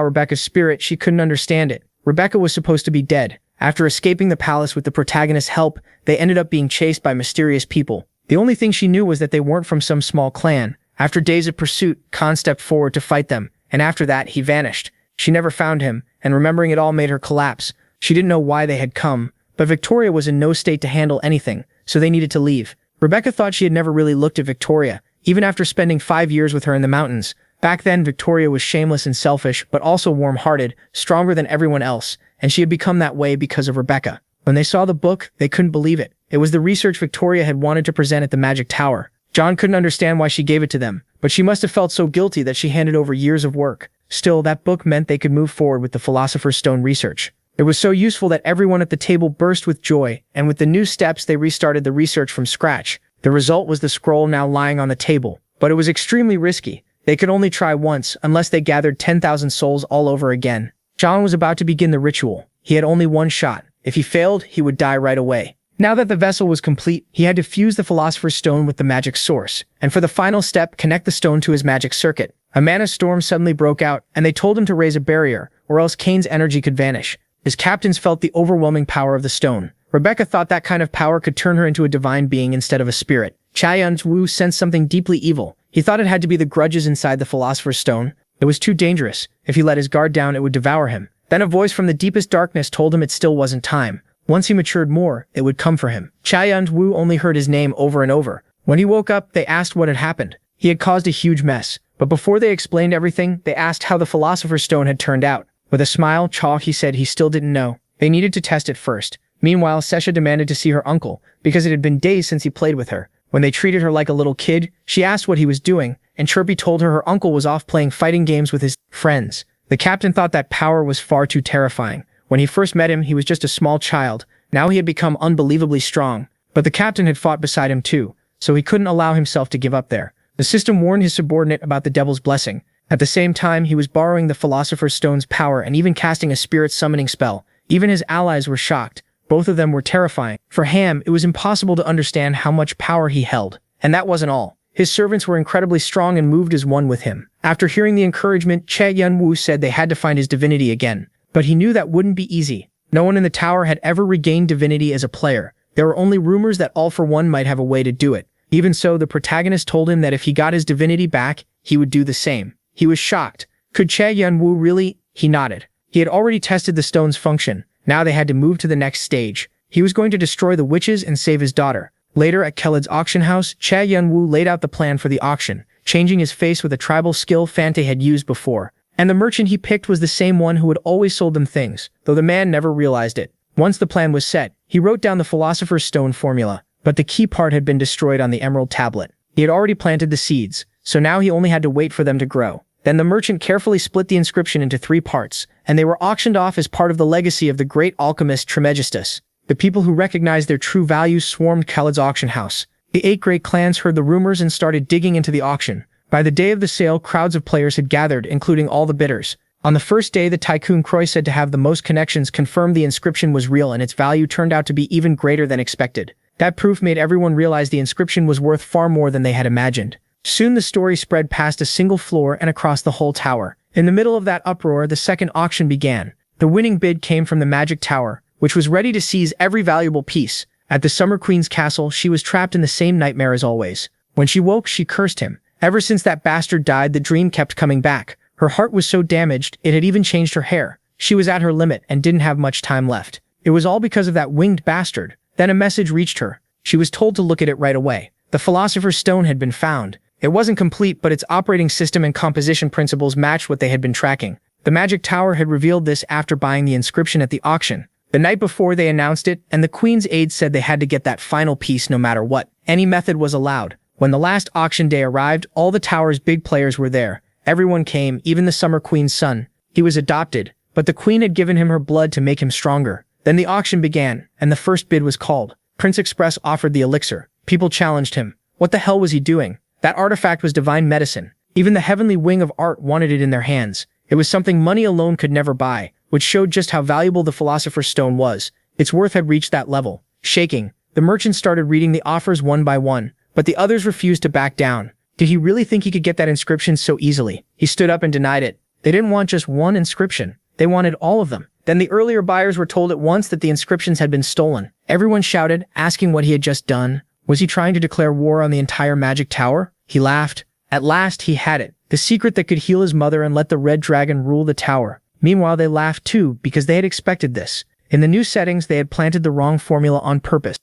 Rebecca's spirit, she couldn't understand it. Rebecca was supposed to be dead. After escaping the palace with the protagonist's help, they ended up being chased by mysterious people. The only thing she knew was that they weren't from some small clan. After days of pursuit, Khan stepped forward to fight them, and after that, he vanished. She never found him, and remembering it all made her collapse. She didn't know why they had come, but Victoria was in no state to handle anything, so they needed to leave. Rebecca thought she had never really looked at Victoria, even after spending 5 years with her in the mountains. Back then, Victoria was shameless and selfish, but also warm-hearted, stronger than everyone else, and she had become that way because of Rebecca. When they saw the book, they couldn't believe it. It was the research Victoria had wanted to present at the Magic Tower. John couldn't understand why she gave it to them, but she must have felt so guilty that she handed over years of work. Still, that book meant they could move forward with the Philosopher's Stone research. It was so useful that everyone at the table burst with joy, and with the new steps they restarted the research from scratch. The result was the scroll now lying on the table, but it was extremely risky. They could only try once, unless they gathered 10,000 souls all over again. John was about to begin the ritual. He had only one shot. If he failed, he would die right away. Now that the vessel was complete, he had to fuse the Philosopher's Stone with the magic source, and for the final step, connect the stone to his magic circuit. A mana storm suddenly broke out, and they told him to raise a barrier, or else Kane's energy could vanish. His captains felt the overwhelming power of the stone. Rebecca thought that kind of power could turn her into a divine being instead of a spirit. Cha Yanwu sensed something deeply evil. He thought it had to be the grudges inside the Philosopher's Stone. It was too dangerous. If he let his guard down, it would devour him. Then a voice from the deepest darkness told him it still wasn't time. Once he matured more, it would come for him. Cha Yanwu only heard his name over and over. When he woke up, they asked what had happened. He had caused a huge mess. But before they explained everything, they asked how the Philosopher's Stone had turned out. With a smile, he said he still didn't know. They needed to test it first. Meanwhile, Sesha demanded to see her uncle, because it had been days since he played with her. When they treated her like a little kid, she asked what he was doing, and Chirpy told her uncle was off playing fighting games with his friends. The captain thought that power was far too terrifying. When he first met him, he was just a small child. Now he had become unbelievably strong. But the captain had fought beside him too, so he couldn't allow himself to give up there. The system warned his subordinate about the devil's blessing. At the same time, he was borrowing the Philosopher's Stone's power and even casting a spirit summoning spell. Even his allies were shocked. Both of them were terrifying. For Ham, it was impossible to understand how much power he held. And that wasn't all. His servants were incredibly strong and moved as one with him. After hearing the encouragement, Che Yun-woo said they had to find his divinity again. But he knew that wouldn't be easy. No one in the tower had ever regained divinity as a player. There were only rumors that All for One might have a way to do it. Even so, the protagonist told him that if he got his divinity back, he would do the same. He was shocked. Could Che Yun-woo really? He nodded. He had already tested the stone's function. Now they had to move to the next stage. He was going to destroy the witches and save his daughter. Later at Khalid's auction house, Che Yun-woo laid out the plan for the auction, changing his face with a tribal skill Fante had used before. And the merchant he picked was the same one who had always sold them things, though the man never realized it. Once the plan was set, he wrote down the Philosopher's Stone formula, but the key part had been destroyed on the Emerald Tablet. He had already planted the seeds, so now he only had to wait for them to grow. Then the merchant carefully split the inscription into 3 parts, and they were auctioned off as part of the legacy of the great alchemist Trismegistus. The people who recognized their true value swarmed Khalid's auction house. The 8 great clans heard the rumors and started digging into the auction. By the day of the sale, crowds of players had gathered, including all the bidders. On the first day, the tycoon Croy, said to have the most connections, confirmed the inscription was real, and its value turned out to be even greater than expected. That proof made everyone realize the inscription was worth far more than they had imagined. Soon the story spread past a single floor and across the whole tower. In the middle of that uproar, the second auction began. The winning bid came from the Magic Tower, which was ready to seize every valuable piece. At the Summer Queen's castle, she was trapped in the same nightmare as always. When she woke, she cursed him. Ever since that bastard died, the dream kept coming back. Her heart was so damaged, it had even changed her hair. She was at her limit and didn't have much time left. It was all because of that winged bastard. Then a message reached her. She was told to look at it right away. The Philosopher's Stone had been found. It wasn't complete, but its operating system and composition principles matched what they had been tracking. The Magic Tower had revealed this after buying the inscription at the auction. The night before, they announced it, and the Queen's aides said they had to get that final piece no matter what. Any method was allowed. When the last auction day arrived, all the tower's big players were there. Everyone came, even the Summer Queen's son. He was adopted, but the Queen had given him her blood to make him stronger. Then the auction began, and the first bid was called. Prince Express offered the elixir. People challenged him. What the hell was he doing? That artifact was divine medicine. Even the heavenly wing of art wanted it in their hands. It was something money alone could never buy, which showed just how valuable the Philosopher's Stone was. Its worth had reached that level. Shaking, the merchant started reading the offers one by one, but the others refused to back down. Did he really think he could get that inscription so easily? He stood up and denied it. They didn't want just one inscription. They wanted all of them. Then the earlier buyers were told at once that the inscriptions had been stolen. Everyone shouted, asking what he had just done. Was he trying to declare war on the entire Magic Tower? He laughed. At last, he had it. The secret that could heal his mother and let the Red Dragon rule the tower. Meanwhile, they laughed too, because they had expected this. In the new settings, they had planted the wrong formula on purpose.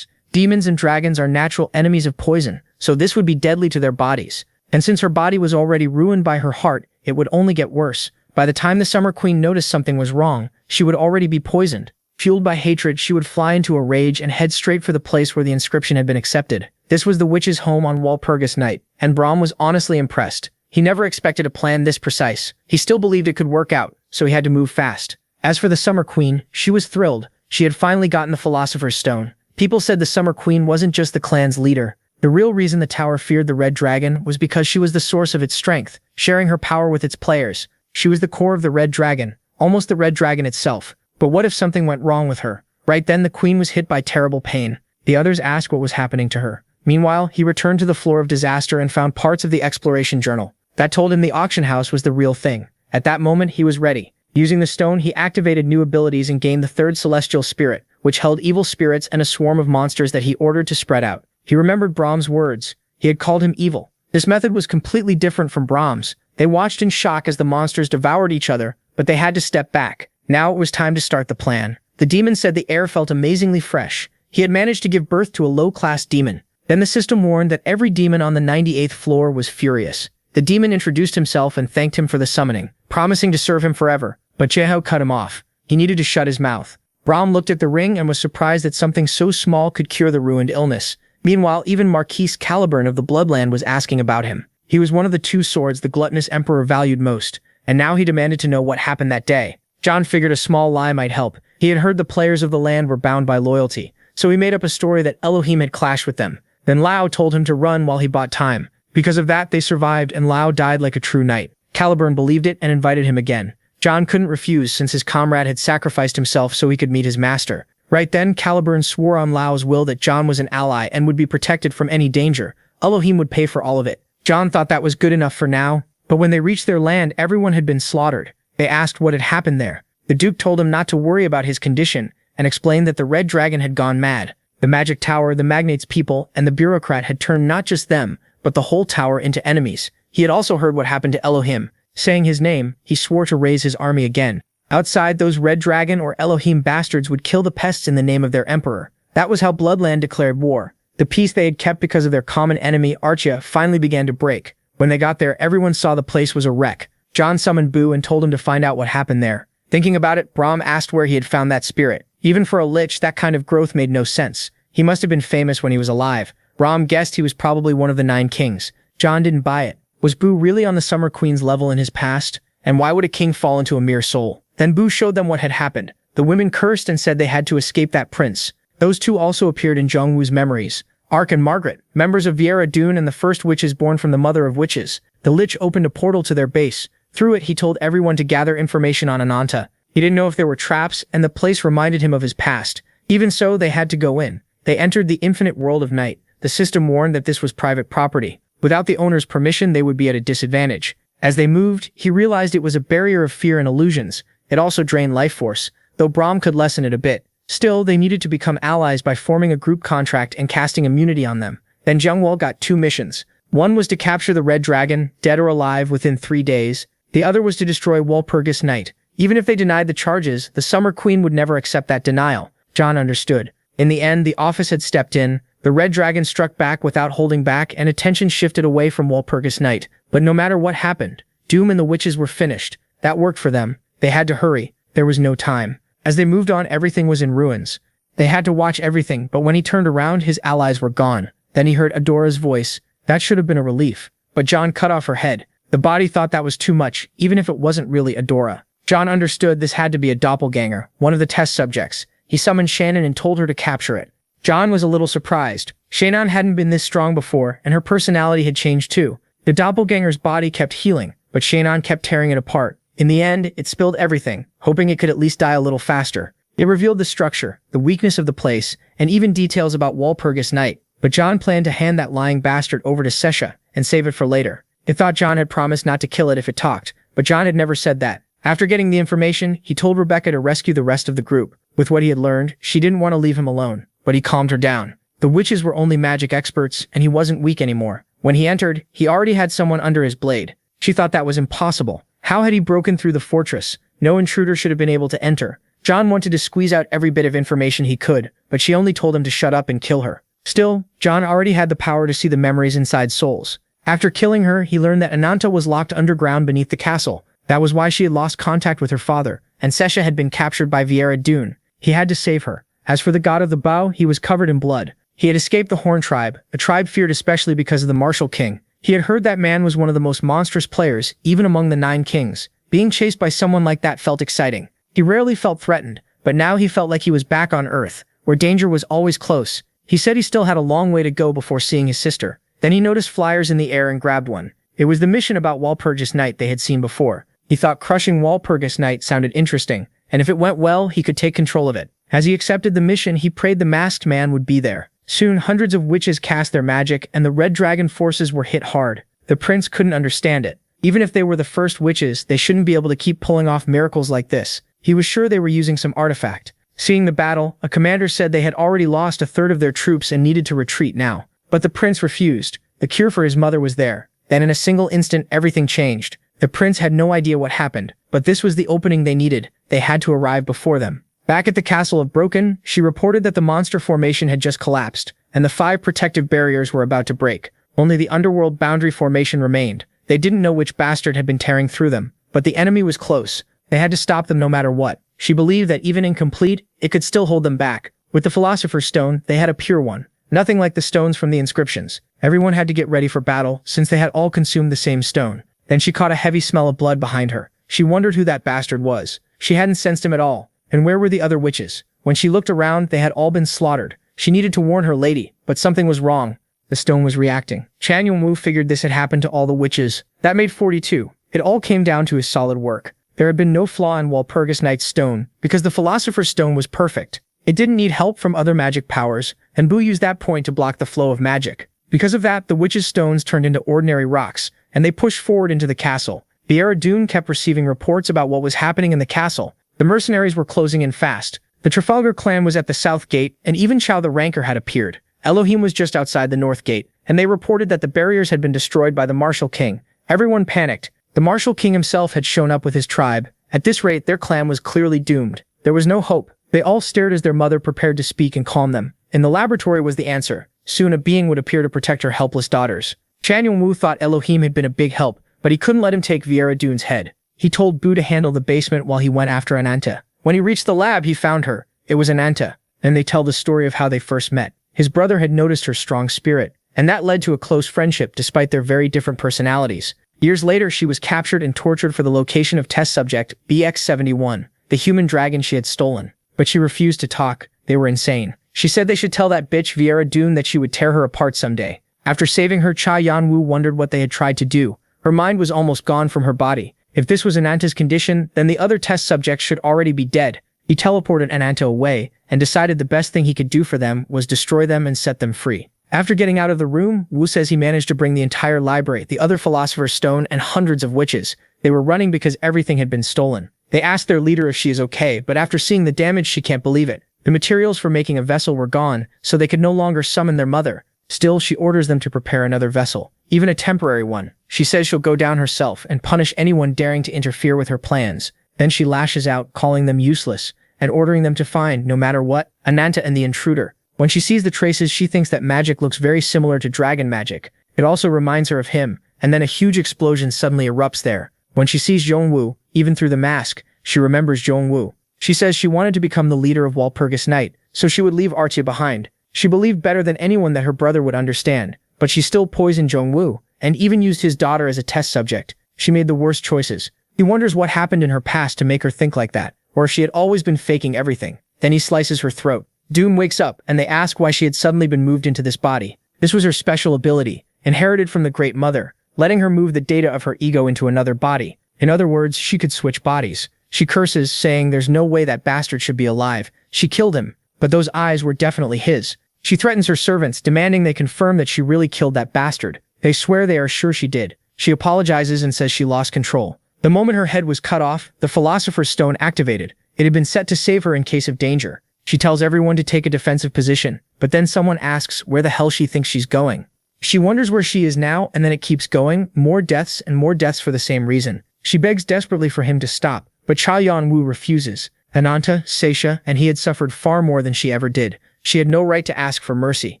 Demons and dragons are natural enemies of poison, so this would be deadly to their bodies. And since her body was already ruined by her heart, it would only get worse. By the time the Summer Queen noticed something was wrong, she would already be poisoned. Fueled by hatred, she would fly into a rage and head straight for the place where the inscription had been accepted. This was the witch's home on Walpurgis Night, and Brahm was honestly impressed. He never expected a plan this precise. He still believed it could work out, so he had to move fast. As for the Summer Queen, she was thrilled. She had finally gotten the Philosopher's Stone. People said the Summer Queen wasn't just the clan's leader. The real reason the tower feared the Red Dragon was because she was the source of its strength, sharing her power with its players. She was the core of the Red Dragon, almost the Red Dragon itself. But what if something went wrong with her? Right then, the Queen was hit by terrible pain. The others asked what was happening to her. Meanwhile, he returned to the floor of disaster and found parts of the exploration journal. That told him the auction house was the real thing. At that moment, he was ready. Using the stone, he activated new abilities and gained the third celestial spirit, which held evil spirits and a swarm of monsters that he ordered to spread out. He remembered Brahm's words. He had called him evil. This method was completely different from Brahm's. They watched in shock as the monsters devoured each other, but they had to step back. Now it was time to start the plan. The demon said the air felt amazingly fresh. He had managed to give birth to a low-class demon. Then the system warned that every demon on the 98th floor was furious. The demon introduced himself and thanked him for the summoning, promising to serve him forever. But Jeho cut him off. He needed to shut his mouth. Brahm looked at the ring and was surprised that something so small could cure the ruined illness. Meanwhile, even Marquise Caliburn of the Bloodland was asking about him. He was one of the 2 swords the gluttonous emperor valued most, and now he demanded to know what happened that day. John figured a small lie might help. He had heard the players of the land were bound by loyalty, so he made up a story that Elohim had clashed with them. Then Lao told him to run while he bought time. Because of that, they survived, and Lao died like a true knight. Caliburn believed it and invited him again. John couldn't refuse since his comrade had sacrificed himself so he could meet his master. Right then, Caliburn swore on Lao's will that John was an ally and would be protected from any danger. Elohim would pay for all of it. John thought that was good enough for now, but when they reached their land, everyone had been slaughtered. They asked what had happened there. The Duke told him not to worry about his condition and explained that the Red Dragon had gone mad. The magic tower, the magnate's people, and the bureaucrat had turned not just them, but the whole tower into enemies. He had also heard what happened to Elohim. Saying his name, he swore to raise his army again. Outside, those Red Dragon or Elohim bastards would kill the pests in the name of their emperor. That was how Bloodland declared war. The peace they had kept because of their common enemy, Archia, finally began to break. When they got there, everyone saw the place was a wreck. John summoned Boo and told him to find out what happened there. Thinking about it, Brahm asked where he had found that spirit. Even for a lich, that kind of growth made no sense. He must have been famous when he was alive. Brahm guessed he was probably one of the 9 kings. John didn't buy it. Was Boo really on the Summer Queen's level in his past? And why would a king fall into a mere soul? Then Boo showed them what had happened. The women cursed and said they had to escape that prince. Those two also appeared in Jongwoo's memories. Ark and Margaret, members of Heir Dune and the first witches born from the mother of witches. The lich opened a portal to their base. Through it, he told everyone to gather information on Ananta. He didn't know if there were traps, and the place reminded him of his past. Even so, they had to go in. They entered the infinite world of night. The system warned that this was private property. Without the owner's permission, they would be at a disadvantage. As they moved, he realized it was a barrier of fear and illusions. It also drained life force, though Brahm could lessen it a bit. Still, they needed to become allies by forming a group contract and casting immunity on them. Then Jungwoo got 2 missions. One was to capture the Red Dragon, dead or alive, within 3 days. The other was to destroy Walpurgis Night. Even if they denied the charges, the Summer Queen would never accept that denial. John understood. In the end, the office had stepped in. The Red Dragon struck back without holding back, and attention shifted away from Walpurgis Night. But no matter what happened, Doom and the witches were finished. That worked for them. They had to hurry. There was no time. As they moved on, everything was in ruins. They had to watch everything, but when he turned around, his allies were gone. Then he heard Adora's voice. That should have been a relief. But John cut off her head. The body thought that was too much, even if it wasn't really Adora. John understood this had to be a doppelganger, one of the test subjects. He summoned Shannon and told her to capture it. John was a little surprised. Shannon hadn't been this strong before, and her personality had changed too. The doppelganger's body kept healing, but Shannon kept tearing it apart. In the end, it spilled everything, hoping it could at least die a little faster. It revealed the structure, the weakness of the place, and even details about Walpurgis Night. But John planned to hand that lying bastard over to Sesha and save it for later. It thought John had promised not to kill it if it talked, but John had never said that. After getting the information, he told Rebecca to rescue the rest of the group. With what he had learned, she didn't want to leave him alone, but he calmed her down. The witches were only magic experts, and he wasn't weak anymore. When he entered, he already had someone under his blade. She thought that was impossible. How had he broken through the fortress? No intruder should have been able to enter. John wanted to squeeze out every bit of information he could, but she only told him to shut up and kill her. Still, John already had the power to see the memories inside souls. After killing her, he learned that Ananta was locked underground beneath the castle. That was why she had lost contact with her father, and Sesha had been captured by Heir Dune. He had to save her. As for the god of the bow, he was covered in blood. He had escaped the Horn tribe, a tribe feared especially because of the martial king. He had heard that man was one of the most monstrous players, even among the 9 kings. Being chased by someone like that felt exciting. He rarely felt threatened, but now he felt like he was back on Earth, where danger was always close. He said he still had a long way to go before seeing his sister. Then he noticed flyers in the air and grabbed one. It was the mission about Walpurgis Night they had seen before. He thought crushing Walpurgis Night sounded interesting, and if it went well, he could take control of it. As he accepted the mission, he prayed the masked man would be there. Soon, hundreds of witches cast their magic, and the Red Dragon forces were hit hard. The prince couldn't understand it. Even if they were the first witches, they shouldn't be able to keep pulling off miracles like this. He was sure they were using some artifact. Seeing the battle, a commander said they had already lost a third of their troops and needed to retreat now. But the prince refused. The cure for his mother was there. Then in a single instant, everything changed. The prince had no idea what happened, but this was the opening they needed. They had to arrive before them. Back at the castle of Broken, she reported that the monster formation had just collapsed, and the 5 protective barriers were about to break. Only the underworld boundary formation remained. They didn't know which bastard had been tearing through them, but the enemy was close. They had to stop them no matter what. She believed that even incomplete, it could still hold them back. With the Philosopher's Stone, they had a pure one. Nothing like the stones from the inscriptions. Everyone had to get ready for battle, since they had all consumed the same stone. Then she caught a heavy smell of blood behind her. She wondered who that bastard was. She hadn't sensed him at all. And where were the other witches? When she looked around, they had all been slaughtered. She needed to warn her lady, but something was wrong. The stone was reacting. Chan Yongwu figured this had happened to all the witches. That made 42. It all came down to his solid work. There had been no flaw in Walpurgis Night's stone, because the Philosopher's Stone was perfect. It didn't need help from other magic powers, and Boo used that point to block the flow of magic. Because of that, the witch's stones turned into ordinary rocks, and they pushed forward into the castle. The Heir kept receiving reports about what was happening in the castle. The mercenaries were closing in fast. The Trafalgar clan was at the south gate, and even Chow the Ranker had appeared. Elohim was just outside the north gate, and they reported that the barriers had been destroyed by the Martial King. Everyone panicked. The Martial King himself had shown up with his tribe. At this rate, their clan was clearly doomed. There was no hope. They all stared as their mother prepared to speak and calm them. In the laboratory was the answer. Soon a being would appear to protect her helpless daughters. Chan Yongwu thought Elohim had been a big help, but he couldn't let him take Viera Dune's head. He told Bu to handle the basement while he went after Ananta. When he reached the lab, he found her. It was Ananta. Then they tell the story of how they first met. His brother had noticed her strong spirit, and that led to a close friendship despite their very different personalities. Years later, she was captured and tortured for the location of test subject BX-71, the human dragon she had stolen. But she refused to talk. They were insane. She said they should tell that bitch Viera Dune that she would tear her apart someday. After saving her, Cha Yanwu wondered what they had tried to do. Her mind was almost gone from her body. If this was Ananta's condition, then the other test subjects should already be dead. He teleported Ananta away, and decided the best thing he could do for them was destroy them and set them free. After getting out of the room, Wu says he managed to bring the entire library, the other Philosopher's Stone, and hundreds of witches. They were running because everything had been stolen. They asked their leader if she is okay, but after seeing the damage, she can't believe it. The materials for making a vessel were gone, so they could no longer summon their mother. Still, she orders them to prepare another vessel, even a temporary one. She says she'll go down herself and punish anyone daring to interfere with her plans. Then she lashes out, calling them useless, and ordering them to find, no matter what, Ananta and the intruder. When she sees the traces, she thinks that magic looks very similar to dragon magic. It also reminds her of him, and then a huge explosion suddenly erupts there. When she sees Zhongwu, even through the mask, she remembers Zhongwu. She says she wanted to become the leader of Walpurgis Night, so she would leave Artia behind. She believed better than anyone that her brother would understand, but she still poisoned Zhongwu, and even used his daughter as a test subject. She made the worst choices. He wonders what happened in her past to make her think like that, or if she had always been faking everything. Then he slices her throat. Doom wakes up, and they ask why she had suddenly been moved into this body. This was her special ability, inherited from the Great Mother, letting her move the data of her ego into another body. In other words, she could switch bodies. She curses, saying there's no way that bastard should be alive. She killed him, but those eyes were definitely his. She threatens her servants, demanding they confirm that she really killed that bastard. They swear they are sure she did. She apologizes and says she lost control. The moment her head was cut off, the Philosopher's Stone activated. It had been set to save her in case of danger. She tells everyone to take a defensive position, but then someone asks where the hell she thinks she's going. She wonders where she is now, and then it keeps going, more deaths and more deaths for the same reason. She begs desperately for him to stop, but Cha Yanwu refuses. Ananta, Seisha, and he had suffered far more than she ever did. She had no right to ask for mercy.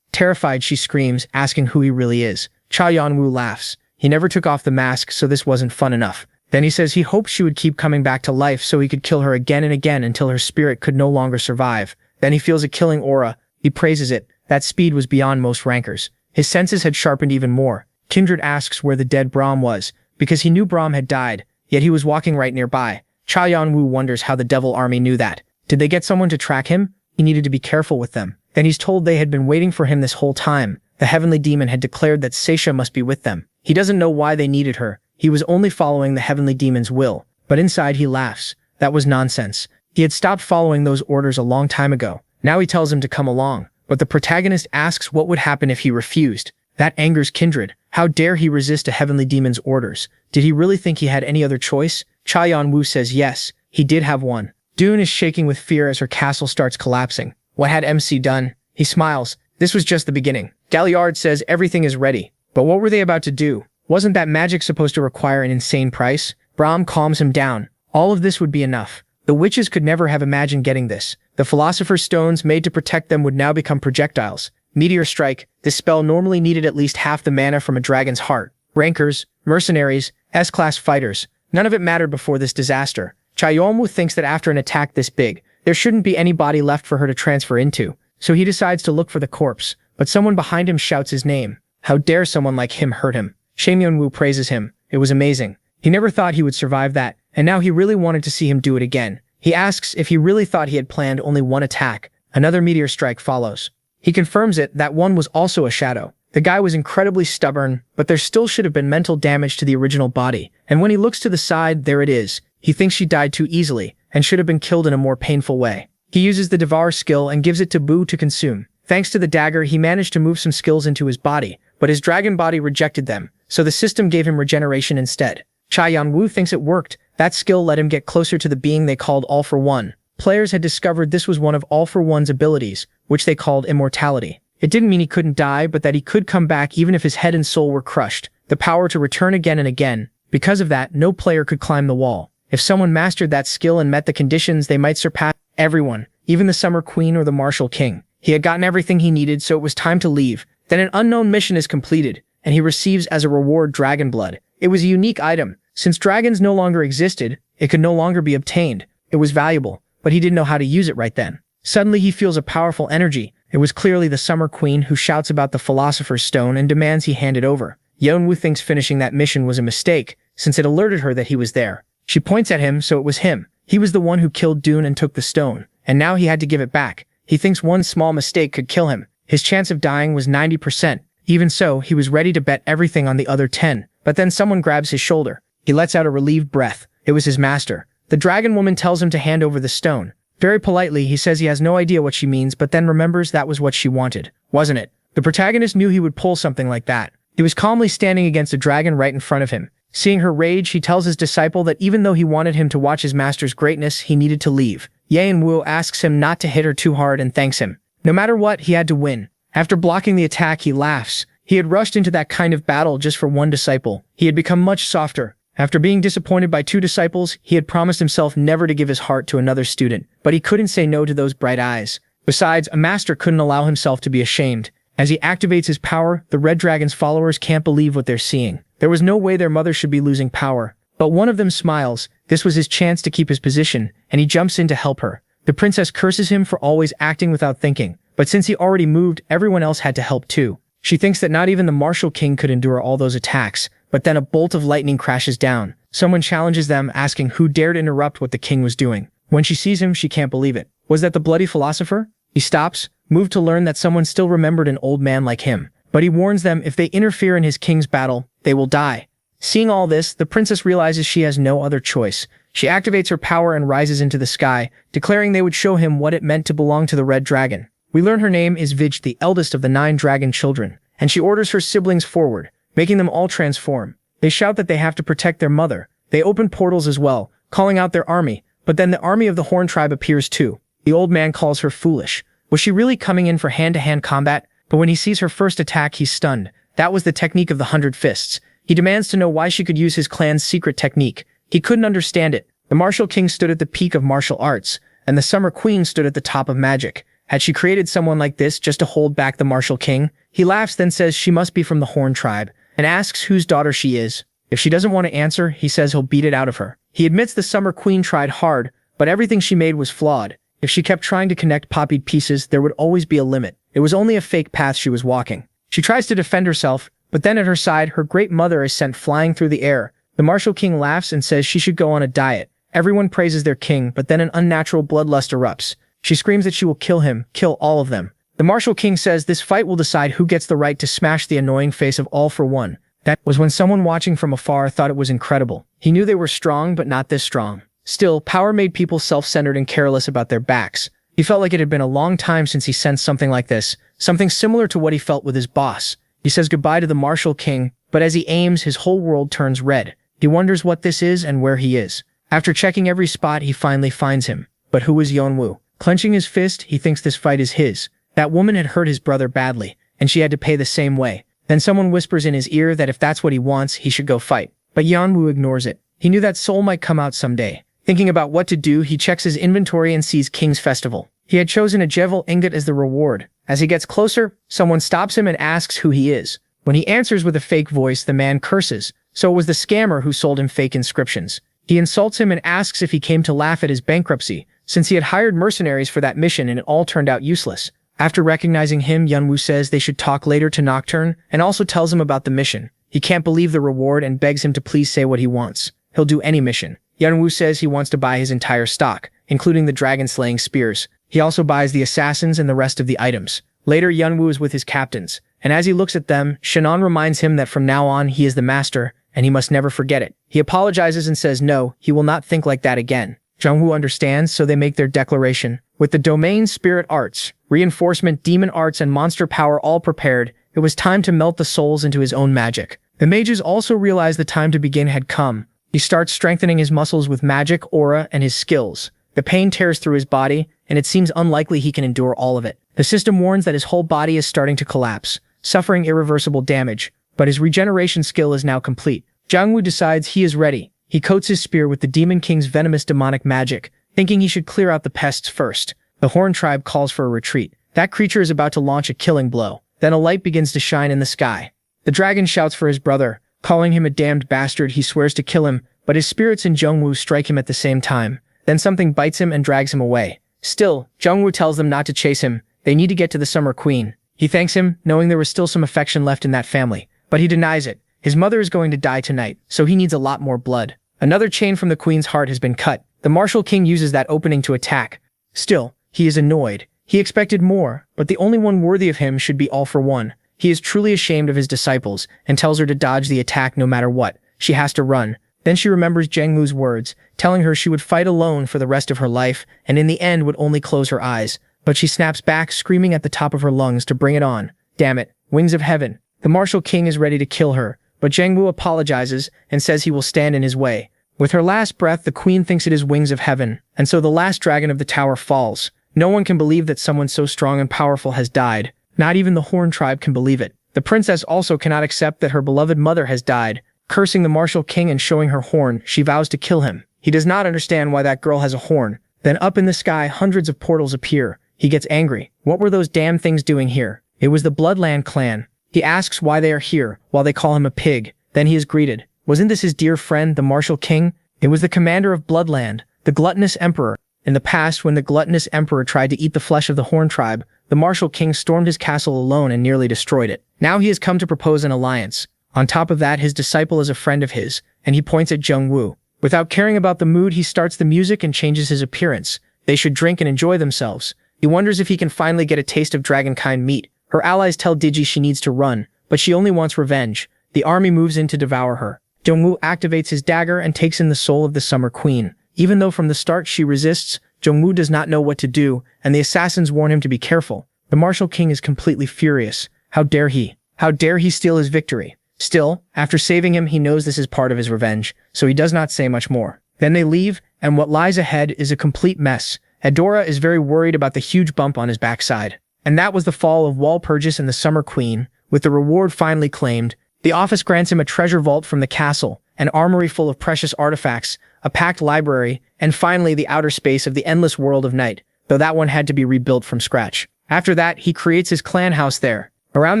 Terrified, she screams, asking who he really is. Cha Yanwu laughs. He never took off the mask, so this wasn't fun enough. Then he says he hoped she would keep coming back to life so he could kill her again and again until her spirit could no longer survive. Then he feels a killing aura. He praises it. That speed was beyond most rankers. His senses had sharpened even more. Kindred asks where the dead Brahm was, because he knew Brahm had died, yet he was walking right nearby. Cha Yanwu wonders how the Devil Army knew that. Did they get someone to track him? He needed to be careful with them. Then he's told they had been waiting for him this whole time. The heavenly demon had declared that Seisha must be with them. He doesn't know why they needed her. He was only following the heavenly demon's will. But inside he laughs. That was nonsense. He had stopped following those orders a long time ago. Now he tells him to come along. But the protagonist asks what would happen if he refused. That angers Kindred. How dare he resist a heavenly demon's orders? Did he really think he had any other choice? Cha Yanwu says yes, he did have one. Dune is shaking with fear as her castle starts collapsing. What had MC done? He smiles. This was just the beginning. Galliard says everything is ready. But what were they about to do? Wasn't that magic supposed to require an insane price? Brahm calms him down. All of this would be enough. The witches could never have imagined getting this. The Philosopher's Stones made to protect them would now become projectiles. Meteor Strike. This spell normally needed at least half the mana from a dragon's heart. Rankers, mercenaries, S-class fighters. None of it mattered before this disaster. Cha Yanwu thinks that after an attack this big, there shouldn't be any body left for her to transfer into. So he decides to look for the corpse. But someone behind him shouts his name. How dare someone like him hurt him? Shamyeonwoo praises him. It was amazing. He never thought he would survive that, and now he really wanted to see him do it again. He asks if he really thought he had planned only one attack. Another meteor strike follows. He confirms it, that one was also a shadow. The guy was incredibly stubborn, but there still should have been mental damage to the original body. And when he looks to the side, there it is. He thinks she died too easily, and should have been killed in a more painful way. He uses the Devour skill and gives it to Bu to consume. Thanks to the dagger, he managed to move some skills into his body, but his dragon body rejected them, so the system gave him regeneration instead. Cha Yanwu thinks it worked. That skill let him get closer to the being they called All for One. Players had discovered this was one of All for One's abilities, which they called immortality. It didn't mean he couldn't die, but that he could come back even if his head and soul were crushed. The power to return again and again. Because of that, no player could climb the wall. If someone mastered that skill and met the conditions, they might surpass everyone, even the Summer Queen or the Martial King. He had gotten everything he needed, so it was time to leave. Then an unknown mission is completed, and he receives as a reward dragon blood. It was a unique item. Since dragons no longer existed, it could no longer be obtained. It was valuable, but he didn't know how to use it right then. Suddenly he feels a powerful energy. It was clearly the Summer Queen, who shouts about the Philosopher's Stone and demands he hand it over. Yeonwoo thinks finishing that mission was a mistake, since it alerted her that he was there. She points at him, so it was him. He was the one who killed Dune and took the stone, and now he had to give it back. He thinks one small mistake could kill him. His chance of dying was 90%. Even so, he was ready to bet everything on the other 10. But then someone grabs his shoulder. He lets out a relieved breath. It was his master. The dragon woman tells him to hand over the stone. Very politely, he says he has no idea what she means, but then remembers that was what she wanted, wasn't it? The protagonist knew he would pull something like that. He was calmly standing against a dragon right in front of him. Seeing her rage, he tells his disciple that even though he wanted him to watch his master's greatness, he needed to leave. Yeonwoo asks him not to hit her too hard and thanks him. No matter what, he had to win. After blocking the attack, he laughs. He had rushed into that kind of battle just for one disciple. He had become much softer. After being disappointed by 2 disciples, he had promised himself never to give his heart to another student, but he couldn't say no to those bright eyes. Besides, a master couldn't allow himself to be ashamed. As he activates his power, the Red Dragon's followers can't believe what they're seeing. There was no way their mother should be losing power. But one of them smiles. This was his chance to keep his position, and he jumps in to help her. The princess curses him for always acting without thinking, but since he already moved, everyone else had to help too. She thinks that not even the Martial King could endure all those attacks, but then a bolt of lightning crashes down. Someone challenges them, asking who dared interrupt what the king was doing. When she sees him, she can't believe it. Was that the bloody philosopher? He stops, moved to learn that someone still remembered an old man like him. But he warns them if they interfere in his king's battle, they will die. Seeing all this, the princess realizes she has no other choice. She activates her power and rises into the sky, declaring they would show him what it meant to belong to the Red Dragon. We learn her name is Vij, the eldest of the 9 dragon children, and she orders her siblings forward, making them all transform. They shout that they have to protect their mother. They open portals as well, calling out their army, but then the army of the Horn tribe appears too. The old man calls her foolish. Was she really coming in for hand-to-hand combat? But when he sees her first attack, he's stunned. That was the technique of the 100 Fists. He demands to know why she could use his clan's secret technique. He couldn't understand it. The Martial King stood at the peak of martial arts, and the Summer Queen stood at the top of magic. Had she created someone like this just to hold back the Martial King? He laughs, then says she must be from the Horn tribe, and asks whose daughter she is. If she doesn't want to answer, he says he'll beat it out of her. He admits the Summer Queen tried hard, but everything she made was flawed. If she kept trying to connect poppied pieces, there would always be a limit. It was only a fake path she was walking. She tries to defend herself, but then at her side, her great mother is sent flying through the air. The Martial King laughs and says she should go on a diet. Everyone praises their king, but then an unnatural bloodlust erupts. She screams that she will kill him, kill all of them. The Martial King says this fight will decide who gets the right to smash the annoying face of All for One. That was when someone watching from afar thought it was incredible. He knew they were strong, but not this strong. Still, power made people self-centered and careless about their backs. He felt like it had been a long time since he sensed something like this, something similar to what he felt with his boss. He says goodbye to the Martial King, but as he aims, his whole world turns red. He wonders what this is and where he is. After checking every spot, he finally finds him. But who is Yeonwoo? Clenching his fist, he thinks this fight is his. That woman had hurt his brother badly, and she had to pay the same way. Then someone whispers in his ear that if that's what he wants, he should go fight. But Yeonwoo ignores it. He knew that soul might come out someday. Thinking about what to do, he checks his inventory and sees King's Festival. He had chosen a Jewel ingot as the reward. As he gets closer, someone stops him and asks who he is. When he answers with a fake voice, the man curses. So it was the scammer who sold him fake inscriptions. He insults him and asks if he came to laugh at his bankruptcy, since he had hired mercenaries for that mission and it all turned out useless. After recognizing him, Yeonwoo says they should talk later to Nocturne, and also tells him about the mission. He can't believe the reward and begs him to please say what he wants. He'll do any mission. Yeonwoo says he wants to buy his entire stock, including the dragon-slaying spears. He also buys the assassins and the rest of the items. Later, Yeonwoo is with his captains, and as he looks at them, Shannon reminds him that from now on he is the master, and he must never forget it. He apologizes and says no, he will not think like that again. Jungwoo understands, so they make their declaration. With the domain spirit arts, reinforcement demon arts and monster power all prepared, It was time to melt the souls into his own magic. The mages also realized the time to begin had come. He starts strengthening his muscles with magic, aura, and his skills. The pain tears through his body, and it seems unlikely he can endure all of it. The system warns that his whole body is starting to collapse, suffering irreversible damage, but his regeneration skill is now complete. Jiangwu decides he is ready. He coats his spear with the Demon King's venomous demonic magic, thinking he should clear out the pests first. The Horn tribe calls for a retreat. That creature is about to launch a killing blow. Then a light begins to shine in the sky. The dragon shouts for his brother, calling him a damned bastard. He swears to kill him, but his spirits and Jiangwu strike him at the same time. Then something bites him and drags him away. Still, Jiangwu tells them not to chase him. They need to get to the Summer Queen. He thanks him, knowing there was still some affection left in that family. But he denies it. His mother is going to die tonight, so he needs a lot more blood. Another chain from the queen's heart has been cut. The martial king uses that opening to attack. Still, he is annoyed. He expected more, but the only one worthy of him should be all for one. He is truly ashamed of his disciples and tells her to dodge the attack no matter what. She has to run. Then she remembers Jiangwu's words, telling her she would fight alone for the rest of her life and in the end would only close her eyes. But she snaps back, screaming at the top of her lungs to bring it on. Damn it, wings of heaven. The martial king is ready to kill her, but Jiangwu apologizes and says he will stand in his way. With her last breath, the queen thinks it is wings of heaven, and so the last dragon of the tower falls. No one can believe that someone so strong and powerful has died. Not even the Horn tribe can believe it. The princess also cannot accept that her beloved mother has died. Cursing the martial king and showing her horn, she vows to kill him. He does not understand why that girl has a horn. Then up in the sky, hundreds of portals appear. He gets angry. What were those damn things doing here? It was the Bloodland clan. He asks why they are here, while they call him a pig. Then he is greeted. Wasn't this his dear friend, the martial king? It was the commander of Bloodland, the gluttonous emperor. In the past, when the gluttonous emperor tried to eat the flesh of the Horn tribe, the martial king stormed his castle alone and nearly destroyed it. Now he has come to propose an alliance. On top of that, his disciple is a friend of his, and he points at Jiangwu. Without caring about the mood, he starts the music and changes his appearance. They should drink and enjoy themselves. He wonders if he can finally get a taste of dragonkind meat. Her allies tell Digi she needs to run, but she only wants revenge. The army moves in to devour her. Jiangwu activates his dagger and takes in the soul of the Summer Queen. Even though from the start she resists, Jiangwu does not know what to do, and the assassins warn him to be careful. The martial king is completely furious. How dare he? How dare he steal his victory? Still, after saving him, he knows this is part of his revenge, so he does not say much more. Then they leave, and what lies ahead is a complete mess. Adora is very worried about the huge bump on his backside. And that was the fall of Walpurgis and the Summer Queen. With the reward finally claimed, the office grants him a treasure vault from the castle, an armory full of precious artifacts, a packed library, and finally the outer space of the endless world of night, though that one had to be rebuilt from scratch. After that, he creates his clan house there. Around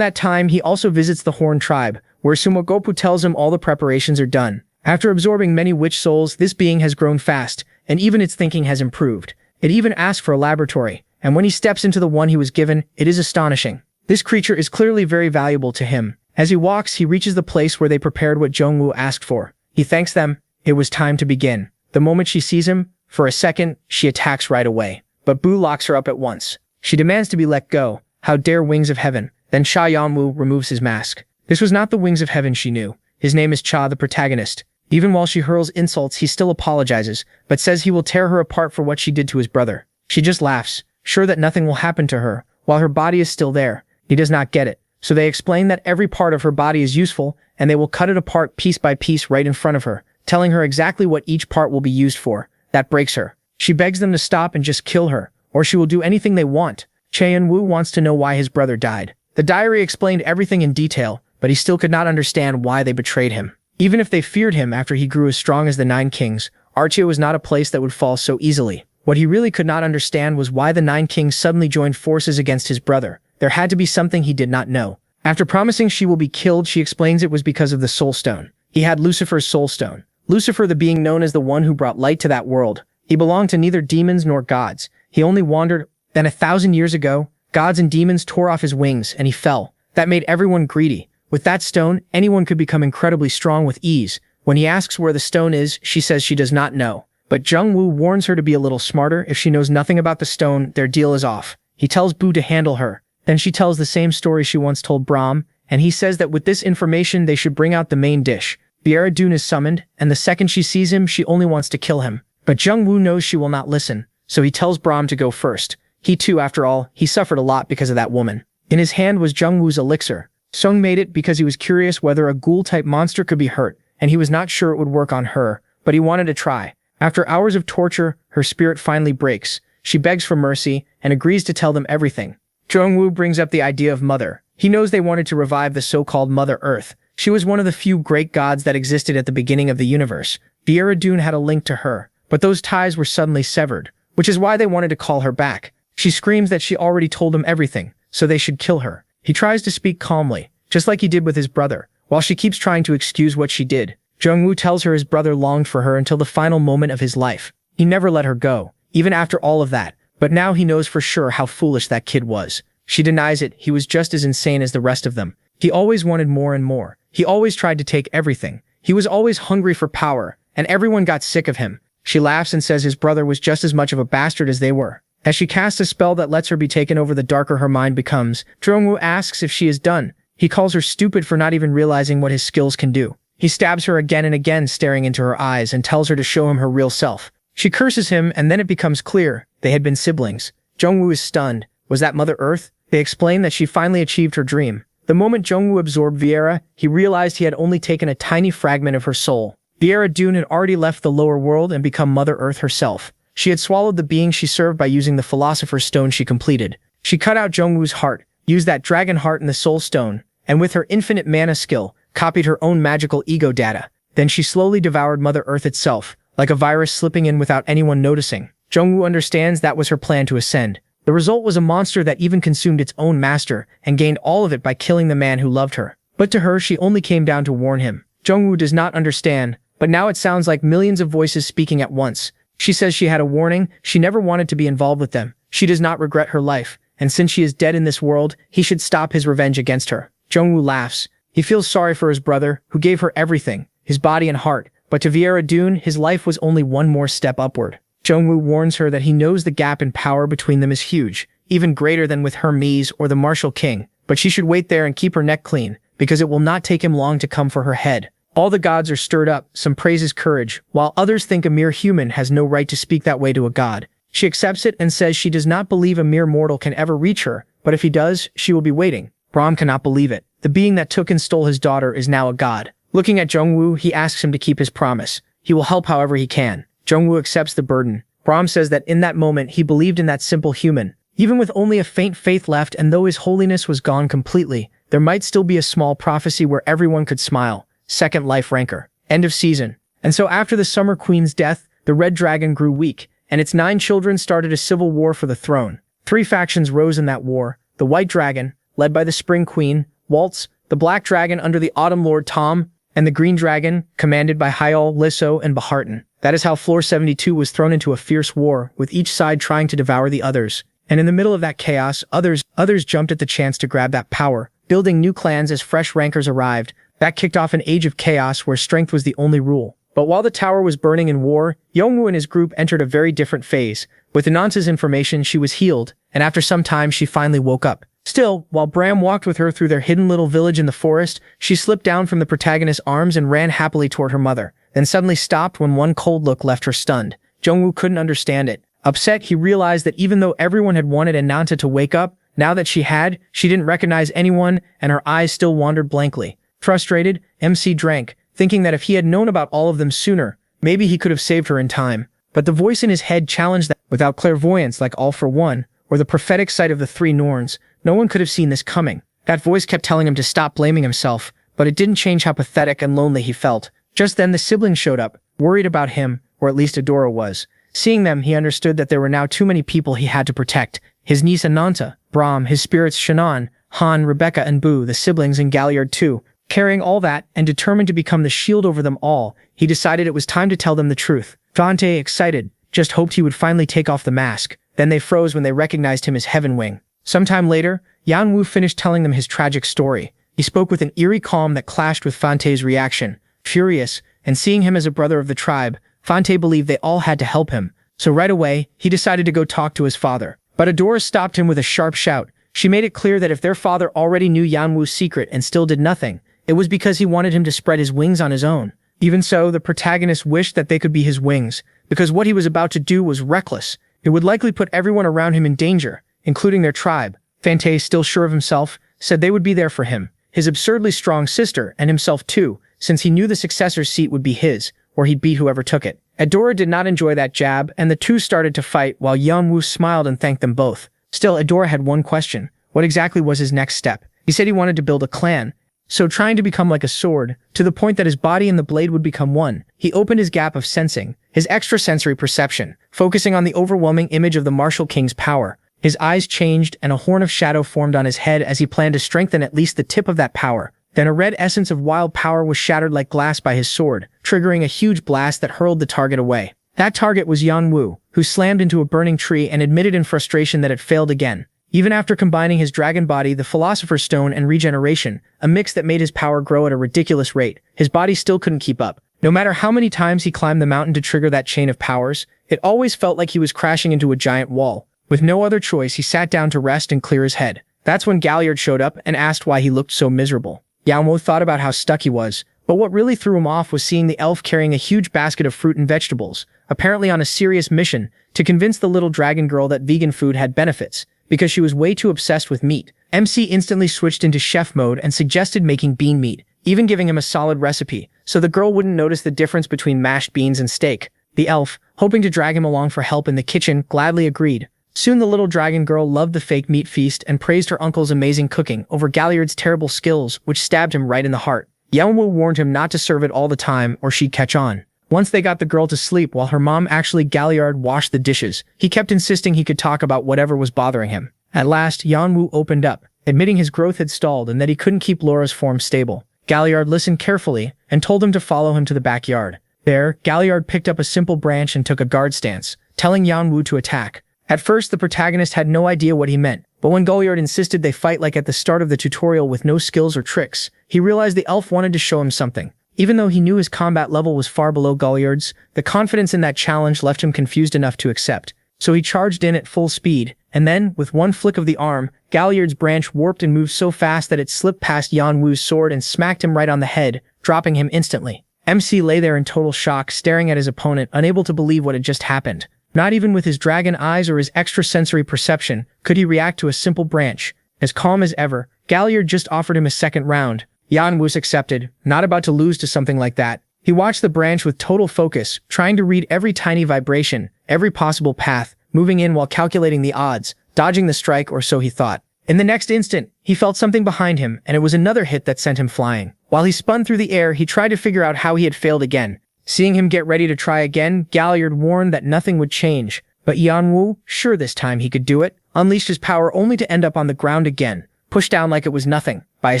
that time, he also visits the Horn tribe, where Sumogopu tells him all the preparations are done. After absorbing many witch souls, this being has grown fast, and even its thinking has improved. It even asks for a laboratory, and when he steps into the one he was given, it is astonishing. This creature is clearly very valuable to him. As he walks, he reaches the place where they prepared what Jiangwu asked for. He thanks them. It was time to begin. The moment she sees him, for a second, she attacks right away. But Bu locks her up at once. She demands to be let go. How dare Wings of Heaven? Then Cha Yanwu removes his mask. This was not the Wings of Heaven she knew. His name is Cha, the protagonist. Even while she hurls insults, he still apologizes, but says he will tear her apart for what she did to his brother. She just laughs, sure that nothing will happen to her, while her body is still there. He does not get it. So they explain that every part of her body is useful, and they will cut it apart piece by piece right in front of her, telling her exactly what each part will be used for. That breaks her. She begs them to stop and just kill her, or she will do anything they want. Cheon-woo wants to know why his brother died. The diary explained everything in detail, but he still could not understand why they betrayed him. Even if they feared him after he grew as strong as the Nine Kings, Archia was not a place that would fall so easily. What he really could not understand was why the Nine Kings suddenly joined forces against his brother. There had to be something he did not know. After promising she will be killed, she explains it was because of the Soul Stone. He had Lucifer's Soul Stone. Lucifer, the being known as the one who brought light to that world. He belonged to neither demons nor gods. He only wandered. Then 1,000 years ago, gods and demons tore off his wings, and he fell. That made everyone greedy. With that stone, anyone could become incredibly strong with ease. When he asks where the stone is, she says she does not know. But Jiangwu warns her to be a little smarter. If she knows nothing about the stone, their deal is off. He tells Bu to handle her. Then she tells the same story she once told Brahm, and he says that with this information they should bring out the main dish. Biaradun is summoned, and the second she sees him, she only wants to kill him. But Jiangwu knows she will not listen, so he tells Brahm to go first. He too, after all, he suffered a lot because of that woman. In his hand was Jiangwu's elixir, Sung made it because he was curious whether a ghoul-type monster could be hurt, and he was not sure it would work on her, but he wanted to try. After hours of torture, her spirit finally breaks. She begs for mercy and agrees to tell them everything. Jung-woo brings up the idea of Mother. He knows they wanted to revive the so-called Mother Earth. She was one of the few great gods that existed at the beginning of the universe. Heir had a link to her, but those ties were suddenly severed, which is why they wanted to call her back. She screams that she already told them everything, so they should kill her. He tries to speak calmly, just like he did with his brother, while she keeps trying to excuse what she did. Jung-woo tells her his brother longed for her until the final moment of his life. He never let her go, even after all of that, but now he knows for sure how foolish that kid was. She denies it. He was just as insane as the rest of them. He always wanted more and more. He always tried to take everything. He was always hungry for power, and everyone got sick of him. She laughs and says his brother was just as much of a bastard as they were. As she casts a spell that lets her be taken over, the darker her mind becomes. Jung-woo asks if she is done. He calls her stupid for not even realizing what his skills can do. He stabs her again and again, staring into her eyes, and tells her to show him her real self. She curses him, and then it becomes clear they had been siblings. Jung-woo is stunned. Was that Mother Earth? They explain that she finally achieved her dream. The moment Jung-woo absorbed Heir, he realized he had only taken a tiny fragment of her soul. Heir had already left the lower world and become Mother Earth herself. She had swallowed the being she served by using the Philosopher's Stone she completed. She cut out Jung-woo's heart, used that dragon heart in the Soul Stone, and with her infinite mana skill, copied her own magical ego data. Then she slowly devoured Mother Earth itself, like a virus slipping in without anyone noticing. Jung-woo understands that was her plan to ascend. The result was a monster that even consumed its own master and gained all of it by killing the man who loved her. But to her, she only came down to warn him. Jung-woo does not understand, but now it sounds like millions of voices speaking at once. She says she had a warning. She never wanted to be involved with them. She does not regret her life, and since she is dead in this world, he should stop his revenge against her. Jung-woo laughs. He feels sorry for his brother, who gave her everything, his body and heart, but to Heir, his life was only one more step upward. Jung-woo warns her that he knows the gap in power between them is huge, even greater than with Hermes or the Martial King, but she should wait there and keep her neck clean, because it will not take him long to come for her head. All the gods are stirred up, some praise his courage, while others think a mere human has no right to speak that way to a god. She accepts it and says she does not believe a mere mortal can ever reach her, but if he does, she will be waiting. Brahm cannot believe it. The being that took and stole his daughter is now a god. Looking at Jung-woo, he asks him to keep his promise. He will help however he can. Jung-woo accepts the burden. Brahm says that in that moment he believed in that simple human. Even with only a faint faith left, and though his holiness was gone completely, there might still be a small prophecy where everyone could smile. Second life rancor. End of season. And so after the Summer Queen's death, the Red Dragon grew weak, and its 9 children started a civil war for the throne. 3 factions rose in that war. The White Dragon, led by the Spring Queen, Waltz, the Black Dragon under the Autumn Lord Tom, and the Green Dragon, commanded by Hyol, Lisso, and Baharton. That is how Floor 72 was thrown into a fierce war, with each side trying to devour the others. And in the middle of that chaos, others jumped at the chance to grab that power, building new clans as fresh rankers arrived. That kicked off an age of chaos where strength was the only rule. But while the tower was burning in war, Jung-woo and his group entered a very different phase. With Ananta's information, she was healed, and after some time she finally woke up. Still, while Brahm walked with her through their hidden little village in the forest, she slipped down from the protagonist's arms and ran happily toward her mother, then suddenly stopped when one cold look left her stunned. Jung-woo couldn't understand it. Upset, he realized that even though everyone had wanted Ananta to wake up, now that she didn't recognize anyone, and her eyes still wandered blankly. Frustrated, MC drank, thinking that if he had known about all of them sooner, maybe he could have saved her in time. But the voice in his head challenged that without clairvoyance like All for One, or the prophetic sight of the 3 Norns, no one could have seen this coming. That voice kept telling him to stop blaming himself, but it didn't change how pathetic and lonely he felt. Just then the siblings showed up, worried about him, or at least Adora was. Seeing them, he understood that there were now too many people he had to protect. His niece Ananta, Brahm, his spirits Shannon, Han, Rebecca, and Boo, the siblings in Galliard too. Carrying all that, and determined to become the shield over them all, he decided it was time to tell them the truth. Dante, excited, just hoped he would finally take off the mask. Then they froze when they recognized him as Heavenwing. Sometime later, Yan-woo finished telling them his tragic story. He spoke with an eerie calm that clashed with Fante's reaction. Furious, and seeing him as a brother of the tribe, Fante believed they all had to help him. So right away, he decided to go talk to his father. But Adora stopped him with a sharp shout. She made it clear that if their father already knew Yan-woo's secret and still did nothing, it was because he wanted him to spread his wings on his own. Even so, the protagonist wished that they could be his wings, because what he was about to do was reckless. It would likely put everyone around him in danger, including their tribe. Fante, still sure of himself, said they would be there for him. his absurdly strong sister, and himself too, since he knew the successor's seat would be his, or he'd beat whoever took it. Adora did not enjoy that jab, and the two started to fight while Yeonwoo smiled and thanked them both. Still, Adora had one question. What exactly was his next step? He said he wanted to build a clan, so trying to become like a sword, to the point that his body and the blade would become one. He opened his gap of sensing, his extrasensory perception, focusing on the overwhelming image of the martial king's power. His eyes changed, and a horn of shadow formed on his head as he planned to strengthen at least the tip of that power. Then a red essence of wild power was shattered like glass by his sword, triggering a huge blast that hurled the target away. That target was Yeonwoo, who slammed into a burning tree and admitted in frustration that it failed again. Even after combining his dragon body, the Philosopher's Stone, and regeneration, a mix that made his power grow at a ridiculous rate, his body still couldn't keep up. No matter how many times he climbed the mountain to trigger that chain of powers, it always felt like he was crashing into a giant wall. With no other choice, he sat down to rest and clear his head. That's when Galliard showed up and asked why he looked so miserable. Yeonwoo thought about how stuck he was, but what really threw him off was seeing the elf carrying a huge basket of fruit and vegetables, apparently on a serious mission to convince the little dragon girl that vegan food had benefits, because she was way too obsessed with meat. MC instantly switched into chef mode and suggested making bean meat, even giving him a solid recipe, so the girl wouldn't notice the difference between mashed beans and steak. The elf, hoping to drag him along for help in the kitchen, gladly agreed. Soon the little dragon girl loved the fake meat feast and praised her uncle's amazing cooking over Galliard's terrible skills, which stabbed him right in the heart. Yeonwoo warned him not to serve it all the time or she'd catch on. Once they got the girl to sleep while her mom Galliard washed the dishes, he kept insisting he could talk about whatever was bothering him. At last, Yeonwoo opened up, admitting his growth had stalled and that he couldn't keep Laura's form stable. Galliard listened carefully and told him to follow him to the backyard. There, Galliard picked up a simple branch and took a guard stance, telling Yeonwoo to attack. At first, the protagonist had no idea what he meant, but when Galliard insisted they fight like at the start of the tutorial with no skills or tricks, he realized the elf wanted to show him something. Even though he knew his combat level was far below Galliard's, the confidence in that challenge left him confused enough to accept. So he charged in at full speed, and then, with one flick of the arm, Galliard's branch warped and moved so fast that it slipped past Yeonwoo's sword and smacked him right on the head, dropping him instantly. MC lay there in total shock, staring at his opponent, unable to believe what had just happened. Not even with his dragon eyes or his extrasensory perception could he react to a simple branch. As calm as ever, Galliard just offered him a second round. Yeonwoo accepted, not about to lose to something like that. He watched the branch with total focus, trying to read every tiny vibration, every possible path, moving in while calculating the odds, dodging the strike, or so he thought. In the next instant, he felt something behind him, and it was another hit that sent him flying. While he spun through the air, he tried to figure out how he had failed again. Seeing him get ready to try again, Galliard warned that nothing would change. But Yeonwoo, sure this time he could do it, unleashed his power only to end up on the ground again, pushed down like it was nothing, by a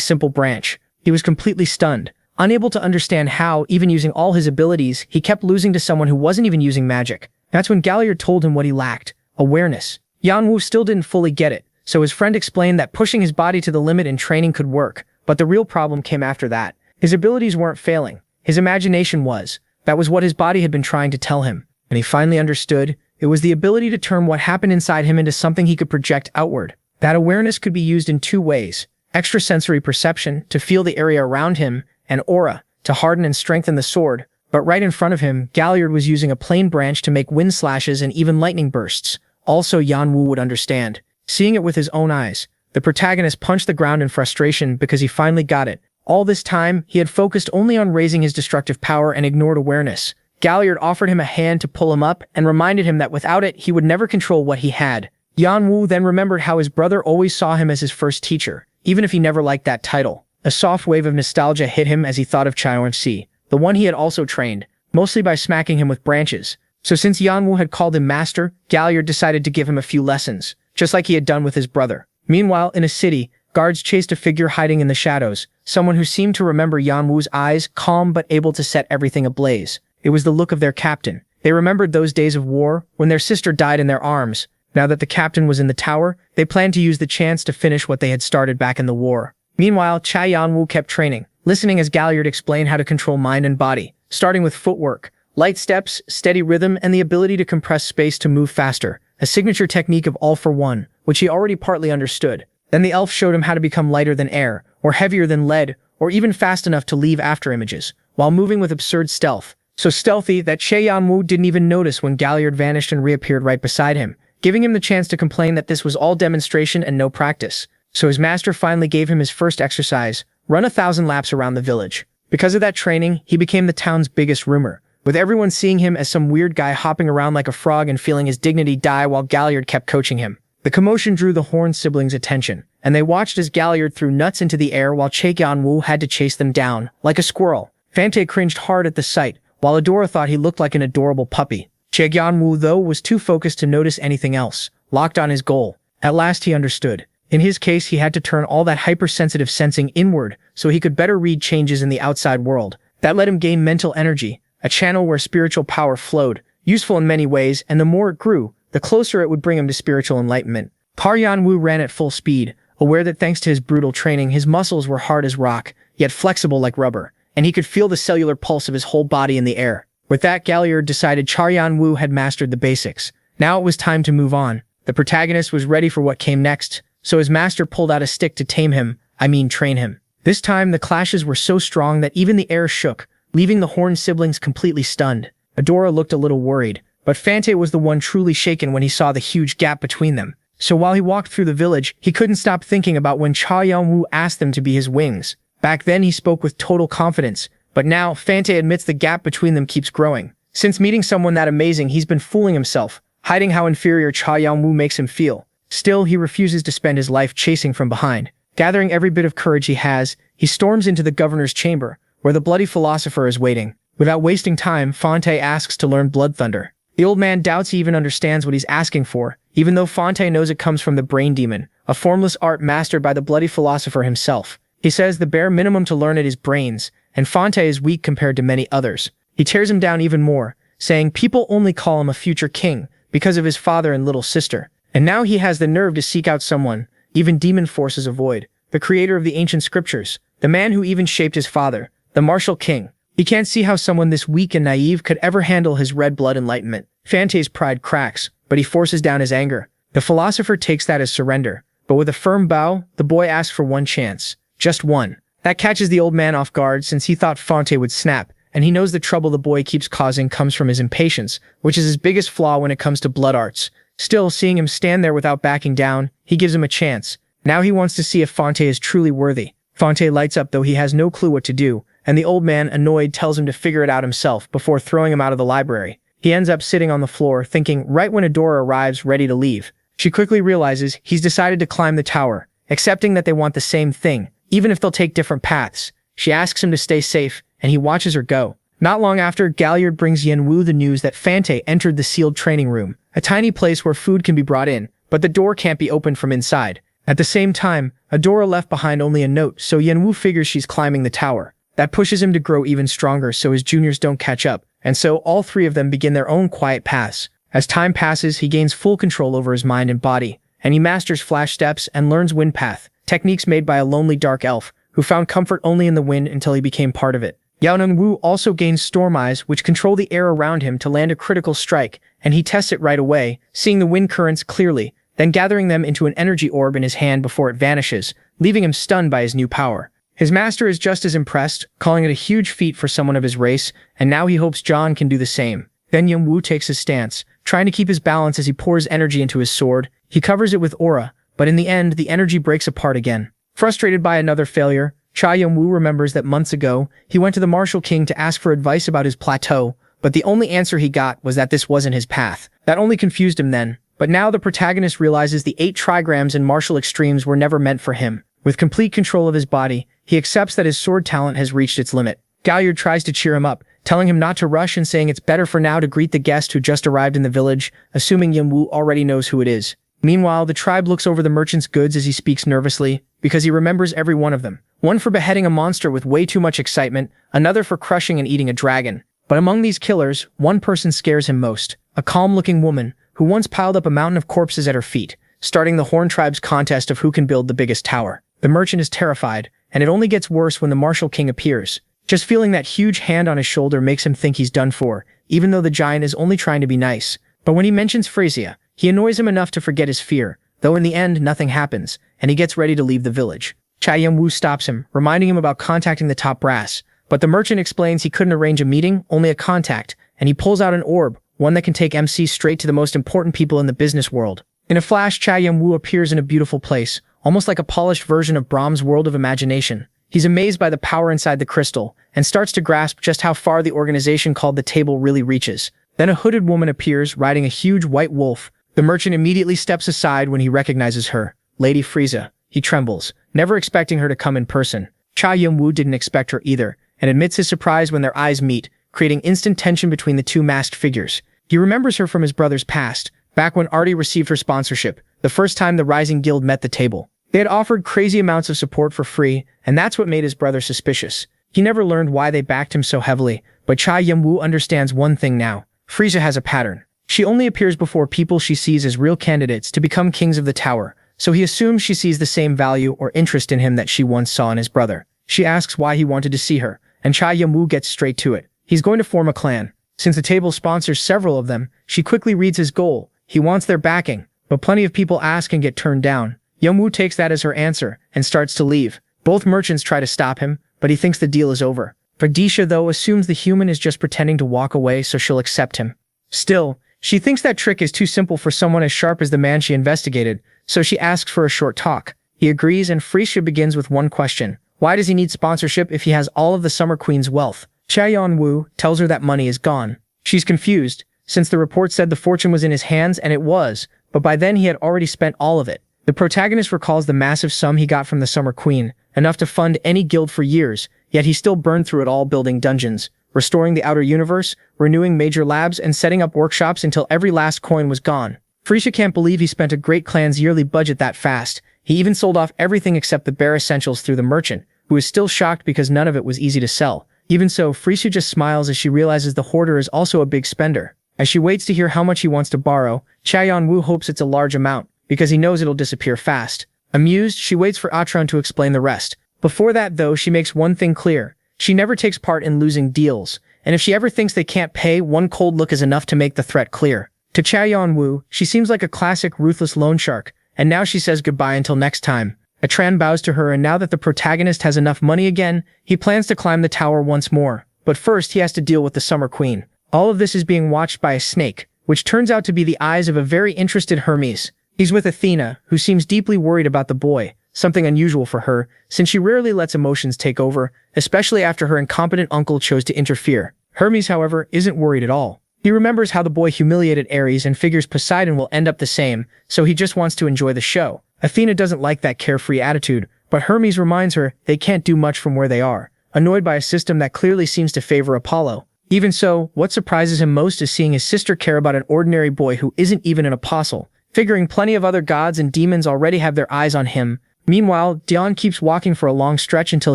simple branch. He was completely stunned, unable to understand how, even using all his abilities, he kept losing to someone who wasn't even using magic. That's when Galliard told him what he lacked: awareness. Yeonwoo still didn't fully get it, so his friend explained that pushing his body to the limit in training could work, but the real problem came after that. His abilities weren't failing. His imagination was. That was what his body had been trying to tell him, and he finally understood. It was the ability to turn what happened inside him into something he could project outward. That awareness could be used in two ways: extrasensory perception, to feel the area around him, and aura, to harden and strengthen the sword. But right in front of him, Galliard was using a plain branch to make wind slashes and even lightning bursts. Also, Yeonwoo would understand. Seeing it with his own eyes, the protagonist punched the ground in frustration because he finally got it. All this time, he had focused only on raising his destructive power and ignored awareness. Galliard offered him a hand to pull him up and reminded him that without it, he would never control what he had. Yeonwoo then remembered how his brother always saw him as his first teacher, even if he never liked that title. A soft wave of nostalgia hit him as he thought of Chaeon-si, the one he had also trained, mostly by smacking him with branches. So since Yeonwoo had called him master, Galliard decided to give him a few lessons, just like he had done with his brother. Meanwhile, in a city, guards chased a figure hiding in the shadows, someone who seemed to remember Yeonwoo's eyes, calm but able to set everything ablaze. It was the look of their captain. They remembered those days of war, when their sister died in their arms. Now that the captain was in the tower, they planned to use the chance to finish what they had started back in the war. Meanwhile, Yeonwoo kept training, listening as Galliard explained how to control mind and body, starting with footwork, light steps, steady rhythm, and the ability to compress space to move faster, a signature technique of all for one, which he already partly understood. Then the elf showed him how to become lighter than air, or heavier than lead, or even fast enough to leave after images, while moving with absurd stealth. So stealthy that Yeonwoo didn't even notice when Galliard vanished and reappeared right beside him, giving him the chance to complain that this was all demonstration and no practice. So his master finally gave him his first exercise, run 1,000 laps around the village. Because of that training, he became the town's biggest rumor, with everyone seeing him as some weird guy hopping around like a frog and feeling his dignity die while Galliard kept coaching him. The commotion drew the Horn siblings' attention, and they watched as Galliard threw nuts into the air while Che Yan-woo had to chase them down, like a squirrel. Fante cringed hard at the sight, while Adora thought he looked like an adorable puppy. Che Yan-woo, though, was too focused to notice anything else, locked on his goal. At last he understood. In his case, he had to turn all that hypersensitive sensing inward so he could better read changes in the outside world. That let him gain mental energy, a channel where spiritual power flowed, useful in many ways, and the more it grew, the closer it would bring him to spiritual enlightenment. Par Yan-woo ran at full speed, aware that thanks to his brutal training, his muscles were hard as rock, yet flexible like rubber, and he could feel the cellular pulse of his whole body in the air. With that, Galliard decided Char Yan-woo had mastered the basics. Now it was time to move on. The protagonist was ready for what came next, so his master pulled out a stick to train him. This time, the clashes were so strong that even the air shook, leaving the Horn siblings completely stunned. Adora looked a little worried, but Fante was the one truly shaken when he saw the huge gap between them. So while he walked through the village, he couldn't stop thinking about when Cha Yan-woo asked them to be his wings. Back then, he spoke with total confidence, but now, Fante admits the gap between them keeps growing. Since meeting someone that amazing, he's been fooling himself, hiding how inferior Cha Yan-woo makes him feel. Still, he refuses to spend his life chasing from behind. Gathering every bit of courage he has, he storms into the governor's chamber, where the bloody philosopher is waiting. Without wasting time, Fante asks to learn Blood Thunder. The old man doubts he even understands what he's asking for, even though Fante knows it comes from the Brain Demon, a formless art mastered by the bloody philosopher himself. He says the bare minimum to learn it is brains, and Fante is weak compared to many others. He tears him down even more, saying people only call him a future king because of his father and little sister. And now he has the nerve to seek out someone even demon forces avoid, the creator of the ancient scriptures, the man who even shaped his father, the martial king. He can't see how someone this weak and naive could ever handle his red blood enlightenment. Fante's pride cracks, but he forces down his anger. The philosopher takes that as surrender, but with a firm bow, the boy asks for one chance. Just one. That catches the old man off guard since he thought Fante would snap, and he knows the trouble the boy keeps causing comes from his impatience, which is his biggest flaw when it comes to blood arts. Still, seeing him stand there without backing down, he gives him a chance. Now he wants to see if Fante is truly worthy. Fante lights up though he has no clue what to do, and the old man, annoyed, tells him to figure it out himself before throwing him out of the library. He ends up sitting on the floor, thinking right when Adora arrives ready to leave. She quickly realizes he's decided to climb the tower, accepting that they want the same thing, even if they'll take different paths. She asks him to stay safe, and he watches her go. Not long after, Galliard brings Yan-woo the news that Fante entered the sealed training room, a tiny place where food can be brought in, but the door can't be opened from inside. At the same time, Adora left behind only a note, so Yan-woo figures she's climbing the tower. That pushes him to grow even stronger so his juniors don't catch up, and so all three of them begin their own quiet paths. As time passes, he gains full control over his mind and body, and he masters flash steps and learns wind path, techniques made by a lonely dark elf, who found comfort only in the wind until he became part of it. Yan-woo also gains storm eyes, which control the air around him to land a critical strike, and he tests it right away, seeing the wind currents clearly, then gathering them into an energy orb in his hand before it vanishes, leaving him stunned by his new power. His master is just as impressed, calling it a huge feat for someone of his race, and now he hopes John can do the same. Then Yan-woo takes his stance, trying to keep his balance as he pours energy into his sword. He covers it with aura, but in the end, the energy breaks apart again. Frustrated by another failure, Cha Yan-woo remembers that months ago, he went to the Martial King to ask for advice about his plateau, but the only answer he got was that this wasn't his path. That only confused him then. But now the protagonist realizes the 8 trigrams and martial extremes were never meant for him. With complete control of his body, he accepts that his sword talent has reached its limit. Galliard tries to cheer him up, telling him not to rush and saying it's better for now to greet the guest who just arrived in the village, assuming Yan-woo already knows who it is. Meanwhile, the tribe looks over the merchant's goods as he speaks nervously, because he remembers every one of them. One for beheading a monster with way too much excitement, another for crushing and eating a dragon. But among these killers, one person scares him most, a calm-looking woman, who once piled up a mountain of corpses at her feet, starting the Horn tribe's contest of who can build the biggest tower. The merchant is terrified, and it only gets worse when the Martial King appears. Just feeling that huge hand on his shoulder makes him think he's done for, even though the giant is only trying to be nice. But when he mentions Frisia, he annoys him enough to forget his fear, though in the end nothing happens, and he gets ready to leave the village. Cha Yan-woo stops him, reminding him about contacting the top brass, but the merchant explains he couldn't arrange a meeting, only a contact, and he pulls out an orb, one that can take MC straight to the most important people in the business world. In a flash, Cha Yan-woo appears in a beautiful place, almost like a polished version of Brahms' world of imagination. He's amazed by the power inside the crystal, and starts to grasp just how far the organization called the Table really reaches. Then a hooded woman appears, riding a huge white wolf. The merchant immediately steps aside when he recognizes her. Lady Frieza. He trembles, never expecting her to come in person. Cha Yun-woo didn't expect her either, and admits his surprise when their eyes meet, creating instant tension between the two masked figures. He remembers her from his brother's past, back when Artie received her sponsorship, the first time the Rising Guild met the Table. They had offered crazy amounts of support for free, and that's what made his brother suspicious. He never learned why they backed him so heavily, but Cha Yun-woo understands one thing now. Frieza has a pattern. She only appears before people she sees as real candidates to become kings of the tower, so he assumes she sees the same value or interest in him that she once saw in his brother. She asks why he wanted to see her, and Cha Yun-woo gets straight to it. He's going to form a clan. Since the Table sponsors several of them, she quickly reads his goal. He wants their backing, but plenty of people ask and get turned down. Yun-woo takes that as her answer and starts to leave. Both merchants try to stop him, but he thinks the deal is over. Vidisha, though, assumes the human is just pretending to walk away, so she'll accept him. Still, she thinks that trick is too simple for someone as sharp as the man she investigated, so she asks for a short talk. He agrees, and Frieza begins with one question. Why does he need sponsorship if he has all of the Summer Queen's wealth? Cha Yun-woo tells her that money is gone. She's confused, since the report said the fortune was in his hands, and it was, but by then he had already spent all of it. The protagonist recalls the massive sum he got from the Summer Queen, enough to fund any guild for years, yet he still burned through it all building dungeons, restoring the outer universe, renewing major labs, and setting up workshops until every last coin was gone. Frieza can't believe he spent a great clan's yearly budget that fast. He even sold off everything except the bare essentials through the merchant, who is still shocked because none of it was easy to sell. Even so, Frieza just smiles as she realizes the hoarder is also a big spender. As she waits to hear how much he wants to borrow, Cha Yun-woo hopes it's a large amount, because he knows it'll disappear fast. Amused, she waits for Atron to explain the rest. Before that, though, she makes one thing clear. She never takes part in losing deals, and if she ever thinks they can't pay, one cold look is enough to make the threat clear. To Cha Yun-woo, she seems like a classic ruthless loan shark, and now she says goodbye until next time. Atran bows to her, and now that the protagonist has enough money again, he plans to climb the tower once more. But first, he has to deal with the Summer Queen. All of this is being watched by a snake, which turns out to be the eyes of a very interested Hermes. He's with Athena, who seems deeply worried about the boy, something unusual for her, since she rarely lets emotions take over, especially after her incompetent uncle chose to interfere. Hermes, however, isn't worried at all. He remembers how the boy humiliated Ares and figures Poseidon will end up the same, so he just wants to enjoy the show. Athena doesn't like that carefree attitude, but Hermes reminds her they can't do much from where they are, annoyed by a system that clearly seems to favor Apollo. Even so, what surprises him most is seeing his sister care about an ordinary boy who isn't even an apostle, figuring plenty of other gods and demons already have their eyes on him. Meanwhile, Dion keeps walking for a long stretch until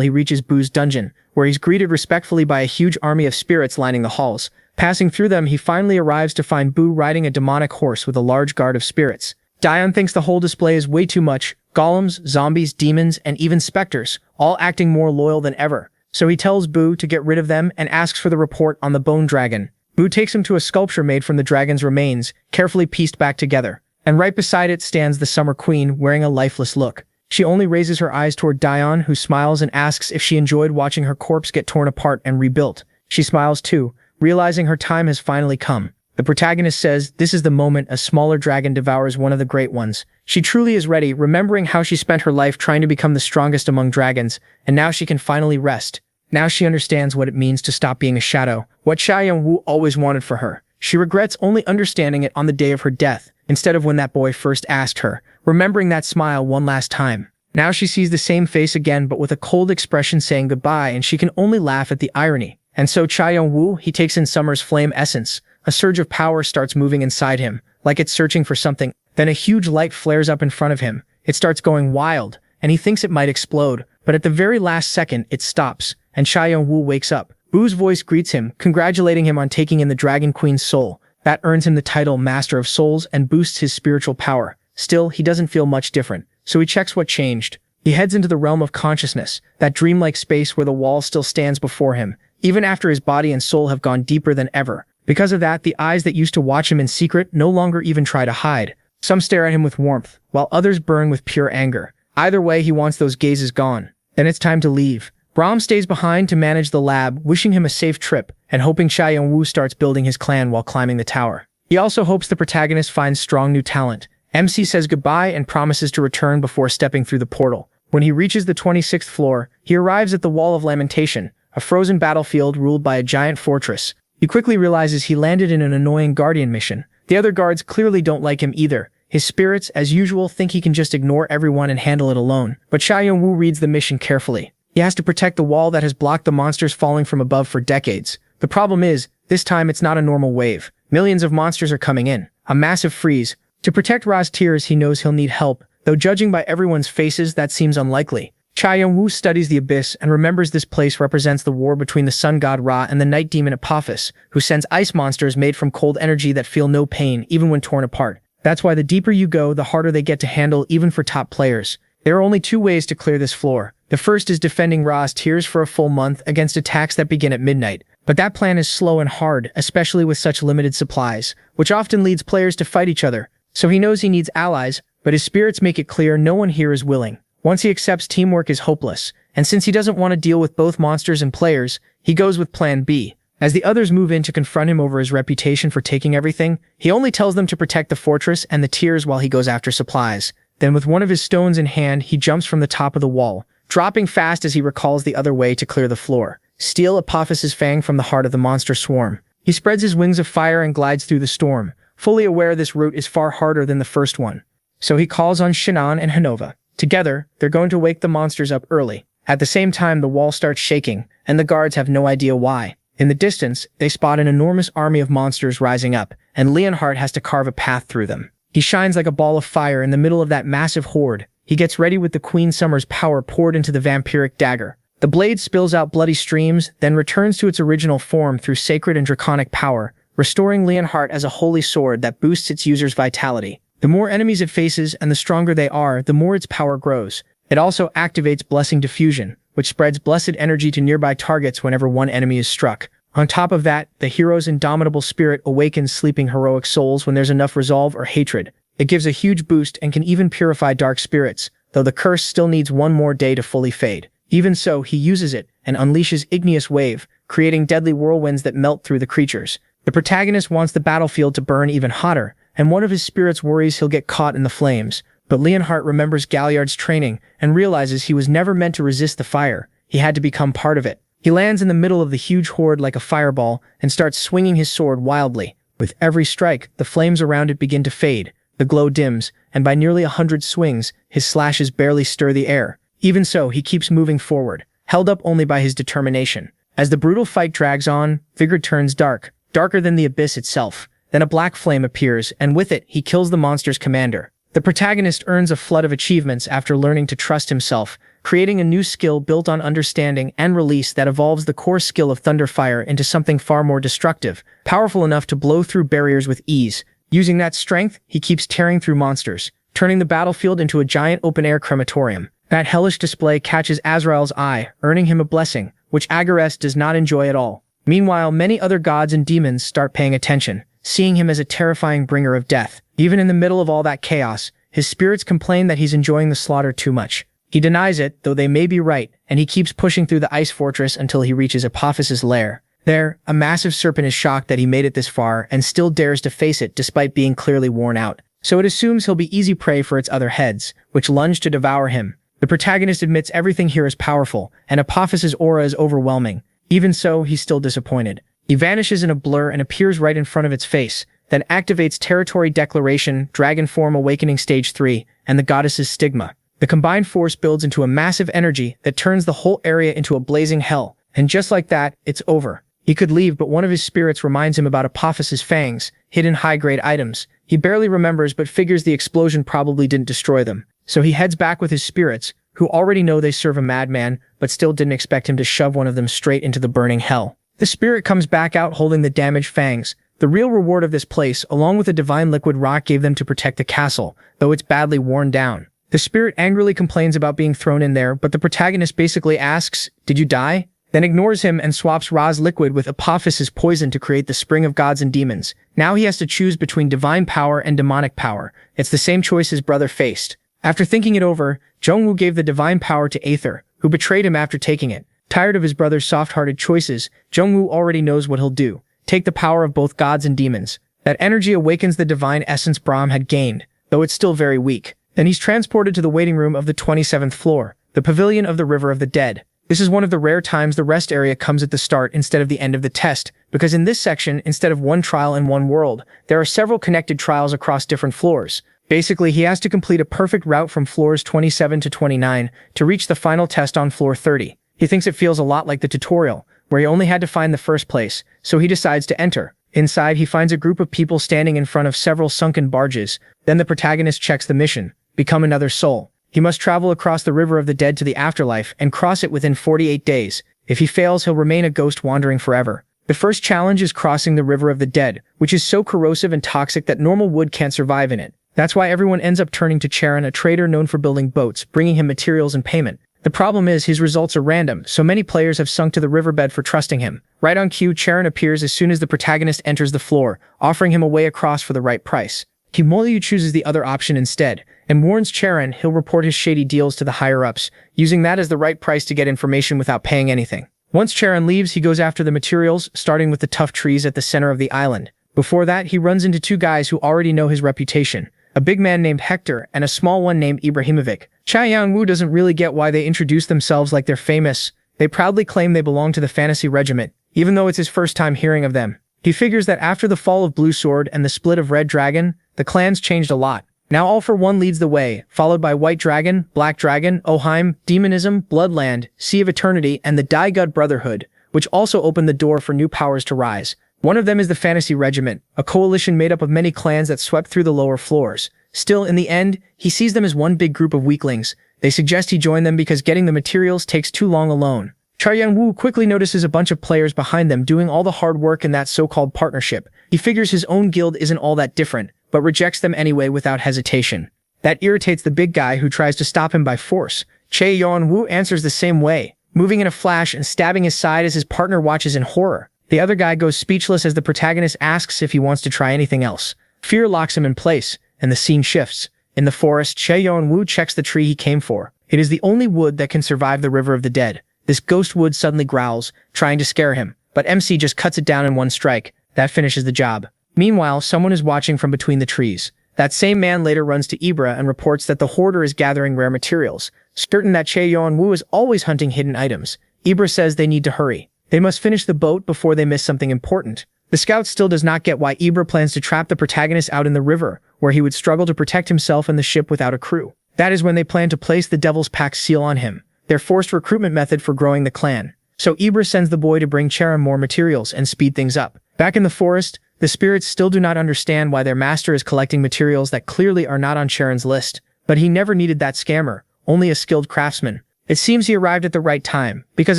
he reaches Boo's dungeon, where he's greeted respectfully by a huge army of spirits lining the halls. Passing through them, he finally arrives to find Boo riding a demonic horse with a large guard of spirits. Dion thinks the whole display is way too much, golems, zombies, demons, and even specters, all acting more loyal than ever. So he tells Boo to get rid of them and asks for the report on the bone dragon. Boo takes him to a sculpture made from the dragon's remains, carefully pieced back together. And right beside it stands the Summer Queen, wearing a lifeless look. She only raises her eyes toward Dion, who smiles and asks if she enjoyed watching her corpse get torn apart and rebuilt. She smiles too, realizing her time has finally come. The protagonist says this is the moment a smaller dragon devours one of the great ones. She truly is ready, remembering how she spent her life trying to become the strongest among dragons, and now she can finally rest. Now she understands what it means to stop being a shadow, what Cha Yun-woo always wanted for her. She regrets only understanding it on the day of her death, instead of when that boy first asked her, remembering that smile one last time. Now she sees the same face again, but with a cold expression saying goodbye, and she can only laugh at the irony. And so Cha Yun-woo, he takes in Summer's flame essence. A surge of power starts moving inside him, like it's searching for something. Then a huge light flares up in front of him. It starts going wild, and he thinks it might explode, but at the very last second, it stops, and Cha Yun-woo wakes up. Boo's voice greets him, congratulating him on taking in the Dragon Queen's soul. That earns him the title Master of Souls and boosts his spiritual power. Still, he doesn't feel much different, so he checks what changed. He heads into the realm of consciousness, that dreamlike space where the wall still stands before him, even after his body and soul have gone deeper than ever. Because of that, the eyes that used to watch him in secret no longer even try to hide. Some stare at him with warmth, while others burn with pure anger. Either way, he wants those gazes gone. Then it's time to leave. Brahm stays behind to manage the lab, wishing him a safe trip, and hoping Cha Yun-woo starts building his clan while climbing the tower. He also hopes the protagonist finds strong new talent. MC says goodbye and promises to return before stepping through the portal. When he reaches the 26th floor, he arrives at the Wall of Lamentation, a frozen battlefield ruled by a giant fortress. He quickly realizes he landed in an annoying guardian mission. The other guards clearly don't like him either. His spirits, as usual, think he can just ignore everyone and handle it alone. But Xia Yongwu reads the mission carefully. He has to protect the wall that has blocked the monsters falling from above for decades. The problem is, this time it's not a normal wave. Millions of monsters are coming in. A massive freeze. To protect Ra's tears, he knows he'll need help, though judging by everyone's faces, that seems unlikely. Xia Yongwu studies the abyss and remembers this place represents the war between the sun god Ra and the night demon Apophis, who sends ice monsters made from cold energy that feel no pain even when torn apart. That's why the deeper you go, the harder they get to handle even for top players. There are only two ways to clear this floor. The first is defending Ra's tears for a full month against attacks that begin at midnight. But that plan is slow and hard, especially with such limited supplies, which often leads players to fight each other. So he knows he needs allies, but his spirits make it clear no one here is willing. Once he accepts teamwork is hopeless, and since he doesn't want to deal with both monsters and players, he goes with Plan B. As the others move in to confront him over his reputation for taking everything, he only tells them to protect the fortress and the tears while he goes after supplies. Then with one of his stones in hand, he jumps from the top of the wall, dropping fast as he recalls the other way to clear the floor. Steal Apophis's fang from the heart of the monster swarm. He spreads his wings of fire and glides through the storm, fully aware this route is far harder than the first one. So he calls on Shinan and Hanova. Together, they're going to wake the monsters up early. At the same time, the wall starts shaking, and the guards have no idea why. In the distance, they spot an enormous army of monsters rising up, and Leonhardt has to carve a path through them. He shines like a ball of fire in the middle of that massive horde. He gets ready with the Queen Summer's power poured into the vampiric dagger. The blade spills out bloody streams, then returns to its original form through sacred and draconic power, restoring Leonhardt as a holy sword that boosts its user's vitality. The more enemies it faces and the stronger they are, the more its power grows. It also activates Blessing Diffusion, which spreads blessed energy to nearby targets whenever one enemy is struck. On top of that, the hero's indomitable spirit awakens sleeping heroic souls when there's enough resolve or hatred. It gives a huge boost and can even purify dark spirits, though the curse still needs one more day to fully fade. Even so, he uses it and unleashes Igneous Wave, creating deadly whirlwinds that melt through the creatures. The protagonist wants the battlefield to burn even hotter, and one of his spirits worries he'll get caught in the flames. But Leonhardt remembers Galliard's training and realizes he was never meant to resist the fire. He had to become part of it. He lands in the middle of the huge horde like a fireball and starts swinging his sword wildly. With every strike, the flames around it begin to fade. The glow dims, and by nearly 100 swings, his slashes barely stir the air. Even so, he keeps moving forward, held up only by his determination. As the brutal fight drags on, Vigor turns dark, darker than the abyss itself. Then a black flame appears, and with it, he kills the monster's commander. The protagonist earns a flood of achievements after learning to trust himself, creating a new skill built on understanding and release that evolves the core skill of Thunderfire into something far more destructive, powerful enough to blow through barriers with ease. Using that strength, he keeps tearing through monsters, turning the battlefield into a giant open-air crematorium. That hellish display catches Azrael's eye, earning him a blessing, which Agares does not enjoy at all. Meanwhile, many other gods and demons start paying attention, seeing him as a terrifying bringer of death. Even in the middle of all that chaos, his spirits complain that he's enjoying the slaughter too much. He denies it, though they may be right, and he keeps pushing through the ice fortress until he reaches Apophis's lair. There, a massive serpent is shocked that he made it this far and still dares to face it despite being clearly worn out. So it assumes he'll be easy prey for its other heads, which lunge to devour him. The protagonist admits everything here is powerful, and Apophis's aura is overwhelming. Even so, he's still disappointed. He vanishes in a blur and appears right in front of its face, then activates Territory Declaration, Dragon Form Awakening Stage 3, and the Goddess's Stigma. The combined force builds into a massive energy that turns the whole area into a blazing hell, and just like that, it's over. He could leave, but one of his spirits reminds him about Apophis's fangs, hidden high-grade items. He barely remembers but figures the explosion probably didn't destroy them. So he heads back with his spirits, who already know they serve a madman, but still didn't expect him to shove one of them straight into the burning hell. The spirit comes back out holding the damaged fangs. The real reward of this place, along with a divine liquid rock, gave them to protect the castle, though it's badly worn down. The spirit angrily complains about being thrown in there, but the protagonist basically asks, "Did you die?" Then ignores him and swaps Ra's liquid with Apophis's poison to create the Spring of Gods and Demons. Now he has to choose between divine power and demonic power. It's the same choice his brother faced. After thinking it over, Jongwoo gave the divine power to Aether, who betrayed him after taking it. Tired of his brother's soft-hearted choices, Jongwoo already knows what he'll do. Take the power of both gods and demons. That energy awakens the divine essence Brahm had gained, though it's still very weak. Then he's transported to the waiting room of the 27th floor. the Pavilion of the River of the Dead. This is one of the rare times the rest area comes at the start instead of the end of the test, because in this section, instead of one trial in one world, there are several connected trials across different floors. Basically, he has to complete a perfect route from floors 27 to 29 to reach the final test on floor 30. He thinks it feels a lot like the tutorial, where he only had to find the first place, so he decides to enter. Inside, he finds a group of people standing in front of several sunken barges. Then the protagonist checks the mission: become another soul. He must travel across the River of the Dead to the afterlife and cross it within 48 days. If he fails, he'll remain a ghost wandering forever. The first challenge is crossing the River of the Dead, which is so corrosive and toxic that normal wood can't survive in it. That's why everyone ends up turning to Charon, a trader known for building boats, bringing him materials and payment. The problem is his results are random, so many players have sunk to the riverbed for trusting him. Right on cue, Charon appears as soon as the protagonist enters the floor, offering him a way across for the right price. Himolyu chooses the other option instead, and warns Charon he'll report his shady deals to the higher-ups, using that as the right price to get information without paying anything. Once Charon leaves, he goes after the materials, starting with the tough trees at the center of the island. Before that, he runs into two guys who already know his reputation: a big man named Hector and a small one named Ibrahimovic. Cha Yang-woo doesn't really get why they introduce themselves like they're famous. They proudly claim they belong to the Fantasy Regiment, even though it's his first time hearing of them. He figures that after the fall of Blue Sword and the split of Red Dragon, the clans changed a lot. Now All for One leads the way, followed by White Dragon, Black Dragon, Oheim, Demonism, Bloodland, Sea of Eternity, and the Daigud Brotherhood, which also opened the door for new powers to rise. One of them is the Fantasy Regiment, a coalition made up of many clans that swept through the lower floors. Still, in the end, he sees them as one big group of weaklings. They suggest he join them because getting the materials takes too long alone. Cha Yang-woo quickly notices a bunch of players behind them doing all the hard work in that so-called partnership. He figures his own guild isn't all that different, but rejects them anyway without hesitation. That irritates the big guy who tries to stop him by force. Cha Yang-woo answers the same way, moving in a flash and stabbing his side as his partner watches in horror. The other guy goes speechless as the protagonist asks if he wants to try anything else. Fear locks him in place, and the scene shifts. In the forest, Cha Yang-woo checks the tree he came for. It is the only wood that can survive the River of the Dead. This ghost wood suddenly growls, trying to scare him, but MC just cuts it down in one strike. That finishes the job. Meanwhile, someone is watching from between the trees. That same man later runs to Ibra and reports that the hoarder is gathering rare materials, certain that Cha Yang-woo is always hunting hidden items. Ibra says they need to hurry. They must finish the boat before they miss something important. The scout still does not get why Ibra plans to trap the protagonist out in the river, where he would struggle to protect himself and the ship without a crew. That is when they plan to place the Devil's Pact seal on him, their forced recruitment method for growing the clan. So Ibra sends the boy to bring Charon more materials and speed things up. Back in the forest, the spirits still do not understand why their master is collecting materials that clearly are not on Charon's list. But he never needed that scammer, only a skilled craftsman. It seems he arrived at the right time, because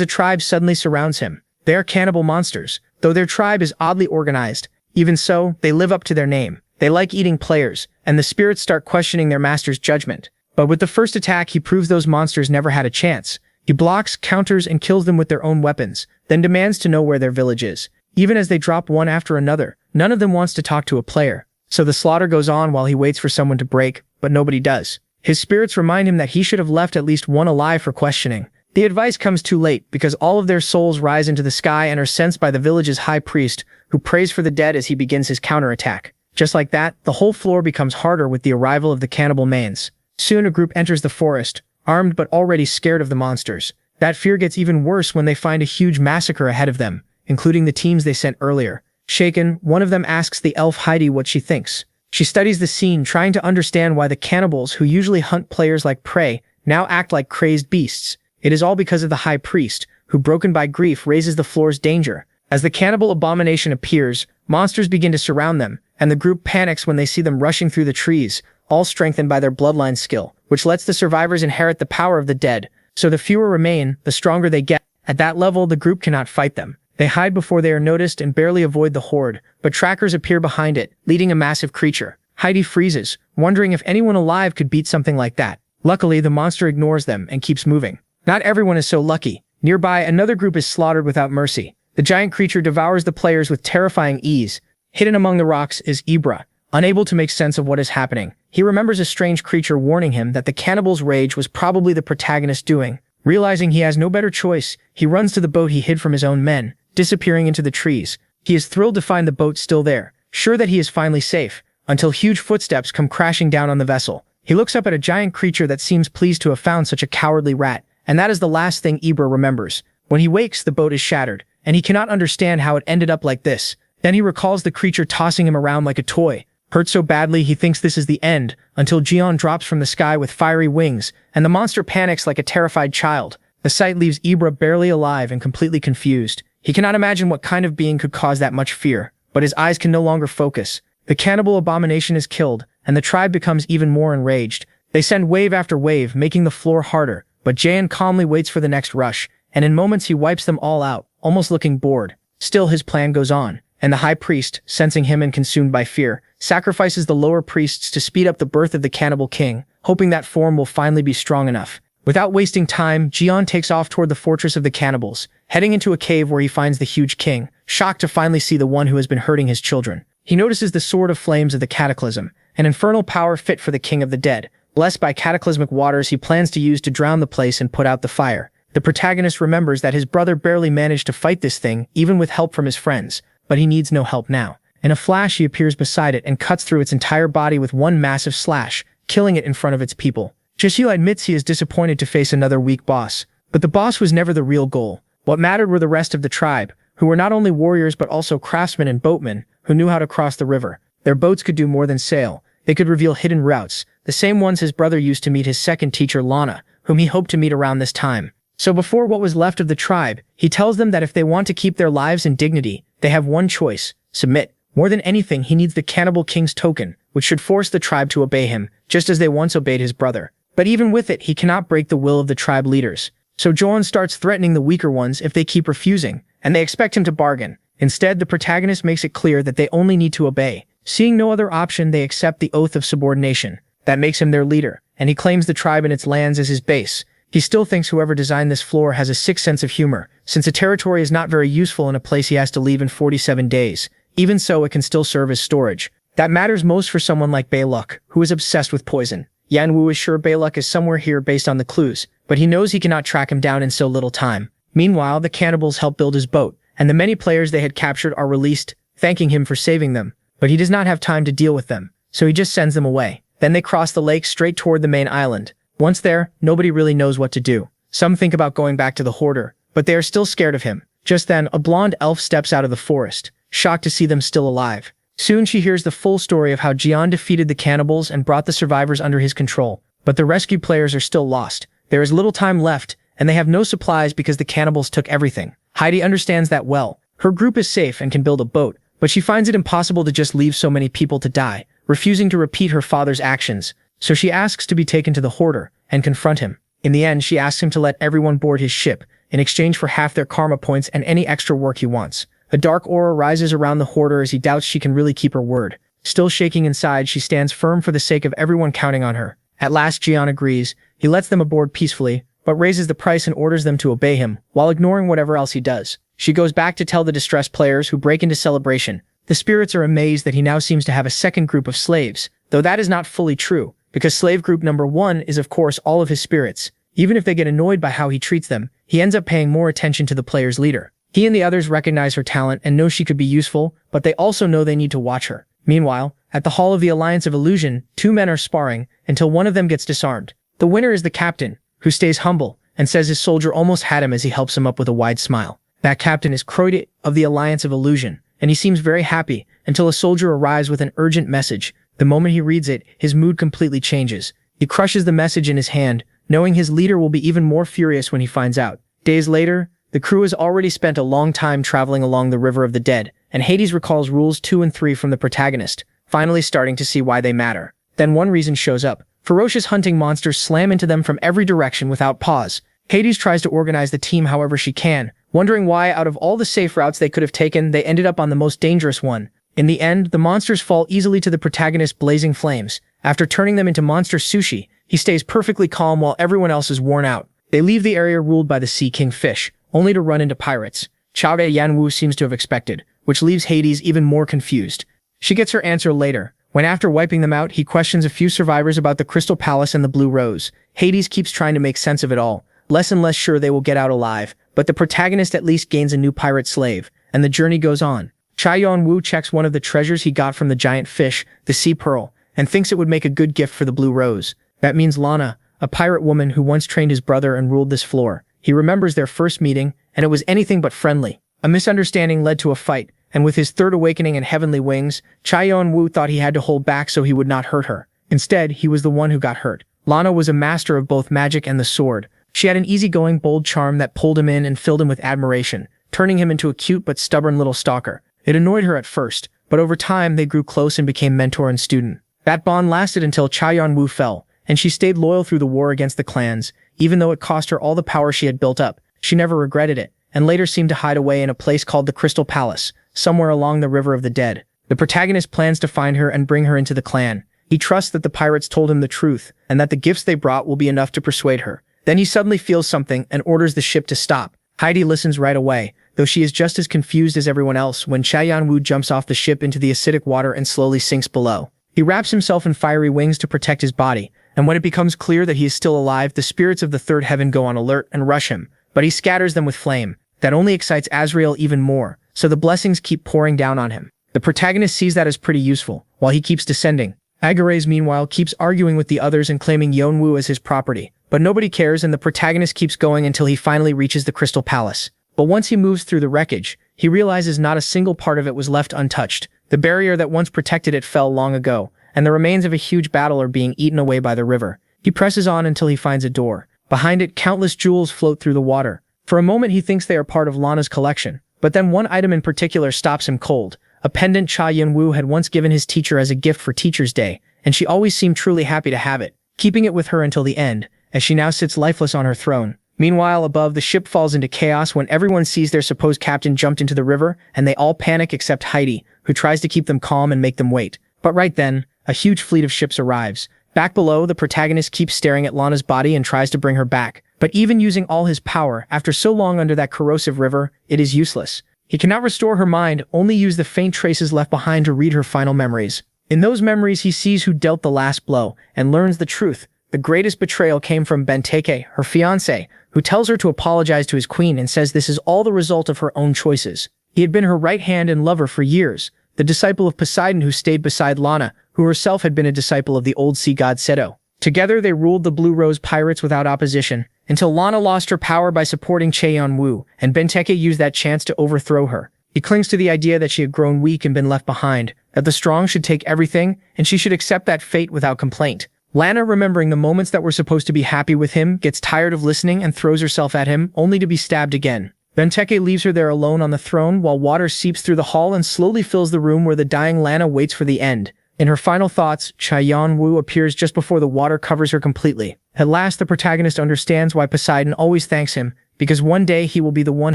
a tribe suddenly surrounds him. They are cannibal monsters, though their tribe is oddly organized. Even so, they live up to their name. They like eating players, and the spirits start questioning their master's judgment. But with the first attack, he proves those monsters never had a chance. He blocks, counters, and kills them with their own weapons, then demands to know where their village is. Even as they drop one after another, none of them wants to talk to a player. So the slaughter goes on while he waits for someone to break, but nobody does. His spirits remind him that he should have left at least one alive for questioning. The advice comes too late, because all of their souls rise into the sky and are sensed by the village's high priest, who prays for the dead as he begins his counterattack. Just like that, the whole floor becomes harder with the arrival of the cannibal mains. Soon a group enters the forest, armed but already scared of the monsters. That fear gets even worse when they find a huge massacre ahead of them, including the teams they sent earlier. Shaken, one of them asks the elf Heidi what she thinks. She studies the scene, trying to understand why the cannibals who usually hunt players like prey now act like crazed beasts. It is all because of the high priest, who, broken by grief, raises the floor's danger. As the cannibal abomination appears, monsters begin to surround them, and the group panics when they see them rushing through the trees, all strengthened by their bloodline skill, which lets the survivors inherit the power of the dead. So the fewer remain, the stronger they get. At that level, the group cannot fight them. They hide before they are noticed and barely avoid the horde, but trackers appear behind it, leading a massive creature. Heidi freezes, wondering if anyone alive could beat something like that. Luckily, the monster ignores them and keeps moving. Not everyone is so lucky. Nearby, another group is slaughtered without mercy. The giant creature devours the players with terrifying ease. Hidden among the rocks is Ibra, unable to make sense of what is happening. He remembers a strange creature warning him that the cannibal's rage was probably the protagonist's doing. Realizing he has no better choice, he runs to the boat he hid from his own men, disappearing into the trees. He is thrilled to find the boat still there, sure that he is finally safe, until huge footsteps come crashing down on the vessel. He looks up at a giant creature that seems pleased to have found such a cowardly rat, and that is the last thing Ibra remembers. When he wakes, the boat is shattered, and he cannot understand how it ended up like this. Then he recalls the creature tossing him around like a toy. Hurt so badly he thinks this is the end, until Jian drops from the sky with fiery wings, and the monster panics like a terrified child. The sight leaves Ibra barely alive and completely confused. He cannot imagine what kind of being could cause that much fear, but his eyes can no longer focus. The cannibal abomination is killed, and the tribe becomes even more enraged. They send wave after wave, making the floor harder, but Jian calmly waits for the next rush, and in moments he wipes them all out, almost looking bored. Still his plan goes on, and the high priest, sensing him and consumed by fear, sacrifices the lower priests to speed up the birth of the cannibal king, hoping that form will finally be strong enough. Without wasting time, Jian takes off toward the fortress of the cannibals, heading into a cave where he finds the huge king, shocked to finally see the one who has been hurting his children. He notices the sword of flames of the cataclysm, an infernal power fit for the king of the dead. Blessed by cataclysmic waters he plans to use to drown the place and put out the fire. The protagonist remembers that his brother barely managed to fight this thing, even with help from his friends, but he needs no help now. In a flash he appears beside it and cuts through its entire body with one massive slash, killing it in front of its people. Jishil admits he is disappointed to face another weak boss, but the boss was never the real goal. What mattered were the rest of the tribe, who were not only warriors but also craftsmen and boatmen, who knew how to cross the river. Their boats could do more than sail. They could reveal hidden routes, the same ones his brother used to meet his second teacher Lana, whom he hoped to meet around this time. So before what was left of the tribe, he tells them that if they want to keep their lives and dignity, they have one choice: submit. More than anything, he needs the cannibal king's token, which should force the tribe to obey him, just as they once obeyed his brother. But even with it, he cannot break the will of the tribe leaders. So Joan starts threatening the weaker ones if they keep refusing, and they expect him to bargain. Instead, the protagonist makes it clear that they only need to obey. Seeing no other option, they accept the oath of subordination. That makes him their leader, and he claims the tribe and its lands as his base. He still thinks whoever designed this floor has a sick sense of humor, since a territory is not very useful in a place he has to leave in 47 days. Even so, it can still serve as storage. That matters most for someone like Bayluk, who is obsessed with poison. Yanwu is sure Bayluk is somewhere here based on the clues, but he knows he cannot track him down in so little time. Meanwhile, the cannibals help build his boat, and the many players they had captured are released, thanking him for saving them. But he does not have time to deal with them, so he just sends them away. Then they cross the lake straight toward the main island. Once there, nobody really knows what to do. Some think about going back to the hoarder, but they are still scared of him. Just then, a blonde elf steps out of the forest, shocked to see them still alive. Soon she hears the full story of how Jian defeated the cannibals and brought the survivors under his control. But the rescue players are still lost. There is little time left, and they have no supplies because the cannibals took everything. Heidi understands that well. Her group is safe and can build a boat, but she finds it impossible to just leave so many people to die, refusing to repeat her father's actions. So she asks to be taken to the hoarder and confront him. In the end, she asks him to let everyone board his ship, in exchange for half their karma points and any extra work he wants. A dark aura rises around the hoarder as he doubts she can really keep her word. Still shaking inside, she stands firm for the sake of everyone counting on her. At last, Jian agrees. He lets them aboard peacefully, but raises the price and orders them to obey him, while ignoring whatever else he does. She goes back to tell the distressed players, who break into celebration. The spirits are amazed that he now seems to have a second group of slaves, though that is not fully true, because slave group number 1 is of course all of his spirits. Even if they get annoyed by how he treats them, he ends up paying more attention to the player's leader. He and the others recognize her talent and know she could be useful, but they also know they need to watch her. Meanwhile, at the Hall of the Alliance of Illusion, 2 men are sparring, until one of them gets disarmed. The winner is the captain, who stays humble, and says his soldier almost had him as he helps him up with a wide smile. That captain is Croydit of the Alliance of Illusion, and he seems very happy, until a soldier arrives with an urgent message. The moment he reads it, his mood completely changes. He crushes the message in his hand, knowing his leader will be even more furious when he finds out. Days later, the crew has already spent a long time traveling along the River of the Dead, and Hades recalls rules 2 and 3 from the protagonist, finally starting to see why they matter. Then one reason shows up. Ferocious hunting monsters slam into them from every direction without pause. Hades tries to organize the team however she can, wondering why out of all the safe routes they could have taken, they ended up on the most dangerous one. In the end, the monsters fall easily to the protagonist's blazing flames. After turning them into monster sushi, he stays perfectly calm while everyone else is worn out. They leave the area ruled by the Sea King Fish, only to run into pirates. Chaoge Yanwu seems to have expected, which leaves Hades even more confused. She gets her answer later, when after wiping them out, he questions a few survivors about the Crystal Palace and the Blue Rose. Hades keeps trying to make sense of it all, less and less sure they will get out alive, but the protagonist at least gains a new pirate slave, and the journey goes on. Cha Yonwu checks one of the treasures he got from the giant fish, the sea pearl, and thinks it would make a good gift for the Blue Rose. That means Lana, a pirate woman who once trained his brother and ruled this floor. He remembers their first meeting, and it was anything but friendly. A misunderstanding led to a fight, and with his third awakening and heavenly wings, Cha-yeon-woo thought he had to hold back so he would not hurt her. Instead, he was the one who got hurt. Lana was a master of both magic and the sword. She had an easygoing, bold charm that pulled him in and filled him with admiration, turning him into a cute but stubborn little stalker. It annoyed her at first, but over time they grew close and became mentor and student. That bond lasted until Cha-yeon-woo fell, and she stayed loyal through the war against the clans. Even though it cost her all the power she had built up, she never regretted it, and later seemed to hide away in a place called the Crystal Palace, somewhere along the River of the Dead. The protagonist plans to find her and bring her into the clan. He trusts that the pirates told him the truth, and that the gifts they brought will be enough to persuade her. Then he suddenly feels something and orders the ship to stop. Heidi listens right away, though she is just as confused as everyone else when Cha-yeon-woo jumps off the ship into the acidic water and slowly sinks below. He wraps himself in fiery wings to protect his body, and when it becomes clear that he is still alive, the spirits of the third heaven go on alert and rush him, but he scatters them with flame. That only excites Azrael even more, so the blessings keep pouring down on him. The protagonist sees that as pretty useful, while he keeps descending. Agares, meanwhile, keeps arguing with the others and claiming Yeonwoo as his property, but nobody cares and the protagonist keeps going until he finally reaches the Crystal Palace. But once he moves through the wreckage, he realizes not a single part of it was left untouched. The barrier that once protected it fell long ago, and the remains of a huge battle are being eaten away by the river. He presses on until he finds a door. Behind it, countless jewels float through the water. For a moment he thinks they are part of Lana's collection, but then one item in particular stops him cold. A pendant Cha-yeon-woo had once given his teacher as a gift for Teacher's Day, and she always seemed truly happy to have it, keeping it with her until the end, as she now sits lifeless on her throne. Meanwhile, above, the ship falls into chaos when everyone sees their supposed captain jumped into the river, and they all panic except Heidi, who tries to keep them calm and make them wait. But right then, a huge fleet of ships arrives. Back below, the protagonist keeps staring at Lana's body and tries to bring her back. But even using all his power, after so long under that corrosive river, it is useless. He cannot restore her mind, only use the faint traces left behind to read her final memories. In those memories, he sees who dealt the last blow, and learns the truth. The greatest betrayal came from Benteke, her fiancé, who tells her to apologize to his queen and says this is all the result of her own choices. He had been her right hand and lover for years, the disciple of Poseidon who stayed beside Lana, who herself had been a disciple of the old sea god Seto. Together they ruled the Blue Rose pirates without opposition, until Lana lost her power by supporting Cha-yeon-woo, and Benteke used that chance to overthrow her. He clings to the idea that she had grown weak and been left behind, that the strong should take everything, and she should accept that fate without complaint. Lana, remembering the moments that were supposed to be happy with him, gets tired of listening and throws herself at him, only to be stabbed again. Benteke leaves her there alone on the throne while water seeps through the hall and slowly fills the room where the dying Lana waits for the end. In her final thoughts, Cha-yeon-woo appears just before the water covers her completely. At last, the protagonist understands why Poseidon always thanks him, because one day he will be the one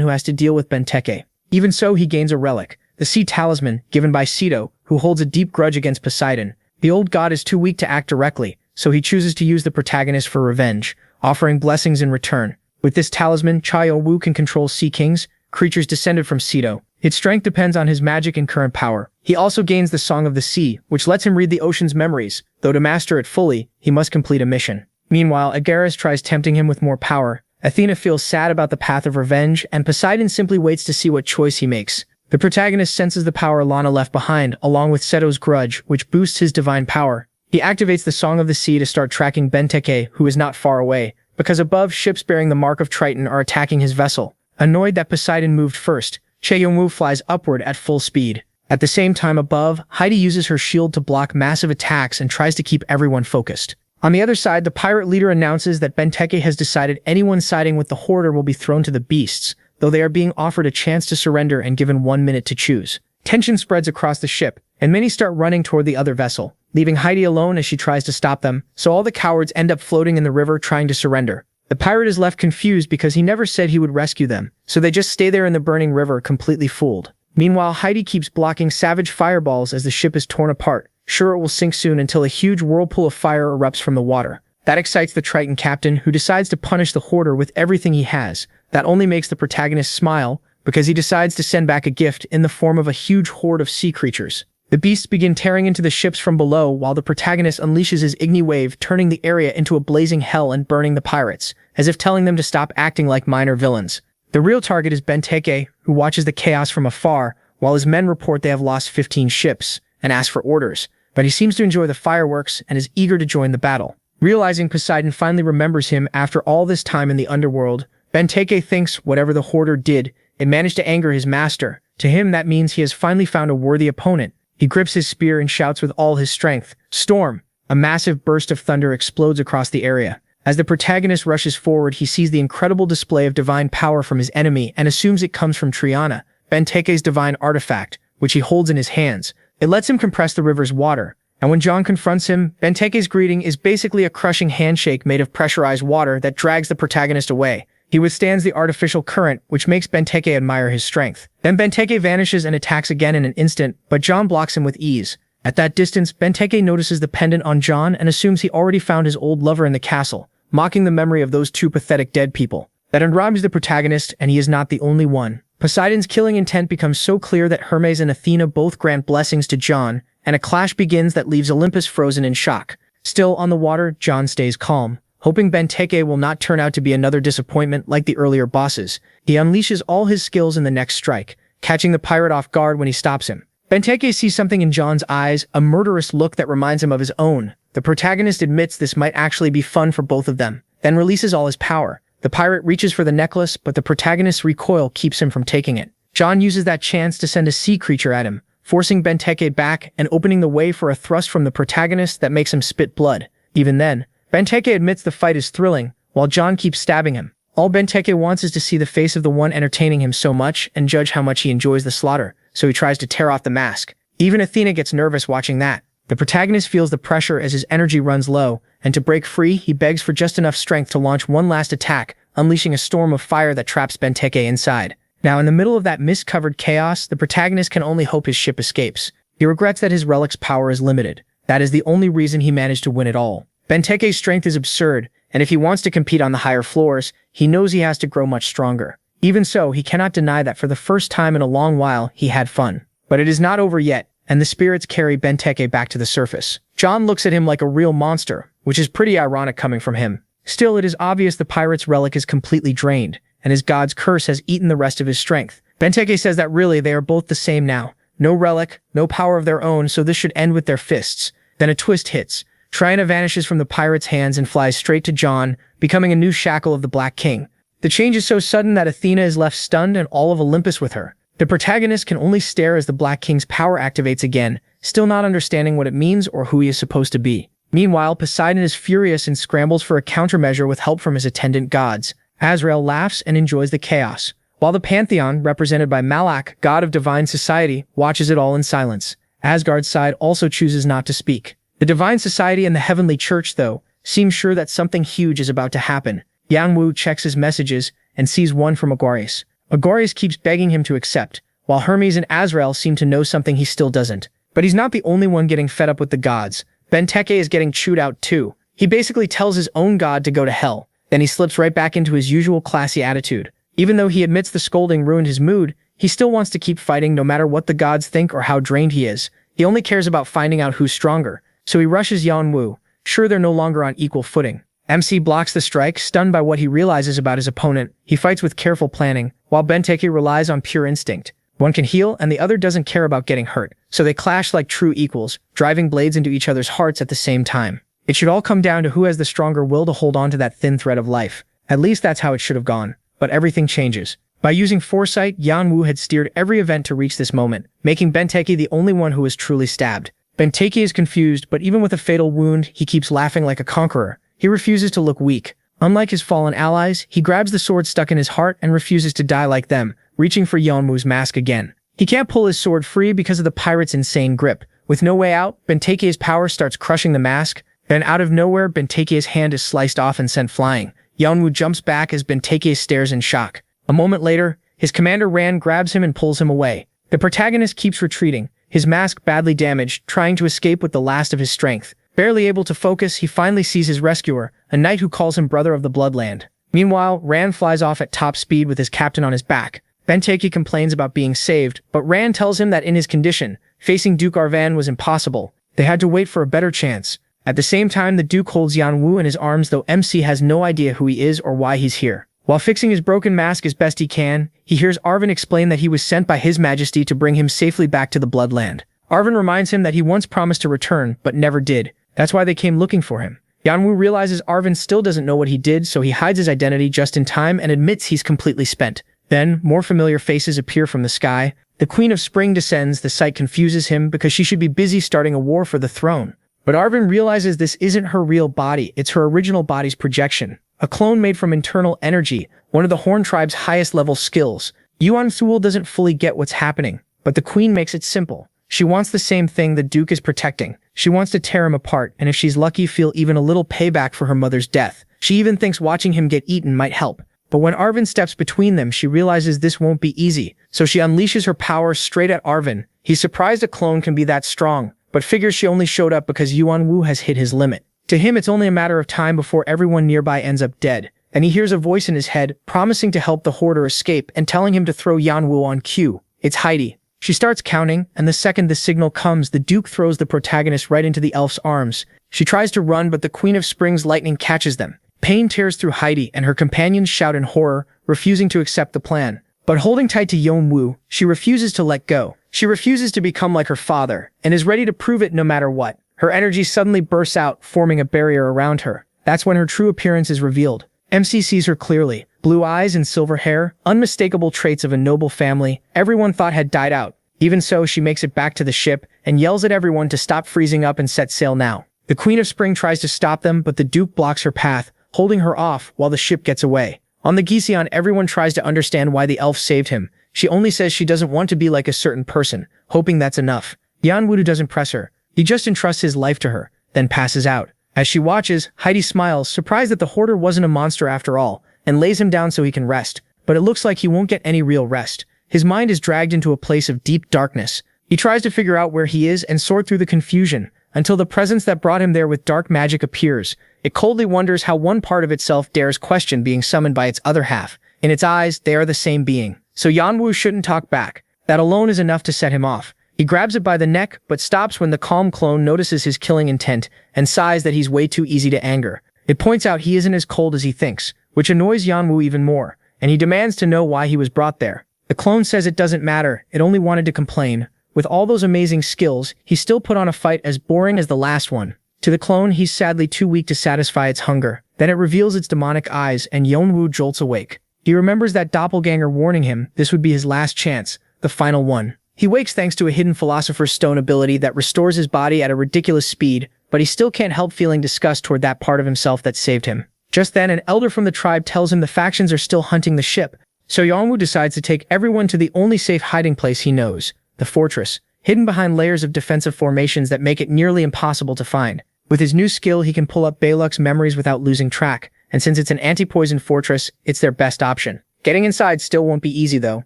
who has to deal with Benteke. Even so, he gains a relic, the sea talisman, given by Seto, who holds a deep grudge against Poseidon. The old god is too weak to act directly, so he chooses to use the protagonist for revenge, offering blessings in return. With this talisman, Cha-yeon-woo can control sea kings, creatures descended from Seto. Its strength depends on his magic and current power. He also gains the Song of the Sea, which lets him read the ocean's memories, though to master it fully, he must complete a mission. Meanwhile, Agares tries tempting him with more power. Athena feels sad about the path of revenge, and Poseidon simply waits to see what choice he makes. The protagonist senses the power Lana left behind, along with Seto's grudge, which boosts his divine power. He activates the Song of the Sea to start tracking Benteke, who is not far away, because above, ships bearing the mark of Triton are attacking his vessel. Annoyed that Poseidon moved first, Cha-yeon-woo flies upward at full speed. At the same time above, Heidi uses her shield to block massive attacks and tries to keep everyone focused. On the other side, the pirate leader announces that Benteke has decided anyone siding with the hoarder will be thrown to the beasts, though they are being offered a chance to surrender and given 1 minute to choose. Tension spreads across the ship, and many start running toward the other vessel, leaving Heidi alone as she tries to stop them, so all the cowards end up floating in the river trying to surrender. The pirate is left confused because he never said he would rescue them, so they just stay there in the burning river completely fooled. Meanwhile, Heidi keeps blocking savage fireballs as the ship is torn apart, sure it will sink soon until a huge whirlpool of fire erupts from the water. That excites the Triton captain, who decides to punish the hoarder with everything he has. That only makes the protagonist smile, because he decides to send back a gift in the form of a huge horde of sea creatures. The beasts begin tearing into the ships from below while the protagonist unleashes his Igni wave, turning the area into a blazing hell and burning the pirates, as if telling them to stop acting like minor villains. The real target is Benteke, who watches the chaos from afar, while his men report they have lost 15 ships, and ask for orders. but he seems to enjoy the fireworks and is eager to join the battle. Realizing Poseidon finally remembers him after all this time in the underworld, Benteke thinks whatever the hoarder did, it managed to anger his master. To him, that means he has finally found a worthy opponent. He grips his spear and shouts with all his strength, "Storm!" A massive burst of thunder explodes across the area. As the protagonist rushes forward, he sees the incredible display of divine power from his enemy and assumes it comes from Triana, Benteke's divine artifact, which he holds in his hands. It lets him compress the river's water. And when John confronts him, Benteke's greeting is basically a crushing handshake made of pressurized water that drags the protagonist away. He withstands the artificial current, which makes Benteke admire his strength. Then Benteke vanishes and attacks again in an instant, but John blocks him with ease. At that distance, Benteke notices the pendant on John and assumes he already found his old lover in the castle, mocking the memory of those two pathetic dead people. That enrages the protagonist, and he is not the only one. Poseidon's killing intent becomes so clear that Hermes and Athena both grant blessings to John, and a clash begins that leaves Olympus frozen in shock. Still on the water, John stays calm, hoping Benteke will not turn out to be another disappointment like the earlier bosses. He unleashes all his skills in the next strike, catching the pirate off guard when he stops him. Benteke sees something in John's eyes, a murderous look that reminds him of his own. The protagonist admits this might actually be fun for both of them, then releases all his power. The pirate reaches for the necklace, but the protagonist's recoil keeps him from taking it. John uses that chance to send a sea creature at him, forcing Benteke back and opening the way for a thrust from the protagonist that makes him spit blood. Even then, Benteke admits the fight is thrilling, while John keeps stabbing him. All Benteke wants is to see the face of the one entertaining him so much and judge how much he enjoys the slaughter, so he tries to tear off the mask. Even Athena gets nervous watching that. The protagonist feels the pressure as his energy runs low, and to break free, he begs for just enough strength to launch one last attack, unleashing a storm of fire that traps Benteke inside. Now, in the middle of that mist-covered chaos, the protagonist can only hope his ship escapes. He regrets that his relic's power is limited. That is the only reason he managed to win it all. Benteke's strength is absurd, and if he wants to compete on the higher floors, he knows he has to grow much stronger. Even so, he cannot deny that for the first time in a long while, he had fun. But it is not over yet, and the spirits carry Benteke back to the surface. John looks at him like a real monster, which is pretty ironic coming from him. Still, it is obvious the pirate's relic is completely drained, and his god's curse has eaten the rest of his strength. Benteke says that really they are both the same now. No relic, no power of their own, so this should end with their fists. Then a twist hits. Triana vanishes from the pirate's hands and flies straight to John, becoming a new shackle of the Black King. The change is so sudden that Athena is left stunned and all of Olympus with her. The protagonist can only stare as the Black King's power activates again, still not understanding what it means or who he is supposed to be. Meanwhile, Poseidon is furious and scrambles for a countermeasure with help from his attendant gods. Azrael laughs and enjoys the chaos, while the Pantheon, represented by Malak, god of divine society, watches it all in silence. Asgard's side also chooses not to speak. The divine society and the heavenly church, though, seem sure that something huge is about to happen. Yanwu checks his messages and sees one from Aquarius. Aquarius keeps begging him to accept, while Hermes and Azrael seem to know something he still doesn't. But he's not the only one getting fed up with the gods. Benteke is getting chewed out too. He basically tells his own god to go to hell. Then he slips right back into his usual classy attitude. Even though he admits the scolding ruined his mood, he still wants to keep fighting no matter what the gods think or how drained he is. He only cares about finding out who's stronger. So he rushes Yanwu, sure they're no longer on equal footing. MC blocks the strike, stunned by what he realizes about his opponent. He fights with careful planning, while Benteke relies on pure instinct. One can heal, and the other doesn't care about getting hurt, so they clash like true equals, driving blades into each other's hearts at the same time. It should all come down to who has the stronger will to hold on to that thin thread of life. At least that's how it should have gone. But everything changes. By using foresight, Yanwu had steered every event to reach this moment, making Benteke the only one who was truly stabbed. Benteke is confused, but even with a fatal wound, he keeps laughing like a conqueror. He refuses to look weak. Unlike his fallen allies, he grabs the sword stuck in his heart and refuses to die like them, reaching for Yanwu's mask again. He can't pull his sword free because of the pirate's insane grip. With no way out, Benteke's power starts crushing the mask. Then out of nowhere, Benteke's hand is sliced off and sent flying. Yanwu jumps back as Benteke stares in shock. A moment later, his commander Ran grabs him and pulls him away. The protagonist keeps retreating, his mask badly damaged, trying to escape with the last of his strength. Barely able to focus, he finally sees his rescuer, a knight who calls him Brother of the Bloodland. Meanwhile, Ran flies off at top speed with his captain on his back. Benteke complains about being saved, but Ran tells him that in his condition, facing Duke Arvan was impossible. They had to wait for a better chance. At the same time, the Duke holds Yanwu in his arms, though MC has no idea who he is or why he's here. While fixing his broken mask as best he can, he hears Arvan explain that he was sent by His Majesty to bring him safely back to the Bloodland. Arvin reminds him that he once promised to return, but never did. That's why they came looking for him. Yanwu realizes Arvin still doesn't know what he did, so he hides his identity just in time and admits he's completely spent. Then, more familiar faces appear from the sky. The Queen of Spring descends. The sight confuses him because she should be busy starting a war for the throne. But Arvin realizes this isn't her real body, it's her original body's projection. A clone made from internal energy, one of the Horn Tribe's highest level skills. Yuan Suol doesn't fully get what's happening, but the Queen makes it simple. She wants the same thing the Duke is protecting. She wants to tear him apart, and if she's lucky, feel even a little payback for her mother's death. She even thinks watching him get eaten might help. But when Arvin steps between them, she realizes this won't be easy, so she unleashes her power straight at Arvin. He's surprised a clone can be that strong, but figures she only showed up because Yuan Wu has hit his limit. To him, it's only a matter of time before everyone nearby ends up dead, and he hears a voice in his head, promising to help the hoarder escape and telling him to throw Yan Wu on cue. It's Heidi. She starts counting, and the second the signal comes, the Duke throws the protagonist right into the elf's arms. She tries to run, but the Queen of Spring's lightning catches them. Pain tears through Heidi, and her companions shout in horror, refusing to accept the plan. But holding tight to Yon Wu, she refuses to let go. She refuses to become like her father, and is ready to prove it no matter what. Her energy suddenly bursts out, forming a barrier around her. That's when her true appearance is revealed. MC sees her clearly. Blue eyes and silver hair, unmistakable traits of a noble family, everyone thought had died out. Even so, she makes it back to the ship, and yells at everyone to stop freezing up and set sail now. The Queen of Spring tries to stop them, but the Duke blocks her path, holding her off while the ship gets away. On the Giseon, everyone tries to understand why the elf saved him. She only says she doesn't want to be like a certain person, hoping that's enough. Yan Wu doesn't press her. He just entrusts his life to her, then passes out. As she watches, Heidi smiles, surprised that the hoarder wasn't a monster after all, and lays him down so he can rest. But it looks like he won't get any real rest. His mind is dragged into a place of deep darkness. He tries to figure out where he is and sort through the confusion, until the presence that brought him there with dark magic appears. It coldly wonders how one part of itself dares question being summoned by its other half. In its eyes, they are the same being. So Yanwu shouldn't talk back. That alone is enough to set him off. He grabs it by the neck, but stops when the calm clone notices his killing intent and sighs that he's way too easy to anger. It points out he isn't as cold as he thinks, which annoys Yanwu even more, and he demands to know why he was brought there. The clone says it doesn't matter, it only wanted to complain. With all those amazing skills, he still put on a fight as boring as the last one. To the clone, he's sadly too weak to satisfy its hunger. Then it reveals its demonic eyes, and Yonwu jolts awake. He remembers that doppelganger warning him this would be his last chance, the final one. He wakes thanks to a hidden Philosopher's Stone ability that restores his body at a ridiculous speed, but he still can't help feeling disgust toward that part of himself that saved him. Just then, an elder from the tribe tells him the factions are still hunting the ship, so Yonwu decides to take everyone to the only safe hiding place he knows, the fortress, hidden behind layers of defensive formations that make it nearly impossible to find. With his new skill, he can pull up Baluk's memories without losing track, and since it's an anti-poison fortress, it's their best option. Getting inside still won't be easy though.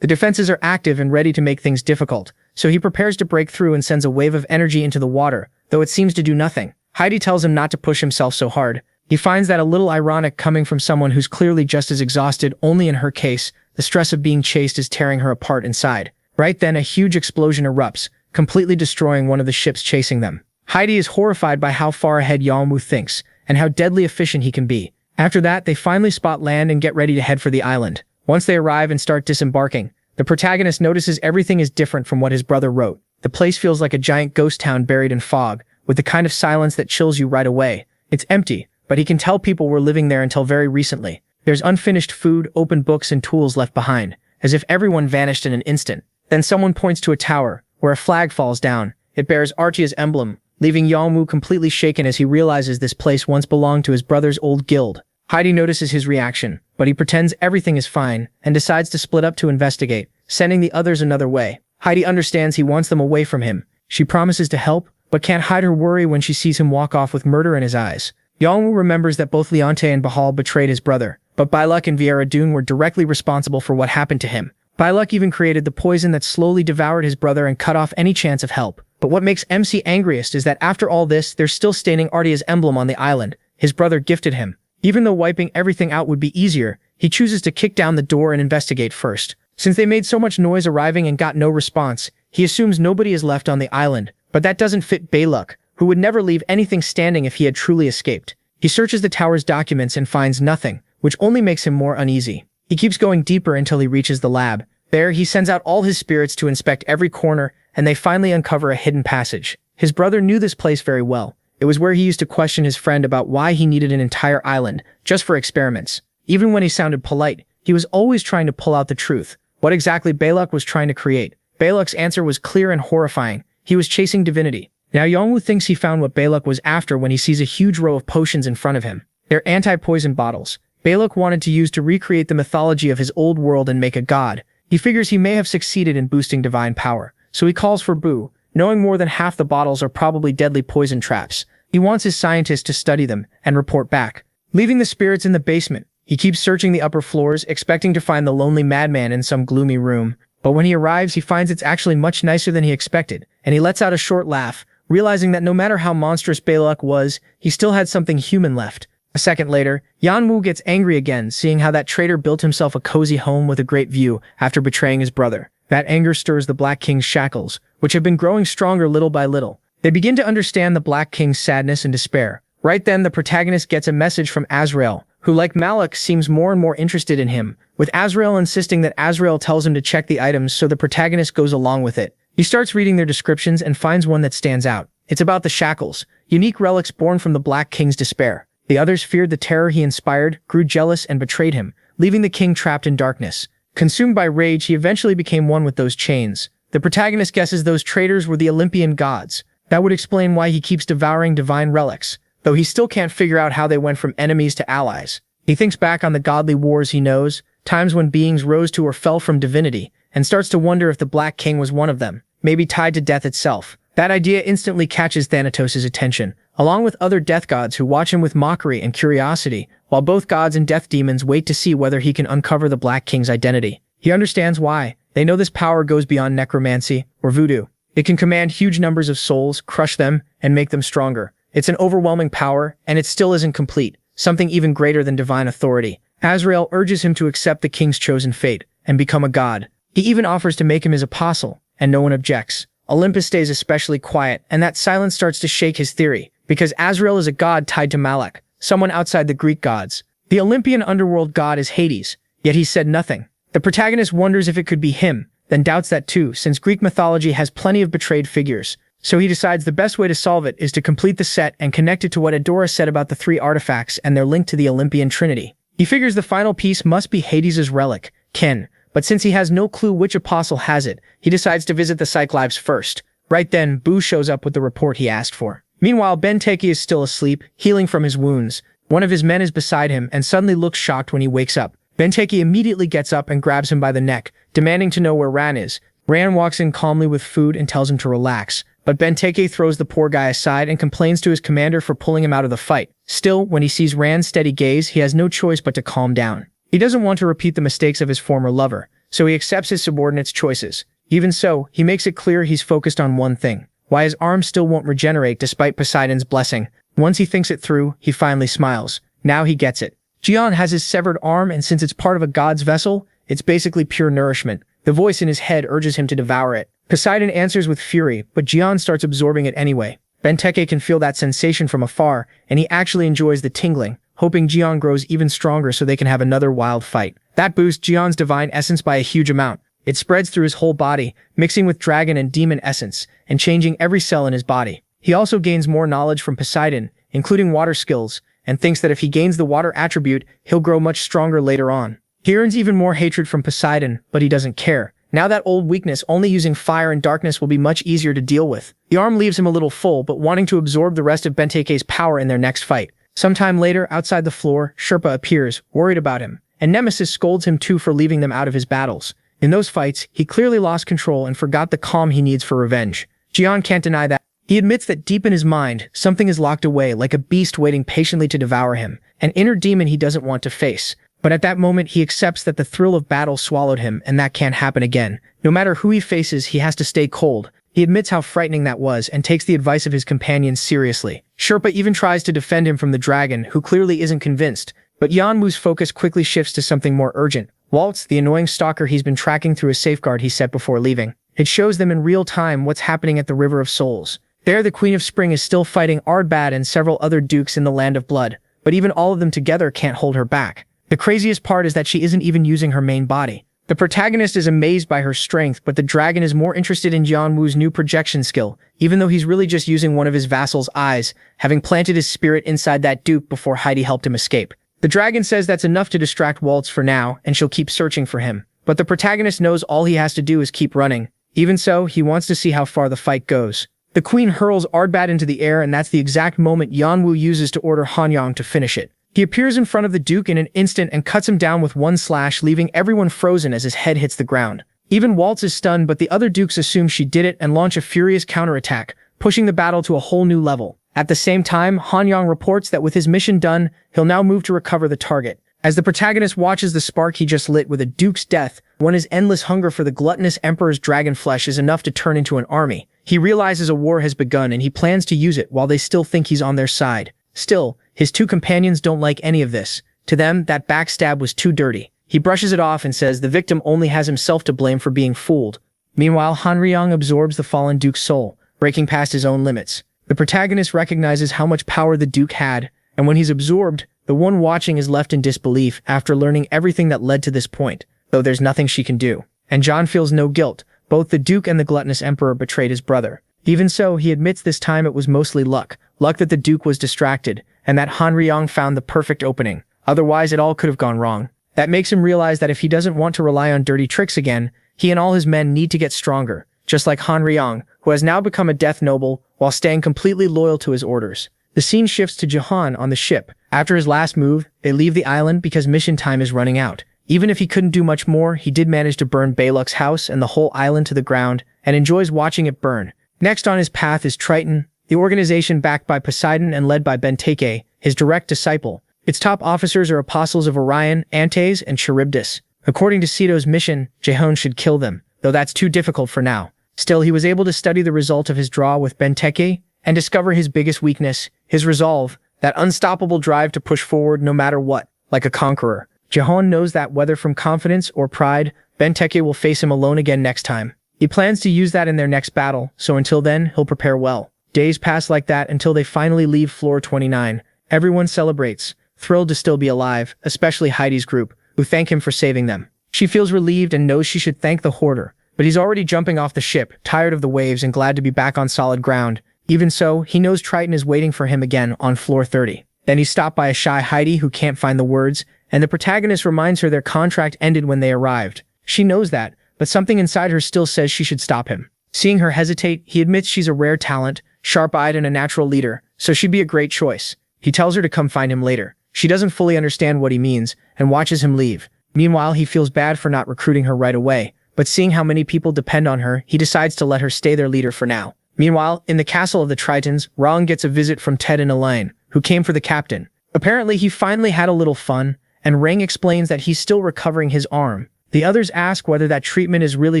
The defenses are active and ready to make things difficult, so he prepares to break through and sends a wave of energy into the water, though it seems to do nothing. Heidi tells him not to push himself so hard. He finds that a little ironic coming from someone who's clearly just as exhausted, only in her case, the stress of being chased is tearing her apart inside. Right then, a huge explosion erupts, completely destroying one of the ships chasing them. Heidi is horrified by how far ahead Yonwu thinks, and how deadly efficient he can be. After that, they finally spot land and get ready to head for the island. Once they arrive and start disembarking, the protagonist notices everything is different from what his brother wrote. The place feels like a giant ghost town buried in fog, with the kind of silence that chills you right away. It's empty, but he can tell people were living there until very recently. There's unfinished food, open books, and tools left behind, as if everyone vanished in an instant. Then someone points to a tower, where a flag falls down. It bears Archia's emblem, leaving Yonwu completely shaken as he realizes this place once belonged to his brother's old guild. Heidi notices his reaction, but he pretends everything is fine, and decides to split up to investigate, sending the others another way. Heidi understands he wants them away from him. She promises to help, but can't hide her worry when she sees him walk off with murder in his eyes. Yonwu remembers that both Leonte and Bahal betrayed his brother, but Byluk and Viera Dune were directly responsible for what happened to him. Byluk even created the poison that slowly devoured his brother and cut off any chance of help. But what makes MC angriest is that after all this, they're still staining Artia's emblem on the island. His brother gifted him. Even though wiping everything out would be easier, he chooses to kick down the door and investigate first. Since they made so much noise arriving and got no response, he assumes nobody is left on the island. But that doesn't fit Byluk, who would never leave anything standing if he had truly escaped. He searches the tower's documents and finds nothing, which only makes him more uneasy. He keeps going deeper until he reaches the lab. There, he sends out all his spirits to inspect every corner, and they finally uncover a hidden passage. His brother knew this place very well. It was where he used to question his friend about why he needed an entire island, just for experiments. Even when he sounded polite, he was always trying to pull out the truth. What exactly Balak was trying to create? Balak's answer was clear and horrifying. He was chasing divinity. Now Yongwoo thinks he found what Balak was after when he sees a huge row of potions in front of him. They're anti-poison bottles. Balak wanted to use to recreate the mythology of his old world and make a god. He figures he may have succeeded in boosting divine power, so he calls for Boo, knowing more than half the bottles are probably deadly poison traps. He wants his scientists to study them and report back. Leaving the spirits in the basement, he keeps searching the upper floors, expecting to find the lonely madman in some gloomy room. But when he arrives, he finds it's actually much nicer than he expected, and he lets out a short laugh, realizing that no matter how monstrous Balak was, he still had something human left. A second later, Yanwoo gets angry again, seeing how that traitor built himself a cozy home with a great view after betraying his brother. That anger stirs the Black King's shackles, which have been growing stronger little by little. They begin to understand the Black King's sadness and despair. Right then, the protagonist gets a message from Azrael, who, like Malik, seems more and more interested in him, with Azrael insisting that Azrael tells him to check the items, so the protagonist goes along with it. He starts reading their descriptions and finds one that stands out. It's about the shackles, unique relics born from the Black King's despair. The others feared the terror he inspired, grew jealous, and betrayed him, leaving the king trapped in darkness. Consumed by rage, he eventually became one with those chains. The protagonist guesses those traitors were the Olympian gods. That would explain why he keeps devouring divine relics, though he still can't figure out how they went from enemies to allies. He thinks back on the godly wars he knows, times when beings rose to or fell from divinity, and starts to wonder if the Black King was one of them, maybe tied to death itself. That idea instantly catches Thanatos' attention, along with other death gods who watch him with mockery and curiosity, while both gods and death demons wait to see whether he can uncover the Black King's identity. He understands why. They know this power goes beyond necromancy or voodoo. It can command huge numbers of souls, crush them, and make them stronger. It's an overwhelming power, and it still isn't complete, something even greater than divine authority. Azrael urges him to accept the king's chosen fate and become a god. He even offers to make him his apostle, and no one objects. Olympus stays especially quiet, and that silence starts to shake his theory, because Azrael is a god tied to Malak, someone outside the Greek gods. The Olympian underworld god is Hades, yet he said nothing. The protagonist wonders if it could be him, then doubts that too, since Greek mythology has plenty of betrayed figures. So he decides the best way to solve it is to complete the set and connect it to what Adora said about the three artifacts and their link to the Olympian Trinity. He figures the final piece must be Hades' relic, Ken, but since he has no clue which apostle has it, he decides to visit the Cyclops first. Right then, Boo shows up with the report he asked for. Meanwhile, Benteke is still asleep, healing from his wounds. One of his men is beside him and suddenly looks shocked when he wakes up. Benteke immediately gets up and grabs him by the neck, demanding to know where Ran is. Ran walks in calmly with food and tells him to relax, but Benteke throws the poor guy aside and complains to his commander for pulling him out of the fight. Still, when he sees Ran's steady gaze, he has no choice but to calm down. He doesn't want to repeat the mistakes of his former lover, so he accepts his subordinate's choices. Even so, he makes it clear he's focused on one thing: why his arm still won't regenerate despite Poseidon's blessing. Once he thinks it through, he finally smiles. Now he gets it. Jian has his severed arm, and since it's part of a god's vessel, it's basically pure nourishment. The voice in his head urges him to devour it. Poseidon answers with fury, but Jian starts absorbing it anyway. Benteke can feel that sensation from afar, and he actually enjoys the tingling, hoping Jian grows even stronger so they can have another wild fight. That boosts Jian's divine essence by a huge amount. It spreads through his whole body, mixing with dragon and demon essence, and changing every cell in his body. He also gains more knowledge from Poseidon, including water skills, and thinks that if he gains the water attribute, he'll grow much stronger later on. He earns even more hatred from Poseidon, but he doesn't care. Now that old weakness, only using fire and darkness will be much easier to deal with. The arm leaves him a little full, but wanting to absorb the rest of Benteke's power in their next fight. Sometime later, outside the floor, Sherpa appears, worried about him, and Nemesis scolds him too for leaving them out of his battles. In those fights, he clearly lost control and forgot the calm he needs for revenge. Jian can't deny that. He admits that deep in his mind, something is locked away like a beast waiting patiently to devour him, an inner demon he doesn't want to face. But at that moment, he accepts that the thrill of battle swallowed him, and that can't happen again. No matter who he faces, he has to stay cold. He admits how frightening that was and takes the advice of his companions seriously. Sherpa even tries to defend him from the dragon, who clearly isn't convinced. But Yanwoo's focus quickly shifts to something more urgent. Waltz, the annoying stalker he's been tracking through a safeguard he set before leaving. It shows them in real time what's happening at the River of Souls. There, the Queen of Spring is still fighting Ardbad and several other dukes in the Land of Blood, but even all of them together can't hold her back. The craziest part is that she isn't even using her main body. The protagonist is amazed by her strength, but the dragon is more interested in Jianwu's new projection skill, even though he's really just using one of his vassal's eyes, having planted his spirit inside that duke before Heidi helped him escape. The dragon says that's enough to distract Waltz for now, and she'll keep searching for him. But the protagonist knows all he has to do is keep running. Even so, he wants to see how far the fight goes. The queen hurls Ardbat into the air, and that's the exact moment Jianwu uses to order Hanyang to finish it. He appears in front of the duke in an instant and cuts him down with one slash, leaving everyone frozen as his head hits the ground. Even Waltz is stunned, but the other dukes assume she did it and launch a furious counterattack, pushing the battle to a whole new level. At the same time, Hanyang reports that with his mission done, he'll now move to recover the target. As the protagonist watches the spark he just lit with a duke's death, when his endless hunger for the gluttonous emperor's dragon flesh is enough to turn into an army, he realizes a war has begun and he plans to use it while they still think he's on their side. Still, his two companions don't like any of this. To them, that backstab was too dirty. He brushes it off and says the victim only has himself to blame for being fooled. Meanwhile, Hanryang absorbs the fallen duke's soul, breaking past his own limits. The protagonist recognizes how much power the duke had, and when he's absorbed, the one watching is left in disbelief after learning everything that led to this point, though there's nothing she can do. And John feels no guilt. Both the duke and the gluttonous emperor betrayed his brother. Even so, he admits this time it was mostly luck. Luck that the duke was distracted, and that Hanryang found the perfect opening. Otherwise, it all could have gone wrong. That makes him realize that if he doesn't want to rely on dirty tricks again, he and all his men need to get stronger, just like Hanryang, who has now become a death noble while staying completely loyal to his orders. The scene shifts to Jahan on the ship. After his last move, they leave the island because mission time is running out. Even if he couldn't do much more, he did manage to burn Baluk's house and the whole island to the ground, and enjoys watching it burn. Next on his path is Triton, the organization backed by Poseidon and led by Benteke, his direct disciple. Its top officers are apostles of Orion, Antares, and Charybdis. According to Sito's mission, Jehon should kill them, though that's too difficult for now. Still, he was able to study the result of his draw with Benteke and discover his biggest weakness, his resolve, that unstoppable drive to push forward no matter what, like a conqueror. Jehon knows that whether from confidence or pride, Benteke will face him alone again next time. He plans to use that in their next battle, so until then, he'll prepare well. Days pass like that until they finally leave floor 29. Everyone celebrates, thrilled to still be alive, especially Heidi's group, who thank him for saving them. She feels relieved and knows she should thank the hoarder, but he's already jumping off the ship, tired of the waves and glad to be back on solid ground. Even so, he knows Triton is waiting for him again on floor 30. Then he's stopped by a shy Heidi who can't find the words, and the protagonist reminds her their contract ended when they arrived. She knows that, but something inside her still says she should stop him. Seeing her hesitate, he admits she's a rare talent, sharp-eyed and a natural leader, so she'd be a great choice. He tells her to come find him later. She doesn't fully understand what he means, and watches him leave. Meanwhile, he feels bad for not recruiting her right away, but seeing how many people depend on her, he decides to let her stay their leader for now. Meanwhile, in the castle of the Tritons, Rong gets a visit from Ted and Elaine, who came for the captain. Apparently, he finally had a little fun, and Rang explains that he's still recovering his arm. The others ask whether that treatment is really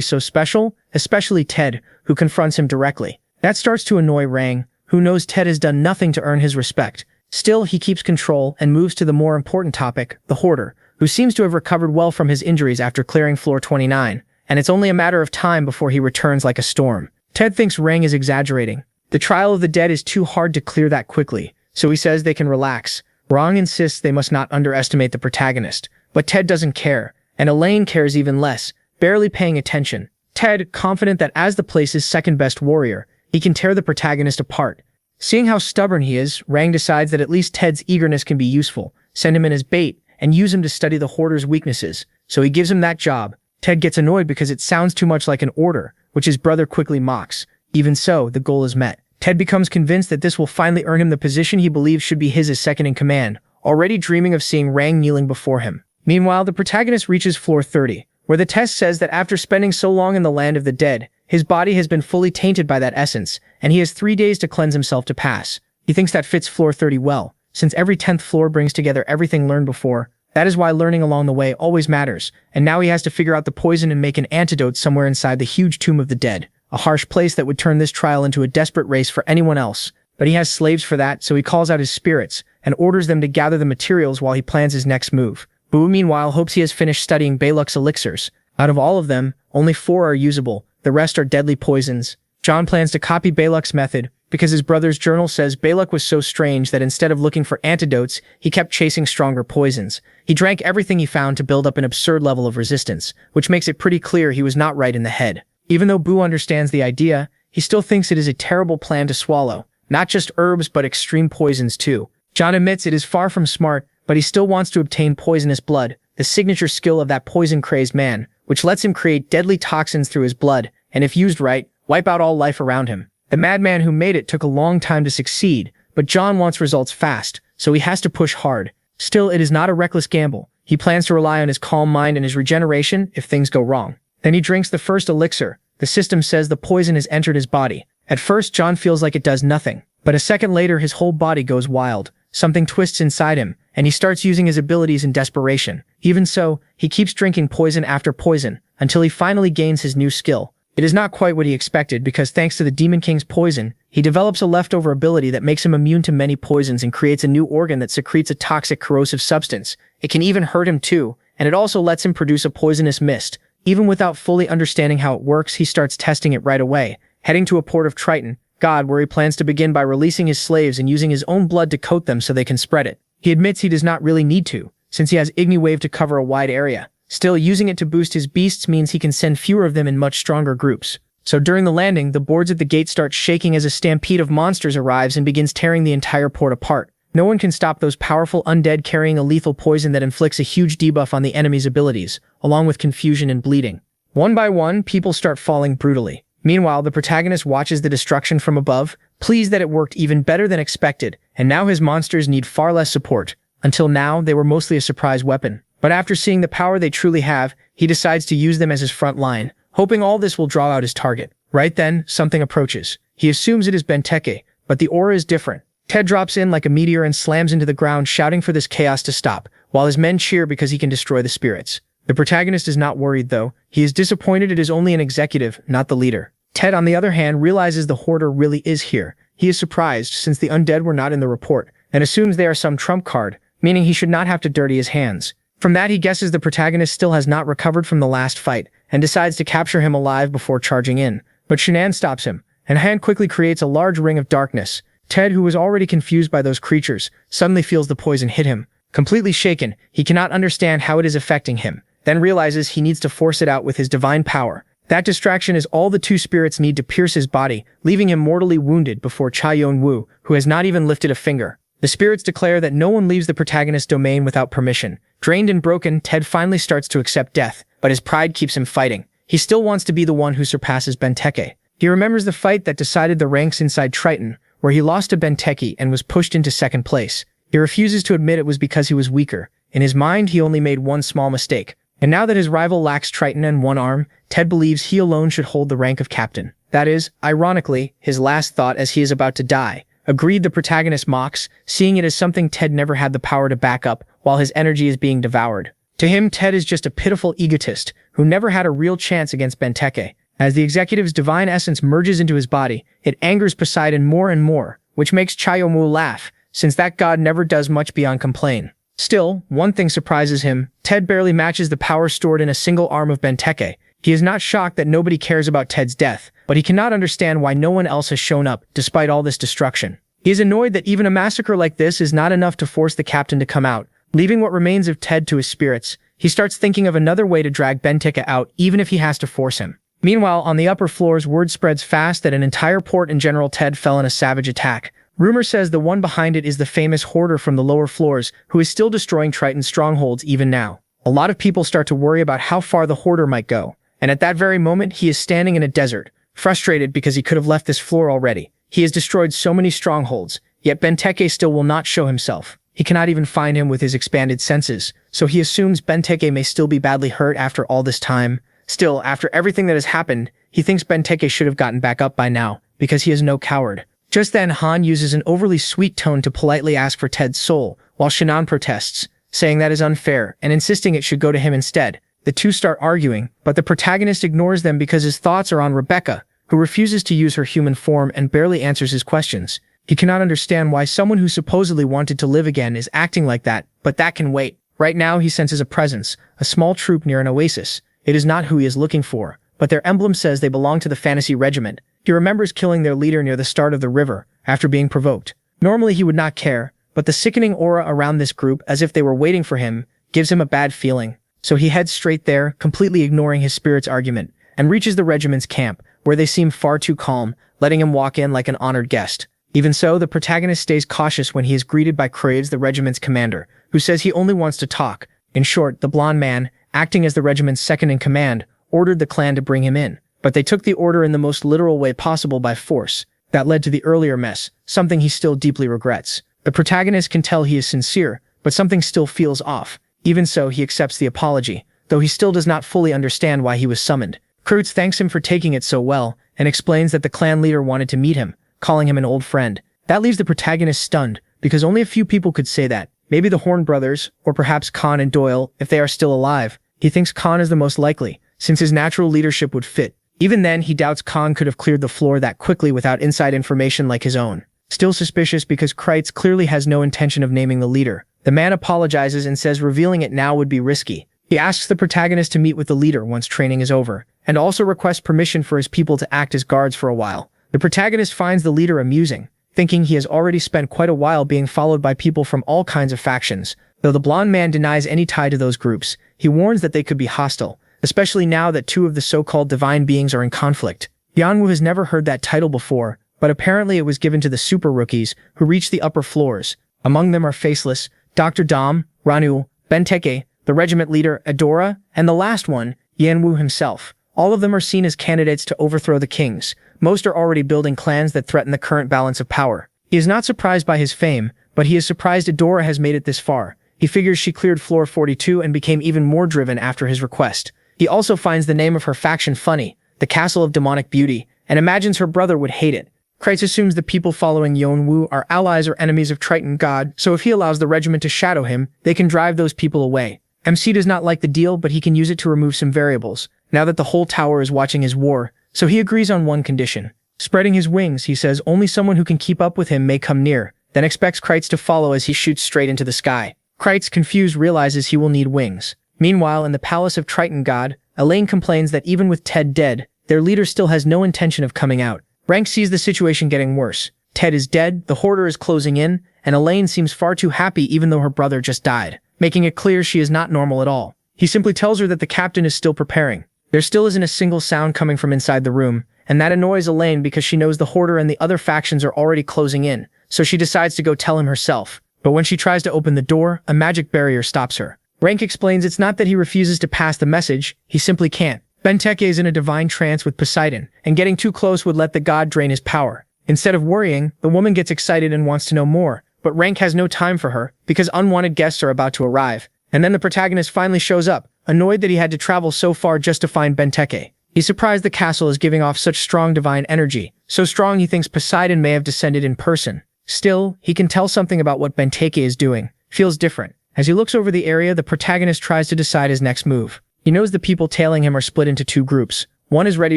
so special, especially Ted, who confronts him directly. That starts to annoy Rang, who knows Ted has done nothing to earn his respect. Still, he keeps control and moves to the more important topic, the hoarder, who seems to have recovered well from his injuries after clearing floor 29, and it's only a matter of time before he returns like a storm. Ted thinks Rang is exaggerating. The trial of the dead is too hard to clear that quickly, so he says they can relax. Rang insists they must not underestimate the protagonist, but Ted doesn't care, and Elaine cares even less, barely paying attention. Ted, confident that as the place's second-best warrior, he can tear the protagonist apart. Seeing how stubborn he is, Rang decides that at least Ted's eagerness can be useful, send him in as bait, and use him to study the hoarder's weaknesses, so he gives him that job. Ted gets annoyed because it sounds too much like an order, which his brother quickly mocks. Even so, the goal is met. Ted becomes convinced that this will finally earn him the position he believes should be his as second in command, already dreaming of seeing Rang kneeling before him. Meanwhile, the protagonist reaches floor 30, where the test says that after spending so long in the land of the dead, his body has been fully tainted by that essence, and he has 3 days to cleanse himself to pass. He thinks that fits floor 30 well, since every 10th floor brings together everything learned before. That is why learning along the way always matters, and now he has to figure out the poison and make an antidote somewhere inside the huge tomb of the dead. A harsh place that would turn this trial into a desperate race for anyone else. But he has slaves for that, so he calls out his spirits, and orders them to gather the materials while he plans his next move. Boo meanwhile hopes he has finished studying Baluk's elixirs. Out of all of them, only 4 are usable, the rest are deadly poisons. John plans to copy Baluk's method, because his brother's journal says Balak was so strange that instead of looking for antidotes, he kept chasing stronger poisons. He drank everything he found to build up an absurd level of resistance, which makes it pretty clear he was not right in the head. Even though Boo understands the idea, he still thinks it is a terrible plan to swallow. Not just herbs, but extreme poisons too. John admits it is far from smart, but he still wants to obtain poisonous blood, the signature skill of that poison-crazed man, which lets him create deadly toxins through his blood, and if used right, wipe out all life around him. The madman who made it took a long time to succeed, but John wants results fast, so he has to push hard. Still, it is not a reckless gamble. He plans to rely on his calm mind and his regeneration if things go wrong. Then he drinks the first elixir. The system says the poison has entered his body. At first, John feels like it does nothing, but a second later his whole body goes wild. Something twists inside him, and he starts using his abilities in desperation. Even so, he keeps drinking poison after poison, until he finally gains his new skill. It is not quite what he expected because thanks to the Demon King's poison, he develops a leftover ability that makes him immune to many poisons and creates a new organ that secretes a toxic corrosive substance. It can even hurt him too, and it also lets him produce a poisonous mist. Even without fully understanding how it works, he starts testing it right away, heading to a port of Triton, God, where he plans to begin by releasing his slaves and using his own blood to coat them so they can spread it. He admits he does not really need to, since he has Igni Wave to cover a wide area. Still, using it to boost his beasts means he can send fewer of them in much stronger groups. So during the landing, the boards at the gate start shaking as a stampede of monsters arrives and begins tearing the entire port apart. No one can stop those powerful undead carrying a lethal poison that inflicts a huge debuff on the enemy's abilities, along with confusion and bleeding. One by one, people start falling brutally. Meanwhile, the protagonist watches the destruction from above, pleased that it worked even better than expected, and now his monsters need far less support. Until now, they were mostly a surprise weapon. But after seeing the power they truly have, he decides to use them as his front line, hoping all this will draw out his target. Right then, something approaches. He assumes it is Benteke, but the aura is different. Ted drops in like a meteor and slams into the ground, shouting for this chaos to stop, while his men cheer because he can destroy the spirits. The protagonist is not worried, though. He is disappointed it is only an executive, not the leader. Ted, on the other hand, realizes the hoarder really is here. He is surprised, since the undead were not in the report, and assumes they are some trump card, meaning he should not have to dirty his hands. From that, he guesses the protagonist still has not recovered from the last fight, and decides to capture him alive before charging in. But Shanann stops him, and Han quickly creates a large ring of darkness. Ted, who was already confused by those creatures, suddenly feels the poison hit him. Completely shaken, he cannot understand how it is affecting him, then realizes he needs to force it out with his divine power. That distraction is all the two spirits need to pierce his body, leaving him mortally wounded before Cha Yong-woo, who has not even lifted a finger. The spirits declare that no one leaves the protagonist's domain without permission. Drained and broken, Ted finally starts to accept death, but his pride keeps him fighting. He still wants to be the one who surpasses Benteke. He remembers the fight that decided the ranks inside Triton, where he lost to Benteke and was pushed into second place. He refuses to admit it was because he was weaker. In his mind, he only made one small mistake. And now that his rival lacks Triton and one arm, Ted believes he alone should hold the rank of captain. That is, ironically, his last thought as he is about to die. Agreed, the protagonist mocks, seeing it as something Ted never had the power to back up, while his energy is being devoured. To him, Ted is just a pitiful egotist, who never had a real chance against Benteke. As the executive's divine essence merges into his body, it angers Poseidon more and more, which makes Cha Yong-woo laugh, since that god never does much beyond complain. Still, one thing surprises him. Ted barely matches the power stored in a single arm of Benteke. He is not shocked that nobody cares about Ted's death, but he cannot understand why no one else has shown up, despite all this destruction. He is annoyed that even a massacre like this is not enough to force the captain to come out. Leaving what remains of Ted to his spirits, he starts thinking of another way to drag Benteke out, even if he has to force him. Meanwhile, on the upper floors, word spreads fast that an entire port and General Ted fell in a savage attack. Rumor says the one behind it is the famous hoarder from the lower floors, who is still destroying Triton's strongholds even now. A lot of people start to worry about how far the hoarder might go. And at that very moment, he is standing in a desert, frustrated because he could have left this floor already. He has destroyed so many strongholds, yet Benteke still will not show himself. He cannot even find him with his expanded senses, so he assumes Benteke may still be badly hurt after all this time. Still, after everything that has happened, he thinks Benteke should have gotten back up by now, because he is no coward. Just then, Han uses an overly sweet tone to politely ask for Ted's soul, while Shanann protests, saying that is unfair and insisting it should go to him instead. The two start arguing, but the protagonist ignores them because his thoughts are on Rebecca, who refuses to use her human form and barely answers his questions. He cannot understand why someone who supposedly wanted to live again is acting like that, but that can wait. Right now, he senses a presence, a small troop near an oasis. It is not who he is looking for, but their emblem says they belong to the fantasy regiment. He remembers killing their leader near the start of the river, after being provoked. Normally he would not care, but the sickening aura around this group, as if they were waiting for him, gives him a bad feeling. So he heads straight there, completely ignoring his spirit's argument, and reaches the regiment's camp, where they seem far too calm, letting him walk in like an honored guest. Even so, the protagonist stays cautious when he is greeted by Craves, the regiment's commander, who says he only wants to talk. In short, the blonde man, acting as the regiment's second-in-command, ordered the clan to bring him in. But they took the order in the most literal way possible by force. That led to the earlier mess, something he still deeply regrets. The protagonist can tell he is sincere, but something still feels off. Even so, he accepts the apology, though he still does not fully understand why he was summoned. Kurtz thanks him for taking it so well, and explains that the clan leader wanted to meet him, calling him an old friend. That leaves the protagonist stunned, because only a few people could say that. Maybe the Horn brothers, or perhaps Khan and Doyle, if they are still alive. He thinks Khan is the most likely, since his natural leadership would fit. Even then, he doubts Khan could have cleared the floor that quickly without inside information like his own. Still suspicious because Kreitz clearly has no intention of naming the leader. The man apologizes and says revealing it now would be risky. He asks the protagonist to meet with the leader once training is over, and also requests permission for his people to act as guards for a while. The protagonist finds the leader amusing, thinking he has already spent quite a while being followed by people from all kinds of factions. Though the blonde man denies any tie to those groups, he warns that they could be hostile, especially now that two of the so-called divine beings are in conflict. Yanwu has never heard that title before, but apparently it was given to the super rookies who reach the upper floors. Among them are Faceless, Dr. Dom, Ranu, Benteke, the regiment leader, Adora, and the last one, Yanwu himself. All of them are seen as candidates to overthrow the kings. Most are already building clans that threaten the current balance of power. He is not surprised by his fame, but he is surprised Adora has made it this far. He figures she cleared floor 42 and became even more driven after his request. He also finds the name of her faction funny, the Castle of Demonic Beauty, and imagines her brother would hate it. Kreitz assumes the people following Yonwu are allies or enemies of Triton God, so if he allows the regiment to shadow him, they can drive those people away. MC does not like the deal, but he can use it to remove some variables, now that the whole tower is watching his war, so he agrees on one condition. Spreading his wings, he says only someone who can keep up with him may come near, then expects Kreitz to follow as he shoots straight into the sky. Kreitz, confused, realizes he will need wings. Meanwhile, in the palace of Triton God, Elaine complains that even with Ted dead, their leader still has no intention of coming out. Rank sees the situation getting worse. Ted is dead, the Hoarder is closing in, and Elaine seems far too happy even though her brother just died, making it clear she is not normal at all. He simply tells her that the captain is still preparing. There still isn't a single sound coming from inside the room, and that annoys Elaine because she knows the Hoarder and the other factions are already closing in, so she decides to go tell him herself. But when she tries to open the door, a magic barrier stops her. Rank explains it's not that he refuses to pass the message, he simply can't. Benteke is in a divine trance with Poseidon, and getting too close would let the god drain his power. Instead of worrying, the woman gets excited and wants to know more, but Rank has no time for her, because unwanted guests are about to arrive. And then the protagonist finally shows up, annoyed that he had to travel so far just to find Benteke. He's surprised the castle is giving off such strong divine energy, so strong he thinks Poseidon may have descended in person. Still, he can tell something about what Benteke is doing. Feels different. As he looks over the area, the protagonist tries to decide his next move. He knows the people tailing him are split into two groups. One is ready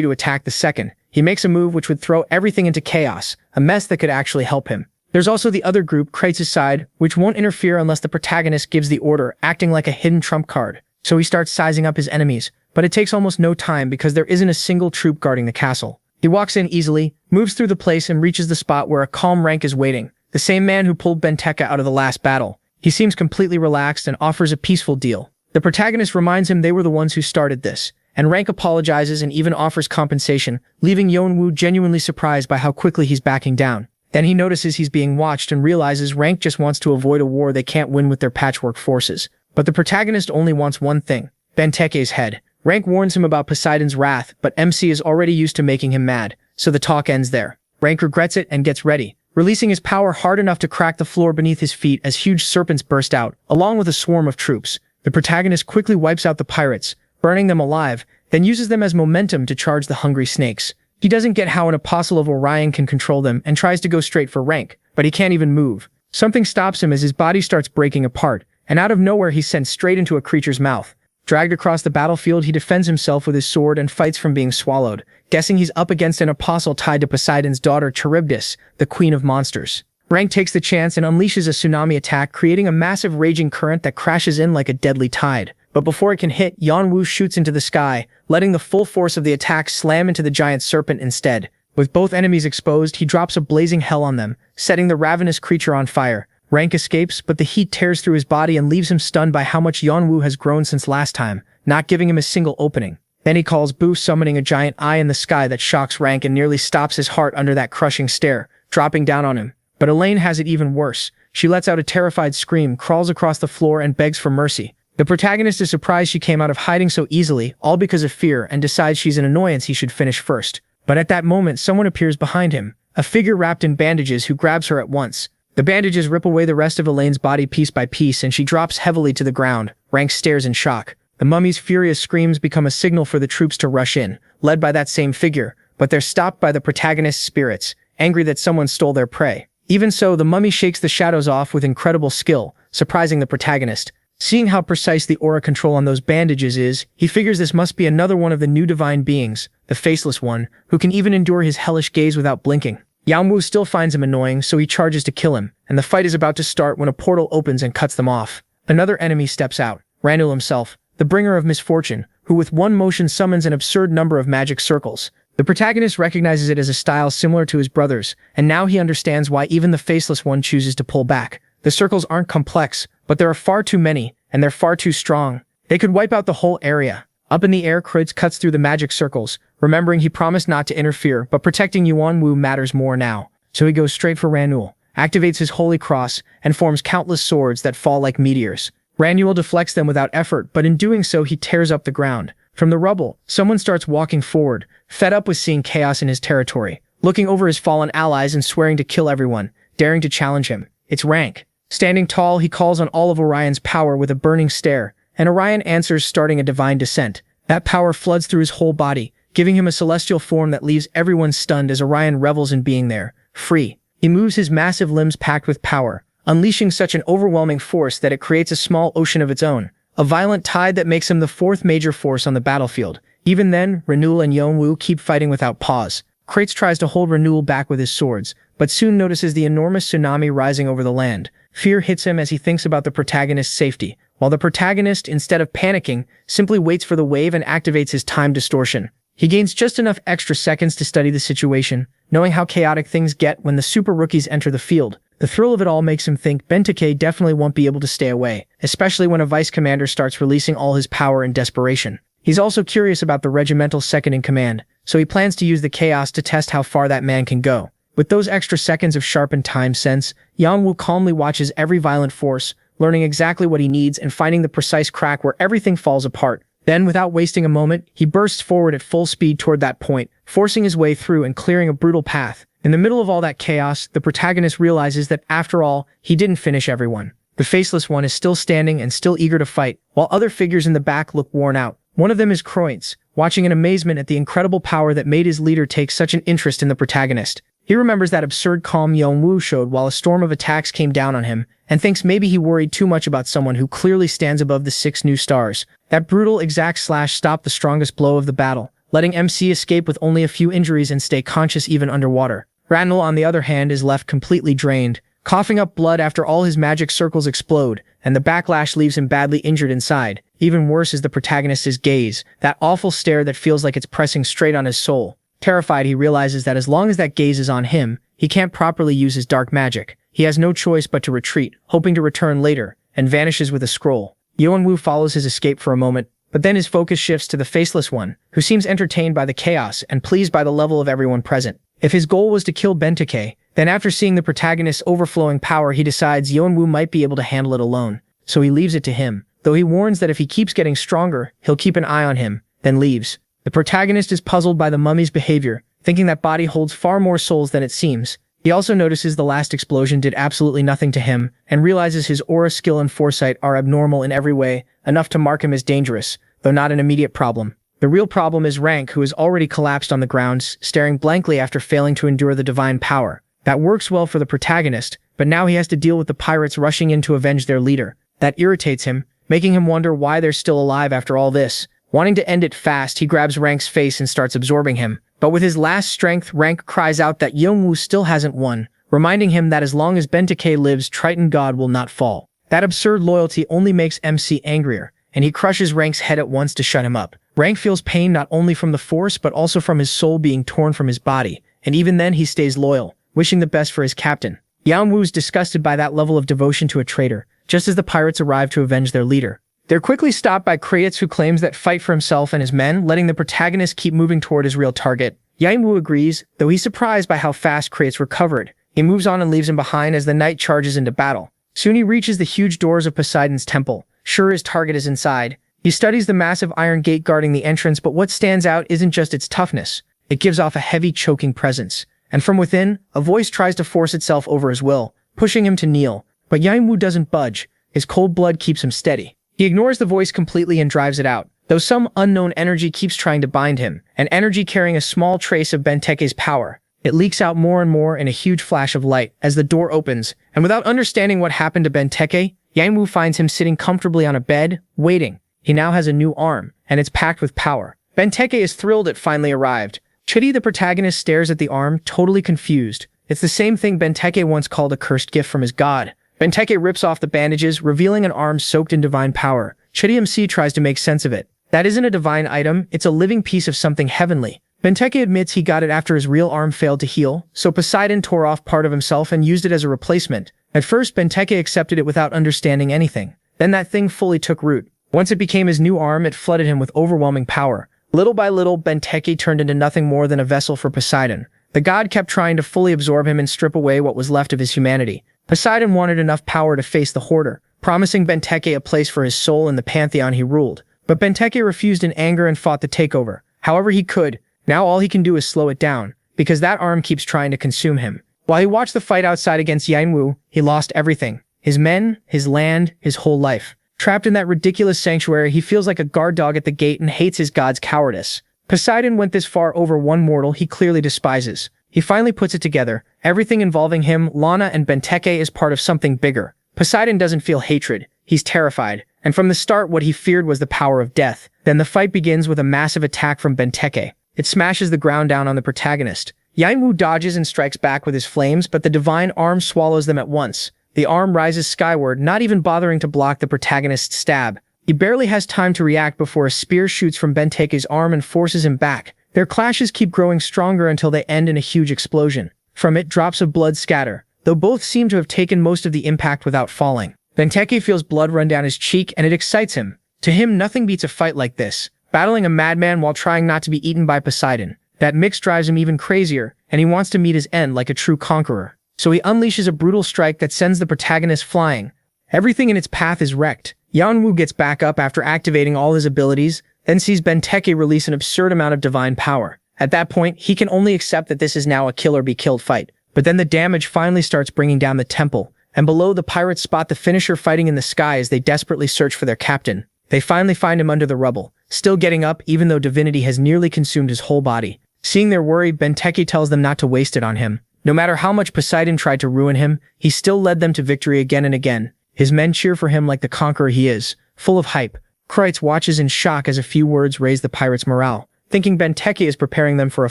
to attack the second. He makes a move which would throw everything into chaos, a mess that could actually help him. There's also the other group, Kreitz's side, which won't interfere unless the protagonist gives the order, acting like a hidden trump card. So he starts sizing up his enemies, but it takes almost no time because there isn't a single troop guarding the castle. He walks in easily, moves through the place and reaches the spot where a calm Rank is waiting, the same man who pulled Benteke out of the last battle. He seems completely relaxed and offers a peaceful deal. The protagonist reminds him they were the ones who started this, and Rank apologizes and even offers compensation, leaving Yonwu genuinely surprised by how quickly he's backing down. Then he notices he's being watched and realizes Rank just wants to avoid a war they can't win with their patchwork forces. But the protagonist only wants one thing, Benteke's head. Rank warns him about Poseidon's wrath, but MC is already used to making him mad, so the talk ends there. Rank regrets it and gets ready, releasing his power hard enough to crack the floor beneath his feet as huge serpents burst out, along with a swarm of troops. The protagonist quickly wipes out the pirates, burning them alive, then uses them as momentum to charge the hungry snakes. He doesn't get how an apostle of Orion can control them and tries to go straight for Rank, but he can't even move. Something stops him as his body starts breaking apart, and out of nowhere he's sent straight into a creature's mouth. Dragged across the battlefield, he defends himself with his sword and fights from being swallowed, guessing he's up against an apostle tied to Poseidon's daughter Charybdis, the queen of monsters. Rank takes the chance and unleashes a tsunami attack, creating a massive raging current that crashes in like a deadly tide. But before it can hit, Yonwu shoots into the sky, letting the full force of the attack slam into the giant serpent instead. With both enemies exposed, he drops a blazing hell on them, setting the ravenous creature on fire. Rank escapes, but the heat tears through his body and leaves him stunned by how much Yeonwoo has grown since last time, not giving him a single opening. Then he calls Boo, summoning a giant eye in the sky that shocks Rank and nearly stops his heart under that crushing stare, dropping down on him. But Elaine has it even worse. She lets out a terrified scream, crawls across the floor, and begs for mercy. The protagonist is surprised she came out of hiding so easily, all because of fear, and decides she's an annoyance he should finish first. But at that moment, someone appears behind him, a figure wrapped in bandages who grabs her at once. The bandages rip away the rest of Elaine's body piece by piece, and she drops heavily to the ground. Rank stares in shock. The mummy's furious screams become a signal for the troops to rush in, led by that same figure, but they're stopped by the protagonist's spirits, angry that someone stole their prey. Even so, the mummy shakes the shadows off with incredible skill, surprising the protagonist. Seeing how precise the aura control on those bandages is, he figures this must be another one of the new divine beings, the faceless one, who can even endure his hellish gaze without blinking. Yeonwoo still finds him annoying, so he charges to kill him, and the fight is about to start when a portal opens and cuts them off. Another enemy steps out, Ranul himself, the bringer of misfortune, who with one motion summons an absurd number of magic circles. The protagonist recognizes it as a style similar to his brother's, and now he understands why even the faceless one chooses to pull back. The circles aren't complex, but there are far too many, and they're far too strong. They could wipe out the whole area. Up in the air, Kreutz cuts through the magic circles, remembering he promised not to interfere, but protecting Yeonwoo matters more now. So he goes straight for Ranul, activates his holy cross, and forms countless swords that fall like meteors. Ranul deflects them without effort, but in doing so he tears up the ground. From the rubble, someone starts walking forward, fed up with seeing chaos in his territory, looking over his fallen allies and swearing to kill everyone, daring to challenge him. It's Rank. Standing tall, he calls on all of Orion's power with a burning stare, and Orion answers, starting a divine descent. That power floods through his whole body, giving him a celestial form that leaves everyone stunned as Orion revels in being there, free. He moves his massive limbs packed with power, unleashing such an overwhelming force that it creates a small ocean of its own, a violent tide that makes him the fourth major force on the battlefield. Even then, Ranul and Yeonwoo keep fighting without pause. Kreutz tries to hold Ranul back with his swords, but soon notices the enormous tsunami rising over the land. Fear hits him as he thinks about the protagonist's safety, while the protagonist, instead of panicking, simply waits for the wave and activates his time distortion. He gains just enough extra seconds to study the situation, knowing how chaotic things get when the super rookies enter the field. The thrill of it all makes him think Benteke definitely won't be able to stay away, especially when a vice commander starts releasing all his power in desperation. He's also curious about the regimental's second-in-command, so he plans to use the chaos to test how far that man can go. With those extra seconds of sharpened time sense, Yeonwoo calmly watches every violent force, learning exactly what he needs and finding the precise crack where everything falls apart. Then, without wasting a moment, he bursts forward at full speed toward that point, forcing his way through and clearing a brutal path. In the middle of all that chaos, the protagonist realizes that, after all, he didn't finish everyone. The faceless one is still standing and still eager to fight, while other figures in the back look worn out. One of them is Kreutz, watching in amazement at the incredible power that made his leader take such an interest in the protagonist. He remembers that absurd calm Yeonwoo showed while a storm of attacks came down on him, and thinks maybe he worried too much about someone who clearly stands above the 6 new stars. That brutal exact slash stopped the strongest blow of the battle, letting MC escape with only a few injuries and stay conscious even underwater. Ranul, on the other hand, is left completely drained, coughing up blood after all his magic circles explode, and the backlash leaves him badly injured inside. Even worse is the protagonist's gaze, that awful stare that feels like it's pressing straight on his soul. Terrified, he realizes that as long as that gaze is on him, he can't properly use his dark magic. He has no choice but to retreat, hoping to return later, and vanishes with a scroll. Yeonwoo follows his escape for a moment, but then his focus shifts to the faceless one, who seems entertained by the chaos and pleased by the level of everyone present. If his goal was to kill Benteke, then after seeing the protagonist's overflowing power, he decides Yeonwoo might be able to handle it alone, so he leaves it to him, though he warns that if he keeps getting stronger, he'll keep an eye on him, then leaves. The protagonist is puzzled by the mummy's behavior, thinking that body holds far more souls than it seems. He also notices the last explosion did absolutely nothing to him, and realizes his aura, skill, and foresight are abnormal in every way, enough to mark him as dangerous, though not an immediate problem. The real problem is Rank, who has already collapsed on the ground, staring blankly after failing to endure the divine power. That works well for the protagonist, but now he has to deal with the pirates rushing in to avenge their leader. That irritates him, making him wonder why they're still alive after all this. Wanting to end it fast, he grabs Rank's face and starts absorbing him. But with his last strength, Rank cries out that Yeonwoo still hasn't won, reminding him that as long as Benteke lives, Triton God will not fall. That absurd loyalty only makes MC angrier, and he crushes Rank's head at once to shut him up. Rank feels pain not only from the force but also from his soul being torn from his body, and even then he stays loyal, wishing the best for his captain. Yang Wu's disgusted by that level of devotion to a traitor, just as the pirates arrive to avenge their leader. They're quickly stopped by Kratos, who claims that fight for himself and his men, letting the protagonist keep moving toward his real target. Yang Wu agrees, though he's surprised by how fast Kratos recovered. He moves on and leaves him behind as the knight charges into battle. Soon he reaches the huge doors of Poseidon's temple. Sure, his target is inside. He studies the massive iron gate guarding the entrance, but what stands out isn't just its toughness. It gives off a heavy, choking presence. And from within, a voice tries to force itself over his will, pushing him to kneel. But Yang Wu doesn't budge. His cold blood keeps him steady. He ignores the voice completely and drives it out, though some unknown energy keeps trying to bind him, an energy carrying a small trace of Benteke's power. It leaks out more and more in a huge flash of light as the door opens, and without understanding what happened to Benteke, Yang Wu finds him sitting comfortably on a bed, waiting. He now has a new arm, and it's packed with power. Benteke is thrilled it finally arrived. Chidi, the protagonist, stares at the arm, totally confused. It's the same thing Benteke once called a cursed gift from his god. Benteke rips off the bandages, revealing an arm soaked in divine power. Chidi MC tries to make sense of it. That isn't a divine item, it's a living piece of something heavenly. Benteke admits he got it after his real arm failed to heal, so Poseidon tore off part of himself and used it as a replacement. At first, Benteke accepted it without understanding anything. Then that thing fully took root. Once it became his new arm, it flooded him with overwhelming power. Little by little, Benteke turned into nothing more than a vessel for Poseidon. The god kept trying to fully absorb him and strip away what was left of his humanity. Poseidon wanted enough power to face the hoarder, promising Benteke a place for his soul in the pantheon he ruled. But Benteke refused in anger and fought the takeover. However he could. Now all he can do is slow it down, because that arm keeps trying to consume him. While he watched the fight outside against Yang Wu, he lost everything. His men, his land, his whole life. Trapped in that ridiculous sanctuary, he feels like a guard dog at the gate and hates his god's cowardice. Poseidon went this far over one mortal he clearly despises. He finally puts it together. Everything involving him, Lana, and Benteke is part of something bigger. Poseidon doesn't feel hatred. He's terrified. And from the start, what he feared was the power of death. Then the fight begins with a massive attack from Benteke. It smashes the ground down on the protagonist. Yang Wu dodges and strikes back with his flames, but the divine arm swallows them at once. The arm rises skyward, not even bothering to block the protagonist's stab. He barely has time to react before a spear shoots from Benteke's arm and forces him back. Their clashes keep growing stronger until they end in a huge explosion. From it, drops of blood scatter, though both seem to have taken most of the impact without falling. Benteke feels blood run down his cheek, and it excites him. To him, nothing beats a fight like this. Battling a madman while trying not to be eaten by Poseidon. That mix drives him even crazier, and he wants to meet his end like a true conqueror. So he unleashes a brutal strike that sends the protagonist flying. Everything in its path is wrecked. Yang Wu gets back up after activating all his abilities, then sees Benteke release an absurd amount of divine power. At that point, he can only accept that this is now a kill-or-be-killed fight. But then the damage finally starts bringing down the temple, and below, the pirates spot the finisher fighting in the sky as they desperately search for their captain. They finally find him under the rubble, still getting up even though divinity has nearly consumed his whole body. Seeing their worry, Benteke tells them not to waste it on him. No matter how much Poseidon tried to ruin him, he still led them to victory again and again. His men cheer for him like the conqueror he is, full of hype. Kratos watches in shock as a few words raise the pirates' morale, thinking Benteke is preparing them for a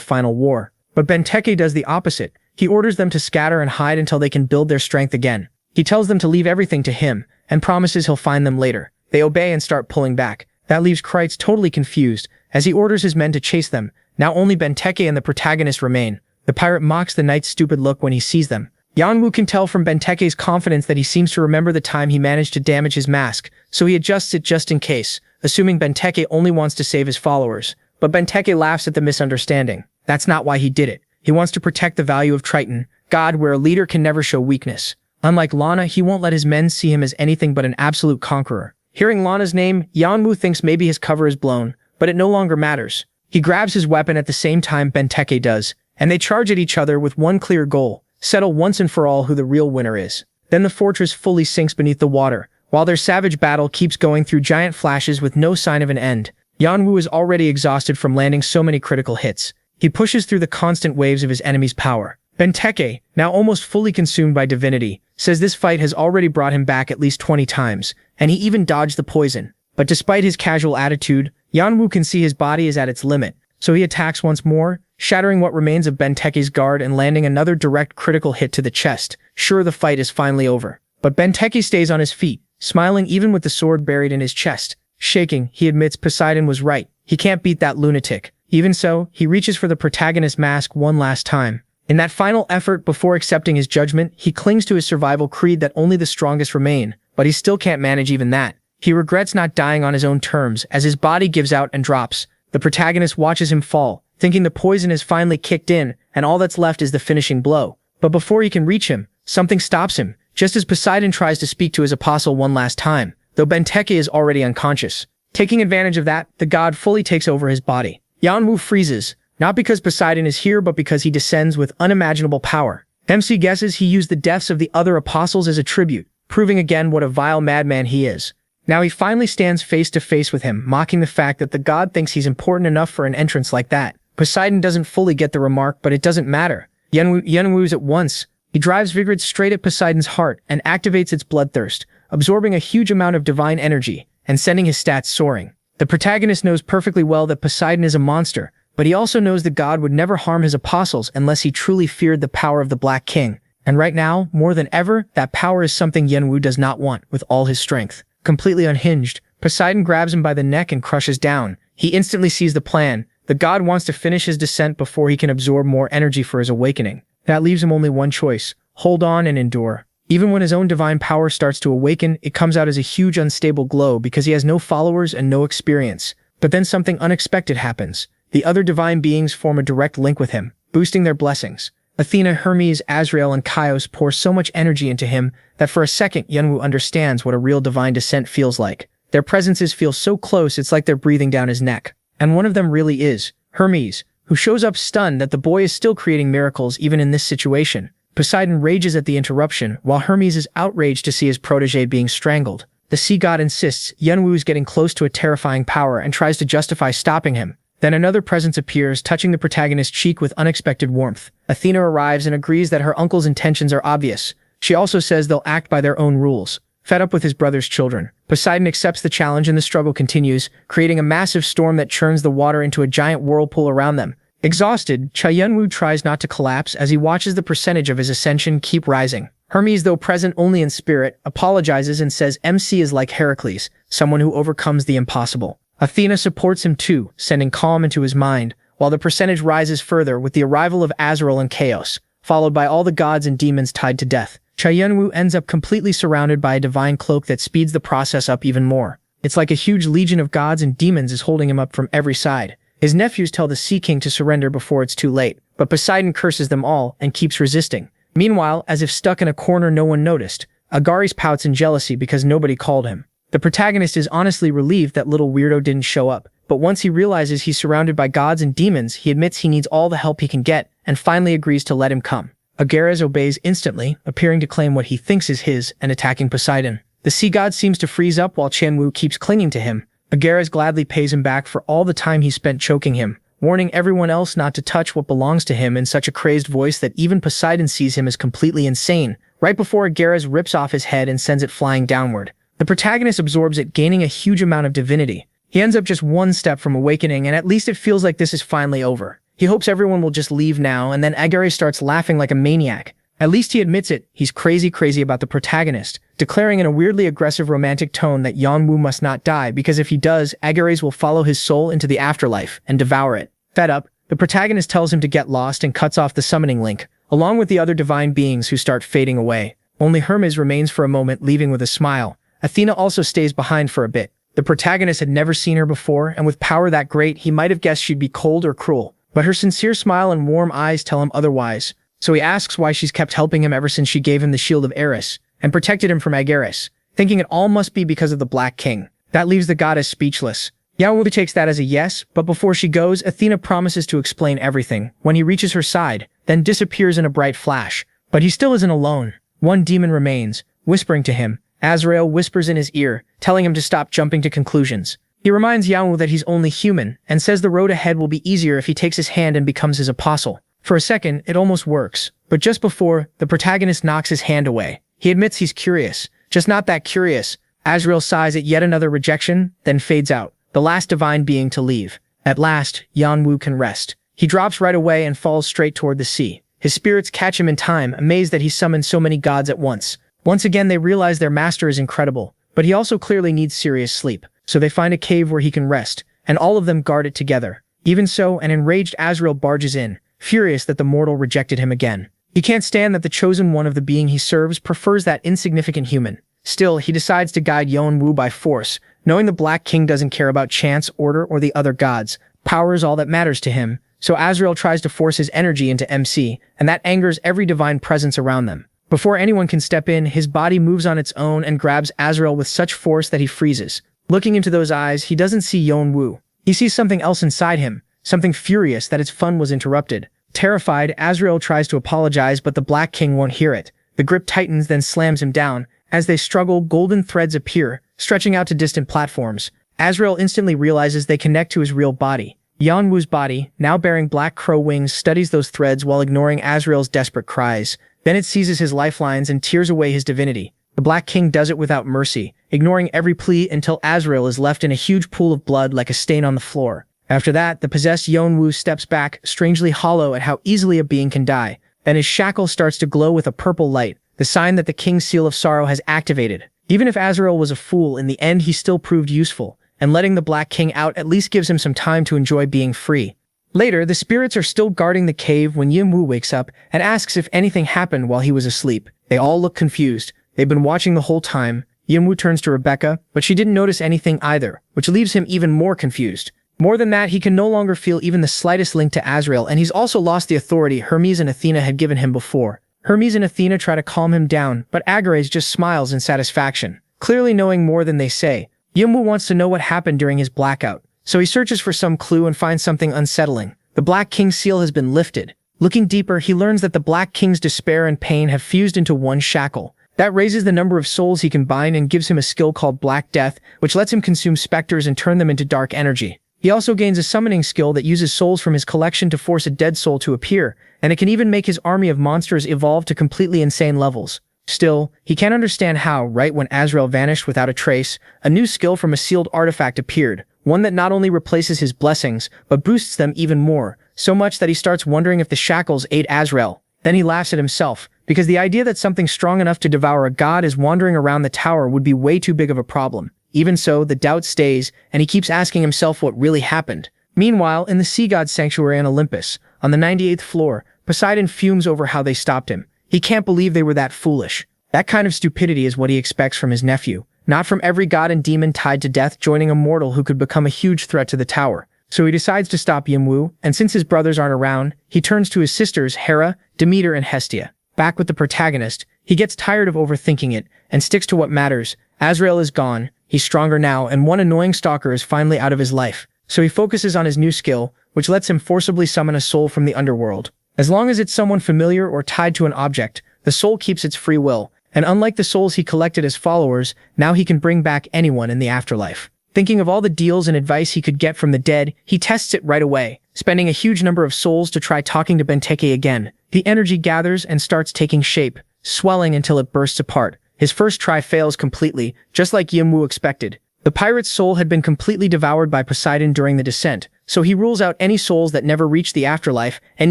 final war. But Benteke does the opposite. He orders them to scatter and hide until they can build their strength again. He tells them to leave everything to him, and promises he'll find them later. They obey and start pulling back. That leaves Kratos totally confused, as he orders his men to chase them. Now only Benteke and the protagonist remain. The pirate mocks the knight's stupid look when he sees them. Yang Wu can tell from Benteke's confidence that he seems to remember the time he managed to damage his mask, so he adjusts it just in case, assuming Benteke only wants to save his followers. But Benteke laughs at the misunderstanding. That's not why he did it. He wants to protect the value of Triton, God, where a leader can never show weakness. Unlike Lana, he won't let his men see him as anything but an absolute conqueror. Hearing Lana's name, Yang Wu thinks maybe his cover is blown, but it no longer matters. He grabs his weapon at the same time Benteke does, and they charge at each other with one clear goal: settle once and for all who the real winner is. Then the fortress fully sinks beneath the water, while their savage battle keeps going through giant flashes with no sign of an end. Yang Wu is already exhausted from landing so many critical hits. He pushes through the constant waves of his enemy's power. Benteke, now almost fully consumed by divinity, says this fight has already brought him back at least 20 times, and he even dodged the poison. But despite his casual attitude, Yang Wu can see his body is at its limit, so he attacks once more, shattering what remains of Benteke's guard and landing another direct critical hit to the chest. Sure, the fight is finally over. But Benteke stays on his feet, smiling even with the sword buried in his chest. Shaking, he admits Poseidon was right. He can't beat that lunatic. Even so, he reaches for the protagonist's mask one last time. In that final effort before accepting his judgment, he clings to his survival creed that only the strongest remain, but he still can't manage even that. He regrets not dying on his own terms as his body gives out and drops. The protagonist watches him fall, thinking the poison has finally kicked in, and all that's left is the finishing blow. But before he can reach him, something stops him, just as Poseidon tries to speak to his apostle one last time, though Benteke is already unconscious. Taking advantage of that, the god fully takes over his body. Yanwu freezes, not because Poseidon is here but because he descends with unimaginable power. MC guesses he used the deaths of the other apostles as a tribute, proving again what a vile madman he is. Now he finally stands face to face with him, mocking the fact that the god thinks he's important enough for an entrance like that. Poseidon doesn't fully get the remark, but it doesn't matter. Yanwu's at once. He drives Vigrid straight at Poseidon's heart and activates its bloodthirst, absorbing a huge amount of divine energy and sending his stats soaring. The protagonist knows perfectly well that Poseidon is a monster, but he also knows the god would never harm his apostles unless he truly feared the power of the Black King. And right now, more than ever, that power is something Yanwu does not want with all his strength. Completely unhinged, Poseidon grabs him by the neck and crushes down. He instantly sees the plan. The god wants to finish his descent before he can absorb more energy for his awakening. That leaves him only one choice: hold on and endure. Even when his own divine power starts to awaken, it comes out as a huge unstable glow because he has no followers and no experience. But then something unexpected happens. The other divine beings form a direct link with him, boosting their blessings. Athena, Hermes, Azrael, and Chios pour so much energy into him that for a second Yanwu understands what a real divine descent feels like. Their presences feel so close it's like they're breathing down his neck. And one of them really is Hermes, who shows up stunned that the boy is still creating miracles even in this situation. Poseidon rages at the interruption, while Hermes is outraged to see his protege being strangled. The sea god insists Yanwu is getting close to a terrifying power and tries to justify stopping him. Then another presence appears, touching the protagonist's cheek with unexpected warmth. Athena arrives and agrees that her uncle's intentions are obvious. She also says they'll act by their own rules. Fed up with his brother's children, Poseidon accepts the challenge and the struggle continues, creating a massive storm that churns the water into a giant whirlpool around them. Exhausted, Yanwu tries not to collapse as he watches the percentage of his ascension keep rising. Hermes, though present only in spirit, apologizes and says MC is like Heracles, someone who overcomes the impossible. Athena supports him too, sending calm into his mind, while the percentage rises further with the arrival of Azrael and Chaos, followed by all the gods and demons tied to death. Yanwu ends up completely surrounded by a divine cloak that speeds the process up even more. It's like a huge legion of gods and demons is holding him up from every side. His nephews tell the Sea King to surrender before it's too late, but Poseidon curses them all and keeps resisting. Meanwhile, as if stuck in a corner no one noticed, Agares pouts in jealousy because nobody called him. The protagonist is honestly relieved that little weirdo didn't show up, but once he realizes he's surrounded by gods and demons, he admits he needs all the help he can get, and finally agrees to let him come. Agares obeys instantly, appearing to claim what he thinks is his and attacking Poseidon. The sea god seems to freeze up while Yanwu keeps clinging to him. Agares gladly pays him back for all the time he spent choking him, warning everyone else not to touch what belongs to him in such a crazed voice that even Poseidon sees him as completely insane, right before Agares rips off his head and sends it flying downward. The protagonist absorbs it, gaining a huge amount of divinity. He ends up just one step from awakening, and at least it feels like this is finally over. He hopes everyone will just leave now, and then Agares starts laughing like a maniac. At least he admits it, he's crazy about the protagonist, declaring in a weirdly aggressive romantic tone that Yanwu must not die because if he does, Agares will follow his soul into the afterlife and devour it. Fed up, the protagonist tells him to get lost and cuts off the summoning link, along with the other divine beings who start fading away. Only Hermes remains for a moment, leaving with a smile. Athena also stays behind for a bit. The protagonist had never seen her before, and with power that great, he might have guessed she'd be cold or cruel. But her sincere smile and warm eyes tell him otherwise. So he asks why she's kept helping him ever since she gave him the shield of Eris, and protected him from Agares, thinking it all must be because of the Black King. That leaves the goddess speechless. Yanwu takes that as a yes, but before she goes, Athena promises to explain everything when he reaches her side, then disappears in a bright flash. But he still isn't alone. One demon remains, whispering to him. Azrael whispers in his ear, telling him to stop jumping to conclusions. He reminds Yanwu that he's only human, and says the road ahead will be easier if he takes his hand and becomes his apostle. For a second, it almost works, but just before, the protagonist knocks his hand away. He admits he's curious, just not that curious. Azrael sighs at yet another rejection, then fades out, the last divine being to leave. At last, Yanwu can rest. He drops right away and falls straight toward the sea. His spirits catch him in time, amazed that he summoned so many gods at once. Once again, they realize their master is incredible, but he also clearly needs serious sleep, so they find a cave where he can rest, and all of them guard it together. Even so, an enraged Azrael barges in, furious that the mortal rejected him again. He can't stand that the chosen one of the being he serves prefers that insignificant human. Still, he decides to guide Yeonwoo by force, knowing the Black King doesn't care about chance, order, or the other gods. Power is all that matters to him, so Azrael tries to force his energy into MC, and that angers every divine presence around them. Before anyone can step in, his body moves on its own and grabs Azrael with such force that he freezes. Looking into those eyes, he doesn't see Yeonwoo. He sees something else inside him, something furious that its fun was interrupted. Terrified, Azrael tries to apologize, but the Black King won't hear it. The grip tightens, then slams him down. As they struggle, golden threads appear, stretching out to distant platforms. Azrael instantly realizes they connect to his real body. Yeonwoo's body, now bearing black crow wings, studies those threads while ignoring Azrael's desperate cries. Then it seizes his lifelines and tears away his divinity. The Black King does it without mercy, ignoring every plea until Azrael is left in a huge pool of blood like a stain on the floor. After that, the possessed Yeonwoo steps back, strangely hollow at how easily a being can die. Then his shackle starts to glow with a purple light, the sign that the King's Seal of Sorrow has activated. Even if Azrael was a fool, in the end he still proved useful, and letting the Black King out at least gives him some time to enjoy being free. Later, the spirits are still guarding the cave when Yeonwoo wakes up and asks if anything happened while he was asleep. They all look confused. They've been watching the whole time. Yeonwoo turns to Rebecca, but she didn't notice anything either, which leaves him even more confused. More than that, he can no longer feel even the slightest link to Azrael, and he's also lost the authority Hermes and Athena had given him before. Hermes and Athena try to calm him down, but Agares just smiles in satisfaction, clearly knowing more than they say. Yeonwoo wants to know what happened during his blackout, so he searches for some clue and finds something unsettling. The Black King's seal has been lifted. Looking deeper, he learns that the Black King's despair and pain have fused into one shackle. That raises the number of souls he can bind and gives him a skill called Black Death, which lets him consume specters and turn them into dark energy. He also gains a summoning skill that uses souls from his collection to force a dead soul to appear, and it can even make his army of monsters evolve to completely insane levels. Still, he can't understand how, right when Azrael vanished without a trace, a new skill from a sealed artifact appeared, one that not only replaces his blessings, but boosts them even more, so much that he starts wondering if the shackles aid Azrael. Then he laughs at himself, because the idea that something strong enough to devour a god is wandering around the tower would be way too big of a problem. Even so, the doubt stays, and he keeps asking himself what really happened. Meanwhile, in the sea god sanctuary on Olympus, on the 98th floor, Poseidon fumes over how they stopped him. He can't believe they were that foolish. That kind of stupidity is what he expects from his nephew, not from every god and demon tied to death joining a mortal who could become a huge threat to the tower. So he decides to stop Yeonwoo, and since his brothers aren't around, he turns to his sisters Heir, Demeter, and Hestia. Back with the protagonist, he gets tired of overthinking it, and sticks to what matters. Azrael is gone, he's stronger now, and one annoying stalker is finally out of his life. So he focuses on his new skill, which lets him forcibly summon a soul from the underworld. As long as it's someone familiar or tied to an object, the soul keeps its free will, and unlike the souls he collected as followers, now he can bring back anyone in the afterlife. Thinking of all the deals and advice he could get from the dead, he tests it right away, spending a huge number of souls to try talking to Benteke again. The energy gathers and starts taking shape, swelling until it bursts apart. His first try fails completely, just like Yeonwoo expected. The pirate's soul had been completely devoured by Poseidon during the descent, so he rules out any souls that never reach the afterlife and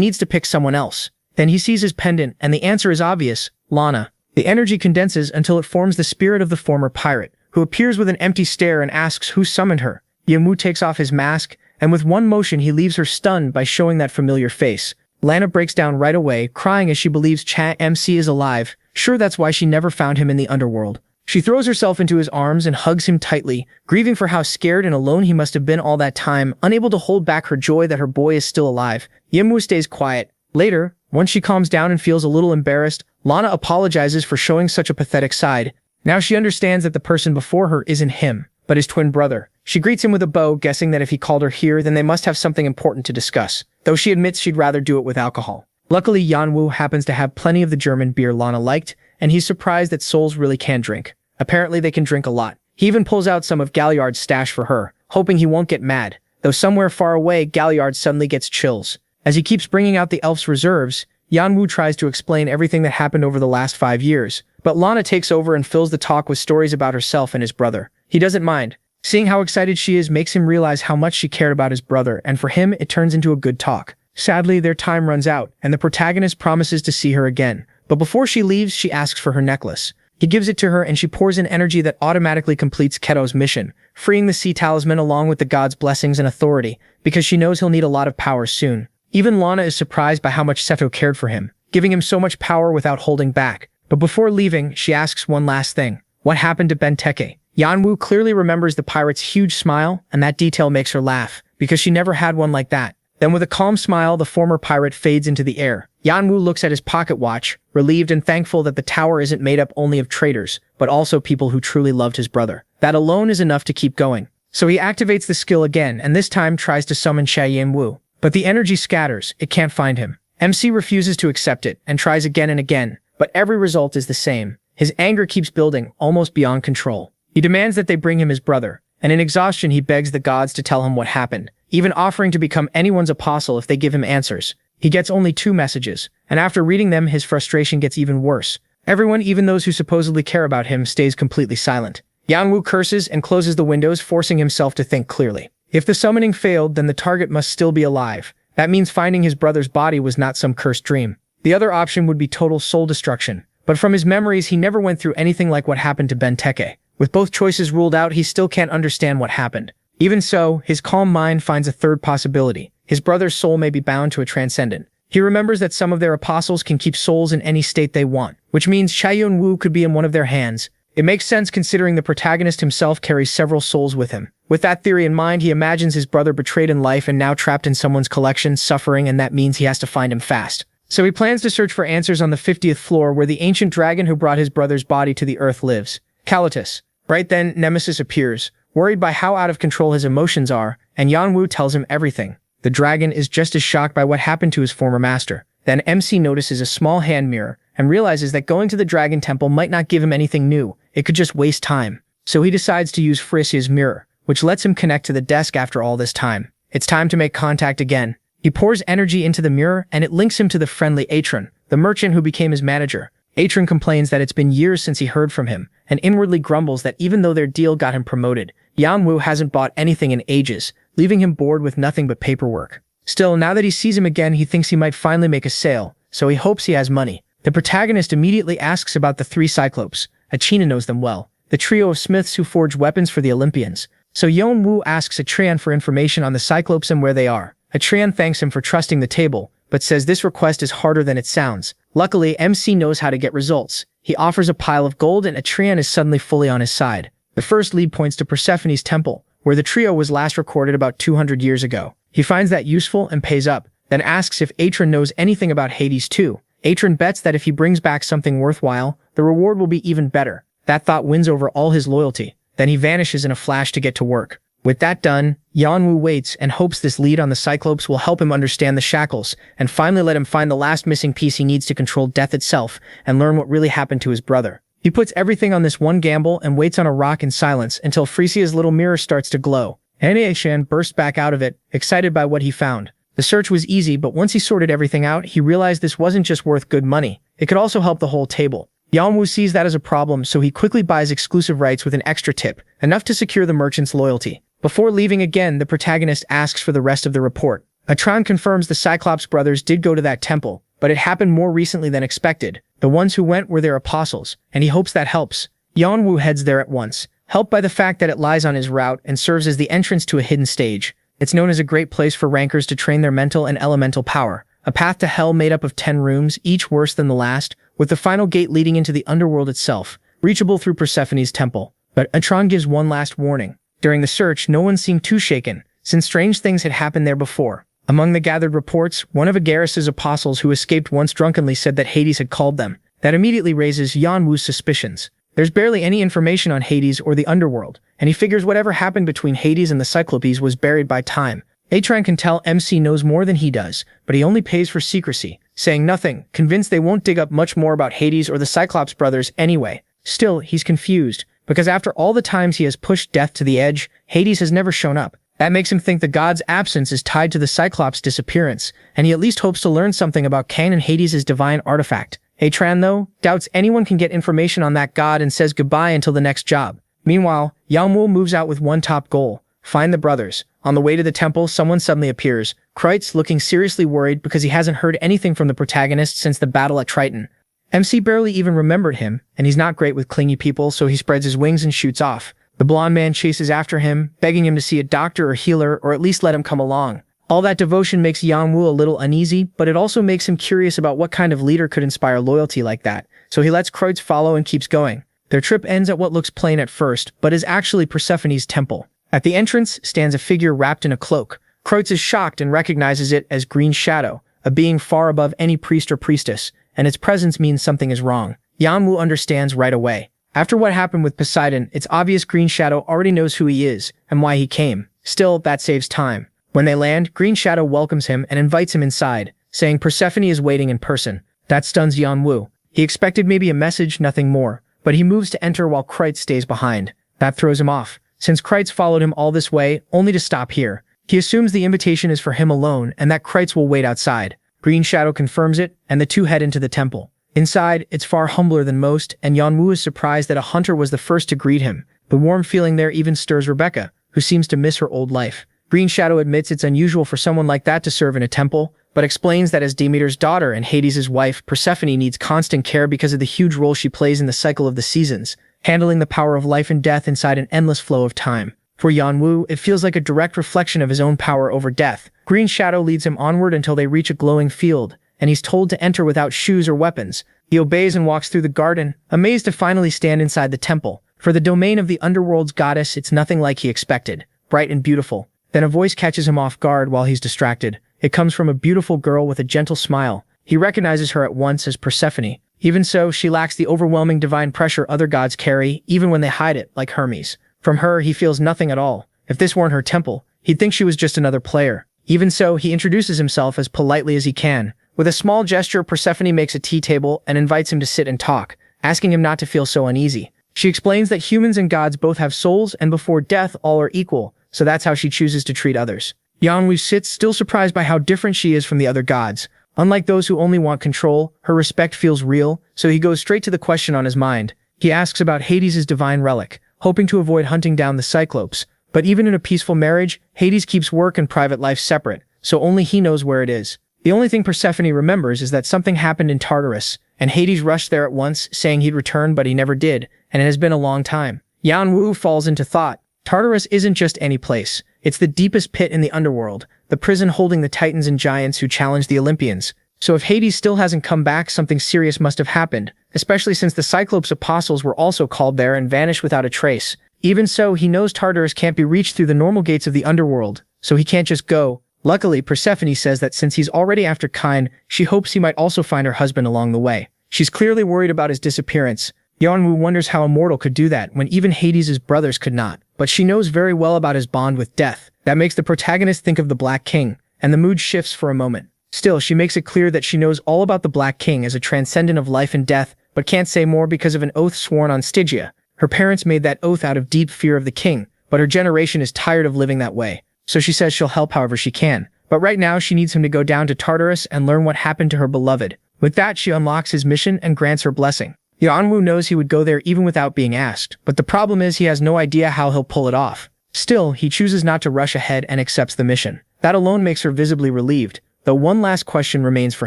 needs to pick someone else. Then he sees his pendant, and the answer is obvious: Lana. The energy condenses until it forms the spirit of the former pirate, who appears with an empty stare and asks who summoned her. Yeonwoo takes off his mask, and with one motion he leaves her stunned by showing that familiar face. Lana breaks down right away, crying as she believes Cha MC is alive. Sure, that's why she never found him in the underworld. She throws herself into his arms and hugs him tightly, grieving for how scared and alone he must have been all that time, unable to hold back her joy that her boy is still alive. Yeonwoo stays quiet. Later, once she calms down and feels a little embarrassed, Lana apologizes for showing such a pathetic side. Now she understands that the person before her isn't him, but his twin brother. She greets him with a bow, guessing that if he called her here, then they must have something important to discuss, though she admits she'd rather do it with alcohol. Luckily, Yeonwoo happens to have plenty of the German beer Lana liked, and he's surprised that souls really can drink. Apparently they can drink a lot. He even pulls out some of Galliard's stash for her, hoping he won't get mad, though somewhere far away, Galliard suddenly gets chills. As he keeps bringing out the elf's reserves, Yeonwoo tries to explain everything that happened over the last 5 years, but Lana takes over and fills the talk with stories about herself and his brother. He doesn't mind. Seeing how excited she is makes him realize how much she cared about his brother, and for him, it turns into a good talk. Sadly, their time runs out, and the protagonist promises to see her again. But before she leaves, she asks for her necklace. He gives it to her and she pours in energy that automatically completes Keto's mission, freeing the sea talisman along with the god's blessings and authority, because she knows he'll need a lot of power soon. Even Lana is surprised by how much Seto cared for him, giving him so much power without holding back. But before leaving, she asks one last thing. What happened to Benteke? Yanwu clearly remembers the pirate's huge smile, and that detail makes her laugh, because she never had one like that. Then with a calm smile, the former pirate fades into the air. Yanwu looks at his pocket watch, relieved and thankful that the tower isn't made up only of traitors, but also people who truly loved his brother. That alone is enough to keep going. So he activates the skill again, and this time tries to summon Xia Yanwu. But the energy scatters, it can't find him. MC refuses to accept it, and tries again and again, but every result is the same. His anger keeps building, almost beyond control. He demands that they bring him his brother, and in exhaustion he begs the gods to tell him what happened, even offering to become anyone's apostle if they give him answers. He gets only 2 messages, and after reading them his frustration gets even worse. Everyone, even those who supposedly care about him, stays completely silent. Yanwu curses and closes the windows, forcing himself to think clearly. If the summoning failed, then the target must still be alive. That means finding his brother's body was not some cursed dream. The other option would be total soul destruction, but from his memories he never went through anything like what happened to Benteke. With both choices ruled out, he still can't understand what happened. Even so, his calm mind finds a third possibility. His brother's soul may be bound to a transcendent. He remembers that some of their apostles can keep souls in any state they want, which means Xia Yunwu could be in one of their hands. It makes sense considering the protagonist himself carries several souls with him. With that theory in mind, he imagines his brother betrayed in life and now trapped in someone's collection, suffering, and that means he has to find him fast. So he plans to search for answers on the 50th floor where the ancient dragon who brought his brother's body to the earth lives. Kalitus. Right then, Nemesis appears, worried by how out of control his emotions are, and Yanwu tells him everything. The dragon is just as shocked by what happened to his former master. Then MC notices a small hand mirror, and realizes that going to the dragon temple might not give him anything new, it could just waste time. So he decides to use Frisia's mirror, which lets him connect to the desk after all this time. It's time to make contact again. He pours energy into the mirror, and it links him to the friendly Atron, the merchant who became his manager. Atron complains that it's been years since he heard from him, and inwardly grumbles that even though their deal got him promoted, Yanwu hasn't bought anything in ages, leaving him bored with nothing but paperwork. Still, now that he sees him again, he thinks he might finally make a sale, so he hopes he has money. The protagonist immediately asks about the 3 Cyclopes. Achina knows them well, the trio of smiths who forge weapons for the Olympians. So Yonwu asks Atrian for information on the Cyclopes and where they are. Atrian thanks him for trusting the table, but says this request is harder than it sounds. Luckily, MC knows how to get results. He offers a pile of gold and Atrian is suddenly fully on his side. The first lead points to Persephone's temple, where the trio was last recorded about 200 years ago. He finds that useful and pays up, then asks if Atron knows anything about Hades too. Atron bets that if he brings back something worthwhile, the reward will be even better. That thought wins over all his loyalty. Then he vanishes in a flash to get to work. With that done, Yanwu waits and hopes this lead on the Cyclopes will help him understand the shackles, and finally let him find the last missing piece he needs to control death itself and learn what really happened to his brother. He puts everything on this one gamble and waits on a rock in silence until Frisia's little mirror starts to glow. Anishan bursts back out of it, excited by what he found. The search was easy, but once he sorted everything out, he realized this wasn't just worth good money. It could also help the whole table. Yanwu sees that as a problem, so he quickly buys exclusive rights with an extra tip, enough to secure the merchant's loyalty. Before leaving again, the protagonist asks for the rest of the report. Atron confirms the Cyclops brothers did go to that temple, but it happened more recently than expected. The ones who went were their apostles, and he hopes that helps. Yanwu heads there at once, helped by the fact that it lies on his route and serves as the entrance to a hidden stage. It's known as a great place for rankers to train their mental and elemental power. A path to hell made up of 10 rooms, each worse than the last, with the final gate leading into the underworld itself, reachable through Persephone's temple. But Atron gives one last warning. During the search, no one seemed too shaken, since strange things had happened there before. Among the gathered reports, one of Agarus's apostles who escaped once drunkenly said that Hades had called them. That immediately raises Yanwu's suspicions. There's barely any information on Hades or the underworld, and he figures whatever happened between Hades and the Cyclopes was buried by time. Atron can tell MC knows more than he does, but he only pays for secrecy, saying nothing, convinced they won't dig up much more about Hades or the Cyclops brothers anyway. Still, he's confused, because after all the times he has pushed death to the edge, Hades has never shown up. That makes him think the god's absence is tied to the Cyclops' disappearance, and he at least hopes to learn something about Cain and Hades' divine artifact. Atron, though, doubts anyone can get information on that god and says goodbye until the next job. Meanwhile, Yanwu moves out with one top goal: find the brothers. On the way to the temple, someone suddenly appears. Kreutz looking seriously worried because he hasn't heard anything from the protagonist since the battle at Triton. MC barely even remembered him, and he's not great with clingy people, so he spreads his wings and shoots off. The blonde man chases after him, begging him to see a doctor or healer, or at least let him come along. All that devotion makes Yanwu a little uneasy, but it also makes him curious about what kind of leader could inspire loyalty like that, so he lets Kreutz follow and keeps going. Their trip ends at what looks plain at first, but is actually Persephone's temple. At the entrance stands a figure wrapped in a cloak. Kreutz is shocked and recognizes it as Green Shadow, a being far above any priest or priestess, and its presence means something is wrong. Yanwu understands right away. After what happened with Poseidon, it's obvious Green Shadow already knows who he is and why he came. Still, that saves time. When they land, Green Shadow welcomes him and invites him inside, saying Persephone is waiting in person. That stuns Yanwu. He expected maybe a message, nothing more, but he moves to enter while Kreutz stays behind. That throws him off, since Kreutz followed him all this way, only to stop here. He assumes the invitation is for him alone and that Kreutz will wait outside. Green Shadow confirms it, and the two head into the temple. Inside, it's far humbler than most, and Yanwu is surprised that a hunter was the first to greet him. The warm feeling there even stirs Rebecca, who seems to miss her old life. Green Shadow admits it's unusual for someone like that to serve in a temple, but explains that as Demeter's daughter and Hades' wife, Persephone needs constant care because of the huge role she plays in the cycle of the seasons, handling the power of life and death inside an endless flow of time. For Yanwu, it feels like a direct reflection of his own power over death. Green Shadow leads him onward until they reach a glowing field, and he's told to enter without shoes or weapons. He obeys and walks through the garden, amazed to finally stand inside the temple. For the domain of the underworld's goddess, it's nothing like he expected, bright and beautiful. Then a voice catches him off guard while he's distracted. It comes from a beautiful girl with a gentle smile. He recognizes her at once as Persephone. Even so, she lacks the overwhelming divine pressure other gods carry, even when they hide it, like Hermes. From her, he feels nothing at all. If this weren't her temple, he'd think she was just another player. Even so, he introduces himself as politely as he can. With a small gesture, Persephone makes a tea table and invites him to sit and talk, asking him not to feel so uneasy. She explains that humans and gods both have souls, and before death, all are equal, so that's how she chooses to treat others. Yanwu sits, still surprised by how different she is from the other gods. Unlike those who only want control, her respect feels real, so he goes straight to the question on his mind. He asks about Hades' divine relic, hoping to avoid hunting down the Cyclopes. But even in a peaceful marriage, Hades keeps work and private life separate, so only he knows where it is. The only thing Persephone remembers is that something happened in Tartarus, and Hades rushed there at once, saying he'd return, but he never did, and it has been a long time. Yanwu falls into thought. Tartarus isn't just any place. It's the deepest pit in the underworld, the prison holding the titans and giants who challenged the Olympians. So if Hades still hasn't come back, something serious must have happened, especially since the Cyclops apostles were also called there and vanished without a trace. Even so, he knows Tartarus can't be reached through the normal gates of the underworld, so he can't just go. Luckily, Persephone says that since he's already after Kain, she hopes he might also find her husband along the way. She's clearly worried about his disappearance. Yanwu wonders how a mortal could do that when even Hades' brothers could not, but she knows very well about his bond with death. That makes the protagonist think of the Black King, and the mood shifts for a moment. Still, she makes it clear that she knows all about the Black King as a transcendent of life and death, but can't say more because of an oath sworn on Stygia. Her parents made that oath out of deep fear of the king, but her generation is tired of living that way. So she says she'll help however she can. But right now, she needs him to go down to Tartarus and learn what happened to her beloved. With that, she unlocks his mission and grants her blessing. Yanwu knows he would go there even without being asked, but the problem is he has no idea how he'll pull it off. Still, he chooses not to rush ahead and accepts the mission. That alone makes her visibly relieved, though one last question remains for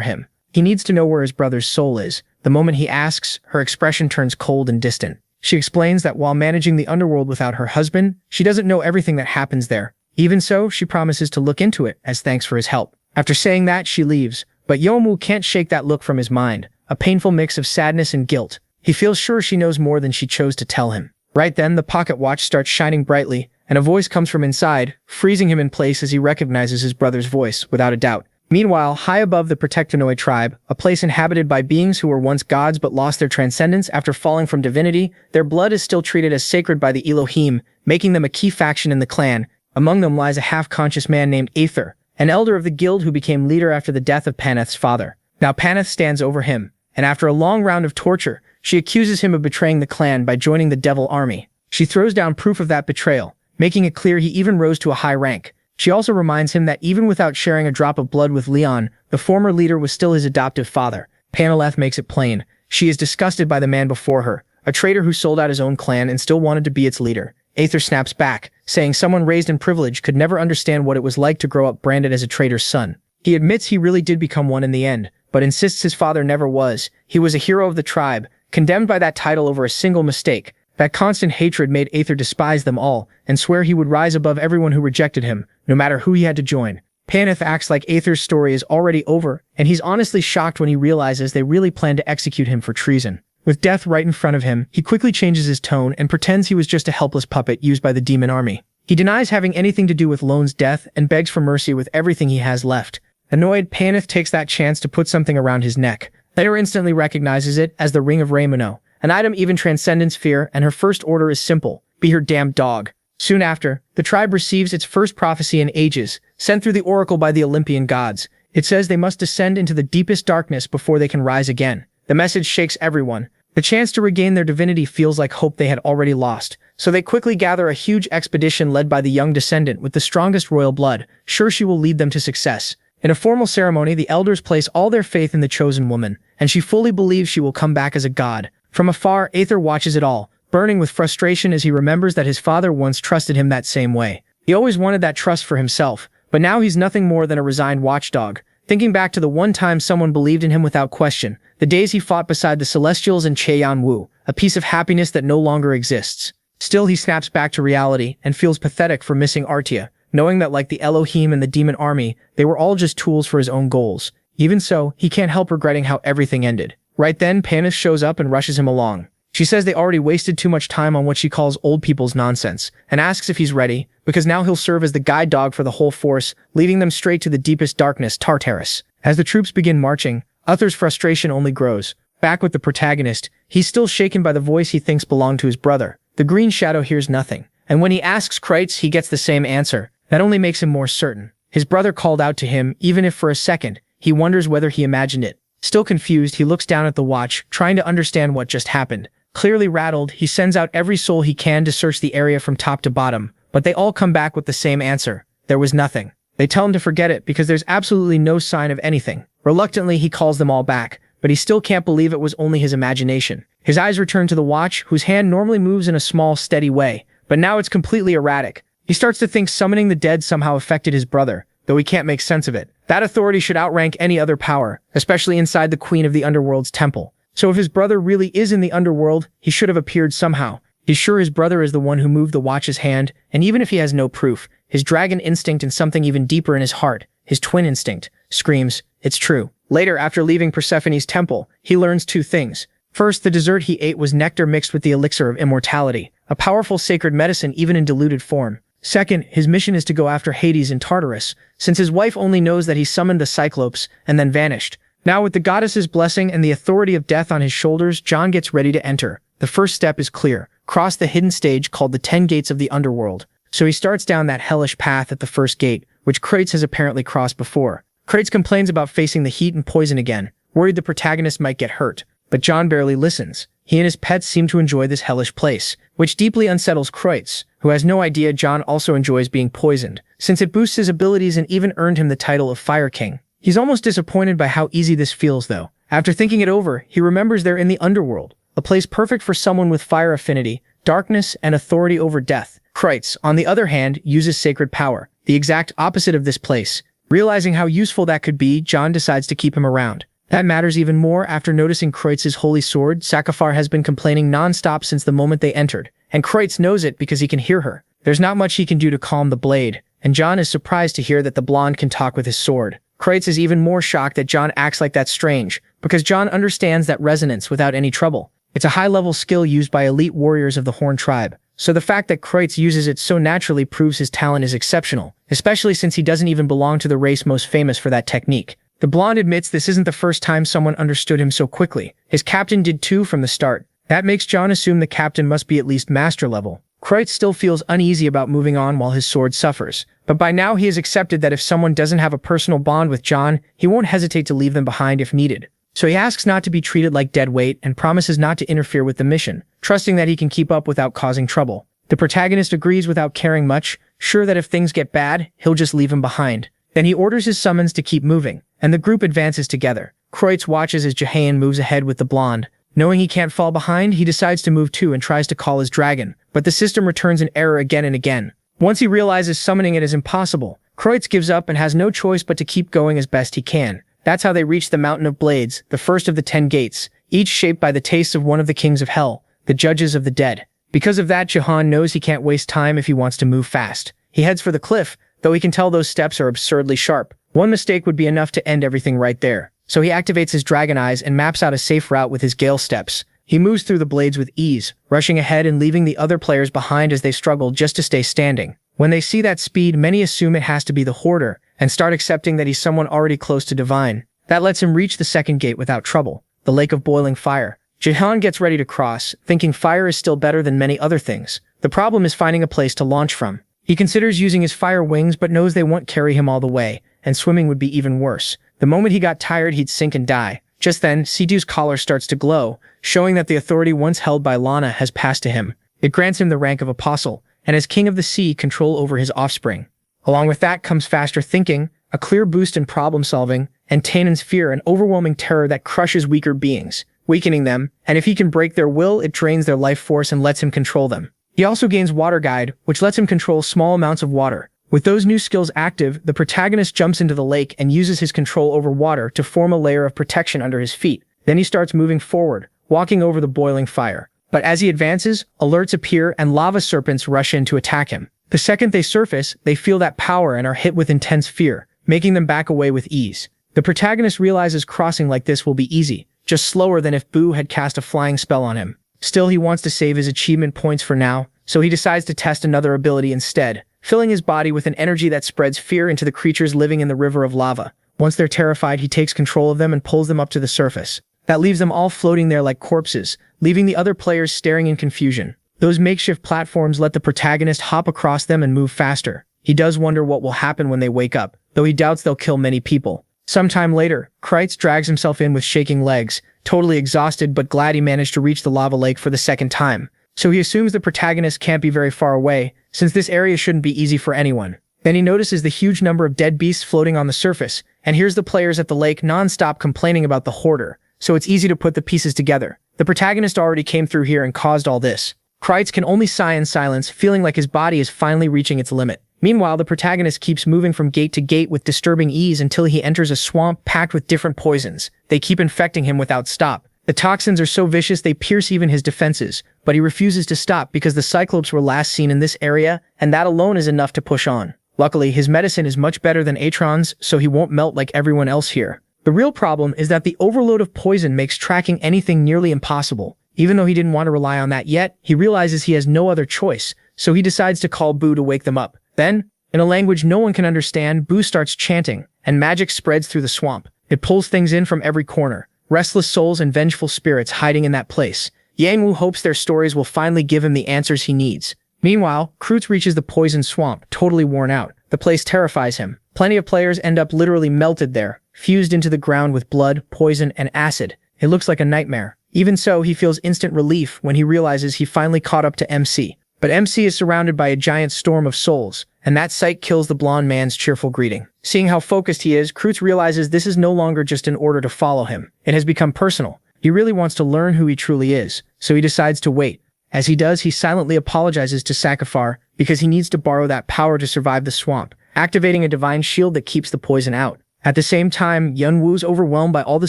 him. He needs to know where his brother's soul is. The moment he asks, her expression turns cold and distant. She explains that while managing the underworld without her husband, she doesn't know everything that happens there. Even so, she promises to look into it as thanks for his help. After saying that, she leaves, but Yanwu can't shake that look from his mind, a painful mix of sadness and guilt. He feels sure she knows more than she chose to tell him. Right then, the pocket watch starts shining brightly, and a voice comes from inside, freezing him in place as he recognizes his brother's voice, without a doubt. Meanwhile, high above the Protectonoid tribe, a place inhabited by beings who were once gods but lost their transcendence after falling from divinity, their blood is still treated as sacred by the Elohim, making them a key faction in the clan. Among them lies a half-conscious man named Heir, an elder of the guild who became leader after the death of Paneth's father. Now Paneth stands over him, and after a long round of torture, she accuses him of betraying the clan by joining the devil army. She throws down proof of that betrayal, making it clear he even rose to a high rank. She also reminds him that even without sharing a drop of blood with Leon, the former leader was still his adoptive father. Paneleth makes it plain. She is disgusted by the man before her, a traitor who sold out his own clan and still wanted to be its leader. Heir snaps back, saying someone raised in privilege could never understand what it was like to grow up branded as a traitor's son. He admits he really did become one in the end, but insists his father never was. He was a hero of the tribe, condemned by that title over a single mistake. That constant hatred made Aether despise them all, and swear he would rise above everyone who rejected him, no matter who he had to join. Paneth acts like Aether's story is already over, and he's honestly shocked when he realizes they really plan to execute him for treason. With death right in front of him, he quickly changes his tone and pretends he was just a helpless puppet used by the demon army. He denies having anything to do with Lone's death and begs for mercy with everything he has left. Annoyed, Paneth takes that chance to put something around his neck. Heir instantly recognizes it as the Ring of Raimono, an item even transcendence fear, and her first order is simple: be her damned dog. Soon after, the tribe receives its first prophecy in ages, sent through the oracle by the Olympian gods. It says they must descend into the deepest darkness before they can rise again. The message shakes everyone. The chance to regain their divinity feels like hope they had already lost, so they quickly gather a huge expedition led by the young descendant with the strongest royal blood, sure she will lead them to success. In a formal ceremony, the elders place all their faith in the chosen woman, and she fully believes she will come back as a god. From afar, Aether watches it all, burning with frustration as he remembers that his father once trusted him that same way. He always wanted that trust for himself, but now he's nothing more than a resigned watchdog. Thinking back to the one time someone believed in him without question, the days he fought beside the Celestials and Cheyan Wu, a piece of happiness that no longer exists. Still, he snaps back to reality and feels pathetic for missing Artia, knowing that like the Elohim and the demon army, they were all just tools for his own goals. Even so, he can't help regretting how everything ended. Right then, Paneth shows up and rushes him along. She says they already wasted too much time on what she calls old people's nonsense, and asks if he's ready, because now he'll serve as the guide dog for the whole force, leading them straight to the deepest darkness, Tartarus. As the troops begin marching, Uther's frustration only grows. Back with the protagonist, he's still shaken by the voice he thinks belonged to his brother. The Green Shadow hears nothing, and when he asks Kreitz, he gets the same answer. That only makes him more certain. His brother called out to him, even if for a second, he wonders whether he imagined it. Still confused, he looks down at the watch, trying to understand what just happened. Clearly rattled, he sends out every soul he can to search the area from top to bottom, but they all come back with the same answer. There was nothing. They tell him to forget it because there's absolutely no sign of anything. Reluctantly, he calls them all back, but he still can't believe it was only his imagination. His eyes return to the watch, whose hand normally moves in a small, steady way, but now it's completely erratic. He starts to think summoning the dead somehow affected his brother, though he can't make sense of it. That authority should outrank any other power, especially inside the Queen of the Underworld's temple. So if his brother really is in the underworld, he should have appeared somehow. He's sure his brother is the one who moved the watch's hand, and even if he has no proof, his dragon instinct and something even deeper in his heart, his twin instinct, screams, it's true. Later, after leaving Persephone's temple, he learns two things. First, the dessert he ate was nectar mixed with the elixir of immortality, a powerful sacred medicine even in diluted form. Second, his mission is to go after Hades in Tartarus, since his wife only knows that he summoned the Cyclopes and then vanished. Now with the goddess's blessing and the authority of death on his shoulders, John gets ready to enter. The first step is clear: cross the hidden stage called the 10 Gates of the Underworld. So he starts down that hellish path at the first gate, which Kreitz has apparently crossed before. Kreitz complains about facing the heat and poison again, worried the protagonist might get hurt. But John barely listens. He and his pets seem to enjoy this hellish place, which deeply unsettles Kreitz, who has no idea John also enjoys being poisoned, since it boosts his abilities and even earned him the title of Fire King. He's almost disappointed by how easy this feels, though. After thinking it over, he remembers they're in the underworld, a place perfect for someone with fire affinity, darkness, and authority over death. Kreitz, on the other hand, uses sacred power, the exact opposite of this place. Realizing how useful that could be, John decides to keep him around. That matters even more after noticing Kreitz's holy sword. Sakafar has been complaining non-stop since the moment they entered, and Kreitz knows it because he can hear her. There's not much he can do to calm the blade, and John is surprised to hear that the blonde can talk with his sword. Kreitz is even more shocked that John acts like that's strange, because John understands that resonance without any trouble. It's a high-level skill used by elite warriors of the Horn tribe, so the fact that Kreitz uses it so naturally proves his talent is exceptional, especially since he doesn't even belong to the race most famous for that technique. The blonde admits this isn't the first time someone understood him so quickly. His captain did too from the start. That makes John assume the captain must be at least master level. Kreitz still feels uneasy about moving on while his sword suffers, but by now he has accepted that if someone doesn't have a personal bond with John, he won't hesitate to leave them behind if needed. So he asks not to be treated like dead weight and promises not to interfere with the mission, trusting that he can keep up without causing trouble. The protagonist agrees without caring much, sure that if things get bad, he'll just leave him behind. Then he orders his summons to keep moving, and the group advances together. Kreitz watches as Jahan moves ahead with the blonde. Knowing he can't fall behind, he decides to move too and tries to call his dragon, but the system returns an error again and again. Once he realizes summoning it is impossible, Kreitz gives up and has no choice but to keep going as best he can. That's how they reach the Mountain of Blades, the first of the 10 gates, each shaped by the tastes of one of the kings of hell, the judges of the dead. Because of that, Jahan knows he can't waste time if he wants to move fast. He heads for the cliff, though he can tell those steps are absurdly sharp. One mistake would be enough to end everything right there. So he activates his dragon eyes and maps out a safe route with his gale steps. He moves through the blades with ease, rushing ahead and leaving the other players behind as they struggle just to stay standing. When they see that speed, many assume it has to be the Hoarder, and start accepting that he's someone already close to divine. That lets him reach the second gate without trouble, the Lake of Boiling Fire. Jahan gets ready to cross, thinking fire is still better than many other things. The problem is finding a place to launch from. He considers using his fire wings but knows they won't carry him all the way, and swimming would be even worse. The moment he got tired, he'd sink and die. Just then, Sidu's collar starts to glow, showing that the authority once held by Lana has passed to him. It grants him the rank of apostle, and as king of the sea, control over his offspring. Along with that comes faster thinking, a clear boost in problem solving, and Tanen's fear and overwhelming terror that crushes weaker beings, weakening them, and if he can break their will, it drains their life force and lets him control them. He also gains Water Guide, which lets him control small amounts of water. With those new skills active, the protagonist jumps into the lake and uses his control over water to form a layer of protection under his feet. Then he starts moving forward, walking over the boiling fire. But as he advances, alerts appear and lava serpents rush in to attack him. The second they surface, they feel that power and are hit with intense fear, making them back away with ease. The protagonist realizes crossing like this will be easy, just slower than if Boo had cast a flying spell on him. Still, he wants to save his achievement points for now, so he decides to test another ability instead, filling his body with an energy that spreads fear into the creatures living in the river of lava. Once they're terrified, he takes control of them and pulls them up to the surface. That leaves them all floating there like corpses, leaving the other players staring in confusion. Those makeshift platforms let the protagonist hop across them and move faster. He does wonder what will happen when they wake up, though he doubts they'll kill many people. Sometime later, Kreitz drags himself in with shaking legs, totally exhausted but glad he managed to reach the lava lake for the second time. So he assumes the protagonist can't be very far away, since this area shouldn't be easy for anyone. Then he notices the huge number of dead beasts floating on the surface, and hears the players at the lake non-stop complaining about the Hoarder, so it's easy to put the pieces together. The protagonist already came through here and caused all this. Kreitz can only sigh in silence, feeling like his body is finally reaching its limit. Meanwhile, the protagonist keeps moving from gate to gate with disturbing ease until he enters a swamp packed with different poisons. They keep infecting him without stop. The toxins are so vicious they pierce even his defenses, but he refuses to stop because the Cyclops were last seen in this area, and that alone is enough to push on. Luckily, his medicine is much better than Atron's, so he won't melt like everyone else here. The real problem is that the overload of poison makes tracking anything nearly impossible. Even though he didn't want to rely on that yet, he realizes he has no other choice, so he decides to call Boo to wake them up. Then, in a language no one can understand, Boo starts chanting, and magic spreads through the swamp. It pulls things in from every corner, restless souls and vengeful spirits hiding in that place. Yangwu hopes their stories will finally give him the answers he needs. Meanwhile, Kreutz reaches the poison swamp, totally worn out. The place terrifies him. Plenty of players end up literally melted there, fused into the ground with blood, poison, and acid. It looks like a nightmare. Even so, he feels instant relief when he realizes he finally caught up to MC. But MC is surrounded by a giant storm of souls, and that sight kills the blonde man's cheerful greeting. Seeing how focused he is, Kreutz realizes this is no longer just an order to follow him. It has become personal. He really wants to learn who he truly is, so he decides to wait. As he does, he silently apologizes to Sakafar because he needs to borrow that power to survive the swamp, activating a divine shield that keeps the poison out. At the same time, Yunwu's overwhelmed by all the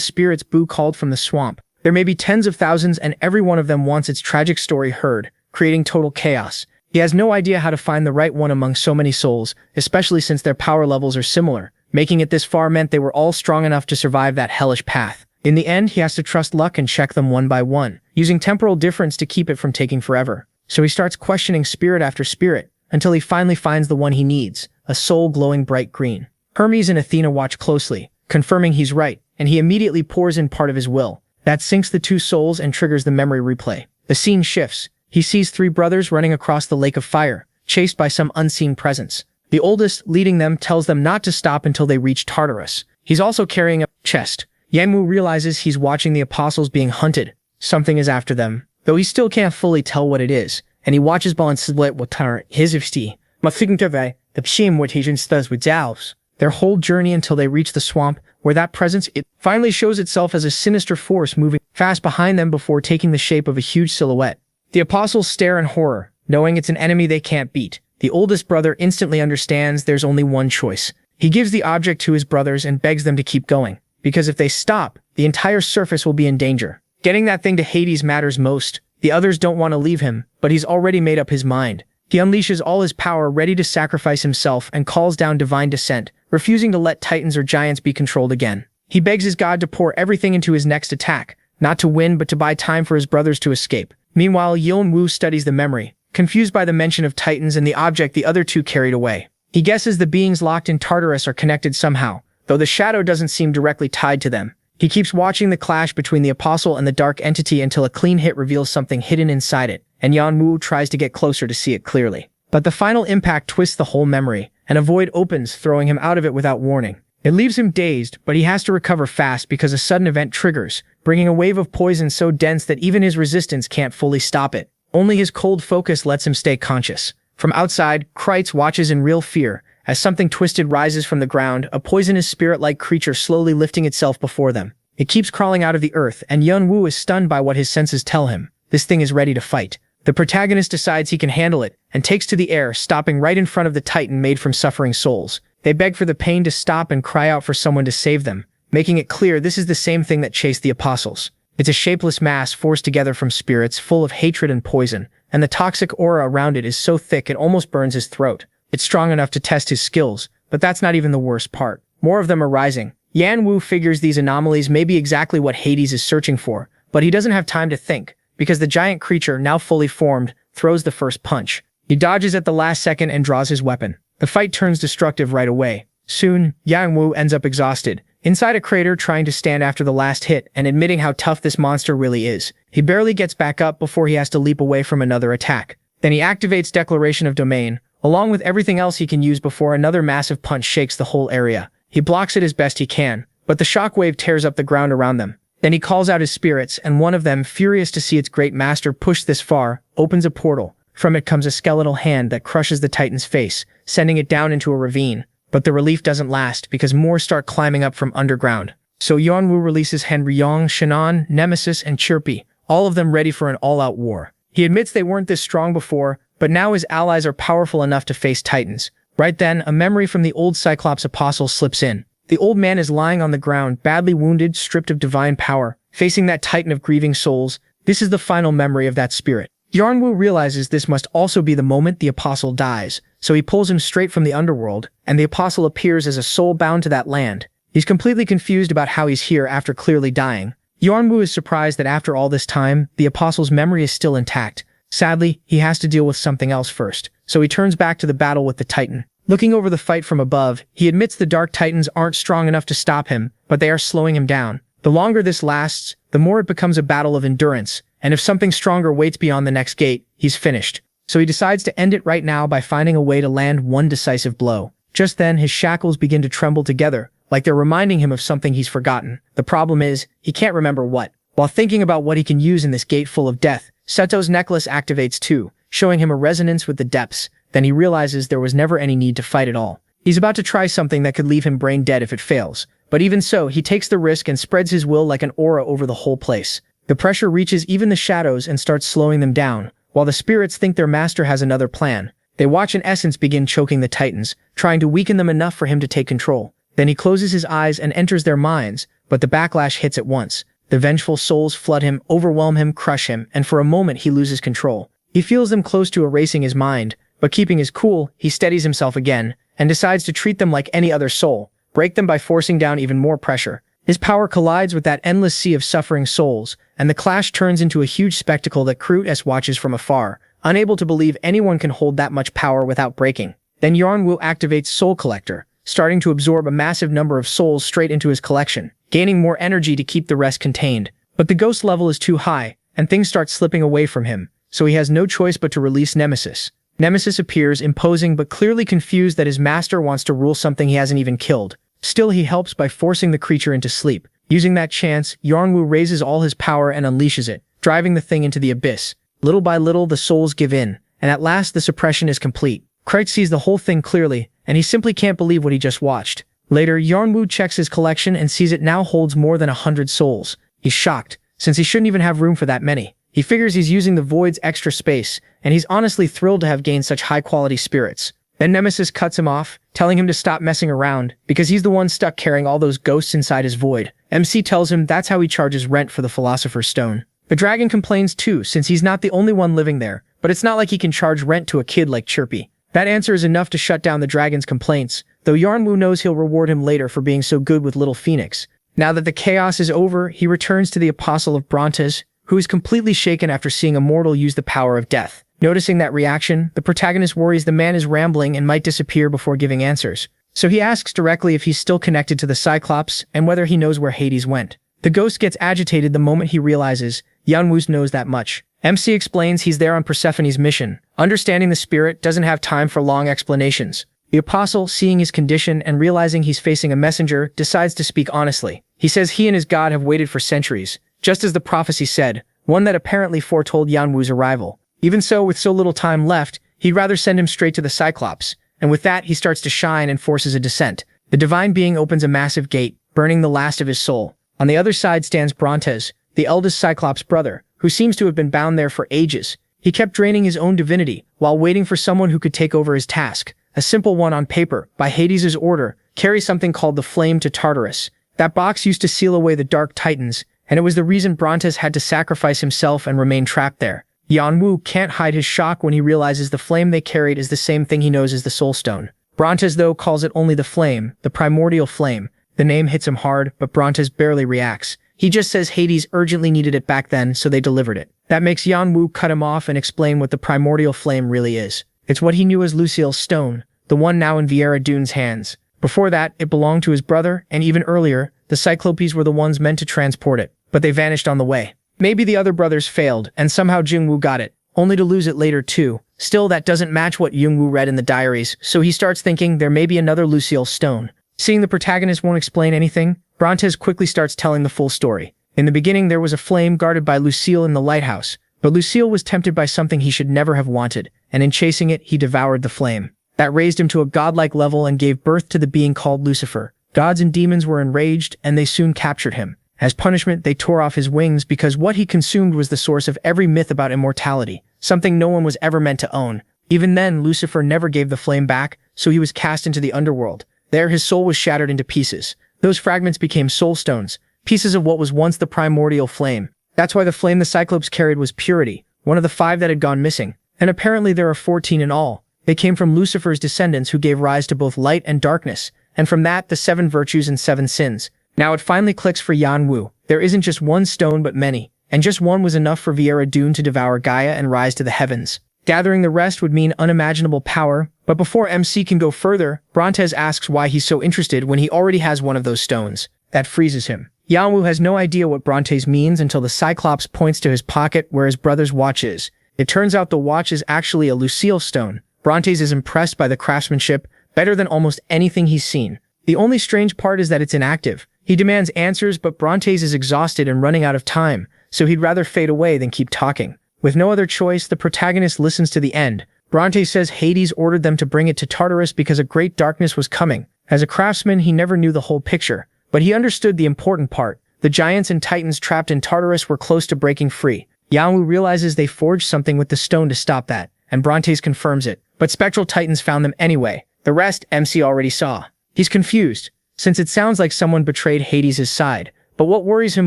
spirits Boo called from the swamp. There may be tens of thousands, and every one of them wants its tragic story heard, creating total chaos. He has no idea how to find the right one among so many souls, especially since their power levels are similar. Making it this far meant they were all strong enough to survive that hellish path. In the end, he has to trust luck and check them one by one, using temporal difference to keep it from taking forever. So he starts questioning spirit after spirit, until he finally finds the one he needs, a soul glowing bright green. Hermes and Athena watch closely, confirming he's right, and he immediately pours in part of his will. That syncs the two souls and triggers the memory replay. The scene shifts. He sees three brothers running across the lake of fire, chased by some unseen presence. The oldest, leading them, tells them not to stop until they reach Tartarus. He's also carrying a chest. Yangwu realizes he's watching the apostles being hunted. Something is after them, though he still can't fully tell what it is, and he watches Balin split with Tar his ifsti. The pshim what he does with Zhao's. Their whole journey until they reach the swamp, where that presence it finally shows itself as a sinister force moving fast behind them before taking the shape of a huge silhouette. The apostles stare in horror, knowing it's an enemy they can't beat. The oldest brother instantly understands there's only one choice. He gives the object to his brothers and begs them to keep going. because if they stop, the entire surface will be in danger. Getting that thing to Hades matters most. The others don't want to leave him, but he's already made up his mind. He unleashes all his power, ready to sacrifice himself, and calls down divine descent, refusing to let titans or giants be controlled again. He begs his god to pour everything into his next attack, not to win but to buy time for his brothers to escape. Meanwhile, Yeon-woo studies the memory, confused by the mention of titans and the object the other two carried away. He guesses the beings locked in Tartarus are connected somehow, though the shadow doesn't seem directly tied to them. He keeps watching the clash between the apostle and the dark entity until a clean hit reveals something hidden inside it, and Yeon-woo tries to get closer to see it clearly. But the final impact twists the whole memory, and a void opens, throwing him out of it without warning. It leaves him dazed, but he has to recover fast because a sudden event triggers, bringing a wave of poison so dense that even his resistance can't fully stop it. Only his cold focus lets him stay conscious. From outside, Kreitz watches in real fear, as something twisted rises from the ground, a poisonous spirit-like creature slowly lifting itself before them. It keeps crawling out of the earth, and Yeon-woo is stunned by what his senses tell him. This thing is ready to fight. The protagonist decides he can handle it, and takes to the air, stopping right in front of the titan made from suffering souls. They beg for the pain to stop and cry out for someone to save them, making it clear this is the same thing that chased the apostles. It's a shapeless mass forced together from spirits full of hatred and poison, and the toxic aura around it is so thick it almost burns his throat. It's strong enough to test his skills, but that's not even the worst part. More of them are rising. Yeon-woo figures these anomalies may be exactly what Hades is searching for, but he doesn't have time to think, because the giant creature, now fully formed, throws the first punch. He dodges at the last second and draws his weapon. The fight turns destructive right away. Soon, Yeon-woo ends up exhausted, inside a crater trying to stand after the last hit and admitting how tough this monster really is. He barely gets back up before he has to leap away from another attack. Then he activates Declaration of Domain, along with everything else he can use before another massive punch shakes the whole area. He blocks it as best he can, but the shockwave tears up the ground around them. Then he calls out his spirits, and one of them, furious to see its great master pushed this far, opens a portal. From it comes a skeletal hand that crushes the titan's face, sending it down into a ravine. But the relief doesn't last, because more start climbing up from underground. So Yeon-woo releases Henryong, Shannon, Nemesis, and Chirpy, all of them ready for an all-out war. He admits they weren't this strong before, but now his allies are powerful enough to face titans. Right then, a memory from the old Cyclops apostle slips in. The old man is lying on the ground, badly wounded, stripped of divine power, facing that titan of grieving souls. This is the final memory of that spirit. Yeon-woo realizes this must also be the moment the apostle dies, so he pulls him straight from the underworld, and the apostle appears as a soul bound to that land. He's completely confused about how he's here after clearly dying. Yeon-woo is surprised that after all this time, the apostle's memory is still intact. Sadly, he has to deal with something else first, so he turns back to the battle with the titan. Looking over the fight from above, he admits the Dark Titans aren't strong enough to stop him, but they are slowing him down. The longer this lasts, the more it becomes a battle of endurance, and if something stronger waits beyond the next gate, he's finished. So he decides to end it right now by finding a way to land one decisive blow. Just then, his shackles begin to tremble together, like they're reminding him of something he's forgotten. The problem is, he can't remember what. While thinking about what he can use in this gate full of death, Seto's necklace activates too, showing him a resonance with the depths. Then he realizes there was never any need to fight at all. He's about to try something that could leave him brain dead if it fails. But even so, he takes the risk and spreads his will like an aura over the whole place. The pressure reaches even the shadows and starts slowing them down, while the spirits think their master has another plan. They watch an essence begin choking the titans, trying to weaken them enough for him to take control. Then he closes his eyes and enters their minds, but the backlash hits at once. The vengeful souls flood him, overwhelm him, crush him, and for a moment he loses control. He feels them close to erasing his mind, but keeping his cool, he steadies himself again, and decides to treat them like any other soul, break them by forcing down even more pressure. His power collides with that endless sea of suffering souls, and the clash turns into a huge spectacle that Kreitz watches from afar, unable to believe anyone can hold that much power without breaking. Then Yeon-woo activates Soul Collector, starting to absorb a massive number of souls straight into his collection, gaining more energy to keep the rest contained. But the ghost level is too high, and things start slipping away from him, so he has no choice but to release Nemesis. Nemesis appears, imposing but clearly confused that his master wants to rule something he hasn't even killed. Still, he helps by forcing the creature into sleep. Using that chance, Yeon-woo raises all his power and unleashes it, driving the thing into the abyss. Little by little, the souls give in, and at last the suppression is complete. Kreitz sees the whole thing clearly, and he simply can't believe what he just watched. Later, Yeon-woo checks his collection and sees it now holds more than 100 souls. He's shocked, since he shouldn't even have room for that many. He figures he's using the void's extra space, and he's honestly thrilled to have gained such high-quality spirits. Then Nemesis cuts him off, telling him to stop messing around, because he's the one stuck carrying all those ghosts inside his void. MC tells him that's how he charges rent for the Philosopher's Stone. The dragon complains too, since he's not the only one living there, but it's not like he can charge rent to a kid like Chirpy. That answer is enough to shut down the dragon's complaints, though Yarnwoo knows he'll reward him later for being so good with Little Phoenix. Now that the chaos is over, he returns to the Apostle of Brontes, who is completely shaken after seeing a mortal use the power of death. Noticing that reaction, the protagonist worries the man is rambling and might disappear before giving answers. So he asks directly if he's still connected to the Cyclops and whether he knows where Hades went. The ghost gets agitated the moment he realizes Yanwoo knows that much. MC explains he's there on Persephone's mission. Understanding the spirit doesn't have time for long explanations. The apostle, seeing his condition and realizing he's facing a messenger, decides to speak honestly. He says he and his god have waited for centuries, just as the prophecy said, one that apparently foretold Yanwoo's arrival. Even so, with so little time left, he'd rather send him straight to the Cyclops, and with that he starts to shine and forces a descent. The divine being opens a massive gate, burning the last of his soul. On the other side stands Brontes, the eldest Cyclops brother, who seems to have been bound there for ages. He kept draining his own divinity, while waiting for someone who could take over his task. A simple one on paper, by Hades' order, carry something called the Flame to Tartarus. That box used to seal away the Dark Titans, and it was the reason Brontes had to sacrifice himself and remain trapped there. Yanwoo can't hide his shock when he realizes the flame they carried is the same thing he knows as the Soul Stone. Brontes, though, calls it only the flame, the primordial flame. The name hits him hard, but Brontes barely reacts. He just says Hades urgently needed it back then, so they delivered it. That makes Yanwoo cut him off and explain what the primordial flame really is. It's what he knew as Lucille's stone, the one now in Viera Dune's hands. Before that, it belonged to his brother, and even earlier, the Cyclopes were the ones meant to transport it, but they vanished on the way. Maybe the other brothers failed, and somehow Jingwoo got it, only to lose it later too. Still, that doesn't match what Jingwoo read in the diaries, so he starts thinking there may be another Lucille's stone. Seeing the protagonist won't explain anything, Brontes quickly starts telling the full story. In the beginning, there was a flame guarded by Lucille in the lighthouse, but Lucille was tempted by something he should never have wanted, and in chasing it, he devoured the flame. That raised him to a godlike level and gave birth to the being called Lucifer. Gods and demons were enraged, and they soon captured him. As punishment, they tore off his wings because what he consumed was the source of every myth about immortality, something no one was ever meant to own. Even then, Lucifer never gave the flame back, so he was cast into the underworld. There, his soul was shattered into pieces. Those fragments became soul stones, pieces of what was once the primordial flame. That's why the flame the Cyclops carried was purity, one of the 5 that had gone missing. And apparently there are 14 in all. They came from Lucifer's descendants who gave rise to both light and darkness, and from that, the 7 virtues and 7 sins. Now it finally clicks for Yanwoo. There isn't just one stone but many, and just one was enough for Viera Dune to devour Gaia and rise to the heavens. Gathering the rest would mean unimaginable power, but before MC can go further, Brontes asks why he's so interested when he already has one of those stones. That freezes him. Yanwoo has no idea what Brontes means until the Cyclops points to his pocket where his brother's watch is. It turns out the watch is actually a Lucille stone. Brontes is impressed by the craftsmanship, better than almost anything he's seen. The only strange part is that it's inactive. He demands answers, but Brontes is exhausted and running out of time, so he'd rather fade away than keep talking. With no other choice, the protagonist listens to the end. Brontes says Hades ordered them to bring it to Tartarus because a great darkness was coming. As a craftsman, he never knew the whole picture, but he understood the important part. The giants and titans trapped in Tartarus were close to breaking free. Yanwoo realizes they forged something with the stone to stop that, and Brontes confirms it. But spectral titans found them anyway. The rest, MC already saw. He's confused, since it sounds like someone betrayed Hades' side. But what worries him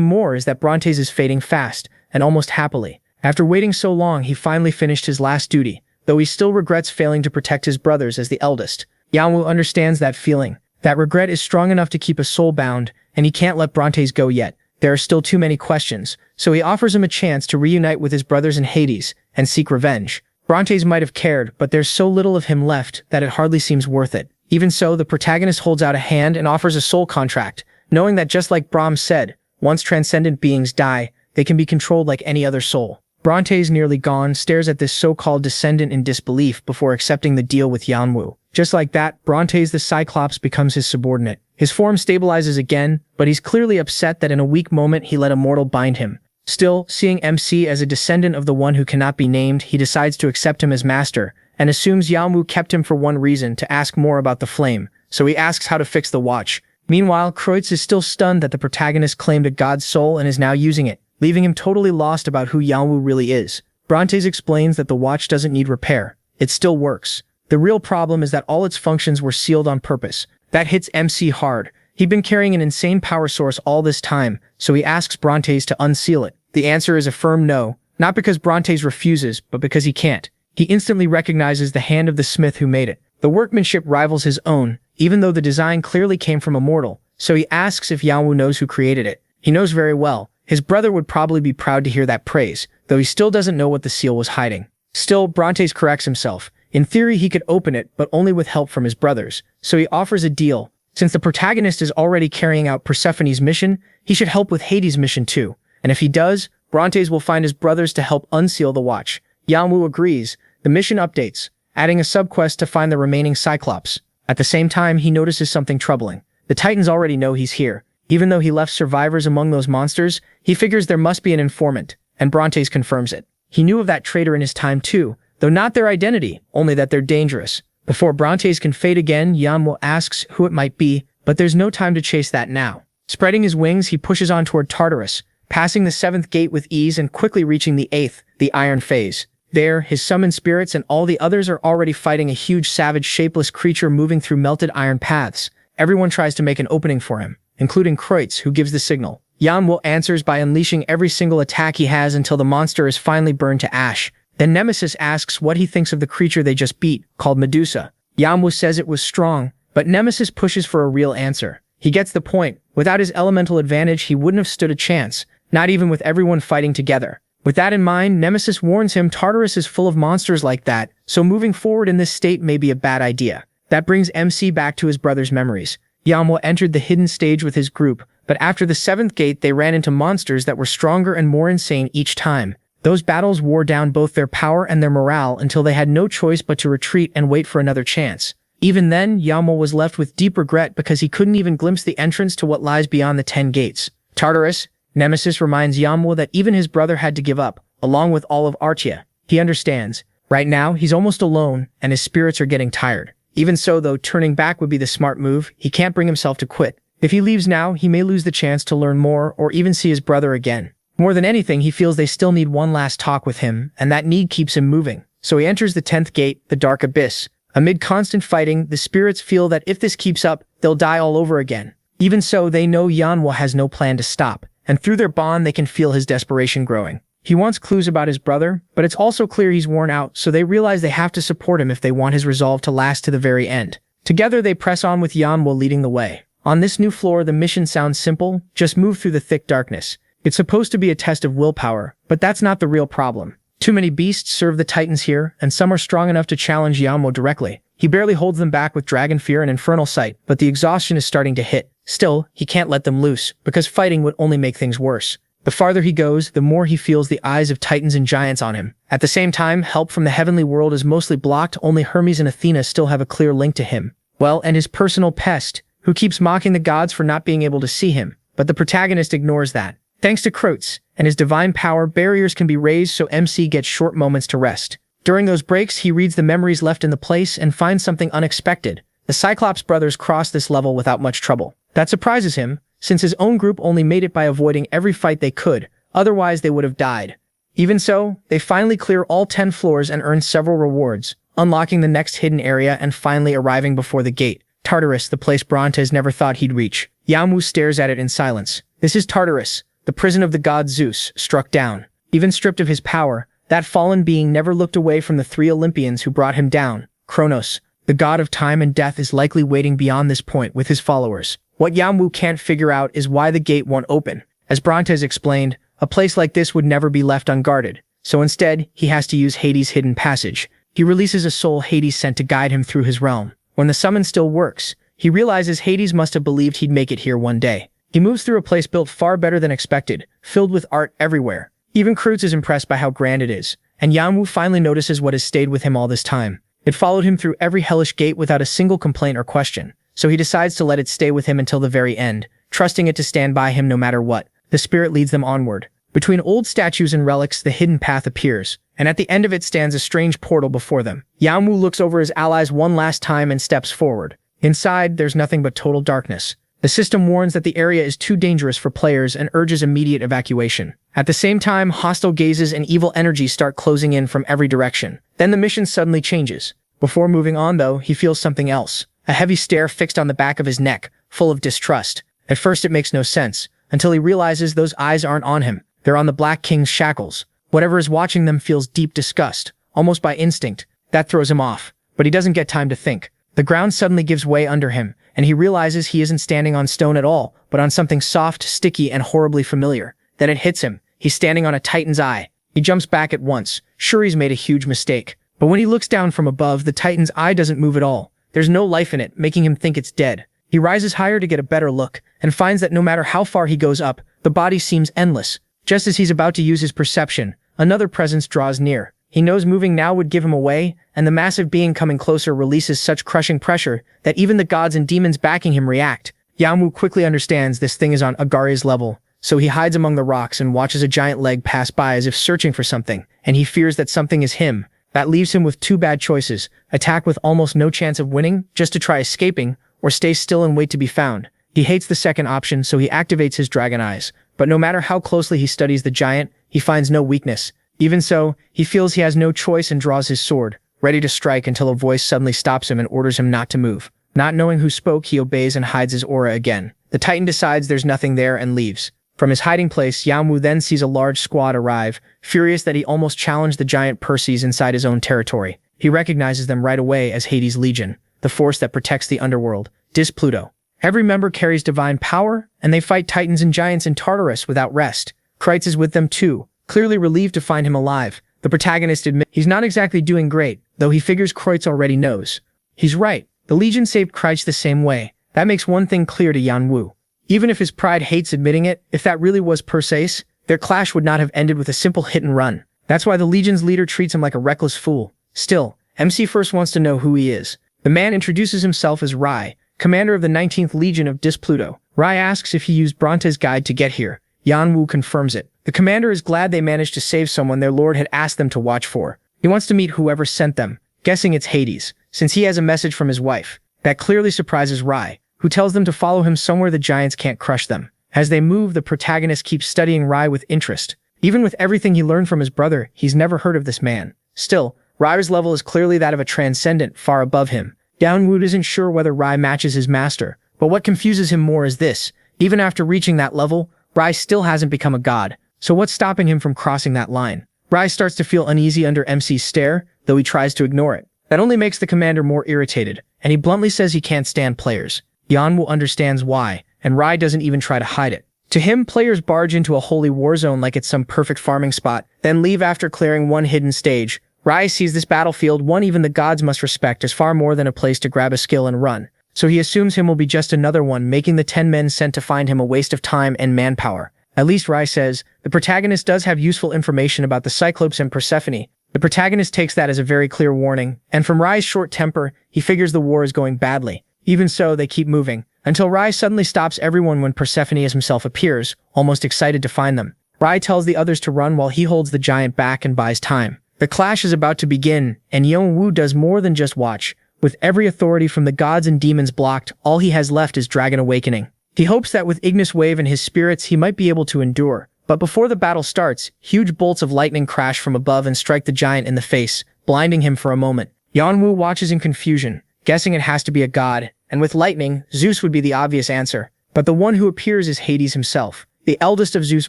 more is that Brontes is fading fast, and almost happily. After waiting so long, he finally finished his last duty, though he still regrets failing to protect his brothers as the eldest. Yanwoo understands that feeling. That regret is strong enough to keep a soul bound, and he can't let Brontes go yet. There are still too many questions, so he offers him a chance to reunite with his brothers in Hades, and seek revenge. Brontes might have cared, but there's so little of him left that it hardly seems worth it. Even so, the protagonist holds out a hand and offers a soul contract, knowing that just like Brahm said, once transcendent beings die, they can be controlled like any other soul. Brontes, nearly gone, stares at this so-called descendant in disbelief before accepting the deal with Yanwoo. Just like that, Brontes the Cyclops becomes his subordinate. His form stabilizes again, but he's clearly upset that in a weak moment he let a mortal bind him. Still, seeing MC as a descendant of the one who cannot be named, he decides to accept him as master, and assumes Yanwoo kept him for one reason, to ask more about the flame, so he asks how to fix the watch. Meanwhile, Kreutz is still stunned that the protagonist claimed a god's soul and is now using it, leaving him totally lost about who Yanwoo really is. Brontes explains that the watch doesn't need repair. It still works. The real problem is that all its functions were sealed on purpose. That hits MC hard. He'd been carrying an insane power source all this time, so he asks Brontes to unseal it. The answer is a firm no, not because Brontes refuses, but because he can't. He instantly recognizes the hand of the smith who made it. The workmanship rivals his own, even though the design clearly came from a mortal, so he asks if Yanwu knows who created it. He knows very well. His brother would probably be proud to hear that praise, though he still doesn't know what the seal was hiding. Still, Brontes corrects himself. In theory, he could open it, but only with help from his brothers, so he offers a deal. Since the protagonist is already carrying out Persephone's mission, he should help with Hades' mission too. And if he does, Brontes will find his brothers to help unseal the watch. Yanwu agrees. The mission updates, adding a subquest to find the remaining Cyclops. At the same time, he notices something troubling. The Titans already know he's here. Even though he left survivors among those monsters, he figures there must be an informant, and Brontes confirms it. He knew of that traitor in his time too, though not their identity, only that they're dangerous. Before Brontes can fade again, Yanwu asks who it might be, but there's no time to chase that now. Spreading his wings, he pushes on toward Tartarus, passing the 7th gate with ease and quickly reaching the 8th, the Iron Phase. There, his summoned spirits and all the others are already fighting a huge savage shapeless creature moving through melted iron paths. Everyone tries to make an opening for him, including Kreutz, who gives the signal. Yanwu answers by unleashing every single attack he has until the monster is finally burned to ash. Then Nemesis asks what he thinks of the creature they just beat, called Medusa. Yanwu says it was strong, but Nemesis pushes for a real answer. He gets the point. Without his elemental advantage, he wouldn't have stood a chance, not even with everyone fighting together. With that in mind, Nemesis warns him Tartarus is full of monsters like that, so moving forward in this state may be a bad idea. That brings MC back to his brother's memories. Yanwu entered the hidden stage with his group, but after the 7th gate they ran into monsters that were stronger and more insane each time. Those battles wore down both their power and their morale until they had no choice but to retreat and wait for another chance. Even then, Yanwu was left with deep regret because he couldn't even glimpse the entrance to what lies beyond the 10 gates. Tartarus, Nemesis reminds Yanwu that even his brother had to give up, along with all of Artia. He understands. Right now, he's almost alone, and his spirits are getting tired. Even so, though, turning back would be the smart move, he can't bring himself to quit. If he leaves now, he may lose the chance to learn more or even see his brother again. More than anything, he feels they still need one last talk with him, and that need keeps him moving. So he enters the 10th gate, the Dark Abyss. Amid constant fighting, the spirits feel that if this keeps up, they'll die all over again. Even so, they know Yanwu has no plan to stop, and through their bond they can feel his desperation growing. He wants clues about his brother, but it's also clear he's worn out, so they realize they have to support him if they want his resolve to last to the very end. Together they press on with Yanwu leading the way. On this new floor, the mission sounds simple: just move through the thick darkness. It's supposed to be a test of willpower, but that's not the real problem. Too many beasts serve the Titans here, and some are strong enough to challenge Yanwu directly. He barely holds them back with Dragon Fear and Infernal Sight, but the exhaustion is starting to hit. Still, he can't let them loose, because fighting would only make things worse. The farther he goes, the more he feels the eyes of Titans and Giants on him. At the same time, help from the heavenly world is mostly blocked. Only Hermes and Athena still have a clear link to him. Well, and his personal pest, who keeps mocking the gods for not being able to see him. But the protagonist ignores that. Thanks to Kreutz and his divine power, barriers can be raised so MC gets short moments to rest. During those breaks, he reads the memories left in the place and finds something unexpected. The Cyclops brothers cross this level without much trouble. That surprises him, since his own group only made it by avoiding every fight they could, otherwise they would have died. Even so, they finally clear all 10 floors and earn several rewards, unlocking the next hidden area and finally arriving before the gate. Tartarus, the place Brontes never thought he'd reach. Yanwu stares at it in silence. This is Tartarus, the prison of the god Zeus, struck down. Even stripped of his power, that fallen being never looked away from the 3 Olympians who brought him down. Kronos, the god of time and death, is likely waiting beyond this point with his followers. What Yanwu can't figure out is why the gate won't open. As Brontes explained, a place like this would never be left unguarded, so instead, he has to use Hades' hidden passage. He releases a soul Hades sent to guide him through his realm. When the summon still works, he realizes Hades must have believed he'd make it here one day. He moves through a place built far better than expected, filled with art everywhere. Even Kreutz is impressed by how grand it is, and Yanwu finally notices what has stayed with him all this time. It followed him through every hellish gate without a single complaint or question, so he decides to let it stay with him until the very end, trusting it to stand by him no matter what. The spirit leads them onward. Between old statues and relics, the hidden path appears, and at the end of it stands a strange portal before them. Yanwu looks over his allies one last time and steps forward. Inside, there's nothing but total darkness. The system warns that the area is too dangerous for players and urges immediate evacuation. At the same time, hostile gazes and evil energies start closing in from every direction. Then the mission suddenly changes. Before moving on, though, he feels something else. A heavy stare fixed on the back of his neck, full of distrust. At first it makes no sense, until he realizes those eyes aren't on him. They're on the Black King's shackles. Whatever is watching them feels deep disgust, almost by instinct. That throws him off, but he doesn't get time to think. The ground suddenly gives way under him, and he realizes he isn't standing on stone at all, but on something soft, sticky, and horribly familiar. Then it hits him. He's standing on a Titan's eye. He jumps back at once, sure he's made a huge mistake. But when he looks down from above, the Titan's eye doesn't move at all. There's no life in it, making him think it's dead. He rises higher to get a better look, and finds that no matter how far he goes up, the body seems endless. Just as he's about to use his perception, another presence draws near. He knows moving now would give him away, and the massive being coming closer releases such crushing pressure that even the gods and demons backing him react. Yanwu quickly understands this thing is on Agari's level, so he hides among the rocks and watches a giant leg pass by as if searching for something, and he fears that something is him. That leaves him with two bad choices: attack with almost no chance of winning, just to try escaping, or stay still and wait to be found. He hates the second option, so he activates his dragon eyes. But no matter how closely he studies the giant, he finds no weakness. Even so, he feels he has no choice and draws his sword, ready to strike until a voice suddenly stops him and orders him not to move. Not knowing who spoke, he obeys and hides his aura again. The Titan decides there's nothing there and leaves. From his hiding place, Yanwu then sees a large squad arrive, furious that he almost challenged the giant Perses inside his own territory. He recognizes them right away as Hades' Legion, the force that protects the underworld, Pluto. Every member carries divine power, and they fight titans and giants in Tartarus without rest. Kreitz is with them too, clearly relieved to find him alive. The protagonist admits he's not exactly doing great, though he figures Kreitz already knows. He's right. The Legion saved Kreitz the same way. That makes one thing clear to Yanwu. Even if his pride hates admitting it, if that really was Perseus, their clash would not have ended with a simple hit and run. That's why the Legion's leader treats him like a reckless fool. Still, MC first wants to know who he is. The man introduces himself as Rai, commander of the 19th Legion of Pluto. Rai asks if he used Bronte's guide to get here. Yanwu confirms it. The commander is glad they managed to save someone their lord had asked them to watch for. He wants to meet whoever sent them, guessing it's Hades, since he has a message from his wife. That clearly surprises Rai, who tells them to follow him somewhere the giants can't crush them. As they move, the protagonist keeps studying Rai with interest. Even with everything he learned from his brother, he's never heard of this man. Still, Rai's level is clearly that of a transcendent, far above him. Yanwu isn't sure whether Rai matches his master, but what confuses him more is this: even after reaching that level, Rai still hasn't become a god. So what's stopping him from crossing that line? Rai starts to feel uneasy under MC's stare, though he tries to ignore it. That only makes the commander more irritated, and he bluntly says he can't stand players. Yanwu understands why, and Rai doesn't even try to hide it. To him, players barge into a holy war zone like it's some perfect farming spot, then leave after clearing one hidden stage. Rai sees this battlefield, one even the gods must respect, as far more than a place to grab a skill and run. So he assumes him will be just another one, making the 10 men sent to find him a waste of time and manpower. At least Rai says. The protagonist does have useful information about the Cyclops and Persephone. The protagonist takes that as a very clear warning, and from Rai's short temper, he figures the war is going badly. Even so, they keep moving, until Rai suddenly stops everyone when Persephone as himself appears, almost excited to find them. Rai tells the others to run while he holds the giant back and buys time. The clash is about to begin, and Yanwu does more than just watch. With every authority from the gods and demons blocked, all he has left is Dragon Awakening. He hopes that with Ignis Wave and his spirits he might be able to endure. But before the battle starts, huge bolts of lightning crash from above and strike the giant in the face, blinding him for a moment. Yanwu watches in confusion, guessing it has to be a god, and with lightning, Zeus would be the obvious answer. But the one who appears is Hades himself. The eldest of Zeus'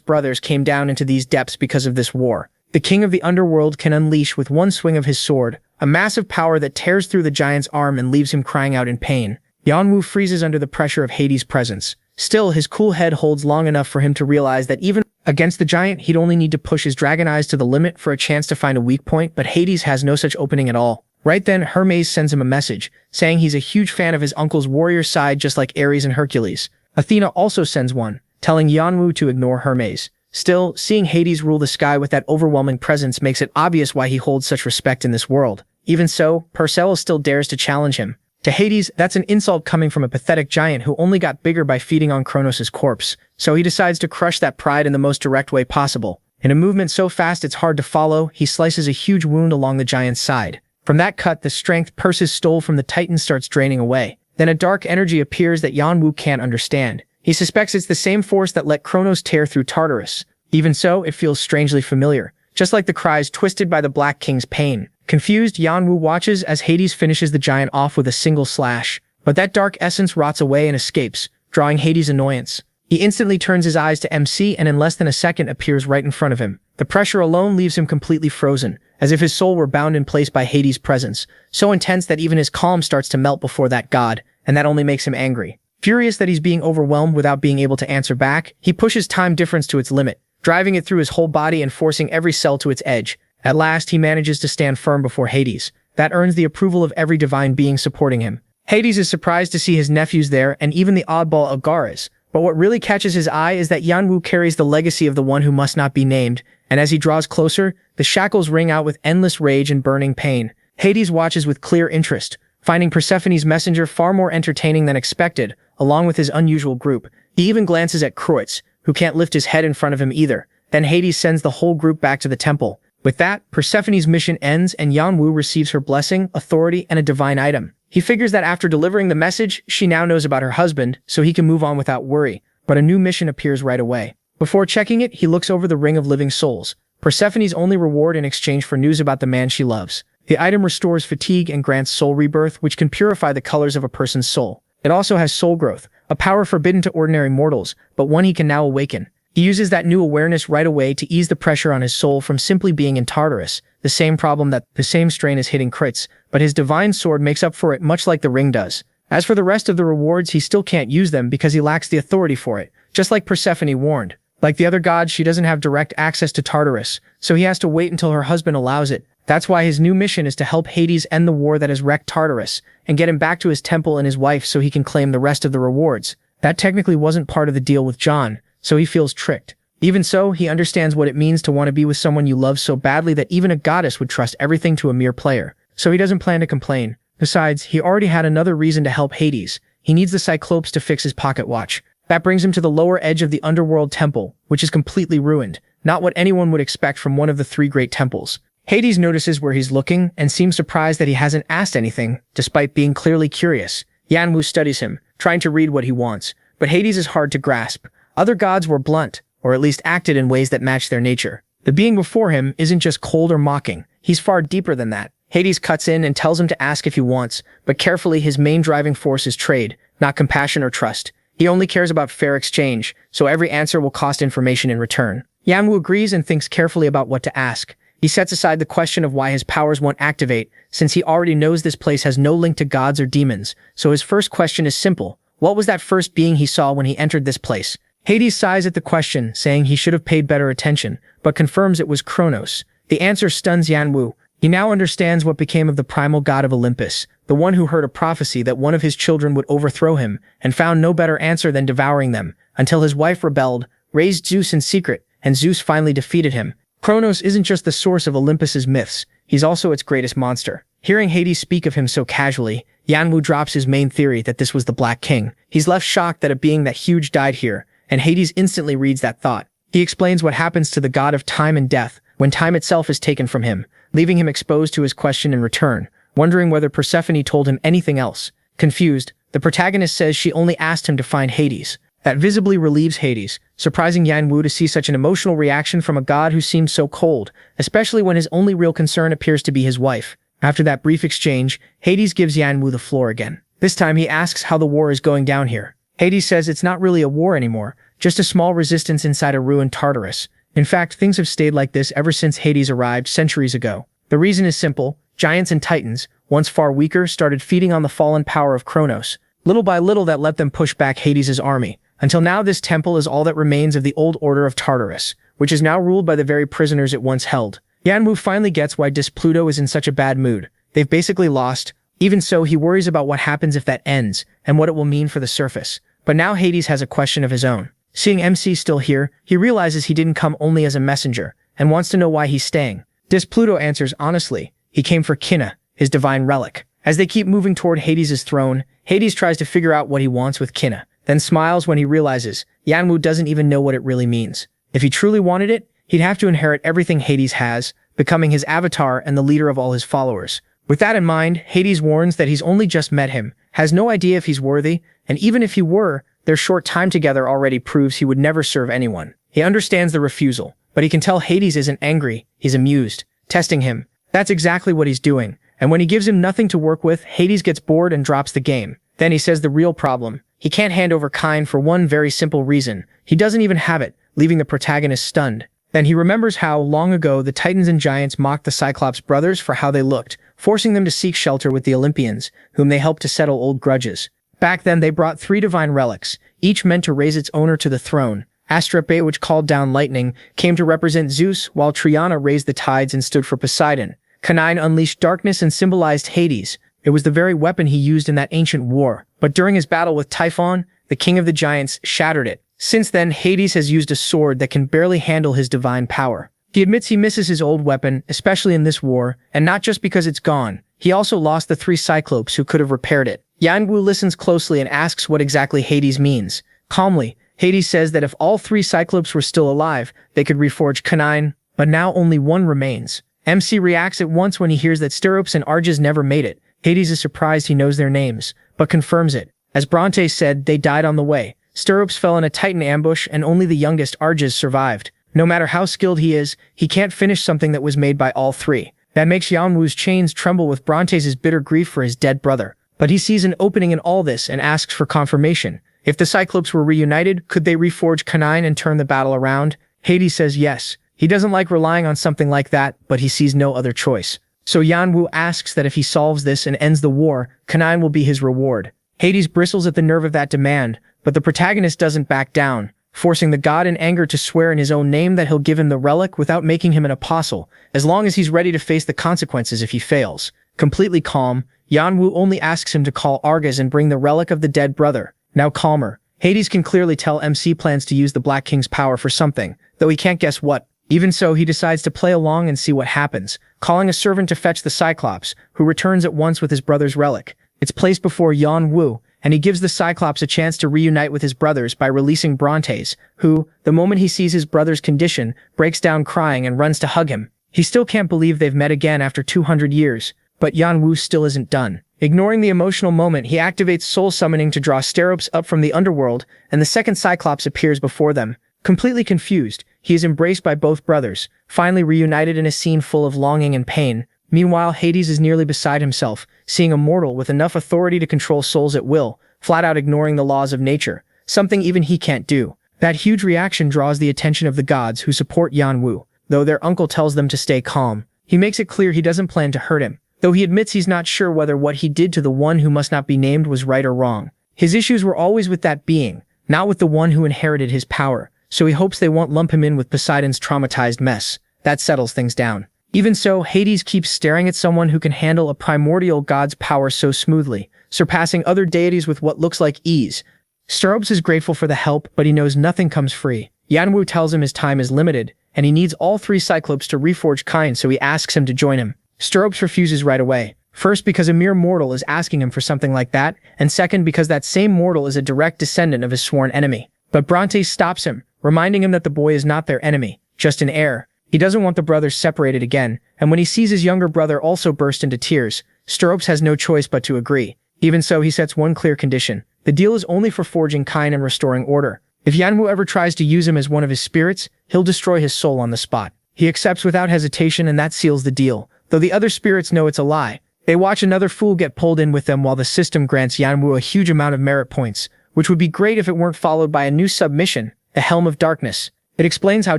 brothers came down into these depths because of this war. The king of the underworld can unleash with one swing of his sword a massive power that tears through the giant's arm and leaves him crying out in pain. Yanwu freezes under the pressure of Hades' presence. Still, his cool head holds long enough for him to realize that even against the giant, he'd only need to push his dragon eyes to the limit for a chance to find a weak point, but Hades has no such opening at all. Right then, Hermes sends him a message, saying he's a huge fan of his uncle's warrior side just like Ares and Hercules. Athena also sends one, telling Yanwu to ignore Hermes. Still, seeing Hades rule the sky with that overwhelming presence makes it obvious why he holds such respect in this world. Even so, Perseus still dares to challenge him. To Hades, that's an insult coming from a pathetic giant who only got bigger by feeding on Kronos' corpse, so he decides to crush that pride in the most direct way possible. In a movement so fast it's hard to follow, he slices a huge wound along the giant's side. From that cut, the strength Perseus stole from the Titan starts draining away. Then a dark energy appears that Yanwu can't understand. He suspects it's the same force that let Kronos tear through Tartarus. Even so, it feels strangely familiar. just like the cries twisted by the Black King's pain. Confused, Yanwu watches as Hades finishes the giant off with a single slash. But that dark essence rots away and escapes, drawing Hades' annoyance. He instantly turns his eyes to MC and in less than a second appears right in front of him. The pressure alone leaves him completely frozen, as if his soul were bound in place by Hades' presence, so intense that even his calm starts to melt before that god, and that only makes him angry. Furious that he's being overwhelmed without being able to answer back, he pushes time difference to its limit, driving it through his whole body and forcing every cell to its edge. At last, he manages to stand firm before Hades. That earns the approval of every divine being supporting him. Hades is surprised to see his nephews there and even the oddball Agares. But what really catches his eye is that Yanwu carries the legacy of the one who must not be named, and as he draws closer, the shackles ring out with endless rage and burning pain. Hades watches with clear interest, finding Persephone's messenger far more entertaining than expected, along with his unusual group. He even glances at Kreutz, who can't lift his head in front of him either. Then Hades sends the whole group back to the temple. With that, Persephone's mission ends and Yanwu receives her blessing, authority, and a divine item. He figures that after delivering the message, she now knows about her husband, so he can move on without worry. But a new mission appears right away. Before checking it, he looks over the Ring of Living Souls, Persephone's only reward in exchange for news about the man she loves. The item restores fatigue and grants soul rebirth, which can purify the colors of a person's soul. It also has soul growth, a power forbidden to ordinary mortals, but one he can now awaken. He uses that new awareness right away to ease the pressure on his soul from simply being in Tartarus, the same strain is hitting Kreutz, but his divine sword makes up for it much like the ring does. As for the rest of the rewards, he still can't use them because he lacks the authority for it, just like Persephone warned. Like the other gods, she doesn't have direct access to Tartarus, so he has to wait until her husband allows it. That's why his new mission is to help Hades end the war that has wrecked Tartarus, and get him back to his temple and his wife so he can claim the rest of the rewards. That technically wasn't part of the deal with John, so he feels tricked. Even so, he understands what it means to want to be with someone you love so badly that even a goddess would trust everything to a mere player. So he doesn't plan to complain. Besides, he already had another reason to help Hades. He needs the Cyclopes to fix his pocket watch. That brings him to the lower edge of the underworld temple, which is completely ruined, not what anyone would expect from one of the three great temples. Hades notices where he's looking and seems surprised that he hasn't asked anything, despite being clearly curious. Yanwu studies him, trying to read what he wants, but Hades is hard to grasp. Other gods were blunt, or at least acted in ways that match their nature. The being before him isn't just cold or mocking, he's far deeper than that. Hades cuts in and tells him to ask if he wants, but carefully his main driving force is trade, not compassion or trust. He only cares about fair exchange, so every answer will cost information in return. Yanwu agrees and thinks carefully about what to ask. He sets aside the question of why his powers won't activate, since he already knows this place has no link to gods or demons, so his first question is simple. What was that first being he saw when he entered this place? Hades sighs at the question, saying he should have paid better attention, but confirms it was Kronos. The answer stuns Yanwu. He now understands what became of the primal god of Olympus, the one who heard a prophecy that one of his children would overthrow him, and found no better answer than devouring them, until his wife rebelled, raised Zeus in secret, and Zeus finally defeated him. Kronos isn't just the source of Olympus's myths, he's also its greatest monster. Hearing Hades speak of him so casually, Yanwu drops his main theory that this was the Black King. He's left shocked that a being that huge died here, and Hades instantly reads that thought. He explains what happens to the god of time and death when time itself is taken from him, leaving him exposed to his question in return, wondering whether Persephone told him anything else. Confused, the protagonist says she only asked him to find Hades. That visibly relieves Hades, surprising Yanwu to see such an emotional reaction from a god who seemed so cold, especially when his only real concern appears to be his wife. After that brief exchange, Hades gives Yanwu the floor again. This time he asks how the war is going down here. Hades says it's not really a war anymore, just a small resistance inside a ruined Tartarus. In fact, things have stayed like this ever since Hades arrived centuries ago. The reason is simple. Giants and titans, once far weaker, started feeding on the fallen power of Kronos. Little by little that let them push back Hades' army. Until now this temple is all that remains of the old order of Tartarus, which is now ruled by the very prisoners it once held. Yanwu finally gets why Pluto is in such a bad mood. They've basically lost. Even so, he worries about what happens if that ends, and what it will mean for the surface. But now Hades has a question of his own. Seeing MC still here, he realizes he didn't come only as a messenger, and wants to know why he's staying. Pluto answers honestly. He came for Kinna, his divine relic. As they keep moving toward Hades' throne, Hades tries to figure out what he wants with Kinna, then smiles when he realizes Yanwu doesn't even know what it really means. If he truly wanted it, he'd have to inherit everything Hades has, becoming his avatar and the leader of all his followers. With that in mind, Hades warns that he's only just met him, has no idea if he's worthy, and even if he were, their short time together already proves he would never serve anyone. He understands the refusal, but he can tell Hades isn't angry, he's amused, testing him. That's exactly what he's doing, and when he gives him nothing to work with, Hades gets bored and drops the game. Then he says the real problem. He can't hand over Kine for one very simple reason. He doesn't even have it, leaving the protagonist stunned. Then he remembers how, long ago, the Titans and Giants mocked the Cyclops brothers for how they looked, forcing them to seek shelter with the Olympians, whom they helped to settle old grudges. Back then, they brought 3 divine relics, each meant to raise its owner to the throne. Astrape, which called down lightning, came to represent Zeus, while Triana raised the tides and stood for Poseidon. Canine unleashed darkness and symbolized Hades. It was the very weapon he used in that ancient war, but during his battle with Typhon, the king of the giants shattered it. Since then, Hades has used a sword that can barely handle his divine power. He admits he misses his old weapon, especially in this war, and not just because it's gone. He also lost the 3 Cyclopes who could have repaired it. Yanwu listens closely and asks what exactly Hades means. Calmly, Hades says that if all 3 Cyclopes were still alive, they could reforge Canine, but now only 1 remains. MC reacts at once when he hears that Steropes and Arges never made it. Hades is surprised he knows their names, but confirms it. As Bronte said, they died on the way. Steropes fell in a Titan ambush and only the youngest Arges survived. No matter how skilled he is, he can't finish something that was made by all 3. That makes Yanwu's chains tremble with Bronte's bitter grief for his dead brother. But he sees an opening in all this and asks for confirmation. If the Cyclopes were reunited, could they reforge Canine and turn the battle around? Hades says yes. He doesn't like relying on something like that, but he sees no other choice. So Yanwu asks that if he solves this and ends the war, Canine will be his reward. Hades bristles at the nerve of that demand, but the protagonist doesn't back down, forcing the god in anger to swear in his own name that he'll give him the relic without making him an apostle, as long as he's ready to face the consequences if he fails. Completely calm, Yanwu only asks him to call Arges and bring the relic of the dead brother. Now calmer, Hades can clearly tell MC plans to use the Black King's power for something, though he can't guess what. Even so, he decides to play along and see what happens, calling a servant to fetch the Cyclops, who returns at once with his brother's relic. It's placed before Yanwu, and he gives the Cyclops a chance to reunite with his brothers by releasing Brontes, who, the moment he sees his brother's condition, breaks down crying and runs to hug him. He still can't believe they've met again after 200 years, but Yanwu still isn't done. Ignoring the emotional moment, he activates soul summoning to draw Steropes up from the underworld, and the second Cyclops appears before them. Completely confused, he is embraced by both brothers, finally reunited in a scene full of longing and pain. Meanwhile, Hades is nearly beside himself, seeing a mortal with enough authority to control souls at will, flat out ignoring the laws of nature, something even he can't do. That huge reaction draws the attention of the gods who support Yanwu, though their uncle tells them to stay calm. He makes it clear he doesn't plan to hurt him, though he admits he's not sure whether what he did to the one who must not be named was right or wrong. His issues were always with that being, not with the one who inherited his power, so he hopes they won't lump him in with Poseidon's traumatized mess. That settles things down. Even so, Hades keeps staring at someone who can handle a primordial god's power so smoothly, surpassing other deities with what looks like ease. Steropes is grateful for the help, but he knows nothing comes free. Yanwu tells him his time is limited, and he needs all 3 Cyclopes to reforge Kine, so he asks him to join him. Steropes refuses right away. First, because a mere mortal is asking him for something like that, and second, because that same mortal is a direct descendant of his sworn enemy. But Bronte stops him, reminding him that the boy is not their enemy, just an heir. He doesn't want the brothers separated again, and when he sees his younger brother also burst into tears, Steropes has no choice but to agree. Even so, he sets one clear condition. The deal is only for forging Kine and restoring order. If Yanwu ever tries to use him as one of his spirits, he'll destroy his soul on the spot. He accepts without hesitation, and that seals the deal, though the other spirits know it's a lie. They watch another fool get pulled in with them while the system grants Yanwu a huge amount of merit points, which would be great if it weren't followed by a new submission, the Helm of Darkness. It explains how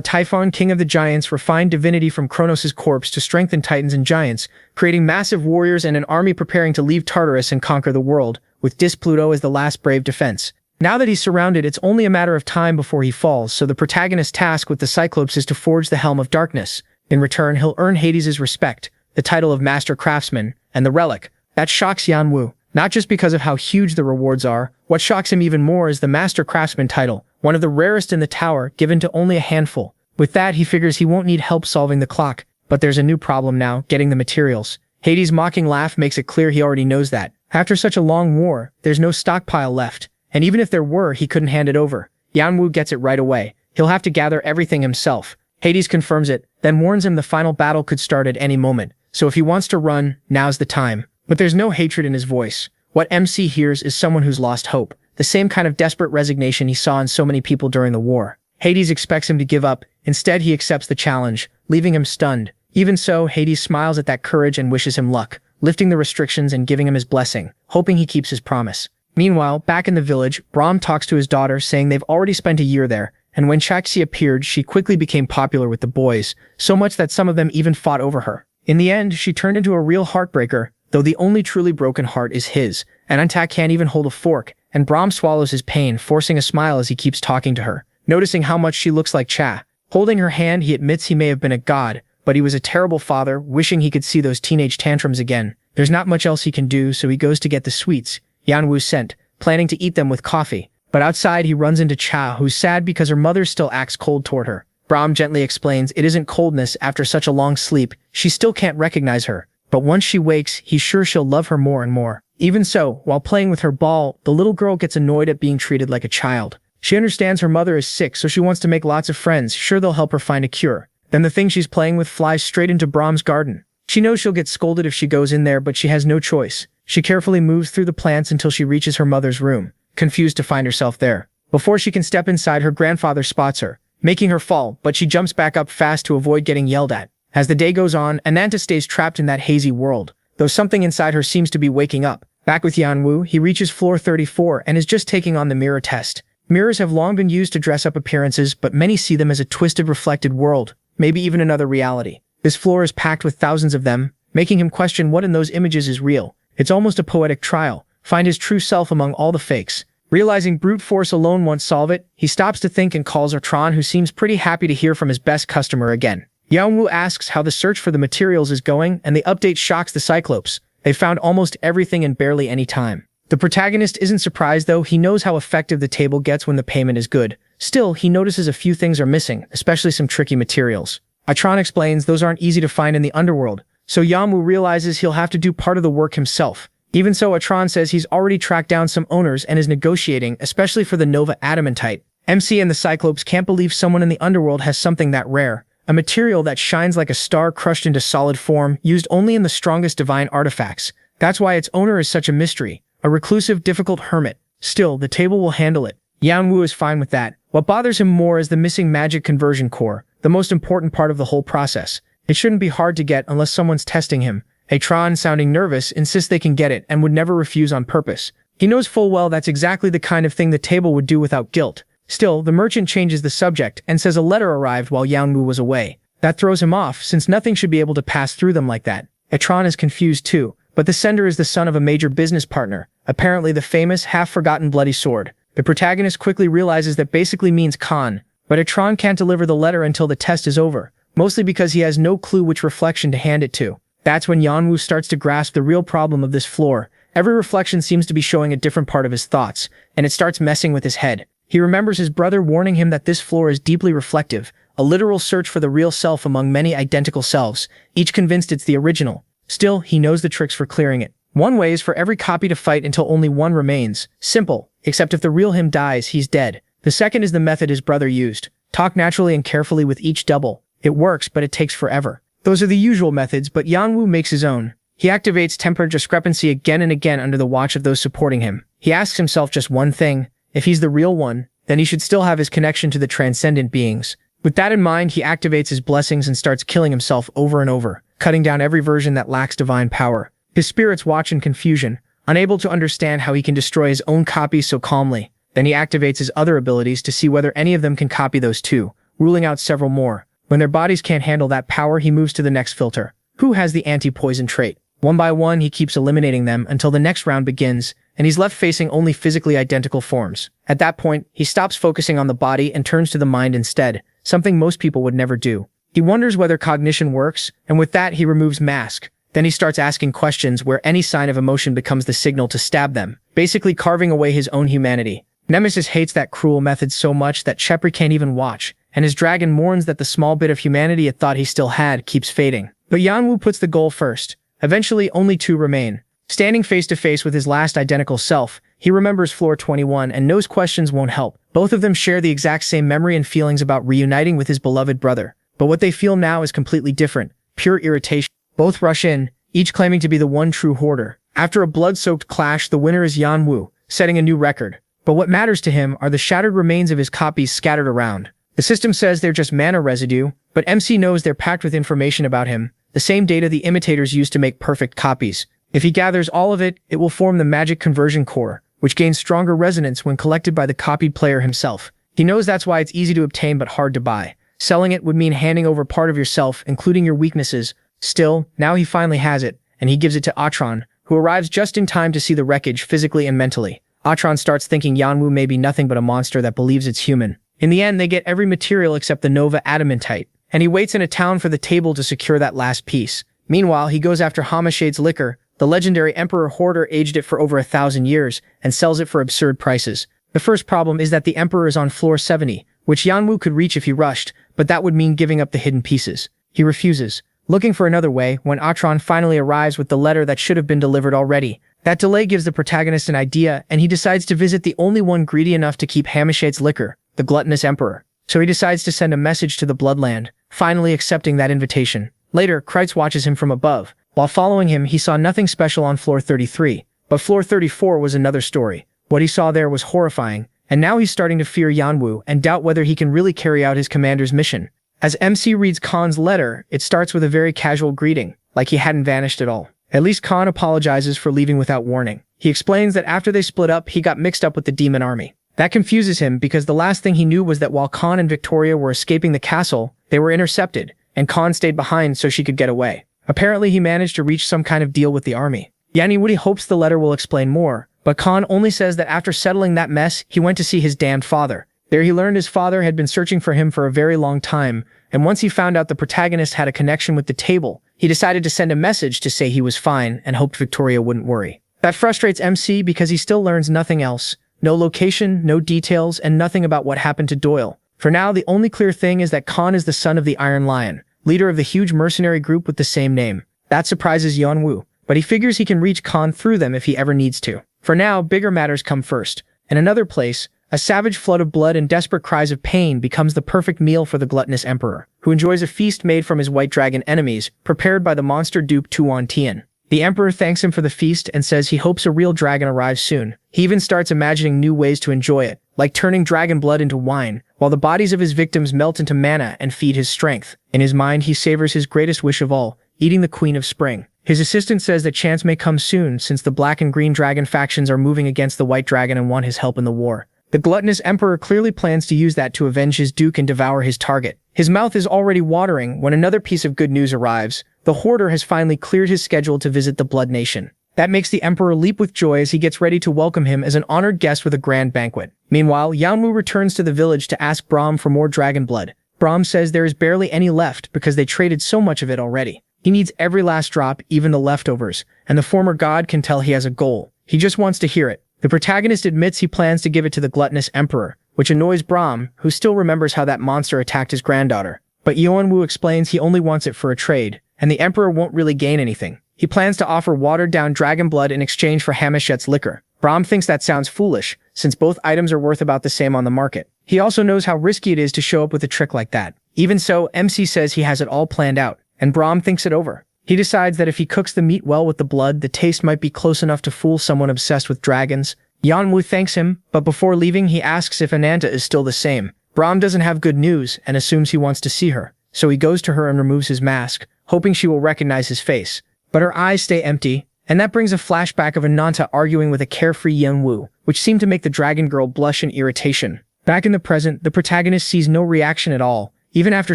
Typhon, king of the giants, refined divinity from Kronos' corpse to strengthen titans and giants, creating massive warriors and an army preparing to leave Tartarus and conquer the world, with Pluto as the last brave defense. Now that he's surrounded, it's only a matter of time before he falls, so the protagonist's task with the Cyclopes is to forge the Helm of Darkness. In return, he'll earn Hades' respect, the title of Master Craftsman, and the relic. That shocks Yanwu, not just because of how huge the rewards are. What shocks him even more is the Master Craftsman title, one of the rarest in the tower, given to only a handful. With that, he figures he won't need help solving the clock, but there's a new problem now, getting the materials. Hades' mocking laugh makes it clear he already knows that. After such a long war, there's no stockpile left, and even if there were, he couldn't hand it over. Yanwu gets it right away. He'll have to gather everything himself. Hades confirms it, then warns him the final battle could start at any moment, so if he wants to run, now's the time. But there's no hatred in his voice. What MC hears is someone who's lost hope, the same kind of desperate resignation he saw in so many people during the war. Hades expects him to give up. Instead, he accepts the challenge, leaving him stunned. Even so, Hades smiles at that courage and wishes him luck, lifting the restrictions and giving him his blessing, hoping he keeps his promise. Meanwhile, back in the village, Brahm talks to his daughter, saying they've already spent a year there, and when Chaxi appeared, she quickly became popular with the boys, so much that some of them even fought over her. In the end, she turned into a real heartbreaker, though the only truly broken heart is his, and Antak can't even hold a fork, and Brahm swallows his pain, forcing a smile as he keeps talking to her, noticing how much she looks like Cha. Holding her hand, he admits he may have been a god, but he was a terrible father, wishing he could see those teenage tantrums again. There's not much else he can do, so he goes to get the sweets Yanwu sent, planning to eat them with coffee. But outside, he runs into Cha, who's sad because her mother still acts cold toward her. Brahm gently explains it isn't coldness after such a long sleep, she still can't recognize her. But once she wakes, he's sure she'll love her more and more. Even so, while playing with her ball, the little girl gets annoyed at being treated like a child. She understands her mother is sick, so she wants to make lots of friends, sure they'll help her find a cure. Then the thing she's playing with flies straight into Brahm's garden. She knows she'll get scolded if she goes in there, but she has no choice. She carefully moves through the plants until she reaches her mother's room, confused to find herself there. Before she can step inside, her grandfather spots her, making her fall, but she jumps back up fast to avoid getting yelled at. As the day goes on, Ananta stays trapped in that hazy world, though something inside her seems to be waking up. Back with Yanwu, he reaches floor 34 and is just taking on the mirror test. Mirrors have long been used to dress up appearances, but many see them as a twisted, reflected world, maybe even another reality. This floor is packed with thousands of them, making him question what in those images is real. It's almost a poetic trial. Find his true self among all the fakes. Realizing brute force alone won't solve it, he stops to think and calls Artron, who seems pretty happy to hear from his best customer again. Yanwu asks how the search for the materials is going, and the update shocks the Cyclopes. They found almost everything in barely any time. The protagonist isn't surprised though, he knows how effective the table gets when the payment is good. Still, he notices a few things are missing, especially some tricky materials. Artron explains those aren't easy to find in the underworld, so Yanwu realizes he'll have to do part of the work himself. Even so, Artron says he's already tracked down some owners and is negotiating, especially for the Nova Adamantite. MC and the Cyclopes can't believe someone in the underworld has something that rare, a material that shines like a star crushed into solid form, used only in the strongest divine artifacts. That's why its owner is such a mystery, a reclusive, difficult hermit. Still, the table will handle it. Yanwu is fine with that. What bothers him more is the missing magic conversion core, the most important part of the whole process. It shouldn't be hard to get unless someone's testing him. Atron, sounding nervous, insists they can get it and would never refuse on purpose. He knows full well that's exactly the kind of thing the table would do without guilt. Still, the merchant changes the subject and says a letter arrived while Yanwu was away. That throws him off, since nothing should be able to pass through them like that. Atron is confused too, but the sender is the son of a major business partner, apparently the famous, half-forgotten Bloody Sword. The protagonist quickly realizes that basically means Khan, but Atron can't deliver the letter until the test is over, mostly because he has no clue which reflection to hand it to. That's when Yanwu starts to grasp the real problem of this floor. Every reflection seems to be showing a different part of his thoughts, and it starts messing with his head. He remembers his brother warning him that this floor is deeply reflective, a literal search for the real self among many identical selves, each convinced it's the original. Still, he knows the tricks for clearing it. One way is for every copy to fight until only one remains. Simple, except if the real him dies, he's dead. The second is the method his brother used. Talk naturally and carefully with each double. It works, but it takes forever. Those are the usual methods, but Yanwu makes his own. He activates temporal discrepancy again and again under the watch of those supporting him. He asks himself just one thing. If he's the real one, then he should still have his connection to the transcendent beings. With that in mind, he activates his blessings and starts killing himself over and over, cutting down every version that lacks divine power. His spirits watch in confusion, unable to understand how he can destroy his own copies so calmly. Then he activates his other abilities to see whether any of them can copy those too, ruling out several more. When their bodies can't handle that power, he moves to the next filter. Who has the anti-poison trait? One by one, he keeps eliminating them until the next round begins, and he's left facing only physically identical forms. At that point, he stops focusing on the body and turns to the mind instead, something most people would never do. He wonders whether cognition works, and with that, he removes mask. Then he starts asking questions where any sign of emotion becomes the signal to stab them, basically carving away his own humanity. Nemesis hates that cruel method so much that Chepri can't even watch, and his dragon mourns that the small bit of humanity it thought he still had keeps fading. But Yanwu puts the goal first. Eventually, only two remain. Standing face to face with his last identical self, he remembers floor 21 and knows questions won't help. Both of them share the exact same memory and feelings about reuniting with his beloved brother. But what they feel now is completely different. Pure irritation. Both rush in, each claiming to be the one true hoarder. After a blood-soaked clash, the winner is Yanwu, setting a new record. But what matters to him are the shattered remains of his copies scattered around. The system says they're just mana residue, but MC knows they're packed with information about him, the same data the imitators use to make perfect copies. If he gathers all of it, it will form the magic conversion core, which gains stronger resonance when collected by the copied player himself. He knows that's why it's easy to obtain but hard to buy. Selling it would mean handing over part of yourself, including your weaknesses. Still, now he finally has it, and he gives it to Atron, who arrives just in time to see the wreckage physically and mentally. Atron starts thinking Yanwu may be nothing but a monster that believes it's human. In the end, they get every material except the Nova Adamantite, and he waits in a town for the table to secure that last piece. Meanwhile, he goes after Hamashade's liquor. The legendary Emperor Hoarder aged it for over 1,000 years and sells it for absurd prices. The first problem is that the Emperor is on floor 70, which Yanwu could reach if he rushed, but that would mean giving up the hidden pieces. He refuses, looking for another way when Atron finally arrives with the letter that should have been delivered already. That delay gives the protagonist an idea, and he decides to visit the only one greedy enough to keep Hamashade's liquor, the gluttonous Emperor. So he decides to send a message to the Bloodland, finally accepting that invitation. Later, Kreitz watches him from above. While following him, he saw nothing special on floor 33, but floor 34 was another story. What he saw there was horrifying, and now he's starting to fear Yanwu and doubt whether he can really carry out his commander's mission. As MC reads Khan's letter, it starts with a very casual greeting, like he hadn't vanished at all. At least Khan apologizes for leaving without warning. He explains that after they split up, he got mixed up with the demon army. That confuses him because the last thing he knew was that while Khan and Victoria were escaping the castle, they were intercepted, and Khan stayed behind so she could get away. Apparently he managed to reach some kind of deal with the army. Woody hopes the letter will explain more, but Khan only says that after settling that mess, he went to see his damned father. There he learned his father had been searching for him for a very long time, and once he found out the protagonist had a connection with the table, he decided to send a message to say he was fine and hoped Victoria wouldn't worry. That frustrates MC because he still learns nothing else. No location, no details, and nothing about what happened to Doyle. For now, the only clear thing is that Khan is the son of the Iron Lion, leader of the huge mercenary group with the same name. That surprises Yanwu, but he figures he can reach Khan through them if he ever needs to. For now, bigger matters come first. In another place, a savage flood of blood and desperate cries of pain becomes the perfect meal for the gluttonous Emperor, who enjoys a feast made from his white dragon enemies, prepared by the monster dupe Tuan Tian. The Emperor thanks him for the feast and says he hopes a real dragon arrives soon. He even starts imagining new ways to enjoy it, like turning dragon blood into wine, while the bodies of his victims melt into mana and feed his strength. In his mind, he savors his greatest wish of all, eating the Queen of Spring. His assistant says that chance may come soon since the black and green dragon factions are moving against the white dragon and want his help in the war. The gluttonous Emperor clearly plans to use that to avenge his duke and devour his target. His mouth is already watering when another piece of good news arrives. The Hoarder has finally cleared his schedule to visit the Blood Nation. That makes the Emperor leap with joy as he gets ready to welcome him as an honored guest with a grand banquet. Meanwhile, Yanwu returns to the village to ask Brahm for more dragon blood. Brahm says there is barely any left because they traded so much of it already. He needs every last drop, even the leftovers, and the former god can tell he has a goal. He just wants to hear it. The protagonist admits he plans to give it to the gluttonous Emperor, which annoys Brahm, who still remembers how that monster attacked his granddaughter. But Yanwu explains he only wants it for a trade, and the Emperor won't really gain anything. He plans to offer watered-down dragon blood in exchange for Hamashet's liquor. Brahm thinks that sounds foolish, since both items are worth about the same on the market. He also knows how risky it is to show up with a trick like that. Even so, MC says he has it all planned out, and Brahm thinks it over. He decides that if he cooks the meat well with the blood, the taste might be close enough to fool someone obsessed with dragons. Yanwu thanks him, but before leaving he asks if Ananta is still the same. Brahm doesn't have good news and assumes he wants to see her, so he goes to her and removes his mask, hoping she will recognize his face. But her eyes stay empty, and that brings a flashback of Ananta arguing with a carefree Yanwu, which seemed to make the dragon girl blush in irritation. Back in the present, the protagonist sees no reaction at all. Even after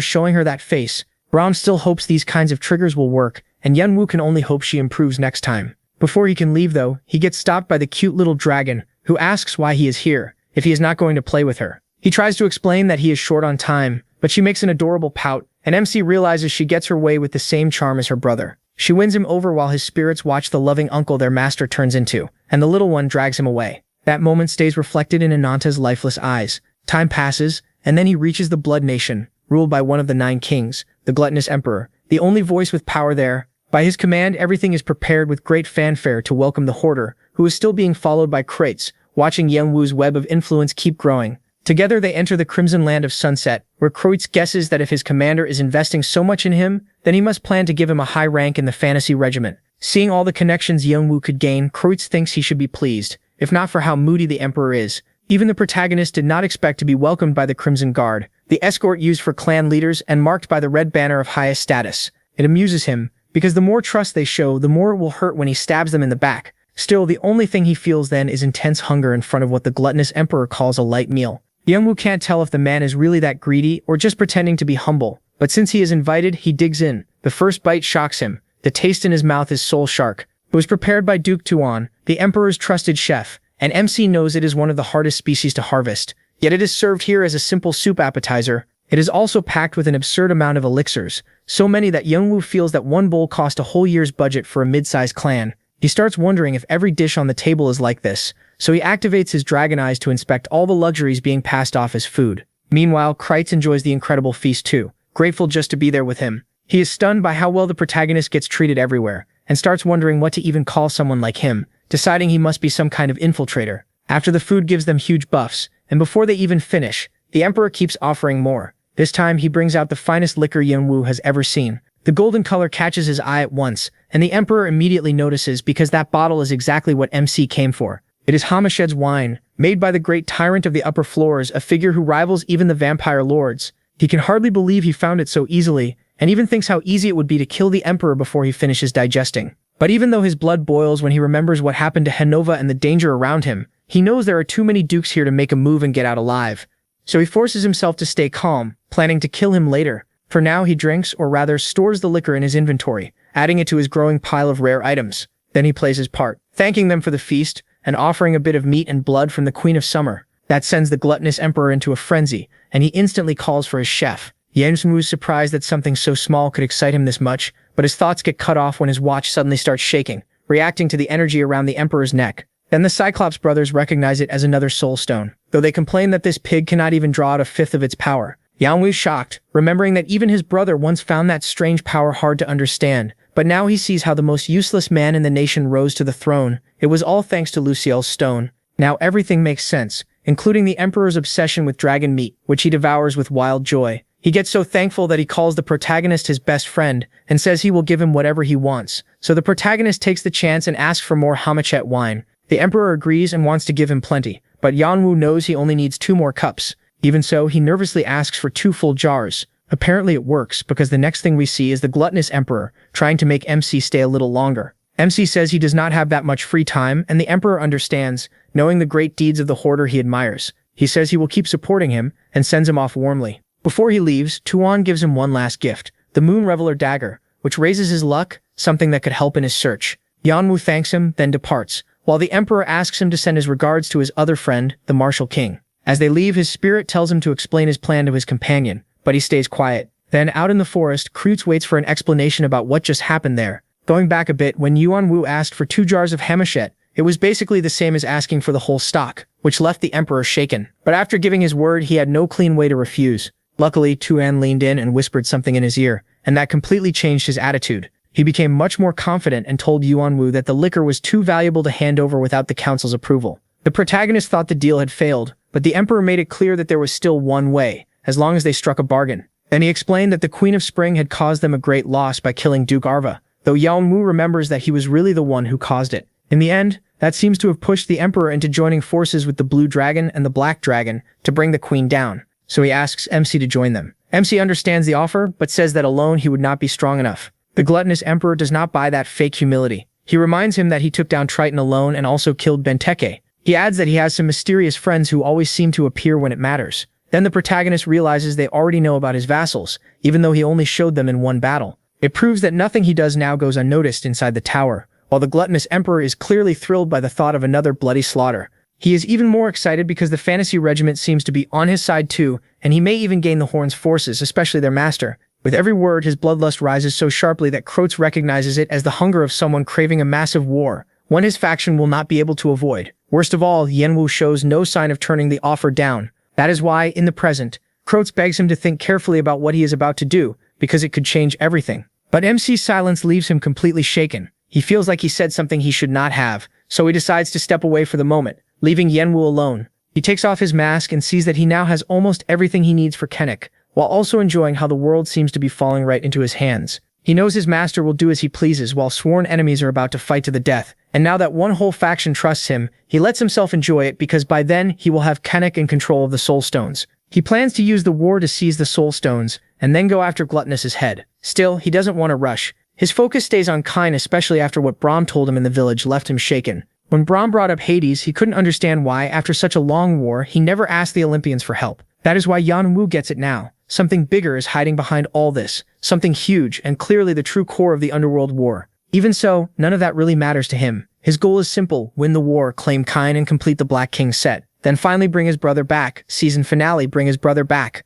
showing her that face, Brahm still hopes these kinds of triggers will work, and Yanwu can only hope she improves next time. Before he can leave though, he gets stopped by the cute little dragon, who asks why he is here, if he is not going to play with her. He tries to explain that he is short on time, but she makes an adorable pout, and MC realizes she gets her way with the same charm as her brother. She wins him over while his spirits watch the loving uncle their master turns into, and the little one drags him away. That moment stays reflected in Ananta's lifeless eyes. Time passes, and then he reaches the Blood Nation, ruled by one of the 9 kings, the gluttonous Emperor, the only voice with power there. By his command, everything is prepared with great fanfare to welcome the Hoarder, who is still being followed by Kreitz, watching Yanwu's web of influence keep growing. Together they enter the Crimson Land of Sunset, where Kreitz guesses that if his commander is investing so much in him, then he must plan to give him a high rank in the fantasy regiment. Seeing all the connections Yanwu could gain, Kreitz thinks he should be pleased, if not for how moody the Emperor is, Even the protagonist did not expect to be welcomed by the Crimson Guard, the escort used for clan leaders and marked by the red banner of highest status. It amuses him, because the more trust they show, the more it will hurt when he stabs them in the back. Still, the only thing he feels then is intense hunger in front of what the gluttonous emperor calls a light meal. Youngwoo can't tell if the man is really that greedy or just pretending to be humble, but since he is invited, he digs in. The first bite shocks him. The taste in his mouth is soul shark. It was prepared by Duke Tuan, the emperor's trusted chef, and MC knows it is one of the hardest species to harvest. Yet it is served here as a simple soup appetizer. It is also packed with an absurd amount of elixirs, so many that Youngwoo feels that one bowl cost a whole year's budget for a mid-sized clan. He starts wondering if every dish on the table is like this, so he activates his dragon eyes to inspect all the luxuries being passed off as food. Meanwhile, Kreitz enjoys the incredible feast too, grateful just to be there with him. He is stunned by how well the protagonist gets treated everywhere, and starts wondering what to even call someone like him, deciding he must be some kind of infiltrator. After the food gives them huge buffs, and before they even finish, the emperor keeps offering more. This time he brings out the finest liquor Youngwoo has ever seen. The golden color catches his eye at once, and the emperor immediately notices because that bottle is exactly what MC came for. It is Hamashed's wine, made by the great tyrant of the upper floors, a figure who rivals even the vampire lords. He can hardly believe he found it so easily, and even thinks how easy it would be to kill the emperor before he finishes digesting. But even though his blood boils when he remembers what happened to Henova and the danger around him, he knows there are too many dukes here to make a move and get out alive. So he forces himself to stay calm, planning to kill him later. For now, he drinks, or rather stores the liquor in his inventory, adding it to his growing pile of rare items. Then he plays his part, thanking them for the feast, and offering a bit of meat and blood from the Queen of Summer. That sends the gluttonous emperor into a frenzy, and he instantly calls for his chef. Youngwoo is surprised that something so small could excite him this much, but his thoughts get cut off when his watch suddenly starts shaking, reacting to the energy around the emperor's neck. Then the Cyclops brothers recognize it as another soul stone, though they complain that this pig cannot even draw out a fifth of its power. Youngwoo is shocked, remembering that even his brother once found that strange power hard to understand, but now he sees how the most useless man in the nation rose to the throne. It was all thanks to Luciel's stone. Now everything makes sense, including the emperor's obsession with dragon meat, which he devours with wild joy. He gets so thankful that he calls the protagonist his best friend, and says he will give him whatever he wants. So the protagonist takes the chance and asks for more Hamachet wine. The emperor agrees and wants to give him plenty, but Youngwoo knows he only needs 2 more cups. Even so, he nervously asks for 2 full jars. Apparently it works, because the next thing we see is the gluttonous emperor, trying to make MC stay a little longer. MC says he does not have that much free time, and the emperor understands, knowing the great deeds of the hoarder he admires. He says he will keep supporting him, and sends him off warmly. Before he leaves, Tuan gives him one last gift, the Moon Reveler dagger, which raises his luck, something that could help in his search. Youngwoo thanks him, then departs, while the emperor asks him to send his regards to his other friend, the Martial King. As they leave, his spirit tells him to explain his plan to his companion, but he stays quiet. Then, out in the forest, Kreutz waits for an explanation about what just happened there. Going back a bit, when Youngwoo asked for 2 jars of Hamachet, it was basically the same as asking for the whole stock, which left the emperor shaken. But after giving his word, he had no clean way to refuse. Luckily, Tuan leaned in and whispered something in his ear, and that completely changed his attitude. He became much more confident and told Youngwoo that the liquor was too valuable to hand over without the council's approval. The protagonist thought the deal had failed, but the emperor made it clear that there was still one way, as long as they struck a bargain. Then he explained that the Queen of Spring had caused them a great loss by killing Duke Arva, though Youngwoo remembers that he was really the one who caused it. In the end, that seems to have pushed the emperor into joining forces with the Blue Dragon and the Black Dragon to bring the queen down, so he asks MC to join them. MC understands the offer, but says that alone he would not be strong enough. The gluttonous emperor does not buy that fake humility. He reminds him that he took down Triton alone and also killed Benteke. He adds that he has some mysterious friends who always seem to appear when it matters. Then the protagonist realizes they already know about his vassals, even though he only showed them in one battle. It proves that nothing he does now goes unnoticed inside the tower, while the gluttonous emperor is clearly thrilled by the thought of another bloody slaughter. He is even more excited because the fantasy regiment seems to be on his side too, and he may even gain the Horn's forces, especially their master. With every word, his bloodlust rises so sharply that Kreutz recognizes it as the hunger of someone craving a massive war, one his faction will not be able to avoid. Worst of all, Youngwoo shows no sign of turning the offer down. That is why, in the present, Kreutz begs him to think carefully about what he is about to do, because it could change everything. But MC's silence leaves him completely shaken. He feels like he said something he should not have, so he decides to step away for the moment, leaving Youngwoo alone. He takes off his mask and sees that he now has almost everything he needs for Kennick, while also enjoying how the world seems to be falling right into his hands. He knows his master will do as he pleases while sworn enemies are about to fight to the death, And now that one whole faction trusts him, he lets himself enjoy it because by then he will have Kennick in control of the Soul Stones. He plans to use the war to seize the Soul Stones, and then go after Gluttonous' head. Still, he doesn't want to rush. His focus stays on Kine, especially after what Brahm told him in the village left him shaken. When Brahm brought up Hades, he couldn't understand why, after such a long war, he never asked the Olympians for help. That is why Yan Wu gets it now. Something bigger is hiding behind all this. Something huge, and clearly the true core of the Underworld War. Even so, none of that really matters to him. His goal is simple: win the war, claim Kine, and complete the Black King set. Then finally bring his brother back. Season finale: bring his brother back.